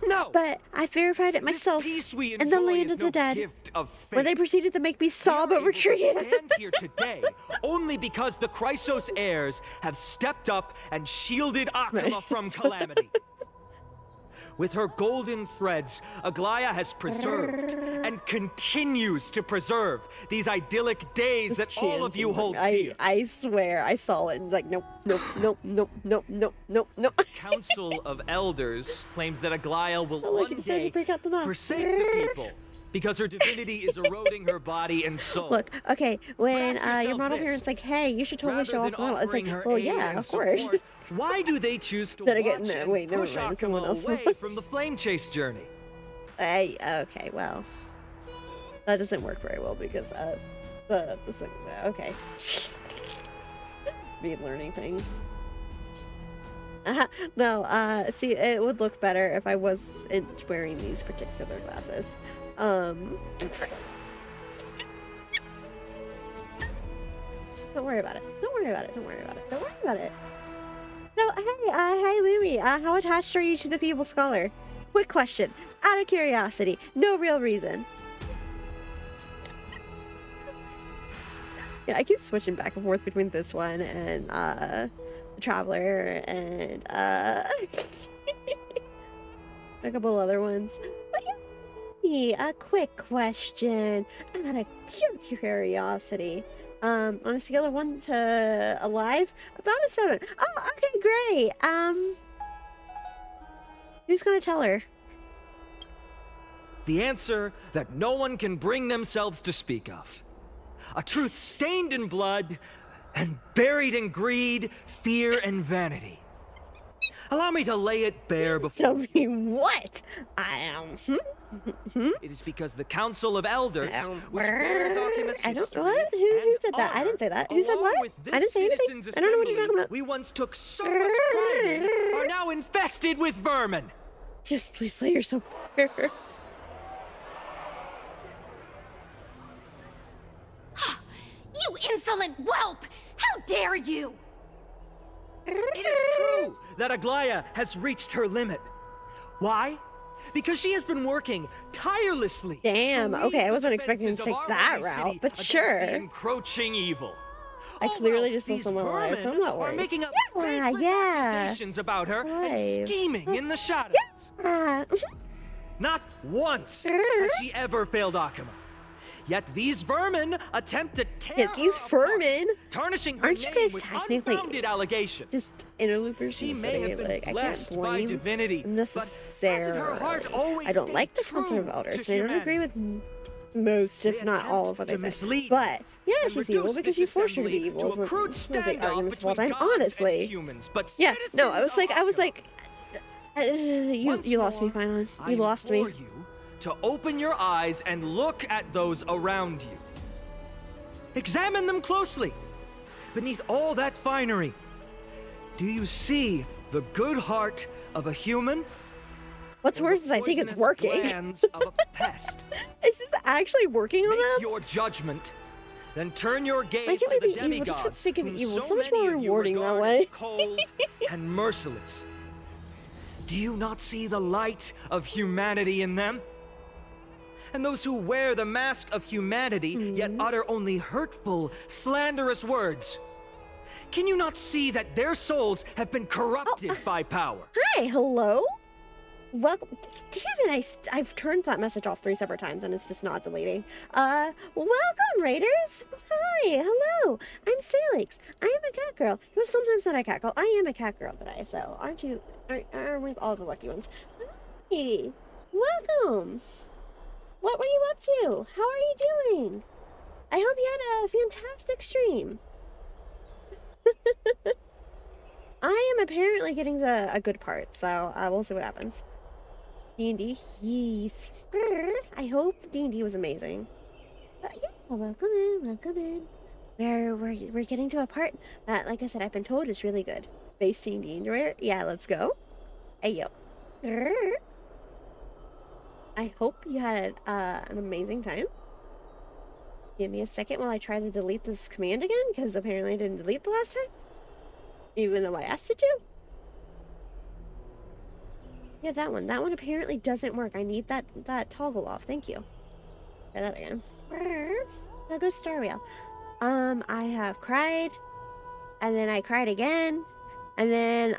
No. But I verified it myself we in the enjoy land is of the no dead. gift of fate. When they proceeded to make me sob over tree. Stand here today only because the Chrysos heirs have stepped up and shielded Akama from calamity. With her golden threads, Aglaya has preserved and continues to preserve these idyllic days that all of you hold dear. I swear, I saw it and like, nope, nope, nope, nope, nope, nope, nope, nope. Council of Elders claims that Aglaya will one day forsake the people because her divinity is eroding her body and soul. Look, okay, when your model this. parents like, hey, you should totally show off the model. It's like, well, yeah, of course. Support, why do they choose to Then watch again, no, and wait, never push mind, someone Akama else away will. from the flame chase journey? Okay, well, that doesn't work very well because okay, me learning things. No, see, it would look better if I wasn't wearing these particular glasses. Don't worry about it. Don't worry about it. Don't worry about it. Don't worry about it. So, hey, hi, Lumi. How attached are you to the Feeble Scholar? Quick question. Out of curiosity. No real reason. Yeah, I keep switching back and forth between this one and, the Traveler and, a couple other ones. But yeah, a quick question. Out of pure curiosity. On a scale of 1 to alive, about a 7. Oh, okay, great. Who's gonna tell her? The answer that no one can bring themselves to speak of. A truth stained in blood and buried in greed, fear, and vanity. Allow me to lay it bare before Tell me what? I am. It is because the Council of Elders, which bears Alchemist I don't. history What? Who said that? I honor, didn't say that. Who said along what? with I didn't say anything. citizens' I don't know what you're assembly talking about. we once took so much pride in, are now infested with vermin. Just please lay yourself bare. You insolent whelp! How dare you! It is true that Aglaya has reached her limit. Why? Because she has been working tirelessly. Damn. Okay, I wasn't expecting to take that route, but sure. The encroaching evil. I clearly just saw someone alive, so I'm not Are worried. making up Yeah, baseless accusations about her and scheming in the shadows. Not once has she ever failed Akama. Yet these vermin attempt to tear these vermin? tarnishing her Aren't you name guys with technically unfounded allegations. just interlopers? She may have been like, I blessed can't by blame divinity, necessarily. but her heart always I don't like the stayed Council of true Elders, to and I don't agree with most, if not all, of what they say. But yeah, she's evil because you forced her to be evil. Is one of the big arguments of all time, honestly. Yeah, no, I was like, you lost me, Finon. You lost me. You to open your eyes and look at those around you. Examine them closely. Beneath all that finery, do you see the good heart of a human? What's worse is I think it's working. Glands of a pest. Is this actually working on Make them? your judgment, then turn your gaze Why can't to we the be evil demigods, just for the sake of whom evil? so So much many more of you rewarding that regard way. as cold and merciless. Do you not see the light of humanity in them? And those who wear the mask of humanity yet utter only hurtful, slanderous words. Can you not see that their souls have been corrupted by power? Hi, hello? Welcome. Damn it, I've turned that message off 3 separate times and it's just not deleting. Welcome, Raiders. Hi, hello. I'm Salix. I am a cat girl. You know, sometimes not a cat girl. I am a cat girl today, so aren't you? Aren't we all the lucky ones? Hi, welcome. What were you up to? How are you doing? I hope you had a fantastic stream. I am apparently getting a good part, so we'll see what happens. D&D, yes. I hope D&D was amazing. But yeah, welcome in. We're getting to a part that, like I said, I've been told is really good. Base D&D enjoyer? Yeah, let's go. Hey yo. I hope you had an amazing time. Give me a second while I try to delete this command again, because apparently I didn't delete the last time. Even though I asked it to. Yeah, that one. That one apparently doesn't work. I need that toggle off. Thank you. Try that again. Now go Starrail. I have cried. And then I cried again. And then,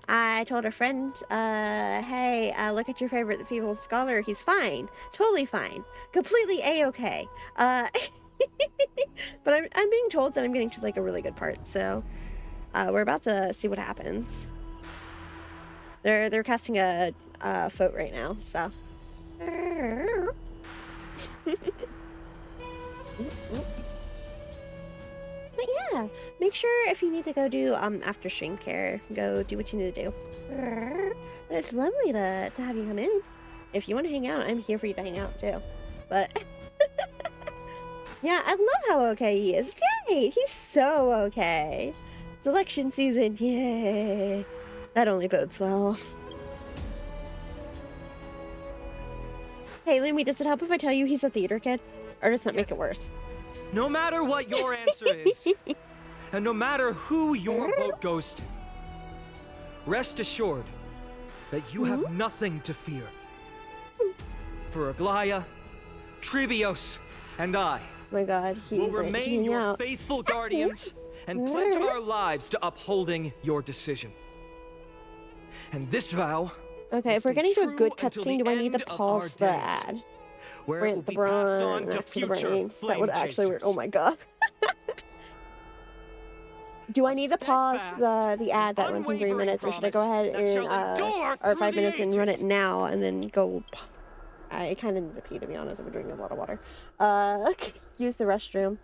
I told a friend, hey, look at your favorite female scholar. He's fine. Totally fine. Completely A-okay. But I'm being told that I'm getting to, like, a really good part, so, we're about to see what happens. They're casting a vote right now, so. But yeah, make sure if you need to go do after stream care, go do what you need to do. But it's lovely to have you come in. If you want to hang out, I'm here for you to hang out too. But yeah, I love how okay he is. Great, he's so okay. It's election season, yay! That only bodes well. Hey, Lumi, does it help if I tell you he's a theater kid, or does that make it worse? No matter what your answer is, and no matter who your vote goes to, rest assured that you have nothing to fear. For Aglaya, Tribios, and I my God, will remain your faithful guardians and pledge our lives to upholding your decision. And this vow... Okay, if we're getting to a good cutscene, do I need to pause the ad? Where it will be passed on to future that would actually work. Oh my God. Do I need to pause the ad that runs in 3 minutes, or should I go ahead and or 5 minutes and run it now and then go? I kind of need to pee, to be honest. I've been drinking a lot of water. Use the restroom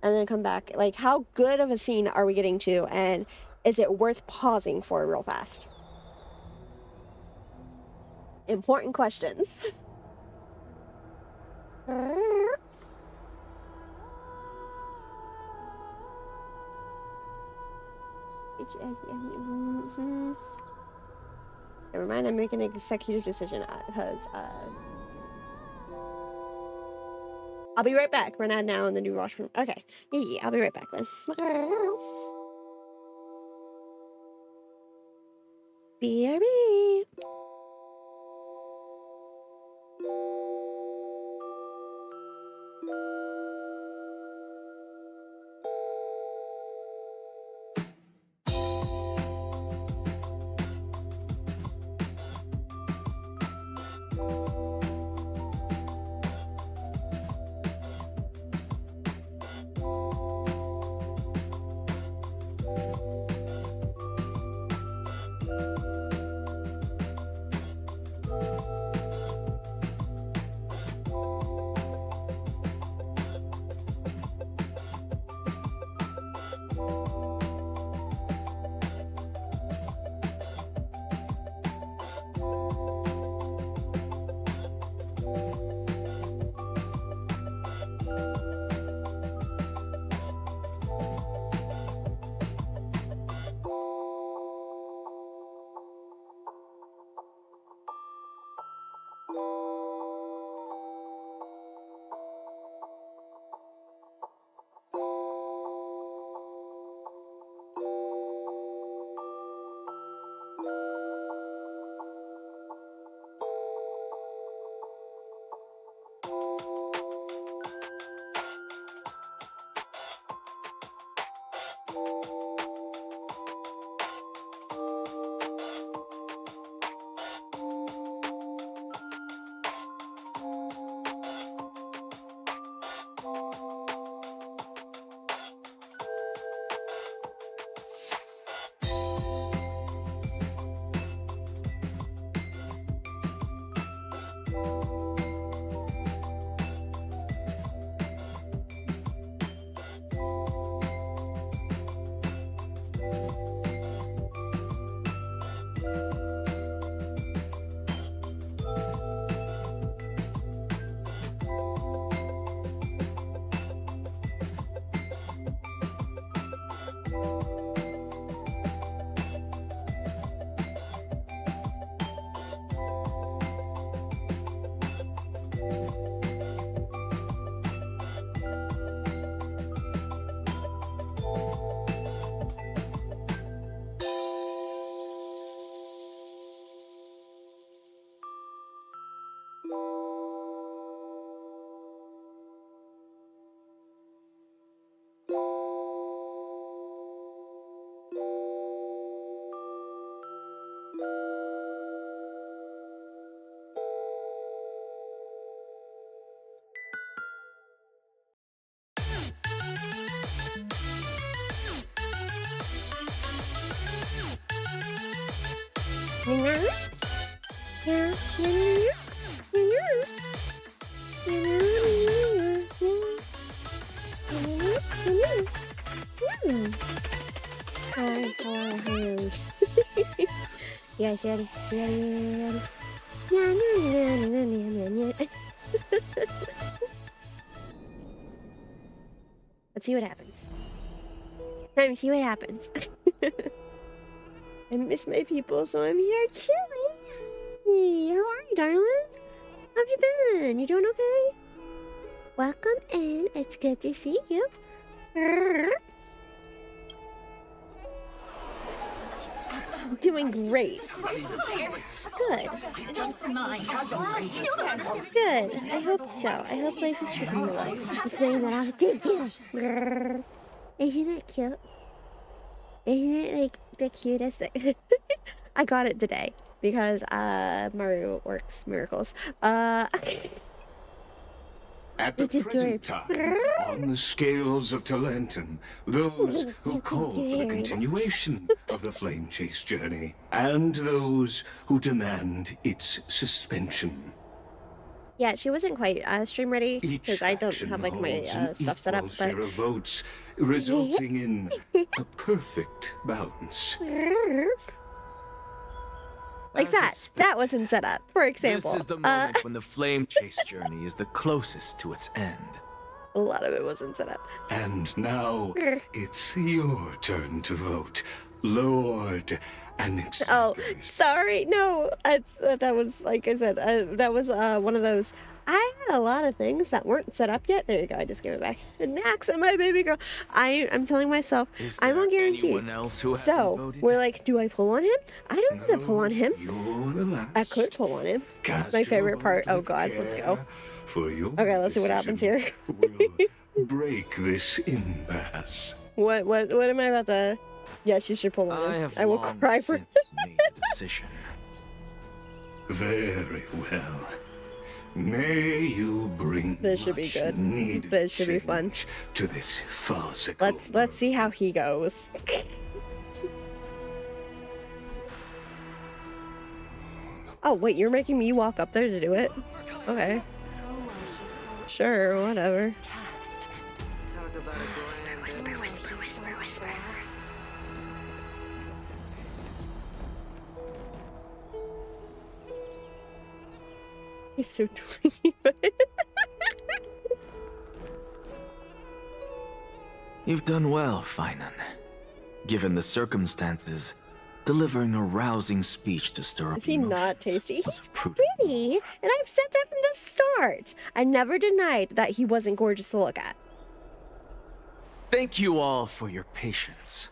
and then come back. Like, how good of a scene are we getting to, and is it worth pausing for real fast? Important questions. Never mind, I'm making an executive decision because I'll be right back. Run out now in the new washroom. Okay, yeah, I'll be right back then. BRB. Yeah, let's see what happens. Time to see what happens. I miss my people, so I'm here chilling. Hey, how are you, darling? How have you been? You doing okay? Welcome in. It's good to see you. Doing great. Good. Good. I hope so. I hope life is treating you well. Just saying that out. Thank you. Isn't it cute? Isn't it like the cutest thing? I got it today because Mario works miracles. At the present time, on the scales of Talentum, those who call for the continuation of the flame chase journey, and those who demand its suspension. Yeah, she wasn't quite stream ready because I don't have like my stuff set up. But share of votes, resulting in a perfect balance. Like that. That wasn't set up, for example. This is the moment when the flame chase journey is the closest to its end. A lot of it wasn't set up. And now, it's your turn to vote, Lord and Oh, sorry. No, that was, like I said, that was one of those. I had a lot of things that weren't set up yet. There you go. I just gave it back. And Max and my baby girl. I'm telling myself, I'm on guarantee. So we're like, do I pull on him? I don't want to pull on him. I could pull on him. My favorite part. Oh God, let's go. Okay, let's see what happens here. Break this impasse. What am I about to? Yeah, she should pull on him. I will cry for made a decision. Very well. May you bring this should be good. This should be fun. To this farcical. Let's see how he goes. Oh wait, you're making me walk up there to do it? Okay. Sure, whatever. Whisper, whisper, whisper, whisper, whisper. He's so twingy. You've done well, Finan. Given the circumstances, delivering a rousing speech to stir up Is he not tasty? was He's pretty, and I've said that from the start. I never denied that he wasn't gorgeous to look at. Thank you all for your patience.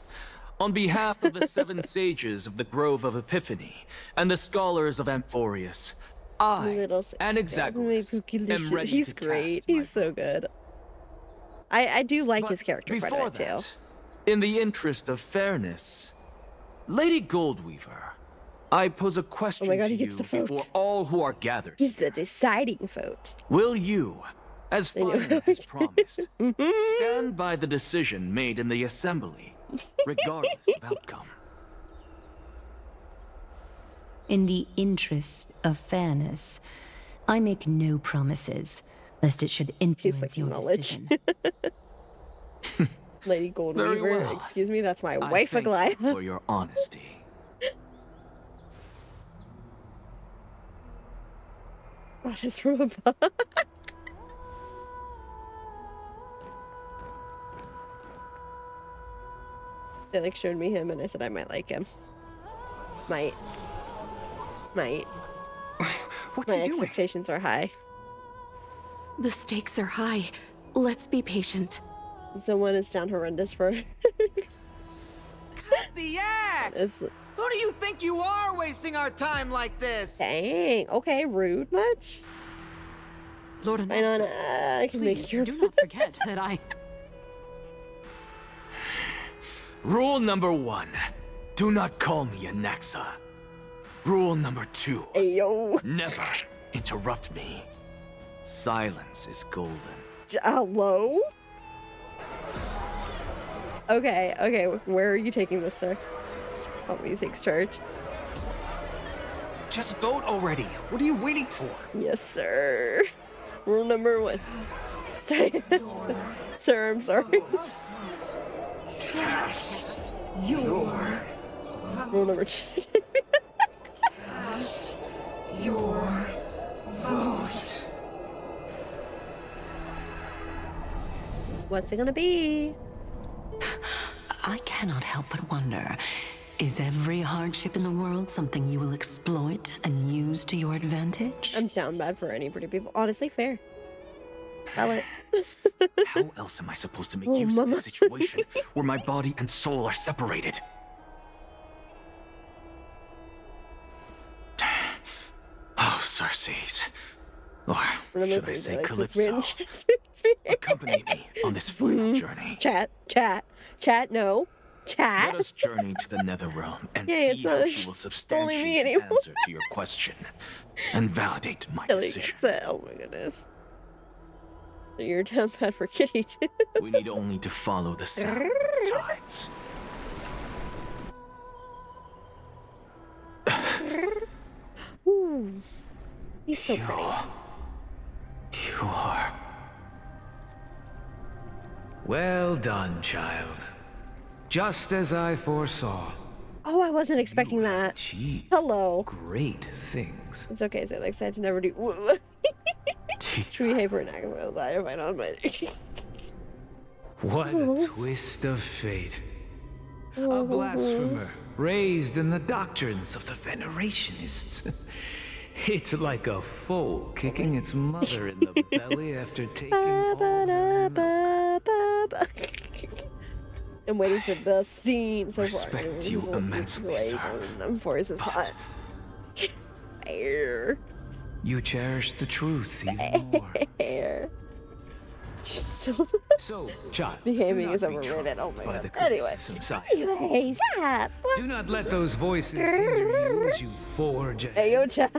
On behalf of the 7 sages of the Grove of Epiphany and the scholars of Amphorius, I, Anaxagoras, am ready He's to great. cast my He's so good. I do like his character before quite a bit, that, too. in the interest of fairness, Lady Goldweaver, I pose a question God, to he gets you the vote. before all who are gathered. He's the deciding vote. Will you, as Finan has promised, stand by the decision made in the assembly, regardless of outcome? In the interest of fairness, I make no promises, lest it should influence your decision. Lady Goldweaver, well. excuse me, that's my I wife, thank Aglaia. you for your honesty. What is from above? They like showed me him and I said I might like him. Might. What's My he doing? expectations are high. The stakes are high. Let's be patient. Someone is down horrendous for The act! Who do you think you are wasting our time like this? Dang. Okay, rude much? Lord Fine on, I can make your do not forget that I... Rule number 1, do not call me a Naxa. Rule number 2, never interrupt me. Silence is golden. Hello? Okay, where are you taking this, sir? Help me take charge. Just vote already. What are you waiting for? Yes, sir. Rule number 1. Sir, I'm sorry. Your Rule number 2. your vote. What's it gonna be? I cannot help but wonder, is every hardship in the world something you will exploit and use to your advantage? I'm down bad for any pretty people. Honestly, fair. Valid. How else am I supposed to make use of a situation where my body and soul are separated? Oh, Circes. Or should I say Calypso? Accompany me on this final journey. Chat, no. Chat. Let us journey to the Netherrealm and Yeah, see how she will substantiate the answer to your question and validate my decision. Oh my goodness. You're down bad for Kitty too. We need only to follow the sound of the tides. Ooh. He's so pretty. You are. Well done, child. Just as I foresaw. Oh, I wasn't expecting that. Hello. Great things. It's okay, so like I said to never do. Should we behave for an act? I might not, but. What a twist of fate. A blasphemer raised in the doctrines of the Venerationists. It's like a foal kicking its mother in the belly after taking I'm waiting for the scene so far. Respect you immensely, sir. Voice is hot. Air. You cherish the truth even more. Air. So, child, behaving is overrated. Oh my god. Anyway. Anyways, yeah. Do not let those voices hinder you as you forge ahead. Hey, yo, chat.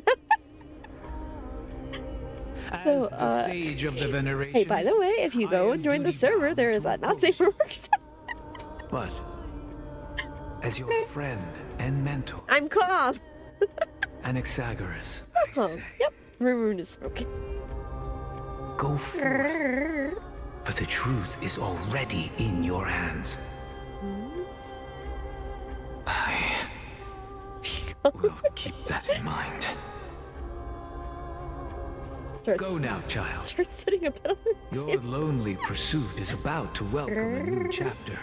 As the sage of the veneration. Hey, by the way, if you go and join the server, there is a not safe for work. But as your friend and mentor, I'm calm. Anaxagoras, Oh, yep. Rune is spoken. Go forth, for the truth is already in your hands. I will keep that in mind. Go now, child. Start sitting up. Your lonely pursuit is about to welcome a new chapter.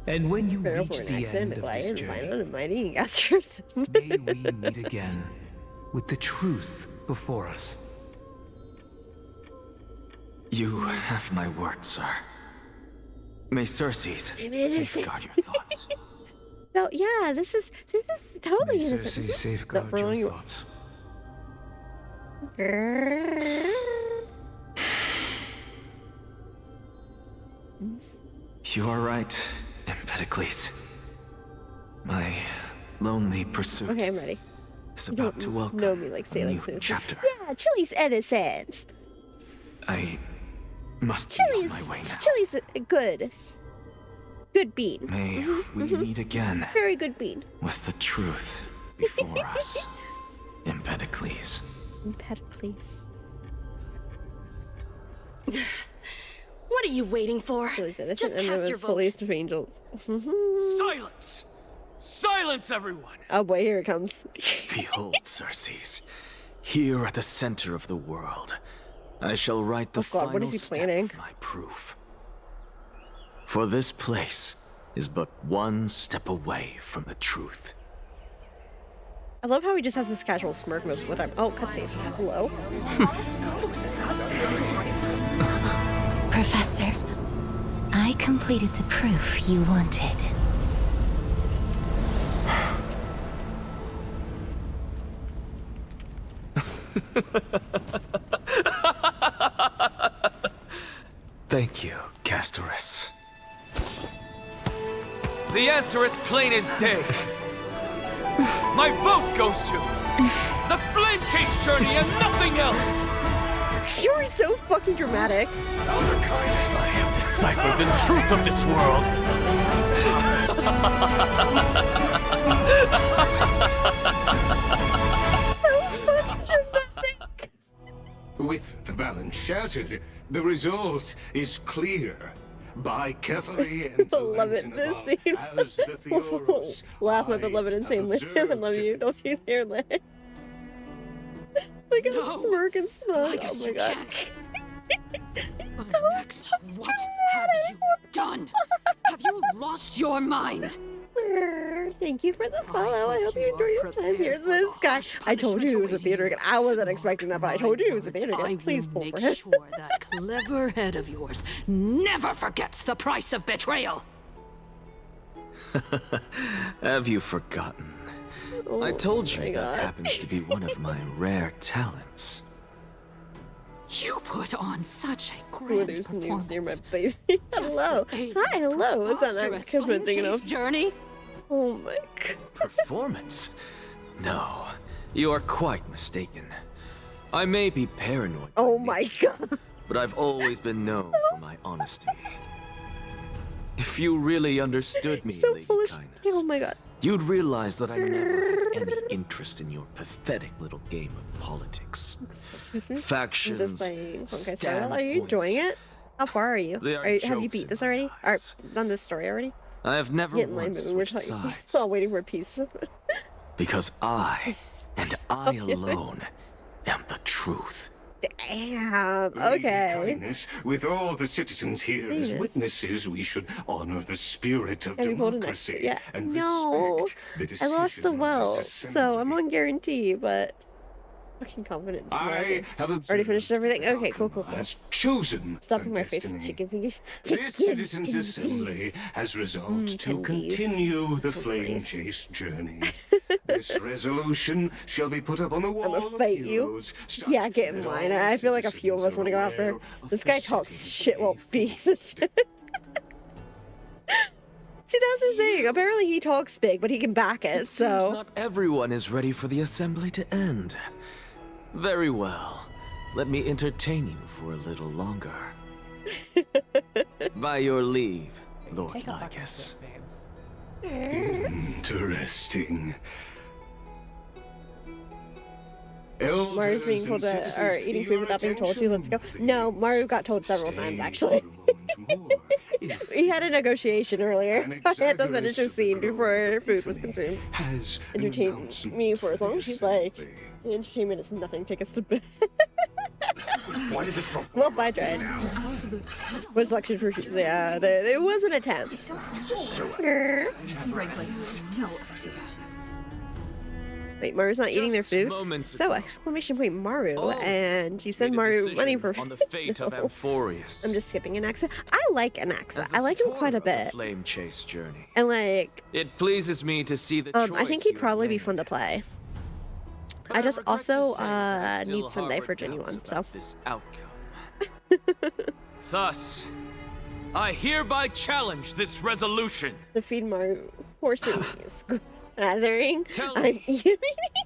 And when you reach the end of this journey, may we meet again with the truth before us. You have my word, sir. May Circes safeguard your thoughts. No, yeah, this is totally May innocent. Circes safeguard your thoughts. You are right, Empedocles. My lonely pursuit. Okay, I'm ready. Is about to welcome know me like a sailing new chapter. Yeah, Chili's innocent. I must Chili's, be on my way now. Chili's good. Good bean. May we meet again. Very good bean. With the truth before us, Empedocles. Empedocles. What are you waiting for? Chili's innocent Just and cast it your was vote. police of angels. Silence! Silence, everyone! Oh boy, here it comes. Behold, Circes, here at the center of the world, I shall write the God, what final is he step planning? of my proof. For this place is but one step away from the truth. I love how he just has this casual smirk most of the time. Oh, cutscene. Hello? Professor, I completed the proof you wanted. Thank you, Castorus. The answer is plain as day. My vote goes to the Flame Chase journey and nothing else! You're so fucking dramatic. Elder Kindness, I have deciphered the truth of this world. balance shattered, the result is clear. By carefully and love it. This scene. as the Theoros, Laugh my beloved insanely. I love you. Don't you dare laugh. Look at him smirk and smug. Oh my god. Next, what have you done? Have you lost your mind? Thank you for the follow. I hope you enjoy your time here. This guy. I told you he was a theater kid. I wasn't expecting that, but I told you he was a theater kid. Please pull for him. Sure that clever head of yours never forgets the price of betrayal. Have you forgotten? I told you that happens to be one of my rare talents. You put on such a grand There's performance. news near my baby. Hello. Hi, hello. Is that that kid I'm thinking of? Journey? Oh my god. Performance? No, you are quite mistaken. I may be paranoid. Oh my god. But I've always been known for my honesty. If you really understood me, Lady Kindness, oh my god, you'd realize that I never had any interest in your pathetic little game of politics. Factions, I'm just playing Honkai. Are you enjoying it? How far are you? Have you beat this already? Or done this story already? I have never Get in line, once we're switched sides. still waiting for peace. Because I, and I alone, am the truth. Damn. Lady Okay. Kindness, with all the citizens here as Yes. witnesses, we should honor the spirit of And you pulled an democracy extra. Yeah. and No. respect the I lost the decision of well, this so assembly. I'm on guarantee, but fucking confidence. I have already finished everything. Okay, cool. has chosen Stopping my face with chicken fingers. This citizens' assembly has resolved to continue the flame chase journey. This resolution shall be put up on the wall. I'm gonna fight you. Yeah, get in line. I feel like a few of us want to go after. This guy talks shit while being the shit. See, that's his thing. Apparently he talks big, but he can back it, so. Not everyone is ready for the assembly to end. Very well. Let me entertain you for a little longer. By your leave, Lord Lycus. Interesting. Mario's being told to, or eating food without being told to. Let's go. No, Mario got told several times, actually. We had a negotiation earlier. I had to finish a scene before food was consumed. Entertain me for as long as she's like, entertainment is nothing, take us to bed. What is this for? Well, bye, Dred. Was selection for, yeah, there was an attempt. Wait, Mario's not eating their food? So, exclamation point Mario, and you send Mario money for on the fate of Amphorius. I'm just skipping Anaxa. I like Anaxa. I like him quite a bit. Flame chase journey. And like, It pleases me to see the I think he'd probably be fun to play. I just also need Sunday for genuine, so. This outcome. Thus, I hereby challenge this resolution. The feed Mario horses gathering. Tell I'm me, eating.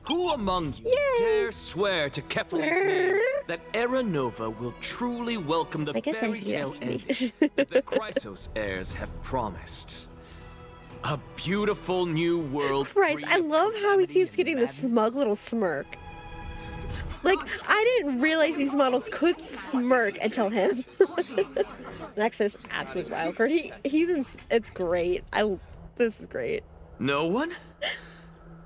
who among you dare swear to Kepler's name that Era Nova will truly welcome the I guess fairy I tale do. ending that the Chrysos heirs have promised? A beautiful new world. Christ, I love how he keeps getting this smug little smirk. Like, I didn't realize these models could smirk until him. Next is absolute wildcard. He's in, it's great. This is great. No one?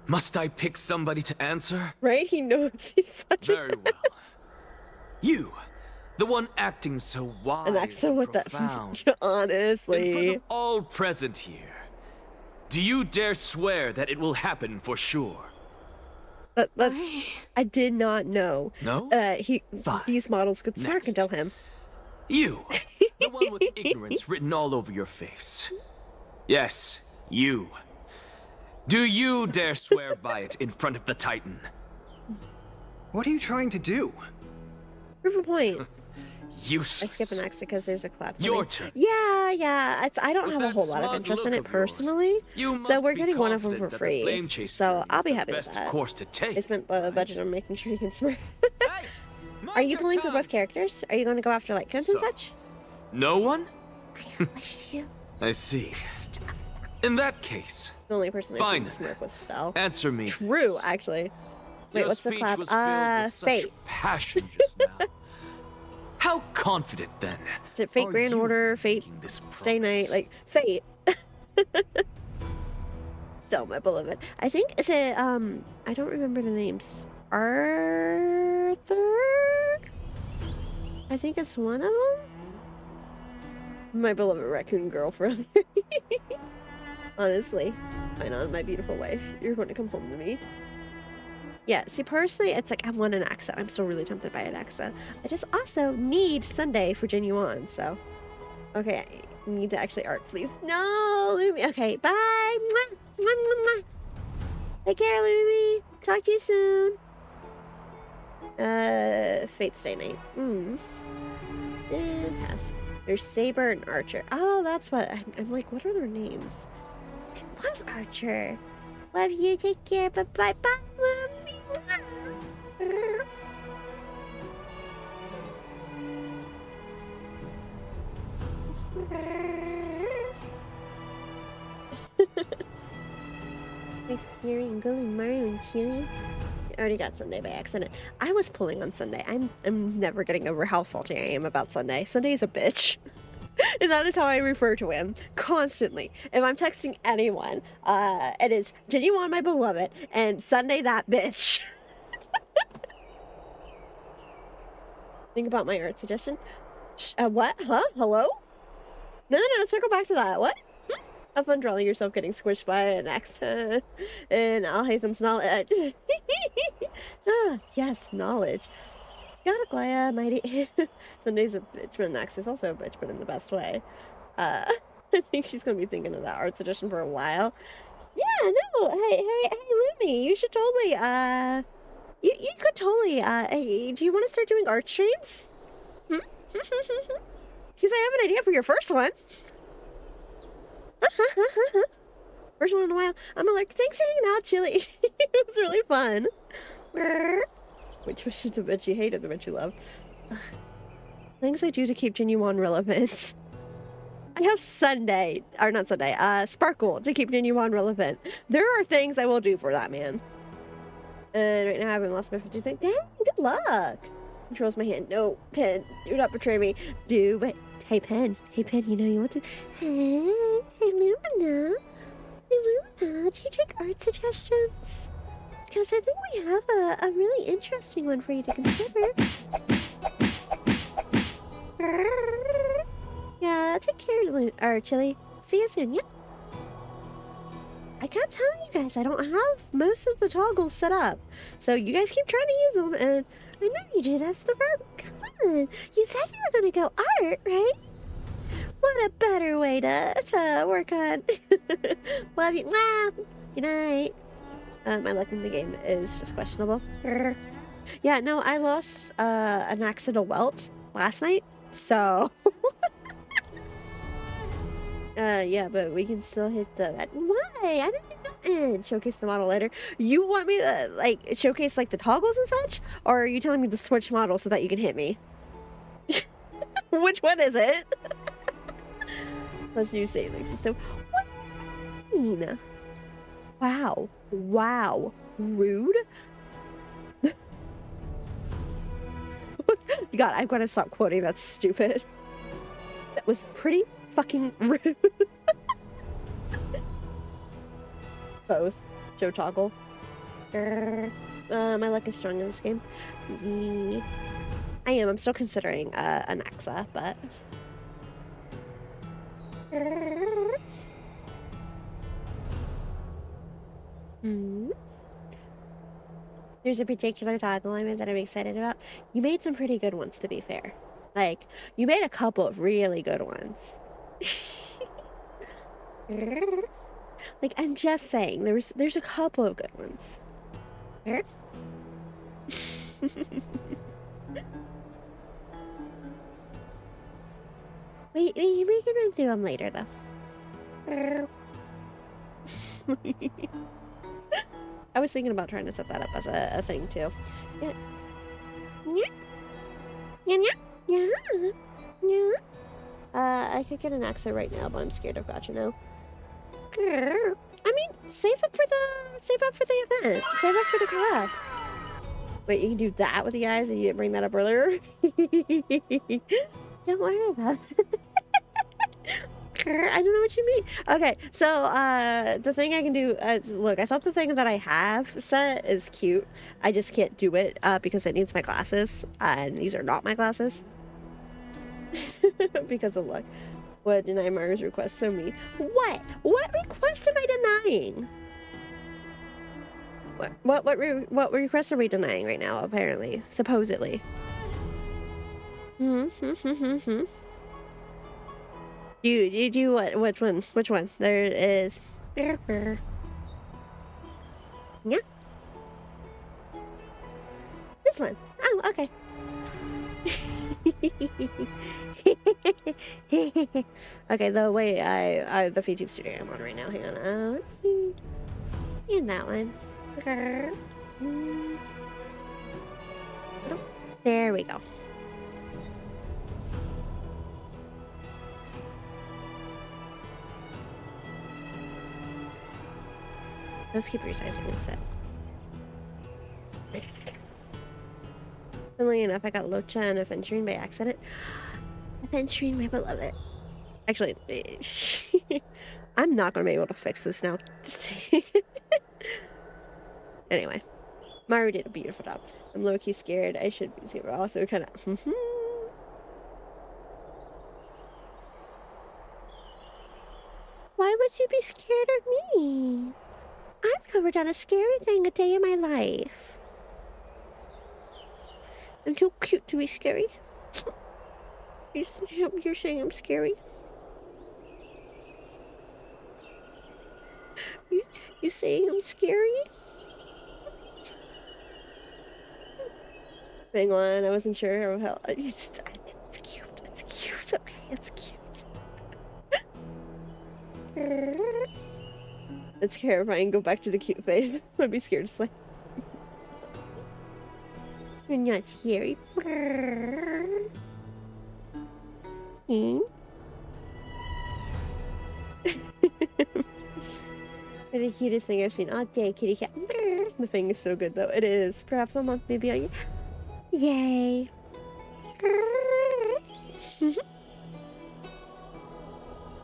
Must I pick somebody to answer? Right? He knows he's such Very well. You, the one acting so wise an accent with that. profound. In front Honestly. of all present here, do you dare swear that it will happen for sure? That's. I did not know. No? These models could smirk until him. You, the one with ignorance written all over your face. Yes, you. Do you dare swear by it in front of the Titan? What are you trying to do? Proof of point. Useless. I skip an X because there's a clap. Your turn. Yeah. I don't have a whole lot of interest in it personally, so we're getting one of them for free. So I'll be happy with that. Course to take. I spent the budget on making sure you can smirk. Are you pulling for both characters? Are you going to go after like and such? No one? You. I see. In that case, The only person that fine. didn't smirk was Stell. Answer me. True, actually. Wait, Your what's the speech clap? was filled with such Fate. passion just now. How confident, then? Is it Fate Grand Order, Fate Stay Night, like Fate? Still, my beloved. I think, is it, I don't remember the names. Arthur? I think it's one of them? My beloved raccoon girlfriend. Honestly. Fine on, my beautiful wife. You're going to come home to me. Yeah, see, personally, it's like I want an AXA. I'm still really tempted by an AXA. I just also need Sunday for Genuine, so. Okay, I need to actually art, please. No, Lumi. Okay, bye. Mwah, mwah, mwah, mwah. Take care, Lumi. Talk to you soon. Fate Stay Night. Pass. There's Saber and Archer. Oh, that's what. I'm like, what are their names? It was Archer. Love you. Take care. Bye bye bye. My Fury and Golden Mario and Chili. I already got Sunday by accident. I was pulling on Sunday. I'm never getting over how salty I am about Sunday. Sunday's a bitch. And that is how I refer to him constantly. If I'm texting anyone, it is Genuine, my beloved, and Sunday, that bitch. Think about my art suggestion. What? Huh? Hello? No, circle back to that. What? Have fun drawing yourself getting squished by an axe. And I'll hate them knowledge. Yes, knowledge. Got a Glaya, mighty. Sunday's a bitch, but an axe is also a bitch, but in the best way. I think she's gonna be thinking of that art suggestion for a while. Yeah, no, hey, Lumi, you should totally, you could totally, hey, do you want to start doing art streams? Because I have an idea for your first one. First one in a while. I'm like, thanks for hanging out, Chili. It was really fun. Which was the bitch you hated, the bitch you love. Things I do to keep Genuine relevant. I have Sunday, or not Sunday, Sparkle to keep Genuine relevant. There are things I will do for that man. And right now I haven't lost my 50 thing. Dang, good luck. Controls my hand. No, Pen, do not betray me. Do, but hey, Pen, you know you want to. Hey, Lumina. Hey, Lumina, do you take art suggestions? Because I think we have a really interesting one for you to consider. Yeah, take care, Chili. See you soon, yeah? I can't tell you guys, I don't have most of the toggles set up. So you guys keep trying to use them, and I know you do, that's the road. Come on, you said you were gonna go art, right? What a better way to work on. Love you. Good night. My luck in the game is just questionable. Yeah, no, I lost an accidental welt last night, so... yeah, but we can still hit the... Why? I didn't know. Showcase the model later. You want me to, like, showcase, like, the toggles and such? Or are you telling me to switch model so that you can hit me? Which one is it? Plus new saving system. What do you mean? Wow. Rude? God, I've got to stop quoting. That's stupid. That was pretty fucking rude. Both. Joe Toggle. My luck is strong in this game. Yeah. I am. I'm still considering an AXA, but... There's a particular toggle I made that I'm excited about. You made some pretty good ones, to be fair. Like, you made a couple of really good ones. Like, I'm just saying, there's a couple of good ones. We can run through them later, though. I was thinking about trying to set that up as a thing, too. Yeah. Yeah. I could get an AXA right now, but I'm scared of Gotcha now. I mean, save up for the event. Save up for the collab. Wait, you can do that with the eyes and you didn't bring that up earlier? Don't worry about it. I don't know what you mean. Okay, so the thing I can do, look, I thought the thing that I have set is cute. I just can't do it because it needs my glasses, and these are not my glasses. Because of luck. What deny Mario's request so me? What? What request am I denying? What request are we denying right now? Apparently, supposedly. You do what? Which one? Which one? There is. Yeah. This one. Oh, okay. Okay, the way the VTube studio I'm on right now. Hang on. And that one. There we go. Let's keep resizing this set. Funnily enough, I got Locha and Adventuring by accident. Adventuring, my beloved. Actually, I'm not going to be able to fix this now. Anyway, Maru did a beautiful job. I'm low-key scared. I should be scared, but also kind of... Why would you be scared of me? I've never done a scary thing a day in my life. I'm too cute to be scary. You're saying I'm scary? You saying I'm scary? Hang on, I wasn't sure how... It's cute, it's cute, okay, it's cute. It's terrifying. Go back to the cute face. I'd be scared to sleep. You're not scary. You're the cutest thing I've seen all day, kitty cat. The thing is so good, though. It is. Perhaps a month, maybe on you. Yay.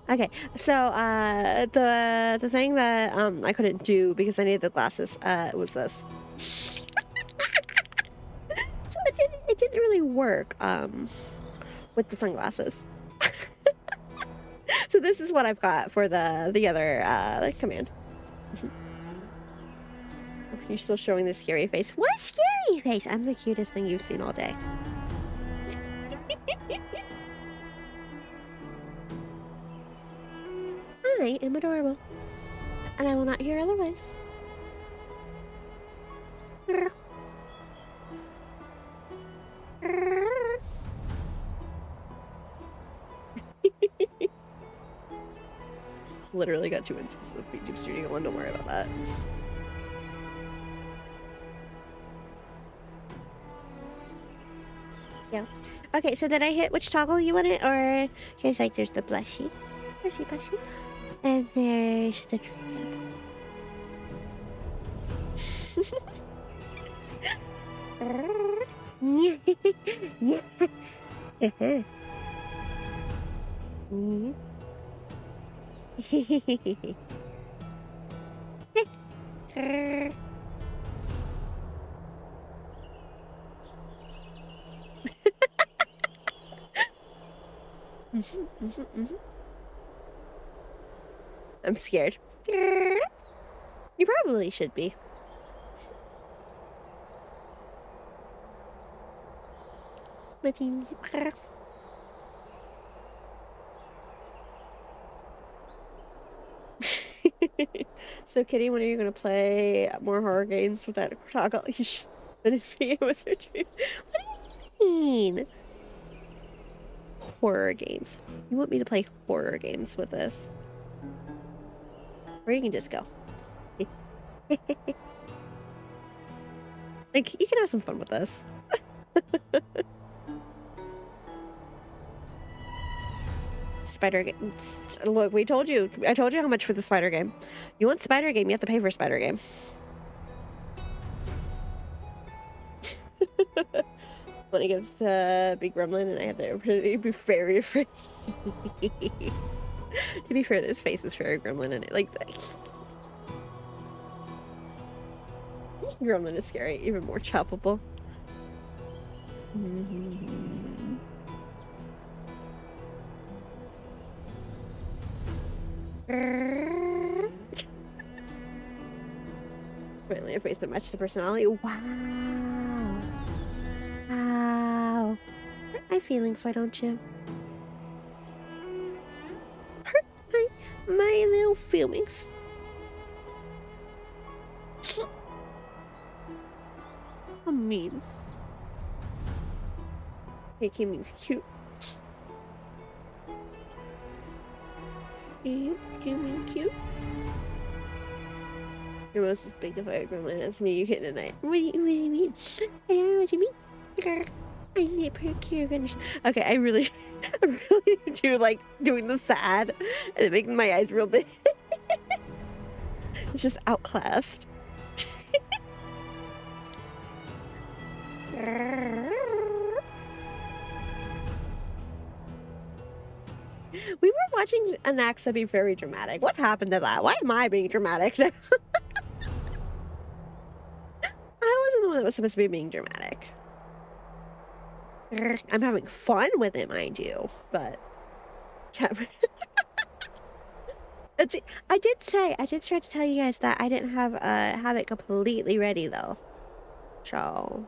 Okay, so the thing that I couldn't do because I needed the glasses was this. So it didn't really work with the sunglasses. So this is what I've got for the other command. You're still showing the scary face. What scary face? I'm the cutest thing you've seen all day. I am adorable, and I will not hear otherwise. Literally got 2 instances of VTube Studio 1, don't worry about that. Yeah. Okay, so did I hit which toggle you wanted, or... Here's like, there's the blushy. Blushy. And there's the... I'm scared. You probably should be. So, Kitty, when are you going to play more horror games with that toggle? What do you mean? Horror games. You want me to play horror games with this? Or you can just go. Like, you can have some fun with this. Spider game. Look, I told you how much for the spider game. You want spider game, you have to pay for spider game. When it gets to Big Gremlin and I have the opportunity to be very afraid. To be fair, this face is Fairy Gremlin and it like that. Gremlin is scary, even more choppable. Finally, a face that matches the personality. Wow. Wow. Hurt my feelings, why don't you? Hurt my little feelings. How mean. Hey, means cute. Cute means cute. Your most is big if I gremlin. That's me, you hitting a night. What do you mean? Yeah, what do you mean? I need to procure finish. Okay, I really do like doing the sad and it making my eyes real big. It's just outclassed. We were watching Anaxa be very dramatic. What happened to that? Why am I being dramatic now? I wasn't the one that was supposed to be being dramatic. I'm having fun with it, mind you, but yeah. I did try to tell you guys that I didn't have it completely ready though. So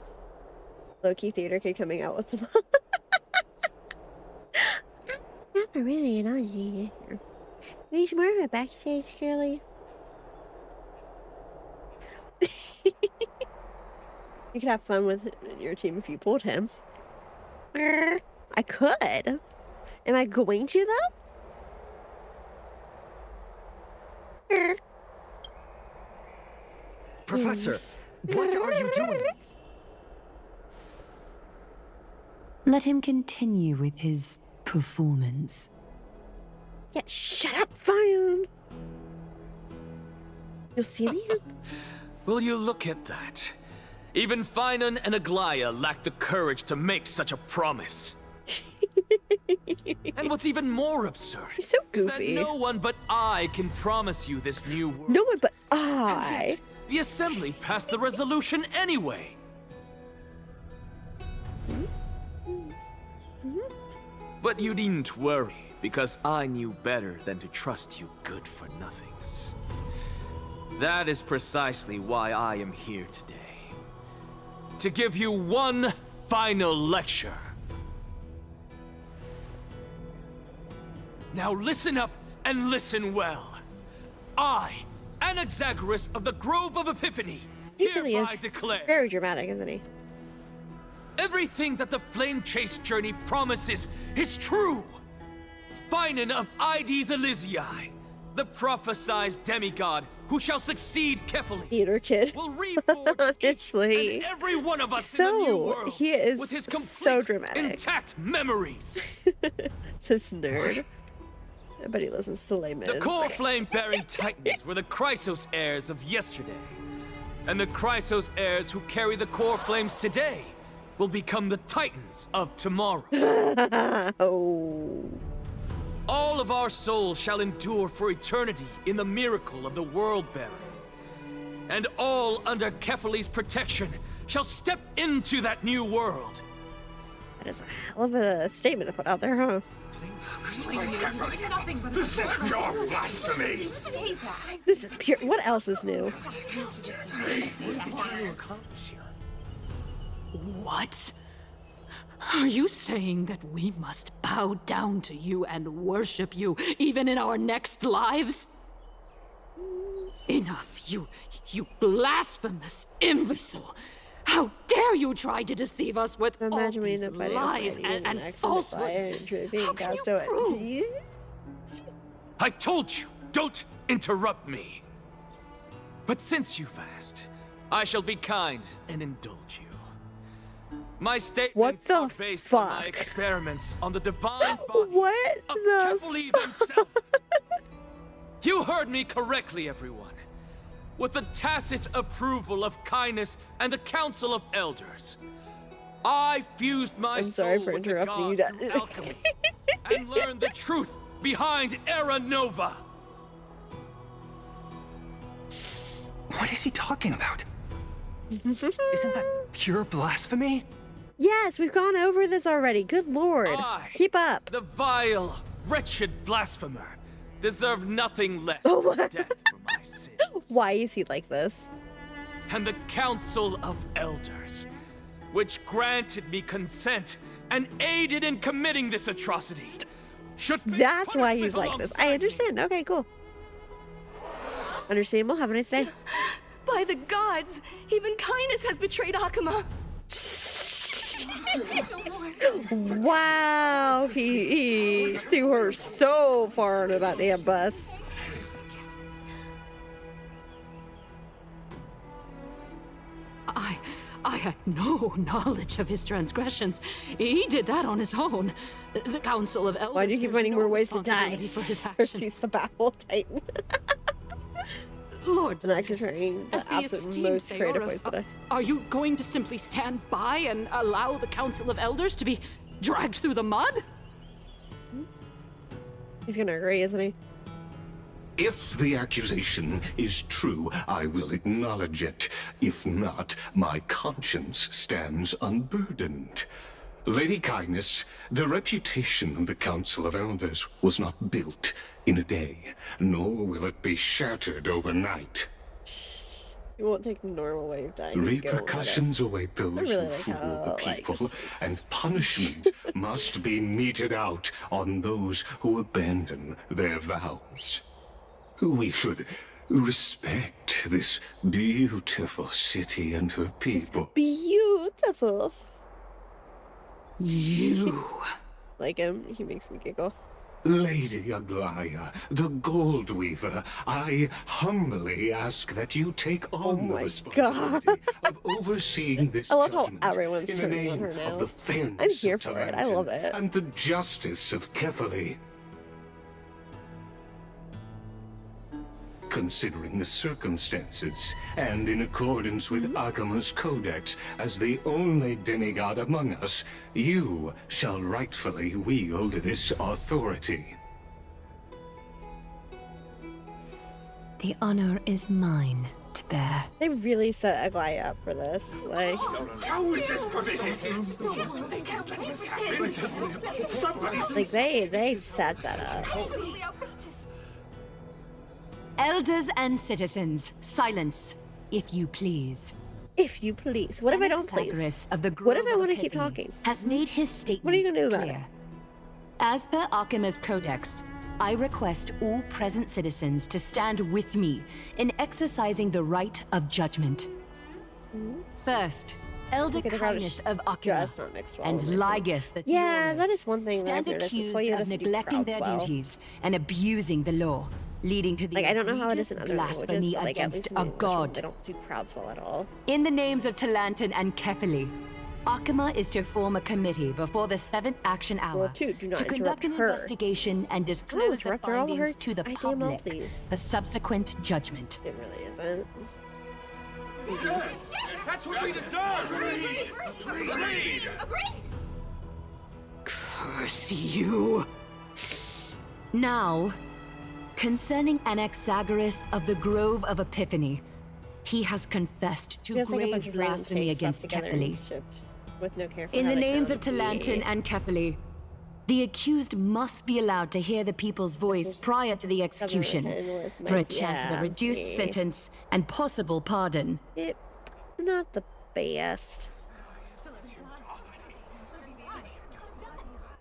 low-key theater kid coming out with them. Not really an idea. There's more of a backstage, Shirley. You could have fun with your team if you pulled him. I could. Am I going to though? Professor, what are you doing? Let him continue with his performance. Yeah, shut up, Fion. You'll see the end. Will you look at that? Even Finon and Aglaya lack the courage to make such a promise. And what's even more absurd so is that no one but I can promise you this new world. No one but I. And yet, the Assembly passed the resolution anyway. But you needn't worry, because I knew better than to trust you good-for-nothings. That is precisely why I am here today. To give you one final lecture. Now listen up and listen well. I, Anaxagoras of the Grove of Epiphany, hereby declare... Very dramatic, isn't he? Everything that the Flame Chase journey promises is true! Finon of Ides Elysiae, the prophesized demigod who shall succeed Kefali, theater kid, will reforge each and every one of us in the new world he is with his complete, so dramatic, intact memories. This nerd. I bet he listens to Les Mis. The core flame-bearing titans were the Chrysos heirs of yesterday, and the Chrysos heirs who carry the core flames today will become the titans of tomorrow. Oh. All of our souls shall endure for eternity in the miracle of the world-bearing. And all under Kefali's protection shall step into that new world. That is a hell of a statement to put out there, huh? This is pure blasphemy! This is pure... What else is new? What? Are you saying that we must bow down to you and worship you, even in our next lives? Enough, you blasphemous imbecile! How dare you try to deceive us with all these lies and falsehoods? How can you prove? I told you, don't interrupt me. But since you've asked, I shall be kind and indulge you. My statements are based on my experiments on the divine body of Kefali himself. You heard me correctly, everyone. With the tacit approval of Kindness and the Council of Elders, I fused my I'm sorry soul for with the interrupting you. gods through alchemy and learned the truth behind Era Nova. What is he talking about? Isn't that pure blasphemy? Yes, we've gone over this already. Good lord. Keep up. The vile, wretched blasphemer, deserve nothing less than death for my sins. Why is he like this? And the Council of Elders, which granted me consent and aided in committing this atrocity, should face That's why he's punishment like this. alongside I understand. Okay, cool. Understandable. Have a nice day. By the gods, even kindness has betrayed Akuma. Wow, he threw her so far under that damn bus. I had no knowledge of his transgressions. He did that on his own. The Council of Elders. Why do you keep finding more ways to die? For his She's the baffled Titan. Lord, I'm actually trying the as the absolute esteemed most creative ways Theoros, today. are you going to simply stand by and allow the Council of Elders to be dragged through the mud? He's gonna agree, isn't he? If the accusation is true, I will acknowledge it. If not, my conscience stands unburdened. Lady Kindness, the reputation of the Council of Elders was not built in a day, nor will it be shattered overnight. You won't take the normal way of dying. Repercussions await those really who like fool how, the people, and punishment must be meted out on those who abandon their vows. We should respect this beautiful city and her people. Beautiful. You. Like him, he makes me giggle. Lady Aglaya, the Gold Weaver, I humbly ask that you take on the responsibility of overseeing this I love how judgment everyone's in the turning on name her now. of the fairness I'm here of for it. I Talantin love it. and the justice of Kefali. Considering the circumstances, and in accordance with Akuma's codex, as the only demigod among us, you shall rightfully wield this authority. The honor is mine to bear. They really set Aglaya up for this. Like, How is this permitted? like they set that up. Elders and citizens, silence, if you please. If you please. What if I don't please? What if I want to keep talking? Has made his statement What are you gonna do about clear. it? As per Akuma's codex, I request all present citizens to stand with me in exercising the right of judgment. First, Elder Look at the crowd Kindness is of just Akuma not mixed well, and I think. Lygus the Yeah, Theorist that is one thing that I've stand noticed. It's accused why you of have to do neglecting crowds their well. duties and abusing the law, leading to the Like, I don't know how it is egregious in other languages, blasphemy but like at least against in a the English one, god. they don't do crowds well at all. In the names of Talantin and Kefali, Akuma is to form a committee before the 7th action hour do not to conduct an interrupt her. investigation and disclose the interrupt her, all of her findings to the idea well, public please. for subsequent judgment. It really isn't. That's what we deserve! Agreed! Curse you! Now, concerning Anaxagoras of the Grove of Epiphany, he has confessed to Feels like a bunch grave of random blasphemy tapes against slapped together and Kefali. shipped with no care for In how the they names sound. of Talantin and Kefali, the accused must be allowed to hear the people's voice prior to the execution for a chance of a reduced sentence and possible pardon. Not the best.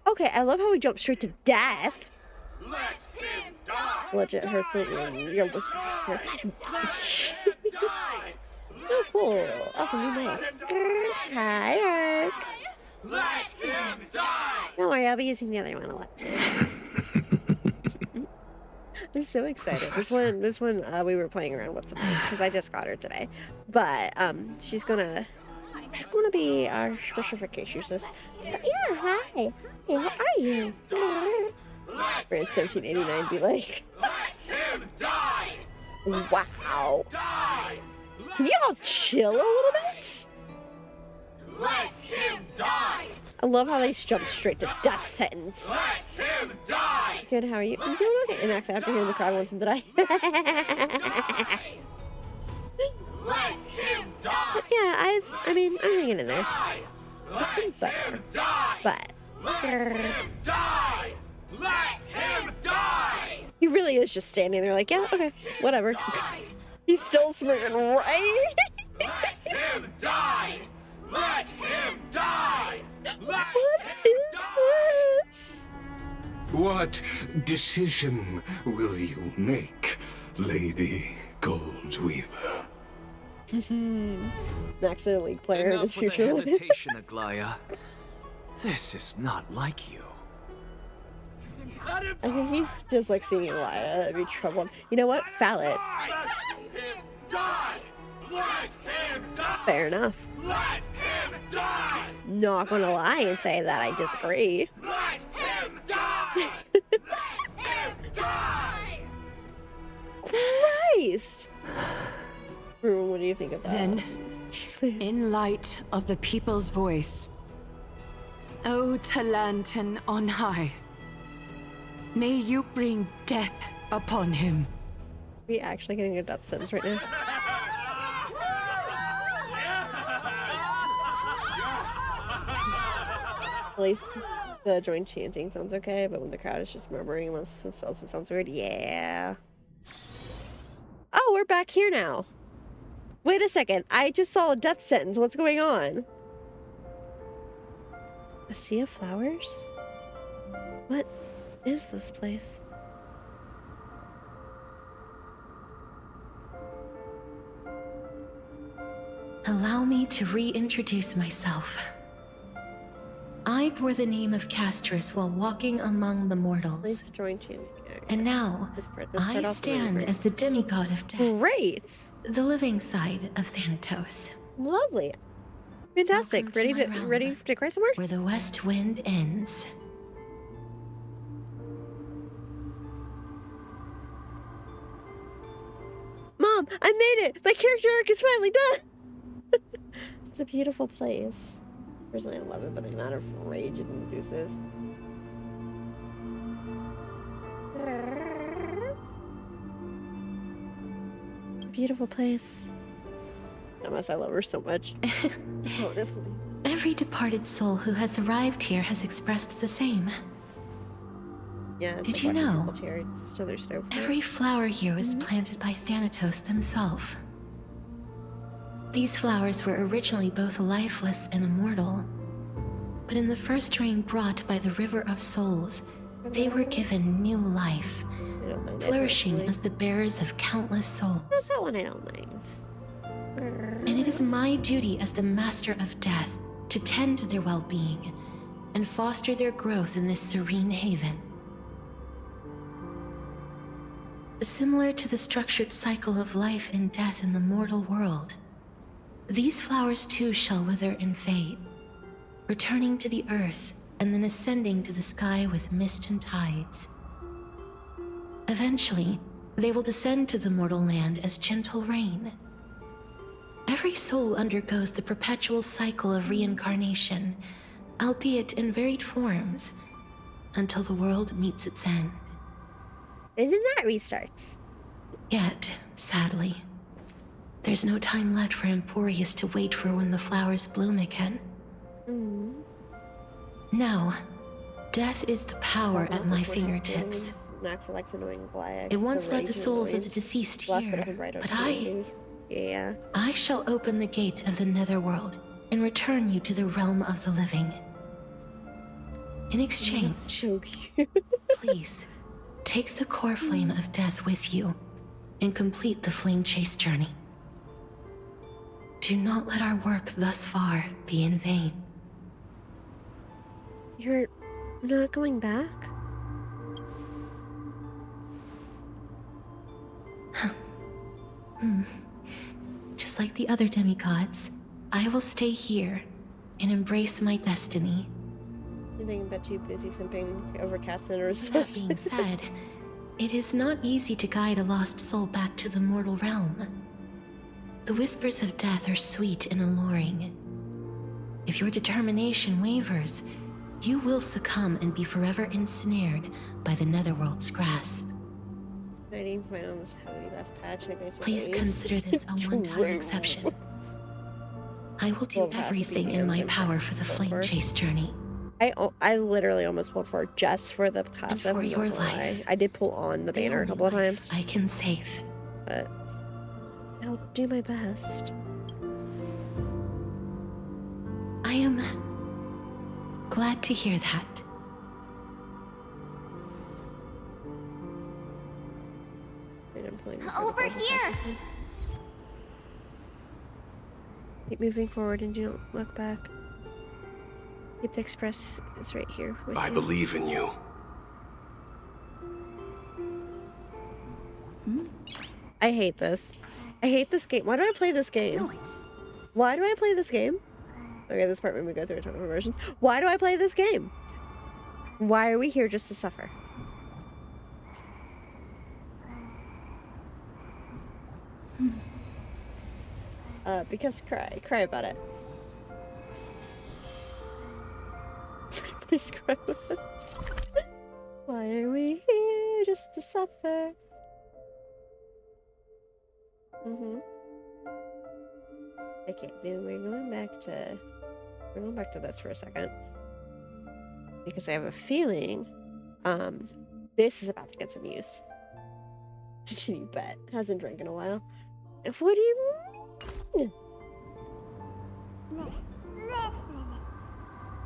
Okay, I love how we jump straight to death. Legit hurts it when you'll just whisper. Oh, cool. Awesome new mic. Hi, Ark. Let him die! Don't worry, I'll be using the other one a lot too. I'm so excited. This one, we were playing around with because I just got her today. But she's gonna be our special vacation. She says, "Yeah, hi. Hey, how are you?" We're in 1789. Be like, wow. Can you all chill a little bit? Let him die! I love how they jumped straight to death sentence. Let him die! Good, how are you? I'm doing okay. And actually, after hearing the crowd wants him to die. Let him die! Yeah, I mean, I'm hanging in there. Let him die! But. Let him die! Let him die! He really is just standing there like, yeah, okay, whatever. He's still smirking, right? Let him die! Let him die! Let What is this? What decision will you make, Lady Goldweaver? Next League player in his Enough with the future life. hesitation, Aglaya. This is not like you. I think he's just like seeing Elia. That'd be trouble. You know what? Fallet. him die! Let him die! Fair enough. Let him die! Not gonna lie and say that I disagree. Let him die! Let him die! Christ! Ruben, what do you think of that? Then, in light of the people's voice, O Talantan on high, may you bring death upon him. Are we actually getting a death sentence right now? At least the joint chanting sounds okay, but when the crowd is just murmuring amongst themselves, it sounds weird. Yeah. Oh, we're back here now. Wait a second. I just saw a death sentence. What's going on? A sea of flowers? What is this place? Allow me to reintroduce myself. I bore the name of Castris while walking among the mortals. And now, I stand as the demigod of death. Great! The living side of Thanatos. Lovely. Fantastic. Ready to cry somewhere? Where the west wind ends. Mom, I made it! My character arc is finally done! It's a beautiful place. Personally, I love it, but the amount of rage it induces. Beautiful place. Unless I love her so much. Honestly. Every departed soul who has arrived here has expressed the same. Yeah. Did you know? So every flower here was planted by Thanatos themselves. These flowers were originally both lifeless and immortal, but in the first rain brought by the River of Souls, they were given new life, flourishing as the bearers of countless souls. That's that one I don't mind. And it is my duty as the Master of Death to tend to their well-being and foster their growth in this serene haven. Similar to the structured cycle of life and death in the mortal world, these flowers too shall wither and fade, returning to the earth and then ascending to the sky with mist and tides. Eventually, they will descend to the mortal land as gentle rain. Every soul undergoes the perpetual cycle of reincarnation, albeit in varied forms, until the world meets its end. And then that restarts. Yet, sadly, there's no time left for Emphorius to wait for when the flowers bloom again. Now, death is the power at my fingertips. Max likes annoying Goliath. It once led the souls of the deceased here, but I shall open the gate of the netherworld and return you to the realm of the living. In exchange, please, take the core flame of death with you and complete the flame chase journey. Do not let our work thus far be in vain. You're not going back? Just like the other demigods, I will stay here and embrace my destiny. You think bet you busy simping over cast sinners? That being said, it is not easy to guide a lost soul back to the mortal realm. The whispers of death are sweet and alluring. If your determination wavers, you will succumb and be forever ensnared by the Netherworld's grasp. 90 almost heavy last patch. They basically Please consider this a one-time exception. I will do everything in my power for the Flame Chase journey. I literally almost pulled for just for the passive. For your life, I did pull on the banner a couple of times. I can save. But I'll do my best. I am glad to hear that. Over here! Keep moving forward and don't look back. Keep the express is right here with I you. believe in you. I hate this. I hate this game. Why do I play this game? Why do I play this game? Okay, this part when we go through a ton of versions. Why do I play this game? Why are we here just to suffer? Because cry about it. Please cry about it. Why are we here just to suffer? Okay, then we're going back to this for a second. Because I have a feeling this is about to get some use. You bet. Hasn't drank in a while. What do you mean?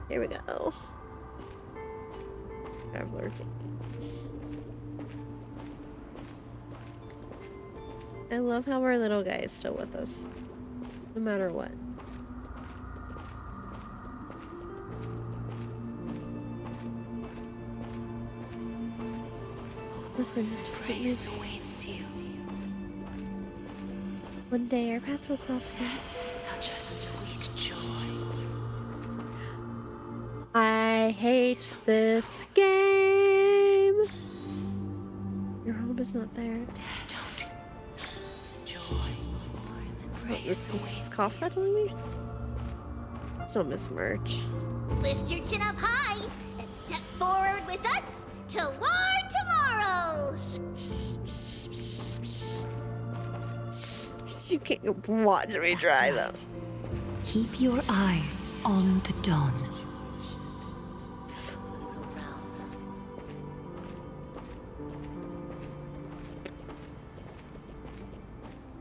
Here we go. Traveler. I love how our little guy is still with us. No matter what. Listen, just keep moving. Awaits you. One day our paths will cross again. Such a sweet joy. I hate this game. Your home is not there. Is this Kafka telling me? It's not Miss Merch. Lift your chin up high and step forward with us toward tomorrow. You can't watch me try though. Keep your eyes on the dawn.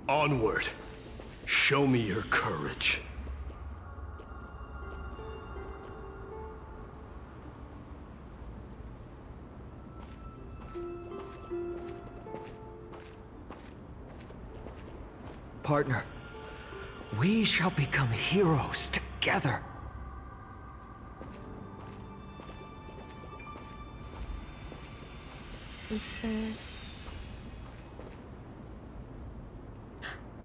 Onward. Show me your courage. Partner, we shall become heroes together.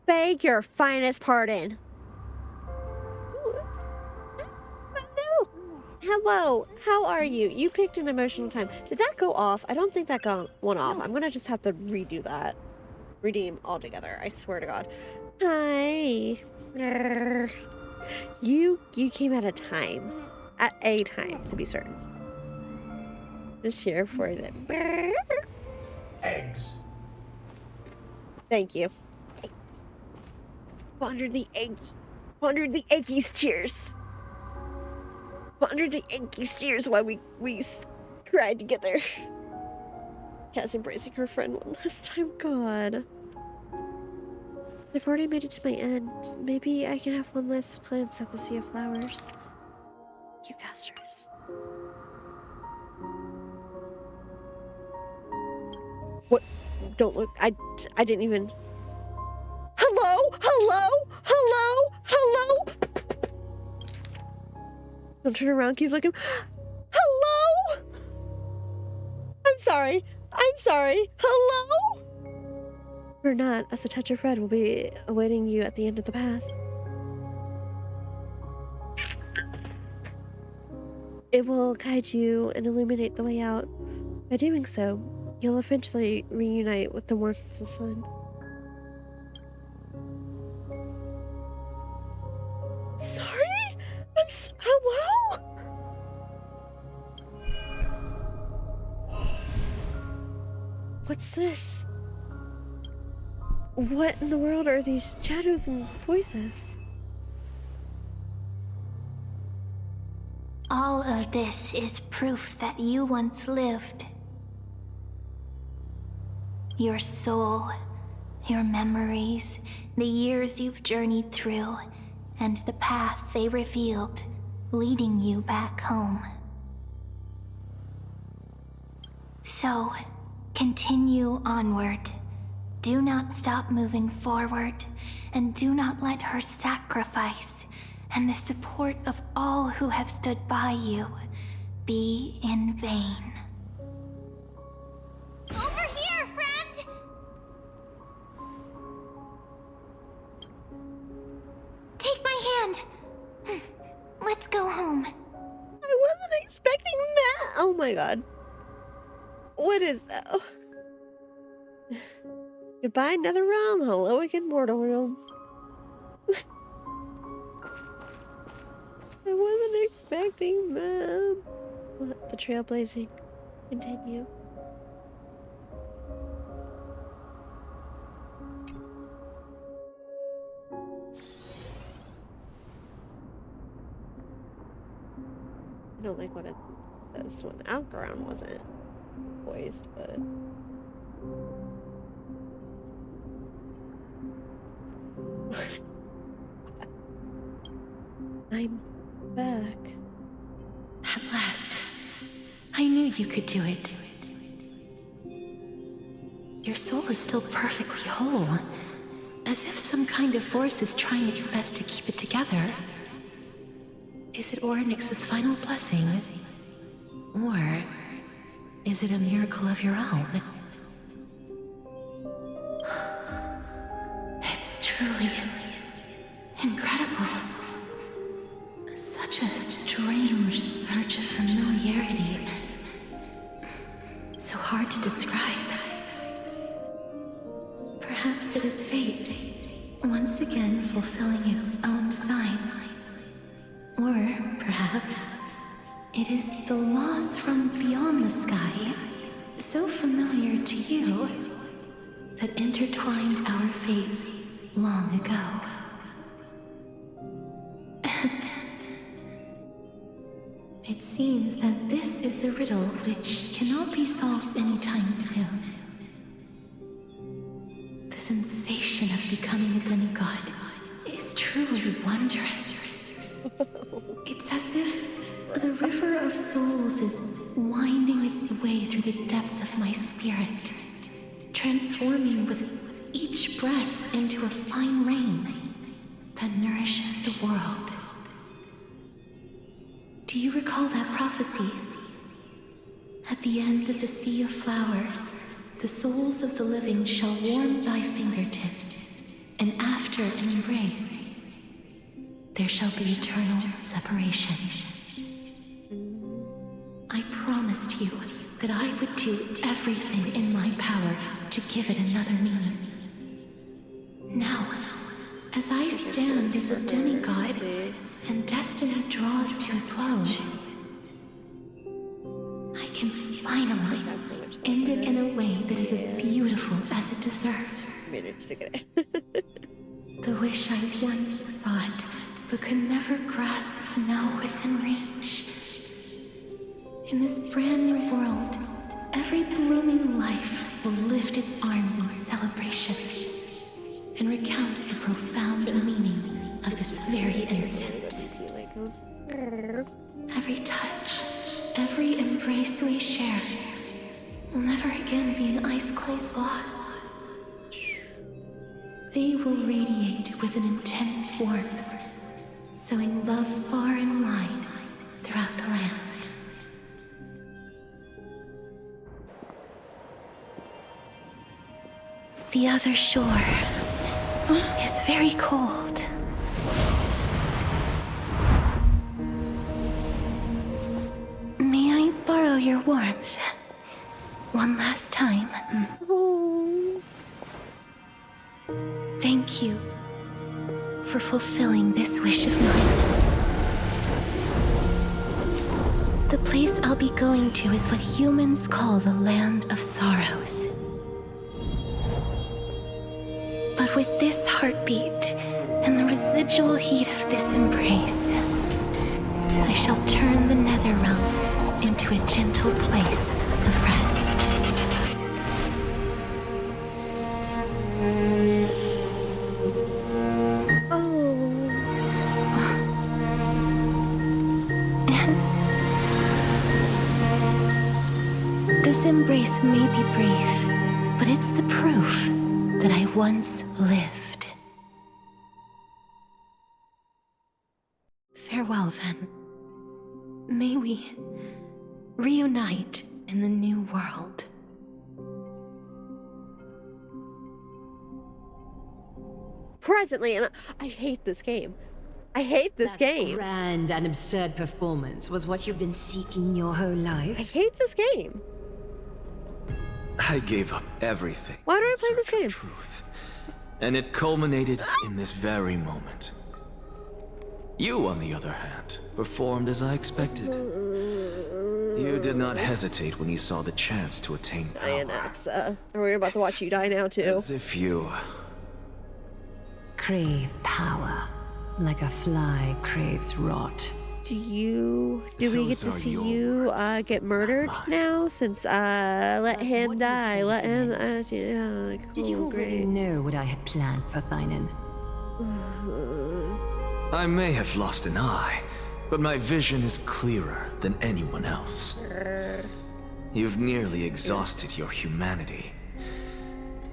Beg your finest pardon. No. Hello. How are you? You picked an emotional time. Did that go off? I don't think that got one off. I'm gonna just have to redo that. Redeem altogether. I swear to God. Hi. You came at a time. At a time, to be certain. Just here for the Eggs. Thank you. Ponder the eggs. Ponder the eggies cheers. Ponder the eggies cheers while we cried together. Cass embracing her friend one last time. God. I've already made it to my end. Maybe I can have one last glance at the sea of flowers. You casters. What? Don't look. I didn't even. Hello? Hello? Hello? Hello? Don't turn around. Keep looking. Hello? I'm sorry. I'm sorry. Hello? Or not, as a touch of red will be awaiting you at the end of the path. It will guide you and illuminate the way out. By doing so, you'll eventually reunite with the warmth of the sun. Sorry? I'm sorry. What's this? What in the world are these shadows and voices? All of this is proof that you once lived. Your soul, your memories, the years you've journeyed through, and the path they revealed, leading you back home. So, continue onward. Do not stop moving forward, and do not let her sacrifice and the support of all who have stood by you be in vain. Over here, friend! Take my hand. Let's go home. I wasn't expecting that. Oh my god. What is that? Oh. Goodbye, nether realm. Hello again, mortal realm. I wasn't expecting that. Let the trailblazing continue. I don't like what it says when the outground wasn't voiced, but I'm back. At last. I knew you could do it. Your soul is still perfectly whole, as if some kind of force is trying its best to keep it together. Is it Ornyx's final blessing? Or is it a miracle of your own? It's truly incredible. Such a strange surge of familiarity. So hard to describe. Perhaps it is fate, once again fulfilling its own design. Or perhaps it is the laws from beyond the sky, so familiar to you, that intertwined our fates long ago. It seems that this is the riddle which cannot be solved anytime soon. The sensation of becoming a demigod is truly wondrous. It's as if the river of souls is winding its way through the depths of my spirit, transforming with each breath into a fine rain that nourishes the world. Do you recall that prophecy? At the end of the sea of flowers, the souls of the living shall warm thy fingertips, and after an embrace, there shall be eternal separation. I promised you that I would do everything in my power to give it another meaning. Now, as I stand as a demigod, and destiny draws to a close, I can finally end it in a way that is as beautiful as it deserves. The wish I once sought, but could never grasp, is now within reach. In this brand new world, every blooming life will lift its arms in celebration and recount the profound meaning of this very instant. Every touch, every embrace we share will never again be an ice-cold loss. They will radiate with an intense warmth, sowing love far and wide throughout the land. The other shore is very cold. May I borrow your warmth one last time? Thank you for fulfilling this wish of mine. The place I'll be going to is what humans call the Land of Sorrows. with this heartbeat and the residual heat of this embrace, I shall turn the nether realm into a gentle place of rest. This embrace may be brief, but it's the proof that I once lived. Farewell, then. May we reunite in the new world. Presently, and I hate this game. I hate this game. Grand and absurd performance was what you've been seeking your whole life. I hate this game. I gave up everything. Why do I play this game? Truth. And it culminated in this very moment. You, on the other hand, performed as I expected. You did not hesitate when you saw the chance to attain power. Dianaxa. Are we about to watch you die now, too? As if you... crave power, like a fly craves rot. Do we get to see you get murdered now? Since let him die, let him. Yeah, cool, Did you already know what I had planned for Thinen? I may have lost an eye, but my vision is clearer than anyone else. You've nearly exhausted your humanity.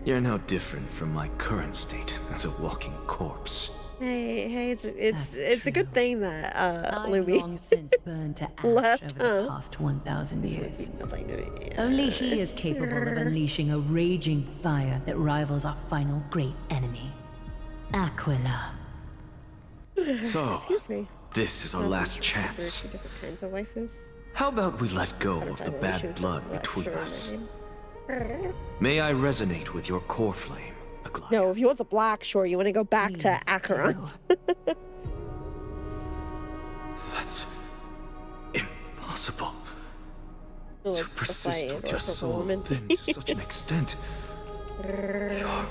You're no different from my current state as a walking corpse. Hey, it's a good thing that I've Lumi long since burned to ash left, over the past 1,000 years. Only he is capable of unleashing a raging fire that rivals our final great enemy, Aquila. So, Excuse me. this is our last chance. Two different kinds of waifus. How about we let go of the bad blood between us? May I resonate with your core flame? No, if you want the black, sure. You want to go back to Acheron. That's impossible. Like To persist with your soul thin to such an extent. You're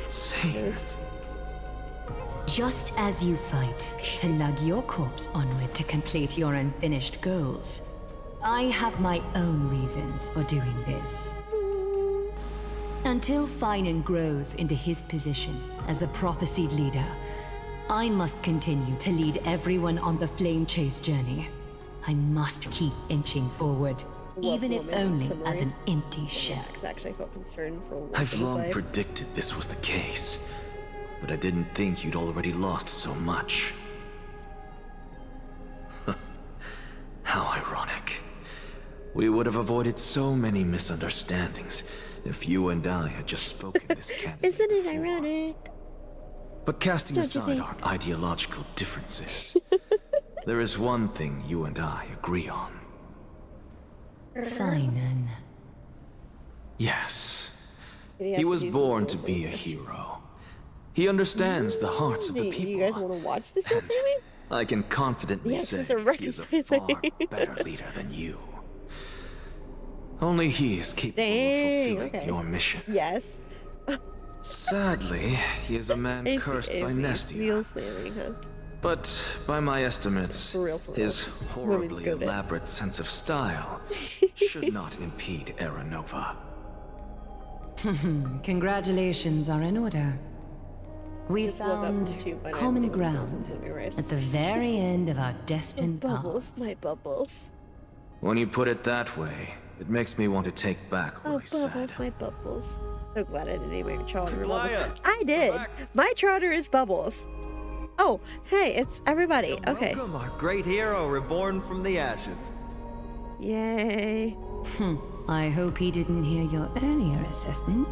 insane. Just as you fight to lug your corpse onward to complete your unfinished goals, I have my own reasons for doing this. Until Thinen grows into his position as the prophesied leader, I must continue to lead everyone on the flame chase journey. I must keep inching forward, even if only as an empty shell. Actually, I felt concerned for once I've in his long life. predicted this was the case, but I didn't think you'd already lost so much. How ironic. We would have avoided so many misunderstandings if you and I had just spoken this candidly. Isn't it ironic? But casting Don't you aside think? our ideological differences, there is one thing you and I agree on. Thinen. Yes. Did have He to was do some born to soul be a search? hero. He understands the hearts of the Do you people. guys want to watch this with me? I can confidently Yes, say it's a he is a far better leader than you. Only he is capable of fulfilling your mission. Yes. Sadly, he is a man cursed by Nestia. But by my estimates, his horribly elaborate sense of style should not impede Era Nova. Congratulations are in order. We found common ground at the very end of our destined Bubbles, paths. my bubbles. When you put it that way, it makes me want to take back what Oh, I said. bubbles, my bubbles. So glad I didn't name my chowder bubbles. Glaya, I did. My chowder is bubbles. Oh, hey, it's everybody. Okay. Welcome, our great hero reborn from the ashes. Yay. I hope he didn't hear your earlier assessment.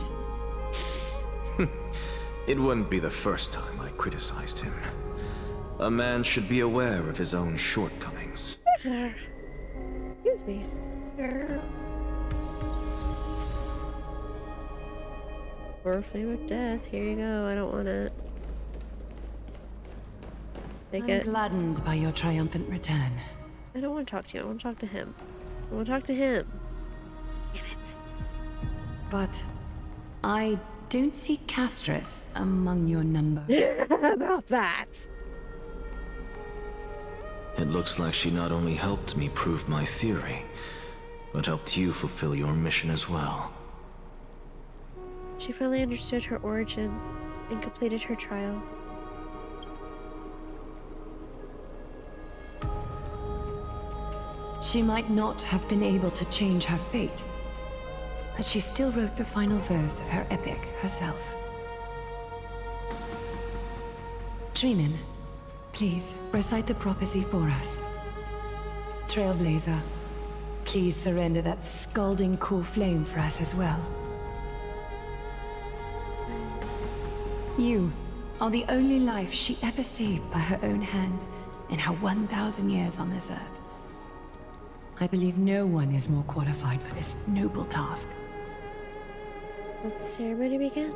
It wouldn't be the first time I criticized him. A man should be aware of his own shortcomings. Excuse me. Or flame of death. Here you go. I don't want it. Take I'm it. gladdened by your triumphant return. I don't want to talk to you. I want to talk to him. I want to talk to him. Damn it. But I don't see castress among your number. About that. It looks like she not only helped me prove my theory, but helped you fulfill your mission as well. She finally understood her origin and completed her trial. She might not have been able to change her fate, but she still wrote the final verse of her epic herself. Dreamin, please recite the prophecy for us. Trailblazer, please surrender that scalding cool flame for us as well. You are the only life she ever saved by her own hand in her 1,000 years on this earth. I believe no one is more qualified for this noble task. Let the ceremony begin.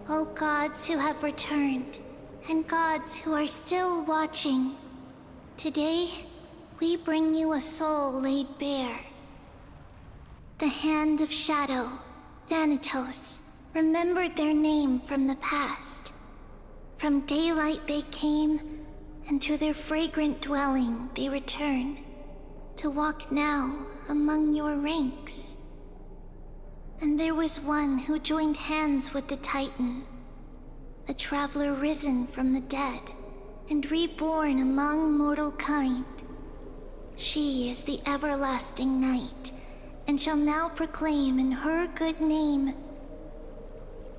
O gods who have returned, and gods who are still watching, today we bring you a soul laid bare. The Hand of Shadow, Thanatos, remembered their name from the past. From daylight they came, and to their fragrant dwelling they return, to walk now among your ranks. And there was one who joined hands with the Titan, a traveler risen from the dead, and reborn among mortal kind. She is the everlasting night, and shall now proclaim in her good name,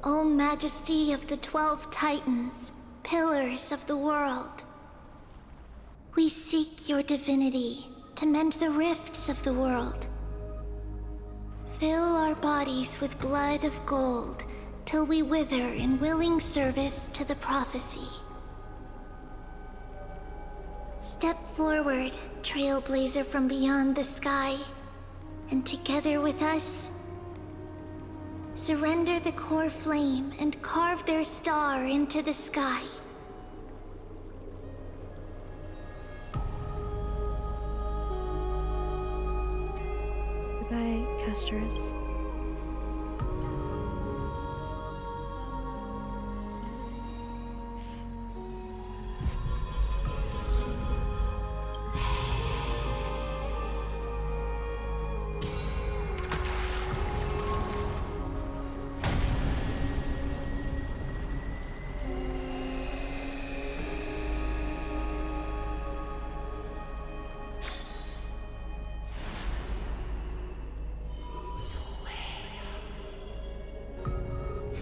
O Majesty of the 12 Titans, pillars of the world. We seek your divinity to mend the rifts of the world. Fill our bodies with blood of gold till we wither in willing service to the prophecy. Step forward, Trailblazer from beyond the sky, and together with us, surrender the core flame and carve their star into the sky. Goodbye, Casterus.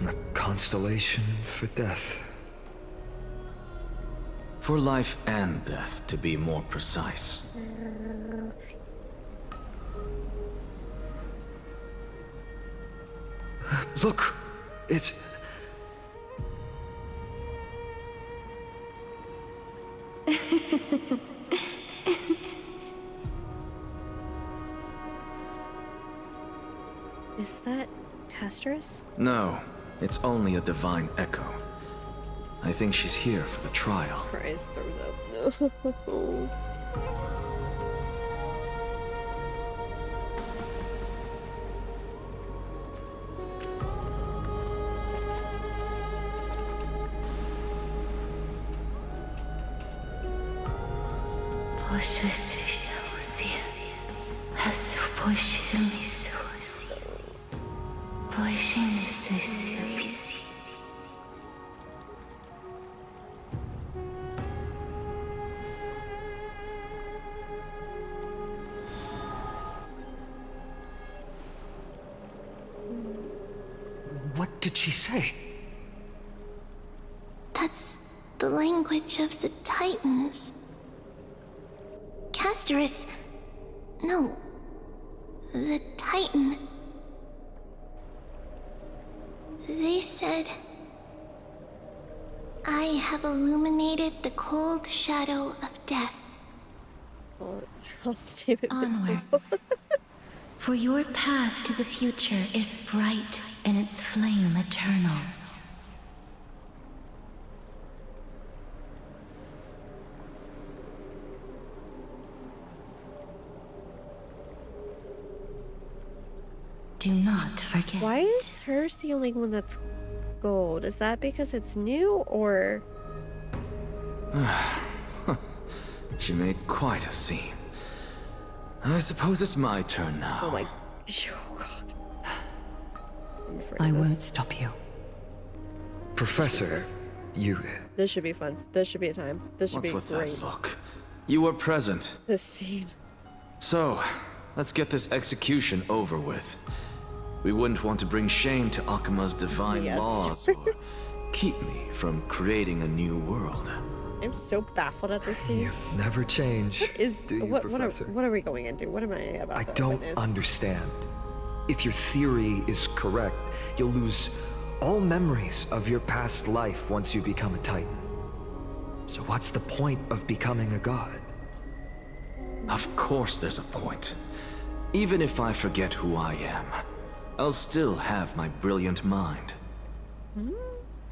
A constellation for death. For life and death, to be more precise. Look! It's... Is that Casterus? No, it's only a divine echo. I think she's here for the trial. Christ throws up. No. What did she say? That's the language of the Titans. Casterus... No. The Titan. They said... I have illuminated the cold shadow of death. Onwards. For your path to the future is bright and its flame eternal. Do not forget. Why is hers the only one that's gold? Is that because it's new, or? She made quite a scene. I suppose it's my turn now. Oh my... Oh god. I'm afraid I of this. won't stop you. Professor, you... This should be fun. This should be a time. This should What's be with great. that look? You were present. This scene. So, let's get this execution over with. We wouldn't want to bring shame to Akima's divine Yes. laws or keep me from creating a new world. I'm so baffled at this scene. You never change, do you, what Professor? are we going into? What am I about I to don't witness? understand. If your theory is correct, you'll lose all memories of your past life once you become a Titan. So what's the point of becoming a god? Of course there's a point. Even if I forget who I am, I'll still have my brilliant mind.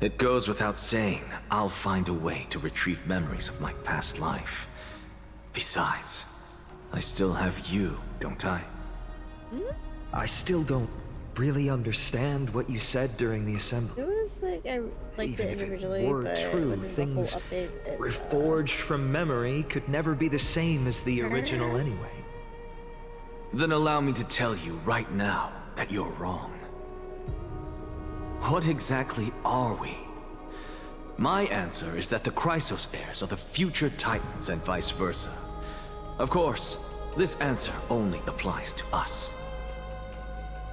It goes without saying, I'll find a way to retrieve memories of my past life. Besides, I still have you, don't I? I still don't really understand what you said during the assembly. It was like I liked it individually, Were but true, when the whole things update, it's, reforged from memory could never be the same as the original anyway. Then allow me to tell you right now that you're wrong. What exactly are we? My answer is that the Chrysos heirs are the future Titans and vice versa. Of course, this answer only applies to us.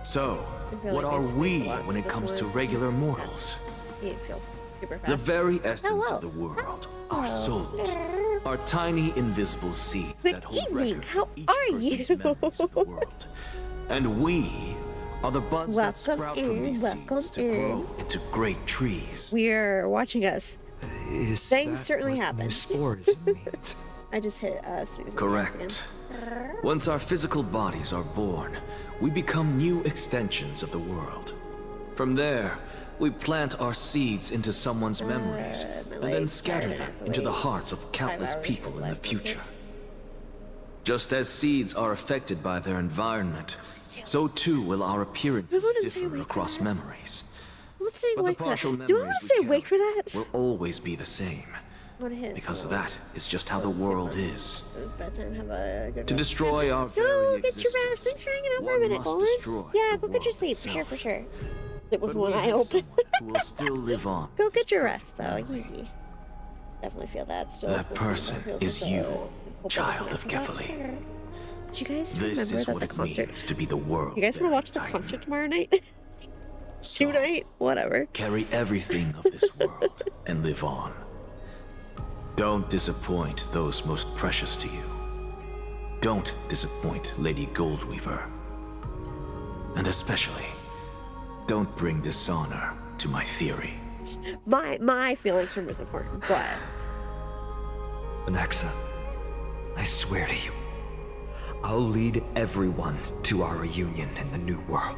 So, what are we when it comes to regular mortals? It feels super fast. The very essence Hello. of the world, our souls, are tiny invisible seeds that hold records How of each are person's you? memories of the world. And we are the buds that sprout from these seeds to grow into great trees. We're watching us. Things certainly happen. Spores means? I just hit snooze. Correct. Once our physical bodies are born, we become new extensions of the world. From there, we plant our seeds into someone's memories and then scatter them into the hearts of countless people in the future. Just as seeds are affected by their environment, so too will our appearances differ across memories. Let's stay But the awake for that. partial Do I want memories to stay we awake for that? will always be the same, I want to hit. because that is just how the world is. It's bedtime. Have a good To rest. destroy our very Go get existence, your rest. Thanks for hanging out for a one minute, must Colin. destroy Yeah, the go get your world sleep. For sure, itself. for sure. It was But one we eye have open. someone who will still live on. Go get your rest, though. Yee. Definitely feel that still. That This person feels is like a you, whole child of person after Kefali. that. Did you guys This remember is that what the it concert? means to be the world. You guys want to watch the concert tomorrow night? Tonight? Whatever. Carry everything of this world and live on. Don't disappoint those most precious to you. Don't disappoint Lady Goldweaver. And especially, don't bring dishonor to my theory. My feelings are most important, but Anaxa, I swear to you, I'll lead everyone to our reunion in the new world.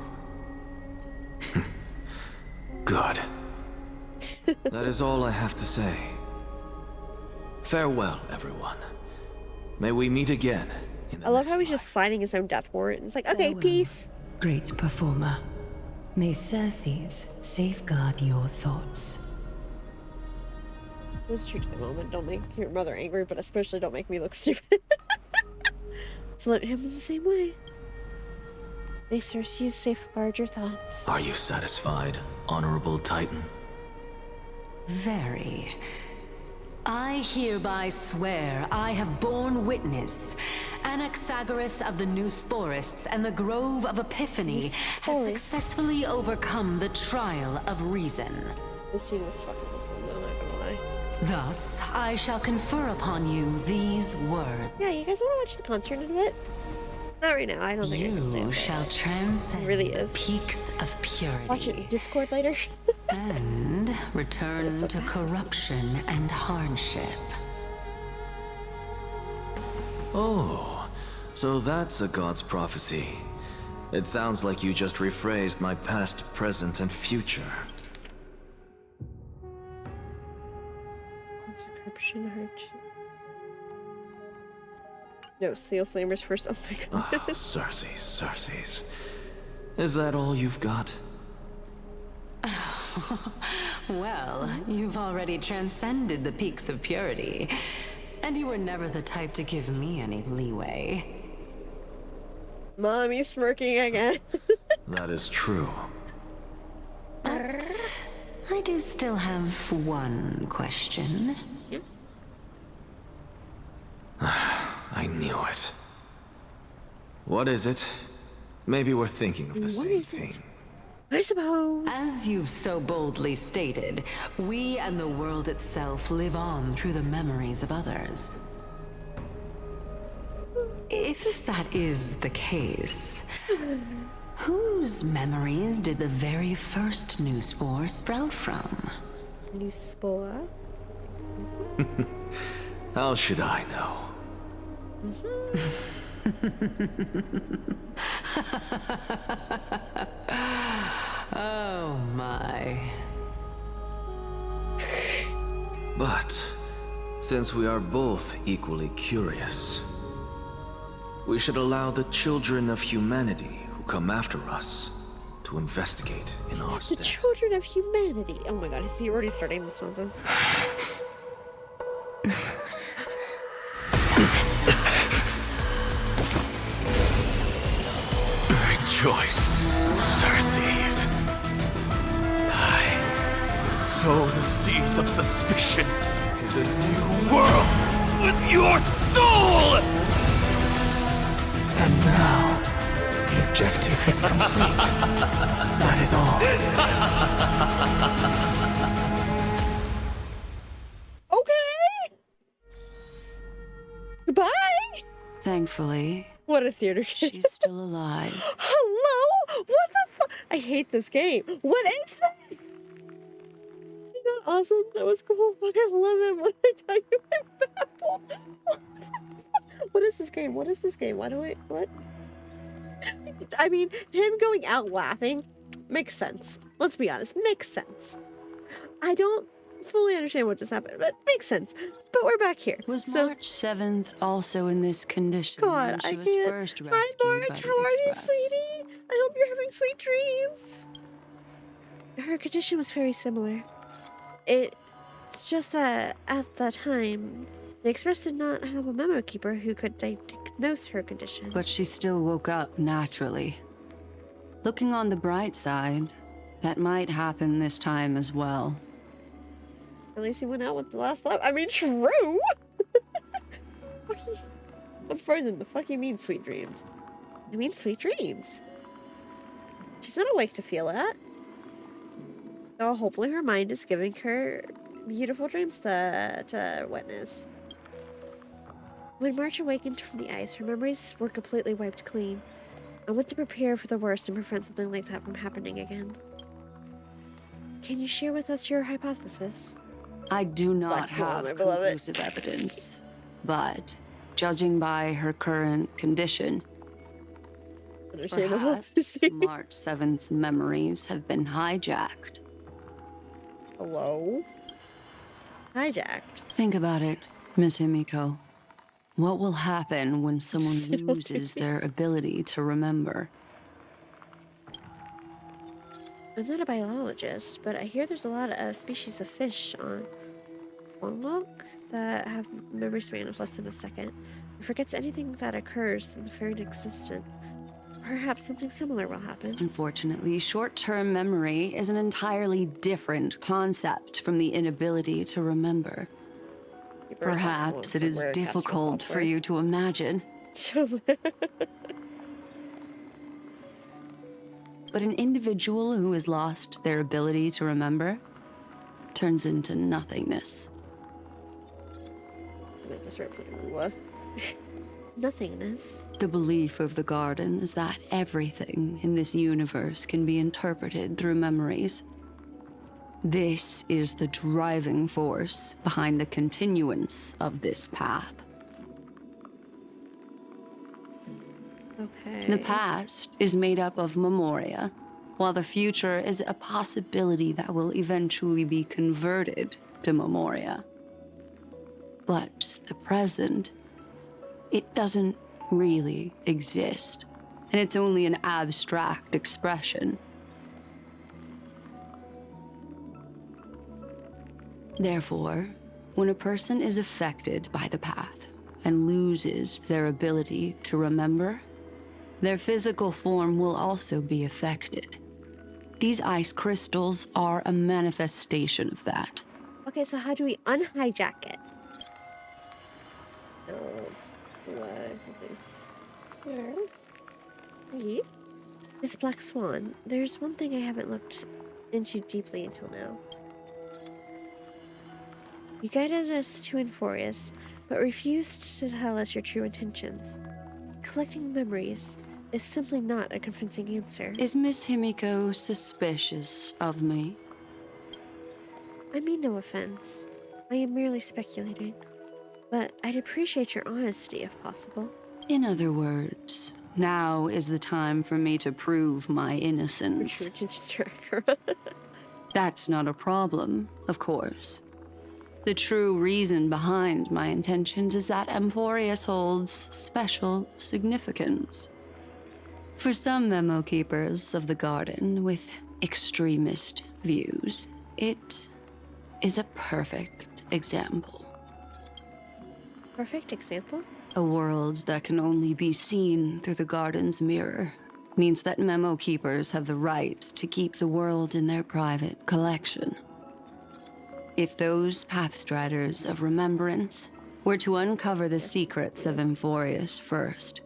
Good. That is all I have to say. Farewell, everyone. May we meet again. I love how he's just signing his own death warrant. It's like, okay, peace. Great performer. May Circes safeguard your thoughts. It was a true to the moment. Don't make your mother angry, but especially don't make me look stupid. So let him in the same way. May Circes safeguard your thoughts. Are you satisfied, Honorable Titan? Very. I hereby swear I have borne witness. Anaxagoras of the New Sporists and the Grove of Epiphany has successfully overcome the trial of reason. This scene was fucking awesome, though, not gonna lie. Thus, I shall confer upon you these words. Yeah, you guys want to watch the concert in a bit? Not right now. I don't think I can stay You up shall there. transcend It really the is. peaks of purity. Watch it in Discord later. And return to corruption and hardship. Oh, so that's a god's prophecy. It sounds like you just rephrased my past, present, and future. Corruption, hardship. No, Seal Slammer's first. Oh my god. Circes. Is that all you've got? Well, you've already transcended the peaks of purity, and you were never the type to give me any leeway. Mommy's smirking again. That is true. But I do still have one question. I knew it. What is it? Maybe we're thinking of the same thing. I suppose. As you've so boldly stated, we and the world itself live on through the memories of others. If that is the case, whose memories did the very first new spore sprout from? New spore? How should I know? Oh my. But, since we are both equally curious, we should allow the children of humanity who come after us to investigate in our stead. The children of humanity. Oh my god, is he already starting this nonsense? Rejoice, Circes. I sow the seeds of suspicion in the new world with your soul! And now, the objective is complete. That is all. Okay! Goodbye! Thankfully, what a theater kid. She's still alive. Hello? What the fuck? I hate this game. What is this? Isn't that awesome? That was cool. Fucking love it. What did I tell you? I'm baffled. What is this game? What is this game? Why do I... What? I mean, him going out laughing makes sense. Let's be honest. Makes sense. I don't fully understand what just happened, but makes sense. But we're back here. Was March 7th also in this condition when she was first rescued Hi, March. by the How are you, Express? sweetie? I hope you're having sweet dreams. Her condition was very similar. It's just that at that time, the Express did not have a memo keeper who could diagnose her condition. But she still woke up naturally. Looking on the bright side, that might happen this time as well. At least he went out with the last lap. I mean, true. I'm frozen. The fuck you mean sweet dreams? I mean sweet dreams. She's not awake to feel that. So hopefully her mind is giving her beautiful dreams to witness. When March awakened from the ice, her memories were completely wiped clean. I went to prepare for the worst and prevent something like that from happening again. Can you share with us your hypothesis? I do not have conclusive evidence, but judging by her current condition, perhaps March 7th's memories have been hijacked. Hello? Hijacked? Think about it, Miss Himiko. What will happen when someone loses their ability to remember? I'm not a biologist, but I hear there's a lot of species of fish on Walk that have memory span of less than a second. It forgets anything that occurs in the very next instant. Perhaps something similar will happen. Unfortunately, short-term memory is an entirely different concept from the inability to remember. Perhaps it is difficult for you to imagine. But an individual who has lost their ability to remember turns into nothingness. Nothingness. The belief of the Garden is that everything in this universe can be interpreted through memories. This is the driving force behind the continuance of this path. Okay. The past is made up of memoria, while the future is a possibility that will eventually be converted to memoria. But the present, it doesn't really exist. and it's only an abstract expression. Therefore, when a person is affected by the path and loses their ability to remember, their physical form will also be affected. These ice crystals are a manifestation of that. Okay, so how do we unhijack it? This black swan. There's one thing I haven't looked into deeply until now. You guided us to Envorius, but refused to tell us your true intentions. Collecting memories is simply not a convincing answer. Is Miss Himiko suspicious of me? I mean no offense. I am merely speculating. But I'd appreciate your honesty if possible. In other words, now is the time for me to prove my innocence. That's not a problem, of course. The true reason behind my intentions is that Envorius holds special significance. For some memo keepers of the garden with extremist views, it is a perfect example. Perfect example? A world that can only be seen through the garden's mirror means that memo keepers have the right to keep the world in their private collection. If those pathstriders of remembrance were to uncover the secrets of Envorius first,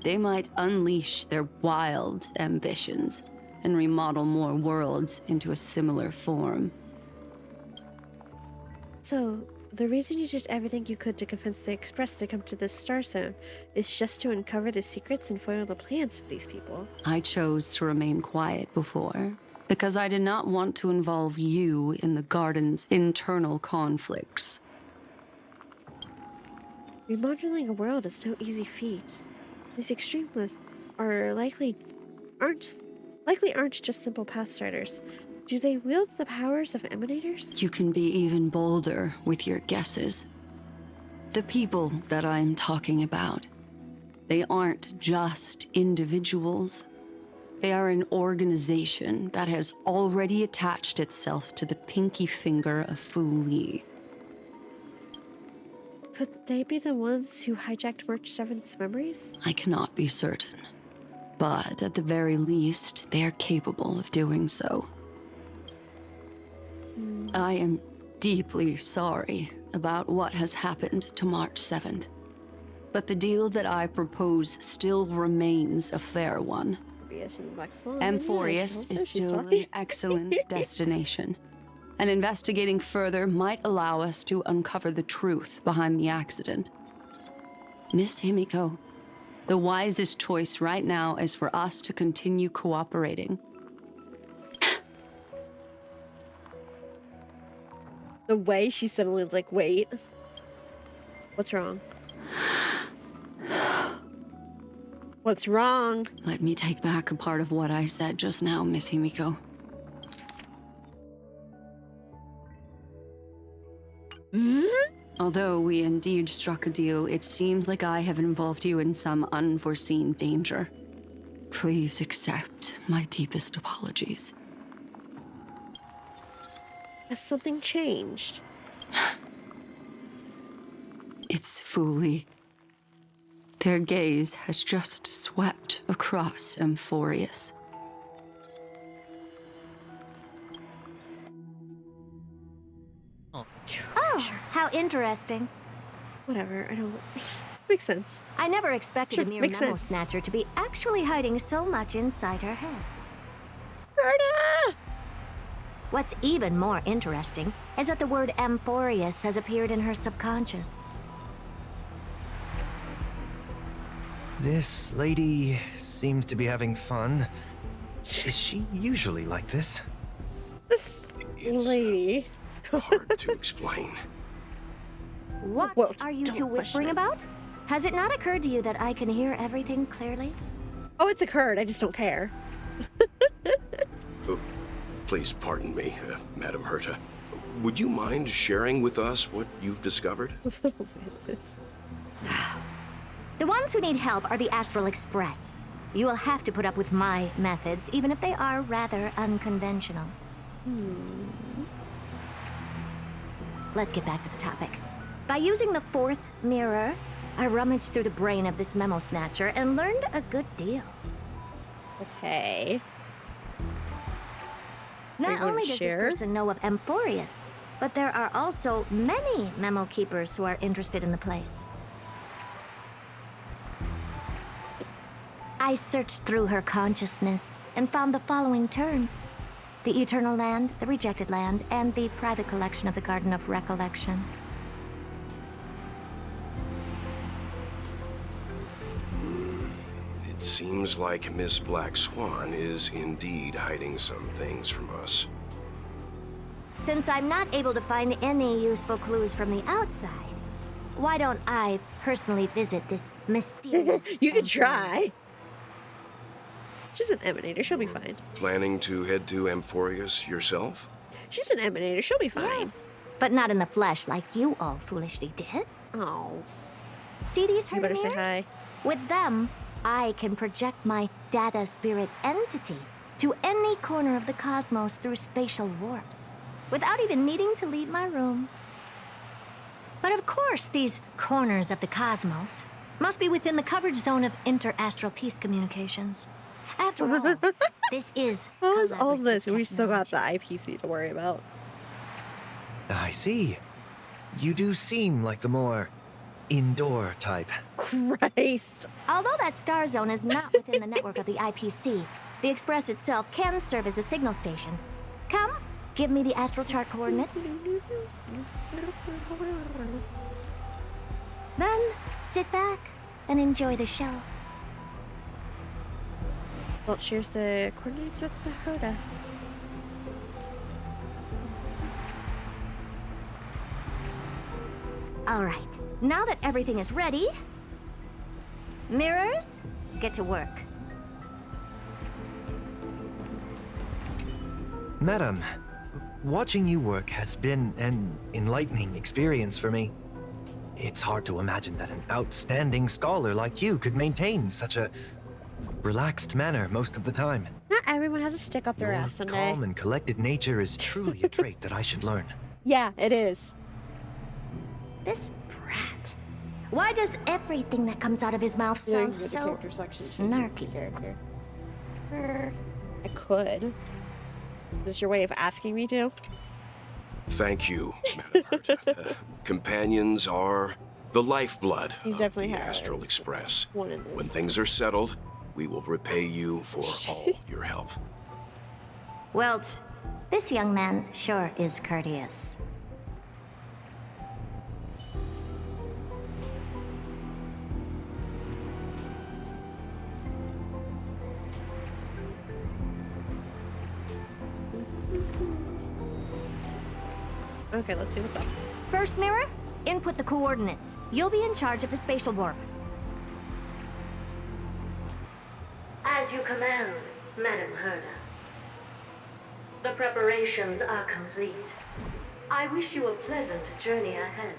they might unleash their wild ambitions and remodel more worlds into a similar form. So, the reason you did everything you could to convince the Express to come to this star zone is just to uncover the secrets and foil the plans of these people. I chose to remain quiet before, because I did not want to involve you in the garden's internal conflicts. Remodeling a world is no easy feat. These extremists aren't just simple pathstriders. Do they wield the powers of emanators? You can be even bolder with your guesses. The people that I'm talking about, they aren't just individuals. They are an organization that has already attached itself to the pinky finger of Fu Li. Could they be the ones who hijacked March 7th's memories? I cannot be certain, but at the very least, they are capable of doing so. I am deeply sorry about what has happened to March 7th, but the deal that I propose still remains a fair one. Envorius is still an excellent destination, and investigating further might allow us to uncover the truth behind the accident. Miss Himiko, the wisest choice right now is for us to continue cooperating. The way she suddenly like, wait. What's wrong? What's wrong? Let me take back a part of what I said just now, Miss Himiko. Although we indeed struck a deal, it seems like I have involved you in some unforeseen danger. Please accept my deepest apologies. Has something changed? It's Fu Li. Their gaze has just swept across Envorius. Oh, how interesting. Whatever, I don't... Makes sense. I never expected Sure, a mere makes memo sense. snatcher to be actually hiding so much inside her head. Berta! What's even more interesting is that the word Envorius has appeared in her subconscious. This lady seems to be having fun. Is she usually like this? This lady. Hard to explain. What Well, are you don't two question whispering it. about? Has it not occurred to you that I can hear everything clearly? Oh, it's occurred. I just don't care. Oh, please pardon me, Madam Herta. Would you mind sharing with us what you've discovered? The The ones who need help are the Astral Express. You will have to put up with my methods, even if they are rather unconventional. Let's get back to the topic. By using the fourth mirror, I rummaged through the brain of this memo snatcher and learned a good deal. Okay. Not only does this person know of Emphorius, but there are also many memo keepers who are interested in the place. I searched through her consciousness and found the following terms: the Eternal Land, the Rejected Land, and the private collection of the Garden of Recollection. It seems like Miss Black Swan is indeed hiding some things from us. Since I'm not able to find any useful clues from the outside, why don't I personally visit this mysterious... You could try. She's an emanator, she'll be fine. Planning to head to Emphorius yourself? She's an emanator, she'll be fine. Yes, but not in the flesh like you all foolishly did. Oh. See these You better say hermiers? hi. With them, I can project my data spirit entity to any corner of the cosmos through spatial warps, without even needing to leave my room. But of course, these corners of the cosmos must be within the coverage zone of inter-astral peace communications. After all, this is... How is all this? We still got the IPC to worry about. I see. You do seem like the more indoor type. Christ. Although that star zone is not within the network of the IPC, the Express itself can serve as a signal station. Come, give me the astral chart coordinates. Then, sit back and enjoy the show. Well, cheers the coordinates with the Hoda. All right, now that everything is ready, mirrors, get to work. Madam, watching you work has been an enlightening experience for me. It's hard to imagine that an outstanding scholar like you could maintain such a relaxed manner most of the time. Not everyone has a stick up their Your ass someday. calm and collected nature is truly a trait that I should learn. Yeah, it is. This brat. Why does everything that comes out of his mouth sound so snarky? I could. Is this your way of asking me to? Thank you, Madam Herta. Companions are the lifeblood He's of definitely the has Astral Express. one in this. When things are settled, we will repay you for all your help. Well, this young man sure is courteous. Okay, let's see what's up. First mirror, input the coordinates. You'll be in charge of the spatial warp. As you command, Madam Herta. The preparations are complete. I wish you a pleasant journey ahead.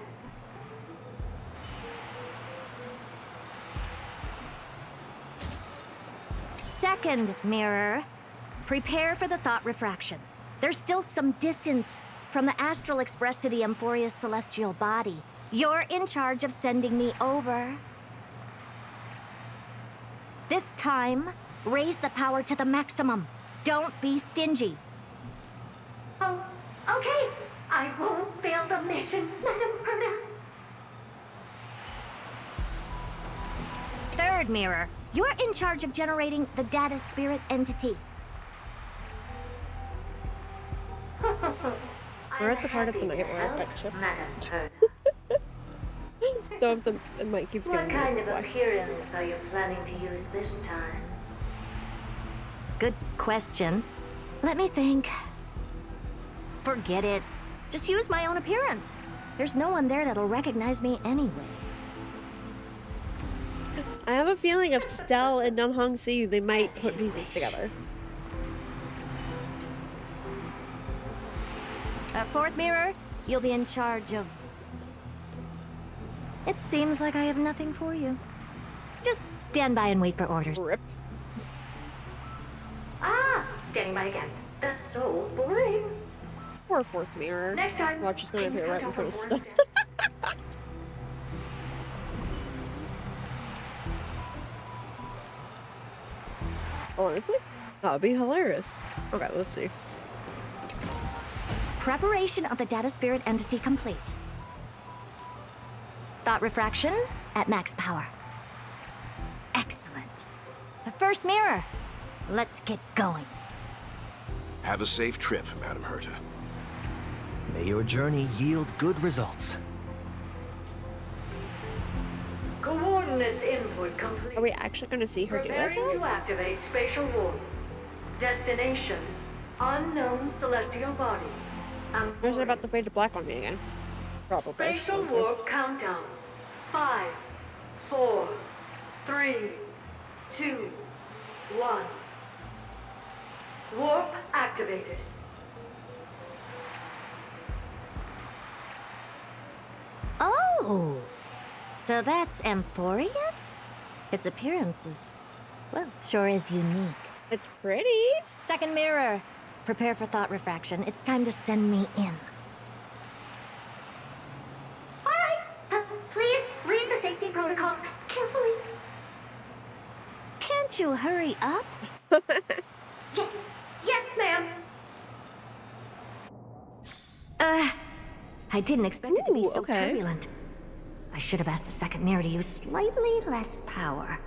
Second mirror, prepare for the thought refraction. There's still some distance from the Astral Express to the Emphorius celestial body. You're in charge of sending me over. This time, raise the power to the maximum. Don't be stingy. Oh, okay. I won't fail the mission, Madam Herta. Third mirror, you're in charge of generating the data spirit entity. We're at the part of the night where I cut chips. Madam Herta. So if the mic keeps What getting kind weird, of that's why. appearance are you planning to use this time? Good question. Let me think. Forget it. Just use my own appearance. There's no one there that'll recognize me anyway. I have a feeling if Stell and Dun Hong see you, they might put pieces together. Fourth mirror, you'll be in charge of... It seems like I have nothing for you. Just stand by and wait for orders. Rip. Ah, standing by again. That's so boring. Poor fourth mirror. Next time, Watch, she's gonna appear right before this stuff. Honestly, that would be hilarious. Okay, let's see. Preparation of the data spirit entity complete. Thought refraction at max power. Excellent. The first mirror. Let's get going. Have a safe trip, Madam Herta. May your journey yield good results. Coordinates input complete. Are we actually going to see her do it? Preparing to activate spatial warp. Destination: unknown celestial body. There's about to fade to black on me again. Probably. Spatial warp countdown. 5, 4, 3, 2, 1. Warp activated. Oh! So that's Amphorius? Its appearance is, well, sure is unique. It's pretty. Second mirror. Prepare for thought refraction. It's time to send me in. All right. Please read the safety protocols carefully. Can't you hurry up? Yes, ma'am. I didn't expect it to be so okay. turbulent. I should have asked the second mirror to use slightly less power.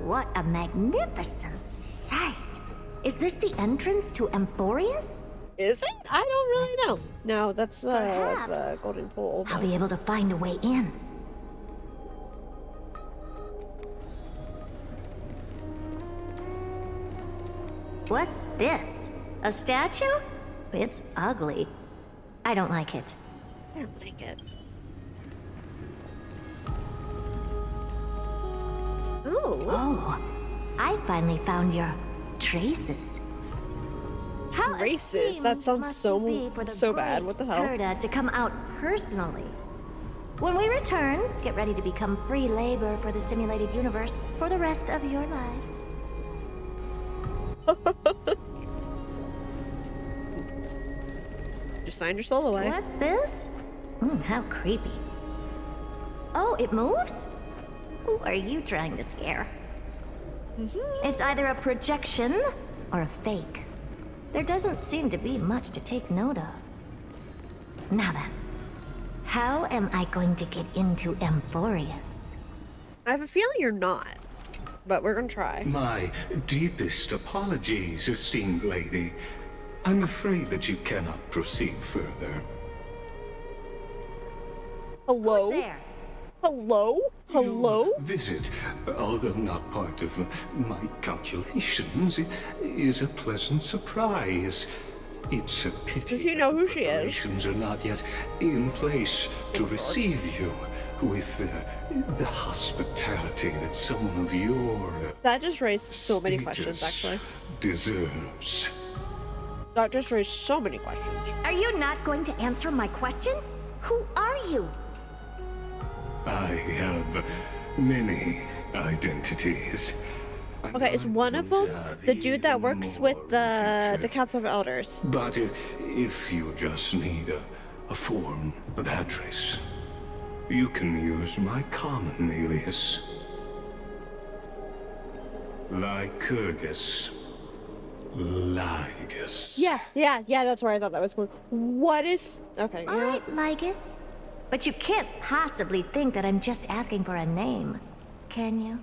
What a magnificent sight! Is this the entrance to Amphorius? Is it? I don't really know. No, that's the golden pole. I'll be able to find a way in. What's this? A statue? It's ugly. I don't like it. I don't like it. Oh, I finally found your traces. How Traces? That sounds so bad. What the hell? Herta to come out personally. When we return, get ready to become free labor for the simulated universe for the rest of your lives. Just signed your soul away. What's this? How creepy. Oh, it moves? Who are you trying to scare? It's either a projection or a fake. There doesn't seem to be much to take note of. Now then, how am I going to get into Amphorius? I have a feeling you're not, but we're gonna try. My deepest apologies, esteemed lady. I'm afraid that you cannot proceed further. Hello? Who's there? Hello? Hello? Your visit, although not part of my calculations, is a pleasant surprise. It's a pity Does he know who she is? preparations are not yet in place to receive you with the hospitality that someone of your That just raised so many questions, actually. deserves. That just raised so many questions. Are you not going to answer my question? Who are you? I have many identities. Okay, is one of them the dude that works with the Council of Elders? But if you just need a form of address, you can use my common alias. Lycurgus. Lygus. Yeah, that's where I thought that was going. What is... Okay, All right, Lygus. But you can't possibly think that I'm just asking for a name, can you?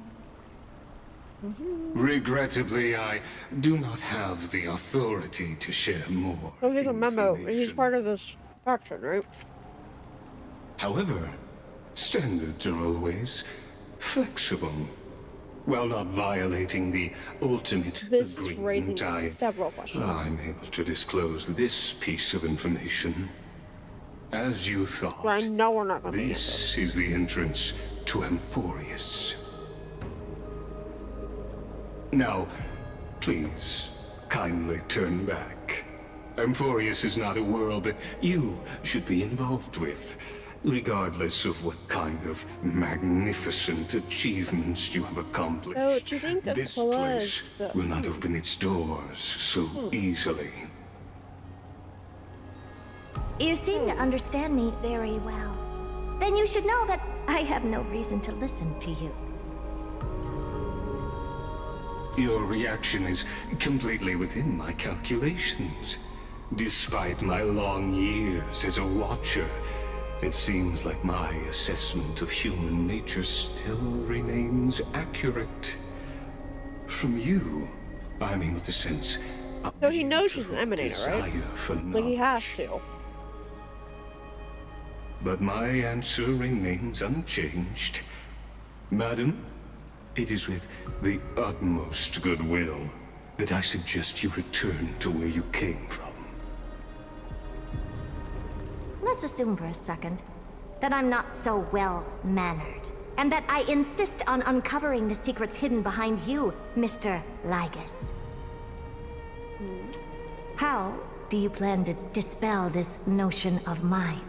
Regrettably, I do not have the authority to share more. Oh, here's a memo. He's part of this faction, right? However, standards are always flexible. While not violating the ultimate This is agreement, raising several questions. I'm able to disclose this piece of information. As you thought, Well, I know we're not going to be this is the entrance to Amphorius. Now, please, kindly turn back. Amphorius is not a world that you should be involved with. regardless of what kind of magnificent achievements you have accomplished. So, what do you think of This Paula's place will not open its doors so easily. You seem to understand me very well. Then you should know that I have no reason to listen to you. Your reaction is completely within my calculations. Despite my long years as a watcher, it seems like my assessment of human nature still remains accurate. From you, I'm able to sense a So he knows she's an emanator, desire right? for Like he has to. But my answer remains unchanged. Madam, it is with the utmost goodwill that I suggest you return to where you came from. Let's assume for a second that I'm not so well-mannered, and that I insist on uncovering the secrets hidden behind you, Mr. Lygus. How do you plan to dispel this notion of mine?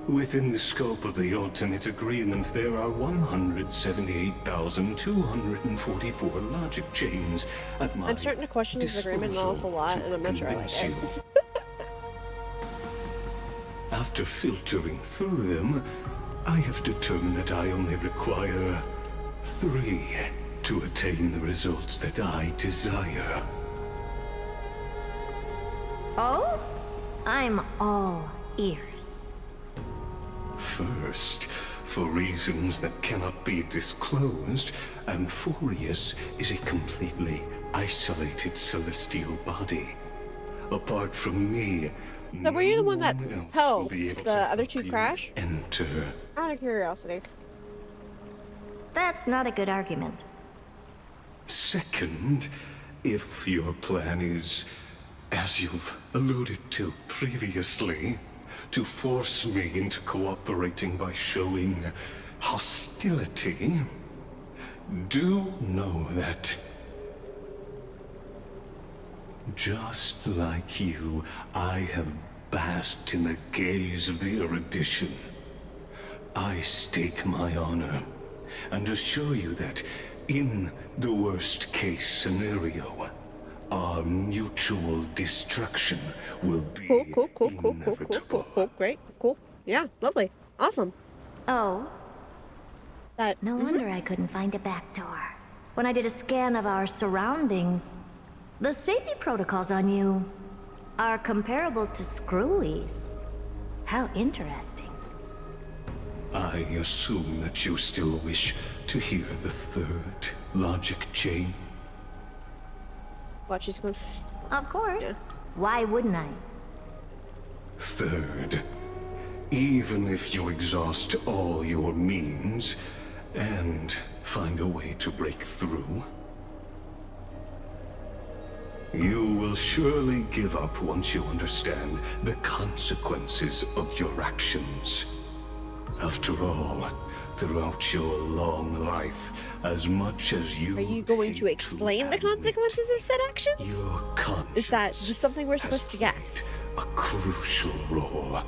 Within the scope of the ultimate agreement, there are 178,244 logic chains at my I'm starting to question this agreement an awful lot, and I'm not sure I like it. After filtering through them, I have determined that I only require 3 to attain the results that I desire. Oh? I'm all ears. First, for reasons that cannot be disclosed, Amphorius is a completely isolated celestial body. Apart from me, So were you the one that helped be able the other two crash? enter. Out of curiosity. That's not a good argument. Second, if your plan is, as you've alluded to previously, to force me into cooperating by showing hostility, do know that, just like you, I have basked in the gaze of the erudition. I stake my honor and assure you that, in the worst case scenario, our mutual destruction will be Cool. Great. Cool. Yeah, lovely. Awesome. Oh? That. No wonder I couldn't find a back door. When I did a scan of our surroundings, the safety protocols on you are comparable to Screwy's. How interesting. I assume that you still wish to hear the third logic chain. Watch, she's going. Of course. Why wouldn't I? Third, even if you exhaust all your means and find a way to break through, you will surely give up once you understand the consequences of your actions. After all, throughout your long life, as much as you... Are you going to explain the consequences of said actions? Your conscience Is that just something we're supposed to guess? a crucial role.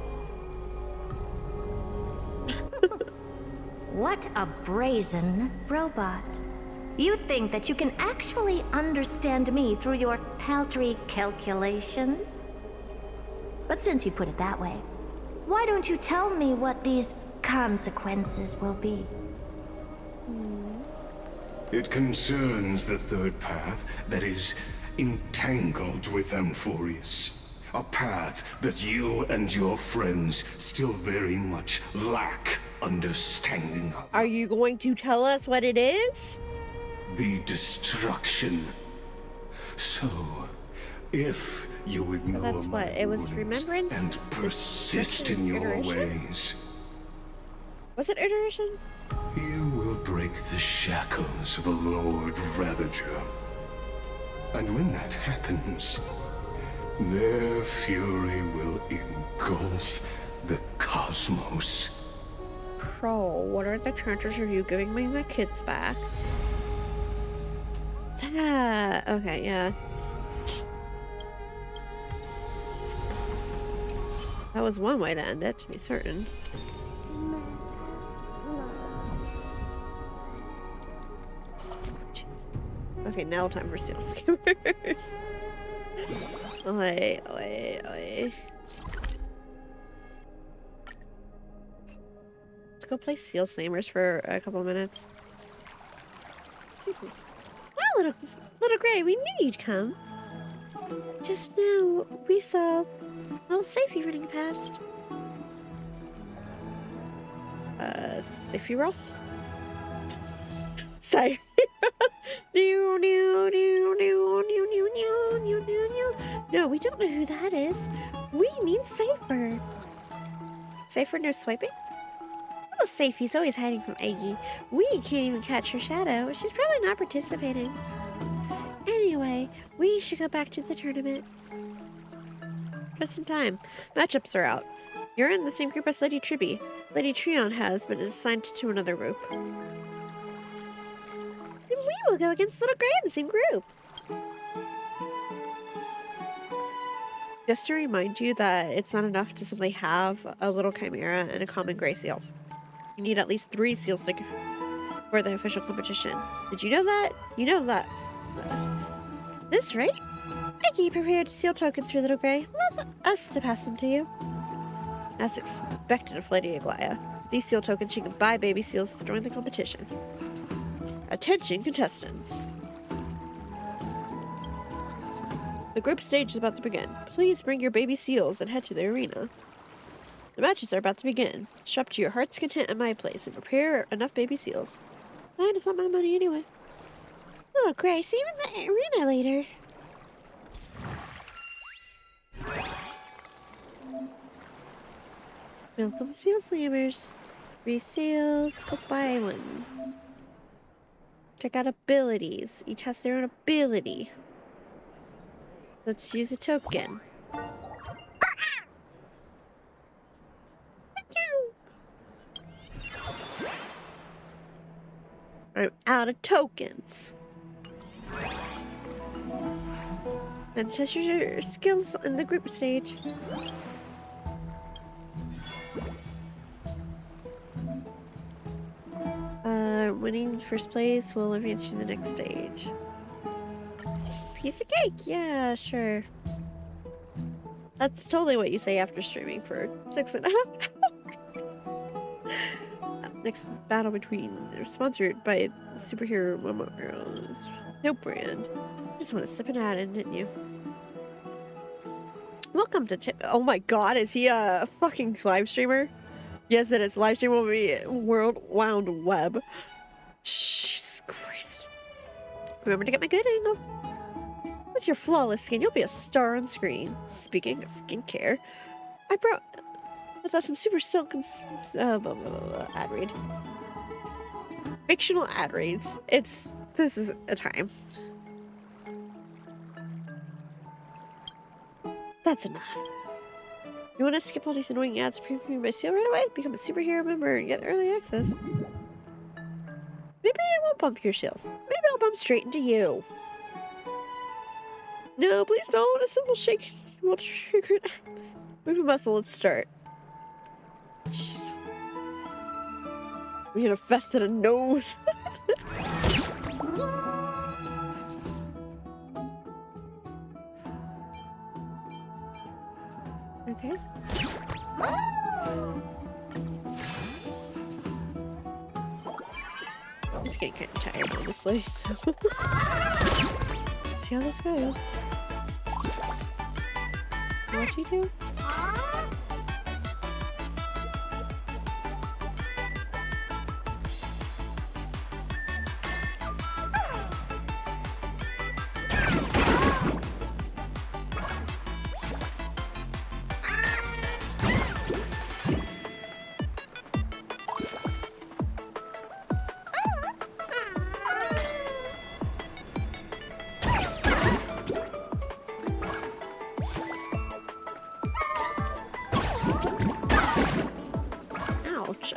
What a brazen robot. You think that you can actually understand me through your paltry calculations? But since you put it that way, why don't you tell me what these consequences will be? It concerns the third path that is entangled with Amphorius. A path that you and your friends still very much lack understanding of. Are you going to tell us what it is? The destruction. So, if you ignore That's what it was. warnings Remembrance and persist in your iteration? ways, Was it iteration? you will break the shackles of a Lord Ravager. And when that happens, their fury will engulf the cosmos. Pro, what are the chances of you giving me my kids back? Okay, yeah. That was one way to end it, to be certain. Okay, now time for steel skimmers. Oi, oi, oi. Let's go play Seal Slammers for a couple minutes. Excuse me. Wow, little Gray, we knew you'd come. Just now, we saw little Safey running past. Safey Roth? Sorry. No, we don't know who that is. We mean Safer. Safer no swiping? Little Safey's always hiding from Aggie. We can't even catch her shadow. She's probably not participating. Anyway, we should go back to the tournament. Just in time. Matchups are out. You're in the same group as Lady Tribby. Lady Treon has been assigned to another group. Then we will go against Little Gray in the same group. Just to remind you that it's not enough to simply have a little chimera and a common gray seal. You need at least 3 seal stick for the official competition. Did you know that? You know that. This right? Aggie prepared seal tokens for Little Gray. Love us to pass them to you. As expected of Lady Aglaya, these seal tokens she can buy baby seals to join the competition. Attention, contestants. The group stage is about to begin. Please bring your baby seals and head to the arena. The matches are about to begin. Shop to your heart's content at my place and prepare enough baby seals. Fine, it's not my money anyway. Little Gray, see you in the arena later. Welcome, Seal Slammers. 3 seals, go buy one. Check out abilities. Each has their own ability. Let's use a token. I'm out of tokens. And test your skills in the group stage. Winning first place will advance you to the next stage. Piece of cake, yeah, sure. That's totally what you say after streaming for 6.5 hours. Next battle between, they're sponsored by Superhero Memorials. No brand. Just want to sip an ad in, didn't you? Welcome to oh my god, is he a fucking live streamer? Yes, it is. Live stream will be World Wound Web. Jesus Christ. Remember to get my good angle. With your flawless skin, you'll be a star on screen. Speaking of skincare, I brought with us some super silk and ad read. Fictional ad reads. This is a time. That's enough. You want to skip all these annoying ads, preview my seal right away? Become a superhero member and get early access. Maybe I won't bump your seals. Maybe I'll bump straight into you. No, please don't. A simple shake will trigger that. Move a muscle, let's start. Jeez. We had a fest in a nose. Okay. I'm just getting kind of tired, honestly. So. See how this goes. What'd you do?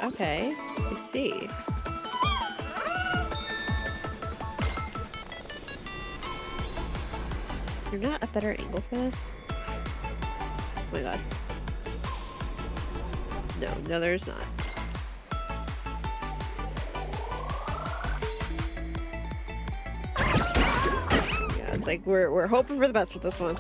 Okay, I see. You're not a better angle for this? Oh my god. No, there's not. Yeah, it's like we're hoping for the best with this one.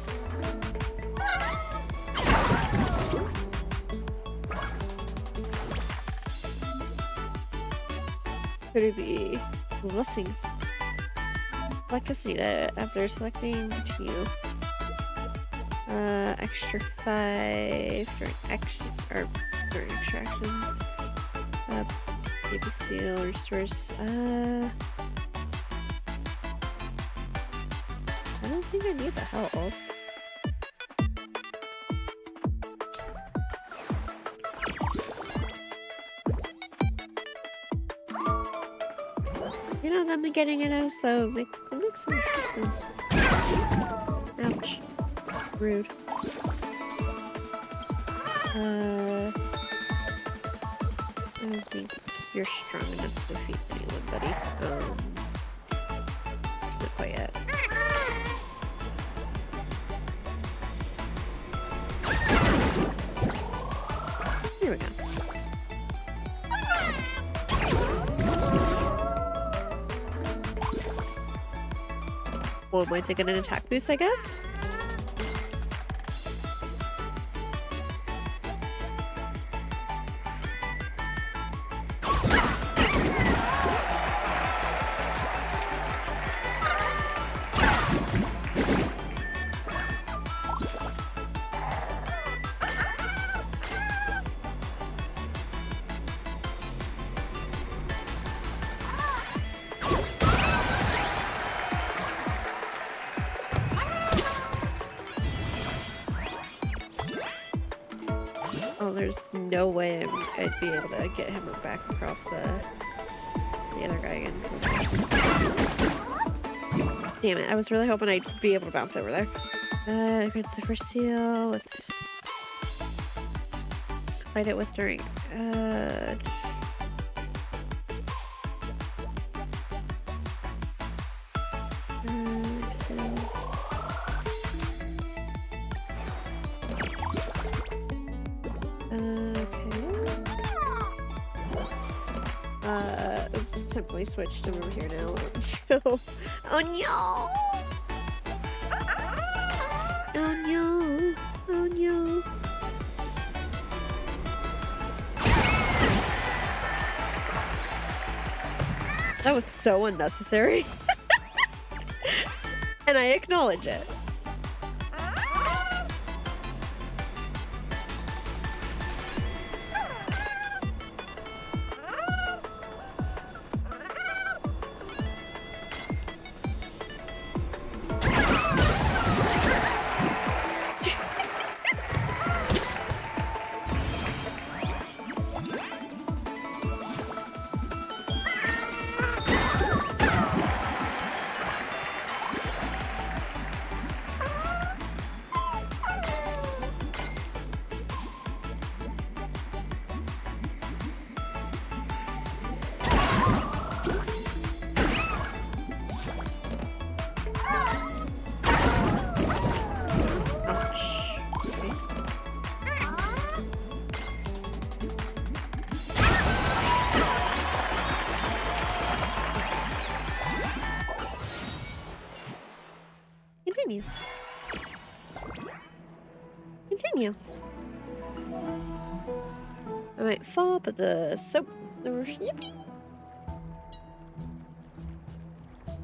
Could it be blessings? Select us need it after selecting continue. Extra 5 during action or during extra actions. Baby seal restores. I don't think I need the help. You know them getting it out, so it makes sense. Ouch. Rude. I don't think you're strong enough to defeat anyone, buddy. Not quite yet. Here we go. Well, am I taking an attack boost, I guess? There's no way I'd be able to get him back across the other guy again. Damn it, I was really hoping I'd be able to bounce over there. Get the first seal with... Fight it with during... Oops, temporarily switched him over here now. Oh no! Oh no! Oh no! That was so unnecessary. And I acknowledge it. Continue. I might fall, but the soap never. Yippee! What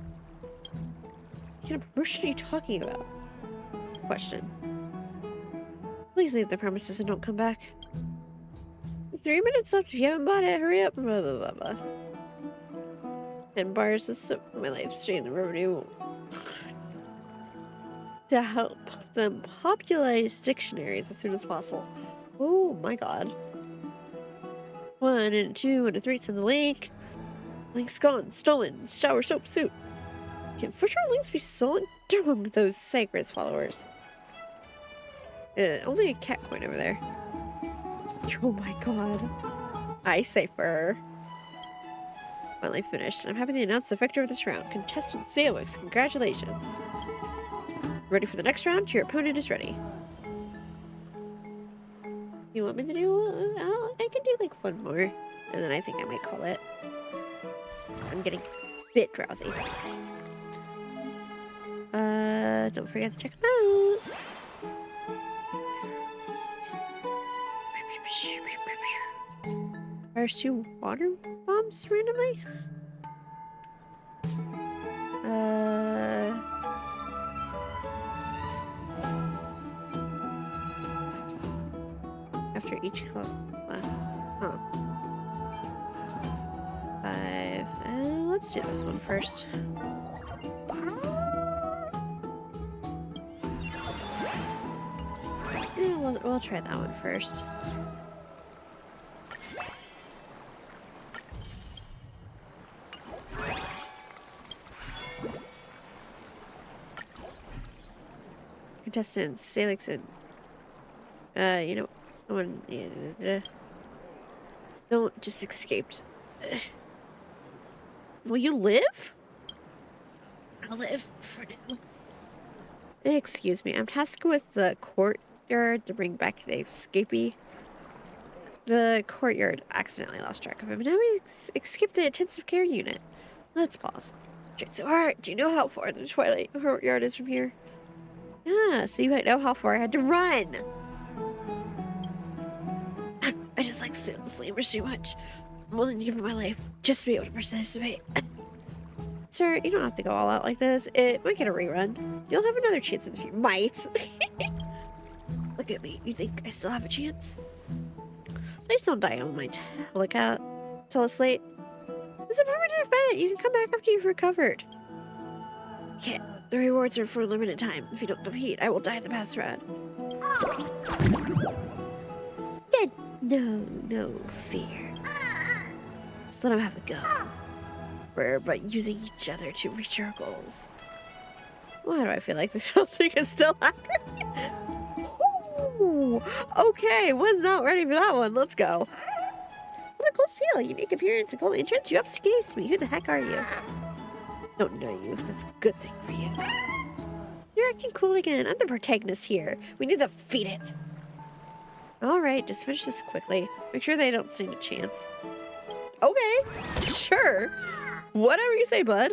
kind of promotion are you talking about? Question. Please leave the premises and don't come back. 3 minutes left if you haven't bought it. Hurry up. Blah, blah, blah, blah. And bars the soap. My life stay in the revenue. To help them popularize dictionaries as soon as possible. Oh my god. 1 and 2 and a 3 in the link. Link's gone. Stolen. Shower soap suit. Can for sure links be stolen? Damn those Sacred's followers. Only a cat coin over there. Oh my god. I say fur. Finally finished. I'm happy to announce the victor of this round. Contestant Salix, congratulations. Ready for the next round? Your opponent is ready. You want me to do? I can do like one more, and then I think I might call it. I'm getting a bit drowsy. Don't forget to check them out. There's 2 water bombs randomly. After each class. Huh. 5. Let's do this one first. Yeah, we'll try that one first. Contestants, Salixon. You know, someone. Don't just escaped. Will you live? I'll live for now. Excuse me, I'm tasked with the courtyard to bring back the escapee. The courtyard accidentally lost track of him, and now we escaped the intensive care unit. Let's pause. So hard. Do you know how far the Twilight courtyard is from here? Ah, so you might know how far I had to run. I just like slammers too much. I'm willing to give my life just to be able to participate. Sir, you don't have to go all out like this. It might get a rerun. You'll have another chance in the future. Might. Look at me. You think I still have a chance? Please don't die on my teleslate. It's a permanent event. You can come back after you've recovered. Can't. The rewards are for a limited time. If you don't compete, I will die the path rod. Dead. No fear. Just let him have a go. We're but using each other to reach our goals. Why do I feel like something is still happening? Ooh, okay, was not ready for that one. Let's go. What a cool seal. Unique appearance, a cool entrance. You escaped me. Who the heck are you? Don't know you. That's a good thing for you. You're acting cool again. I'm the protagonist here. We need to defeat it. Alright, just finish this quickly. Make sure they don't stand a chance. Okay, sure. Whatever you say, bud.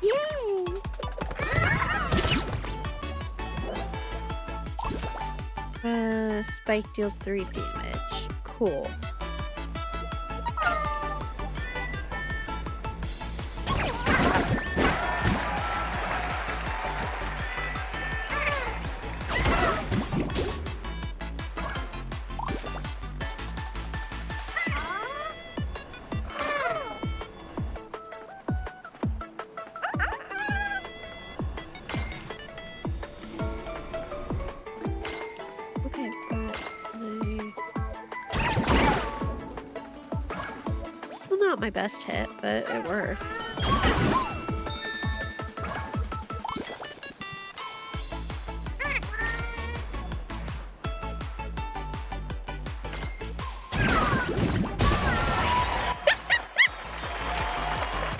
Yay! Spike deals 3 damage. Cool. Not my best hit, but it works.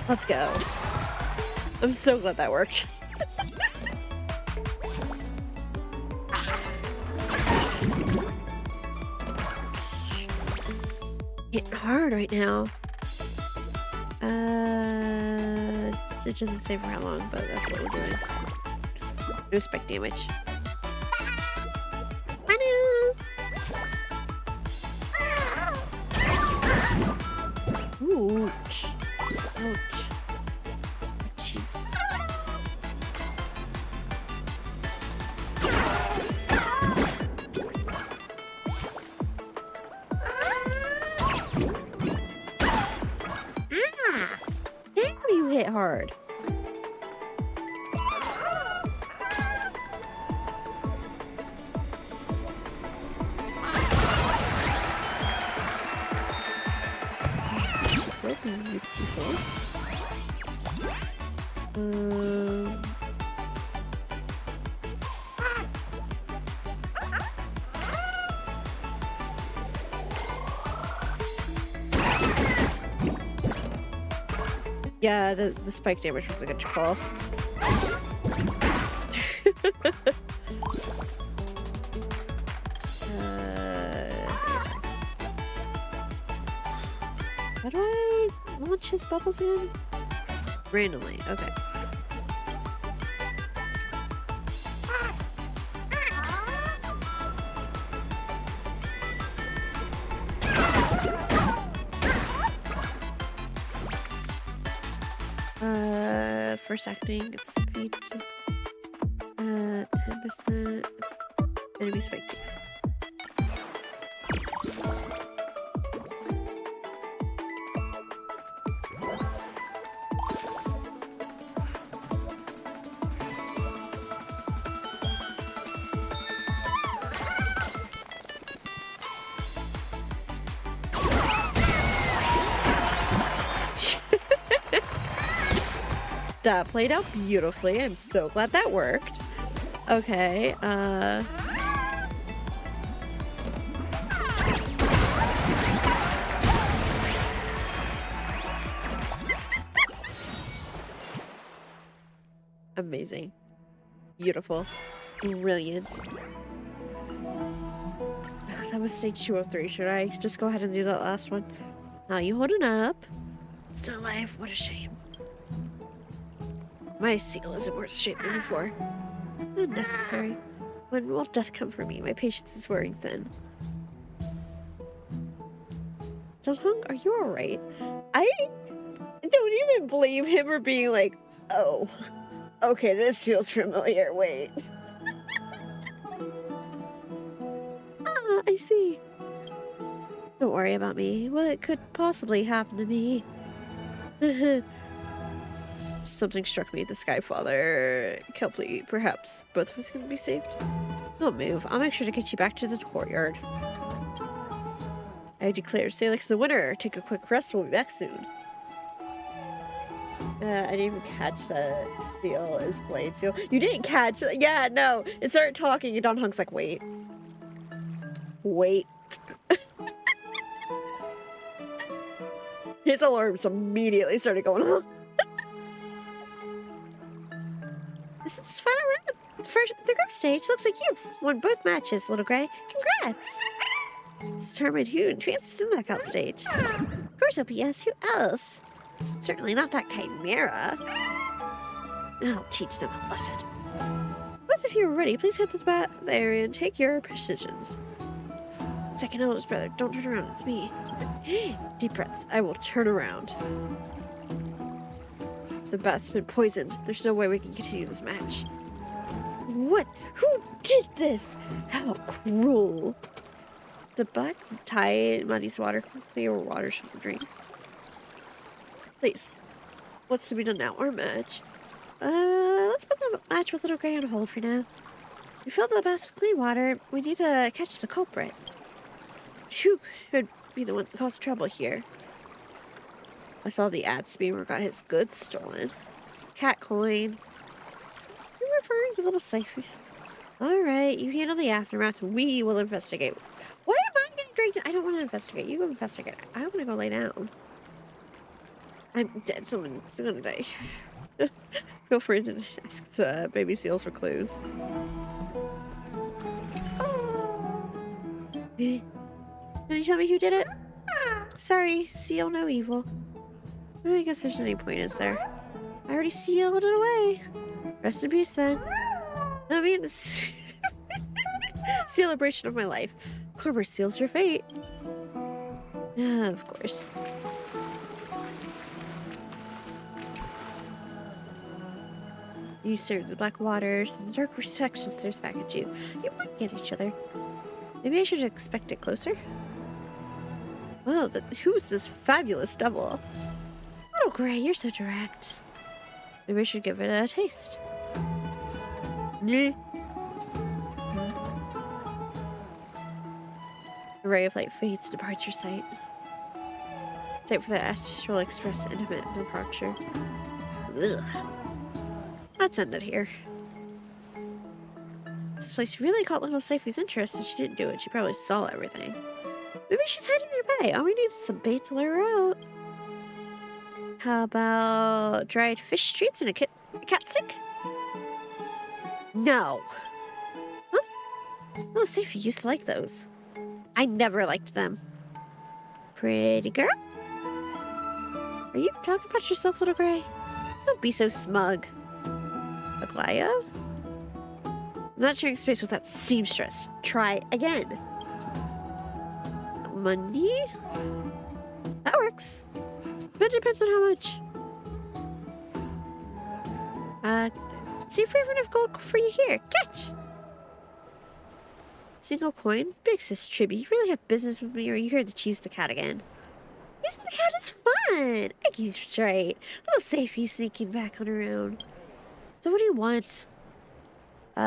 Let's go. I'm so glad that worked. Hitting hard right now. It doesn't say for how long, but that's what we're doing. No spec damage. Ouch. Ouch. Jeez. You hit hard. Beautiful. Yeah, the spike damage was a good call. How do I launch his bubbles in? Randomly, okay. First acting, it's speed. 10%. Enemy spike takes. That played out beautifully. I'm so glad that worked. Okay, amazing. Beautiful. Brilliant. That was stage 203. Should I just go ahead and do that last one? Now you holding up. Still alive. What a shame. My seal is in worse shape than before. Unnecessary. When will death come for me? My patience is wearing thin. Donghung, are you alright? I don't even blame him for being like, oh, okay, this feels familiar. Wait. Ah, I see. Don't worry about me. What could possibly happen to me? Something struck me. The Skyfather, Kelpie, perhaps both of us can be saved. Don't move. I'll make sure to get you back to the courtyard. I declare Salix the winner. Take a quick rest. We'll be back soon. I didn't even catch that seal is Blade Seal. You didn't catch it? Yeah, no. It started talking and Donghung's like, wait. Wait. His alarms immediately started going off. This is the final round for the group stage. Looks like you've won both matches, Little Gray. Congrats! Determined who advances to the knockout stage. Of course, OPS. Who else? Certainly not that chimera. I'll teach them a lesson. Both of you are ready. Please head to the back there and take your positions. Second eldest brother, don't turn around. It's me. Deep breaths. I will turn around. The bath's been poisoned. There's no way we can continue this match. What? Who did this? How cruel. The black tide muddies water, clear waters from the drain. Please. What's to be done now? Our match. Let's put the match with Little Gray on hold for now. We filled the bath with clean water. We need to catch the culprit. Who could be the one that caused trouble here? I saw the ad speamer got his goods stolen. Cat coin. You're referring to little safes. Alright, you handle the aftermath. We will investigate. Why am I getting dragged in? I don't want to investigate. You go investigate. I want to go lay down. I'm dead. Someone's gonna die. Feel free to ask the baby seals for clues. Can you tell me who did it? Sorry, seal no evil. I guess there's any point, is there? I already sealed it away. Rest in peace, then. I mean, this celebration of my life. Karma seals your fate. Of course. You stare at the black waters and the dark reflection stares back at you. You might get each other. Maybe I should expect it closer? Oh, who's this fabulous devil? Little Gray, you're so direct. Maybe I should give it a taste. The ray of light fades and departs your sight. Sight for the astral express intimate departure. Ugh. Let's end it here. This place really caught little Safe's interest and she didn't do it. She probably saw everything. Maybe she's hiding nearby. All we need is some bait to lure her out. How about dried fish treats and a cat stick? No. Huh? Little Safety used to like those. I never liked them. Pretty girl? Are you talking about yourself, little gray? Don't be so smug. Aglaya? I'm not sharing space with that seamstress. Try again. Money? That works. But it depends on how much. See if we have enough gold for you here. Catch! Single coin? Big sis Tribby, you really have business with me or you heard the tease the cat again? Teasing the cat is fun! Iggy's right. Little Safety sneaking back on her own. So what do you want? Take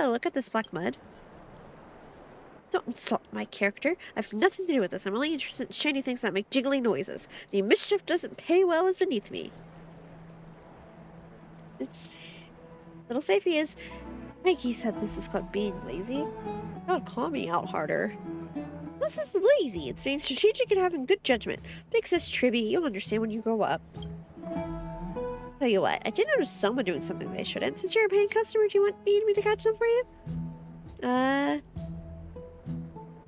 a look at this black mud. Don't insult my character. I have nothing to do with this. I'm only interested in shiny things that make jiggly noises. Any mischief doesn't pay well is beneath me. It's... Little Safety is... Mikey said this is called being lazy. God, call me out harder. This is lazy. It's being strategic and having good judgment. Big sis Tribby, you'll understand when you grow up. Tell you what, I did notice someone doing something they shouldn't. Since you're a paying customer, do you want me to catch them for you?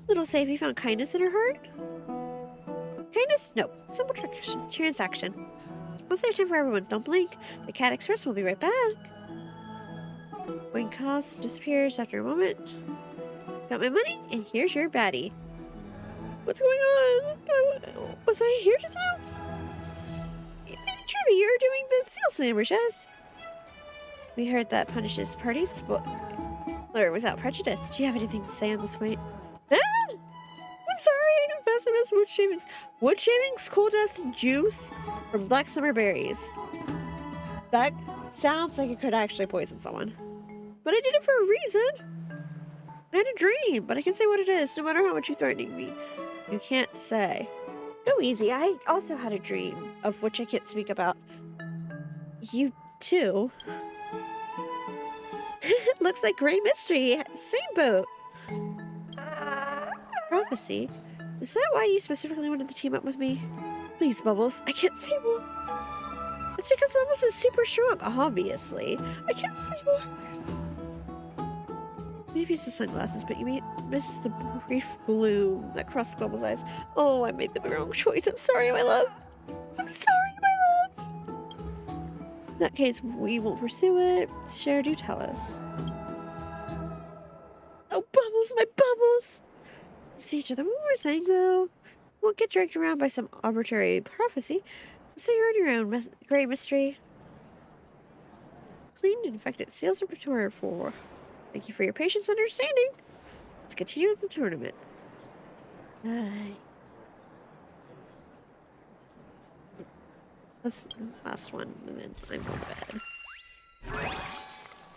Little Safety found kindness in her heart? Kindness? No. Simple transaction. We'll save time for everyone. Don't blink. The Cat Express will be right back. When cost disappears after a moment. Got my money, and here's your baddie. What's going on? Was I here just now? Lady Tribby, you're doing the Seal Slammers, yes? We heard that punishes parties without prejudice. Do you have anything to say on this point? Ah! I'm sorry, I confess I missed wood shavings. Wood shavings, coal dust, and juice from black summer berries. That sounds like it could actually poison someone. But I did it for a reason. I had a dream, but I can say what it is, no matter how much you're threatening me. You can't say. Go easy, I also had a dream, of which I can't speak about. You too. Looks like Gray Mystery, same boat. Prophecy? Is that why you specifically wanted to team up with me? Please, Bubbles, I can't say more. It's because Bubbles is super strong, obviously. I can't say more. Maybe it's the sunglasses, but you missed the brief gloom that crossed Bubbles' eyes. Oh, I made the wrong choice. I'm sorry, my love. I'm sorry, my love. In that case, we won't pursue it. Cher, do tell us. Oh, Bubbles, my Bubbles. See each other. One more thing, though. Won't get dragged around by some arbitrary prophecy. So you're on your own, Gray Mystery. Cleaned and infected seals are prepared for. Thank you for your patience and understanding. Let's continue with the tournament. That's the last one, and then I'm going to bed.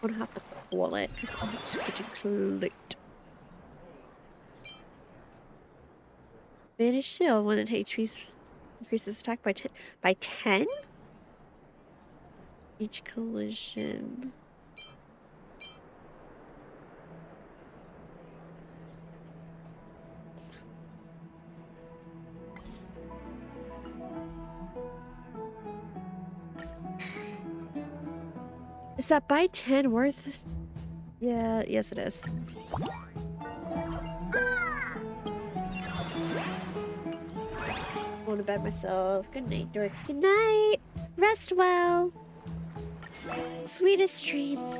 I'm gonna have to call it because it's getting late. Manage seal when an HP increases attack by 10. By 10? Each collision. Is that by 10 worth? Yeah, yes it is. Going to bed myself. Good night, dorks. Good night. Rest well. Sweetest dreams.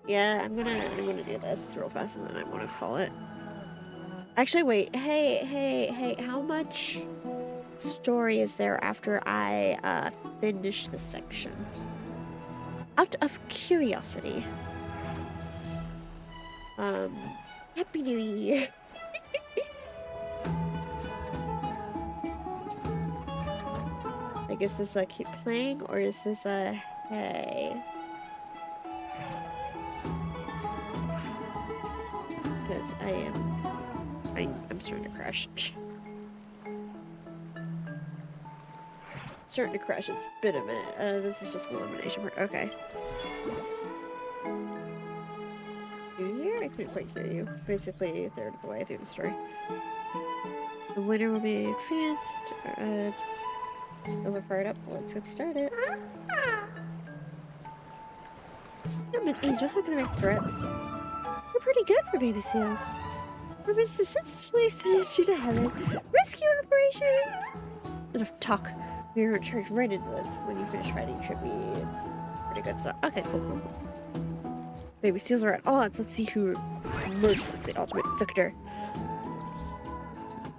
Yeah, I'm gonna do this real fast and then I'm gonna call it. Actually, wait. Hey, how much story is there after I finish this section? Out of curiosity. Happy New Year. Like, is this a keep playing or is this a hey? Because I'm starting to crash. Starting to crash. It's been a minute. This is just an elimination part. Okay. New Year? I couldn't quite hear you. Basically, a third of the way through the story. The winner will be advanced. Overfired up. Let's get started. I'm an angel. How can I make threats? You're pretty good for baby seal. Promise to essentially send you to heaven. Rescue operation! Enough talk. We're gonna charge right into this. When you finish fighting Trippy, it's pretty good stuff. Okay, cool. Baby seals are at odds. Let's see who emerges as the ultimate victor.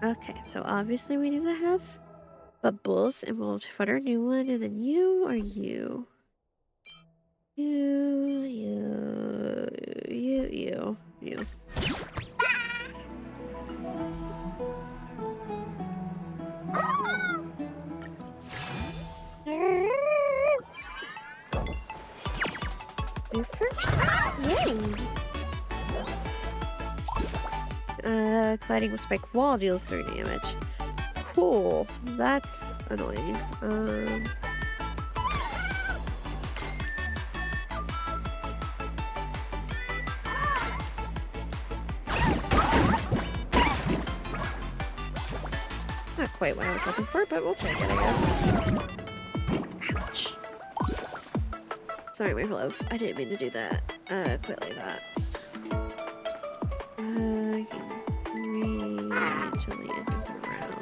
Okay, so obviously we need to have bubbles, and we'll find our new one, and then you or you. You. You first. Yay! Colliding with spike wall deals 3 damage. Cool. That's annoying. Not quite what I was looking for, but we'll take it, I guess. Ouch. Sorry, my love. I didn't mean to do that. Quite like that. I can reach until the end of the round.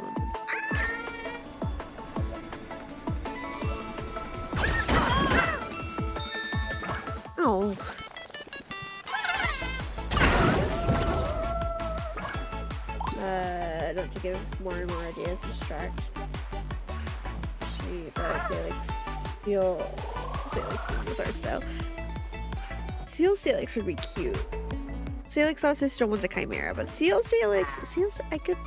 Oh. I don't have to give more and more ideas. Distract. Salix. Seal. Salix is our style. Seal Salix would be cute. Salix also still wants a chimera, but Seal Salix. Seals. I could.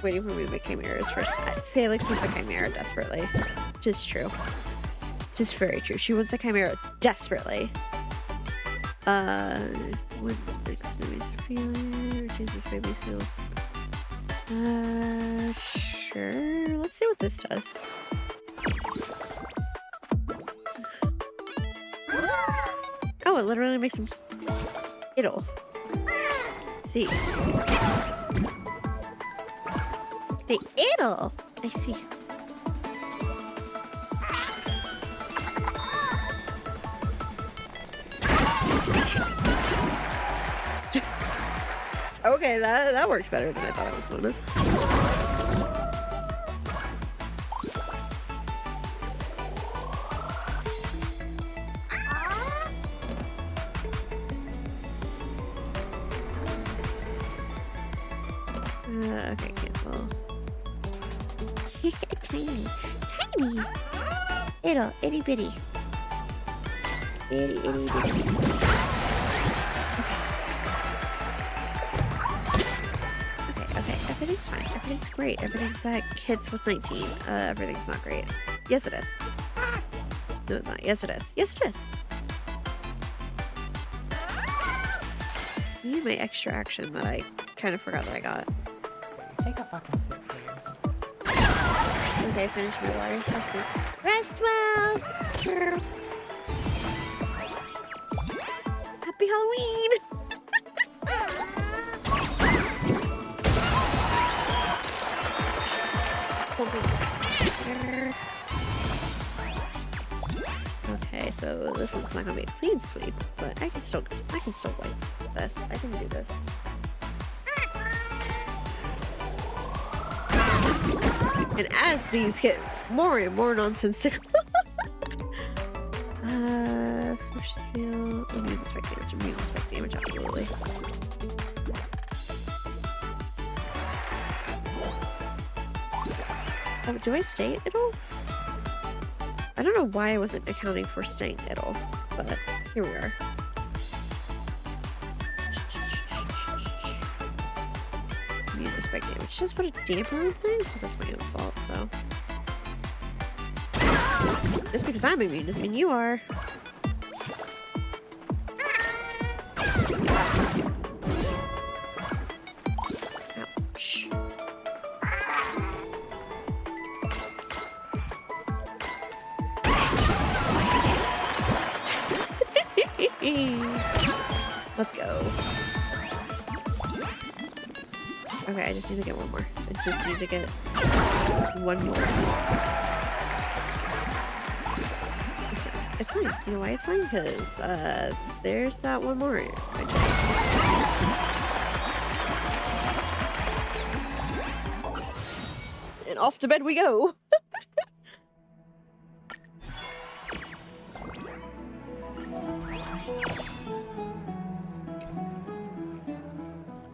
Waiting for me to make chimeras first. Salix wants a chimera desperately. Which is true. Which is very true. She wants a chimera desperately. What next noise feeler? Jesus, baby seals. Sure. Let's see what this does. Oh, it literally makes him idle. Let's see. They idle. I see. Okay, that worked better than I thought it was going to. Okay, cancel. Tiny. Itty bitty. Itty bitty. Okay, everything's fine. Everything's great. Everything's that hits with 19. Everything's not great. Yes, it is. No, it's not. Yes, it is. Yes, it is. I need my extra action that I kind of forgot that I got. Take a fucking sip, please. Okay, finish my water. Rest well! Happy Halloween! Okay, so this one's not gonna be a clean sweep, but I can still wipe this. I can do this. And as these get more and more nonsensical, force field, immune spike damage, absolutely. Oh, do I stay at all? I don't know why I wasn't accounting for staying at all, but here we are. Immune spike damage. Just put a damper on things, but that's my own fault, so. Just because I'm immune doesn't mean you are. Ouch. Let's go. Okay, I just need to get one more. I just need to get one more. It's fine. You know why it's fine? Because there's that one more. And off to bed we go.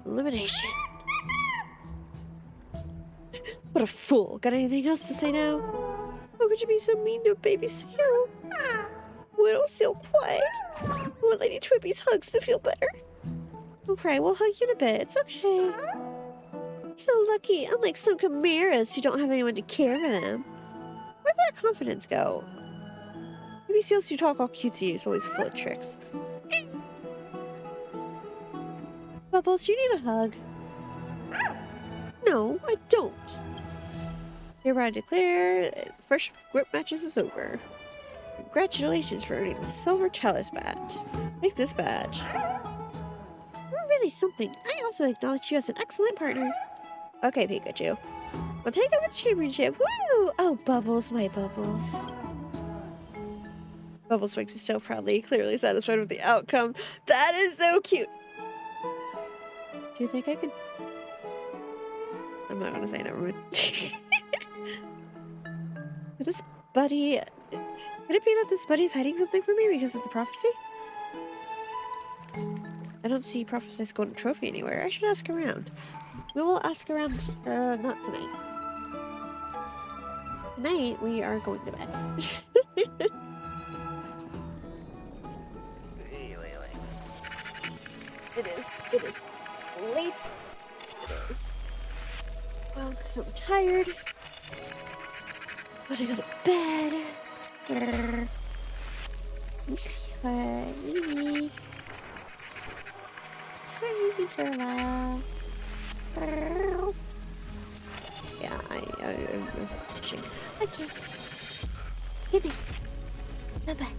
Elimination. What a fool. Got anything else to say now? How could you be so mean to a baby seal? Widow seal quiet. Want Lady Twippy's hugs to feel better. Don't cry, we'll hug you in a bit. It's okay. So lucky, unlike some chimeras who don't have anyone to care for them. Where'd that confidence go? Baby seals who talk all cutesy is always full of tricks. Bubbles, you need a hug. No, I don't. Hereby declare the first grip matches is over. Congratulations for earning the Silver Chalice badge. Take this badge. You're really something. I also acknowledge you as an excellent partner. Okay, Pikachu. We'll take over the championship. Woo! Oh, Bubbles, my Bubbles. Bubbles winks so proudly, clearly satisfied with the outcome. That is so cute. Do you think I could? I'm not gonna say never mind. This buddy... Could it be that this buddy's hiding something from me because of the prophecy? I don't see Prophecy's golden trophy anywhere. I should ask around. We will ask around, not tonight. Tonight, we are going to bed. It is late. It is. Well, I'm tired. Gotta go to bed. Sleepy for a while. Yeah, I'm pushing. Okay. Good night. Bye-bye.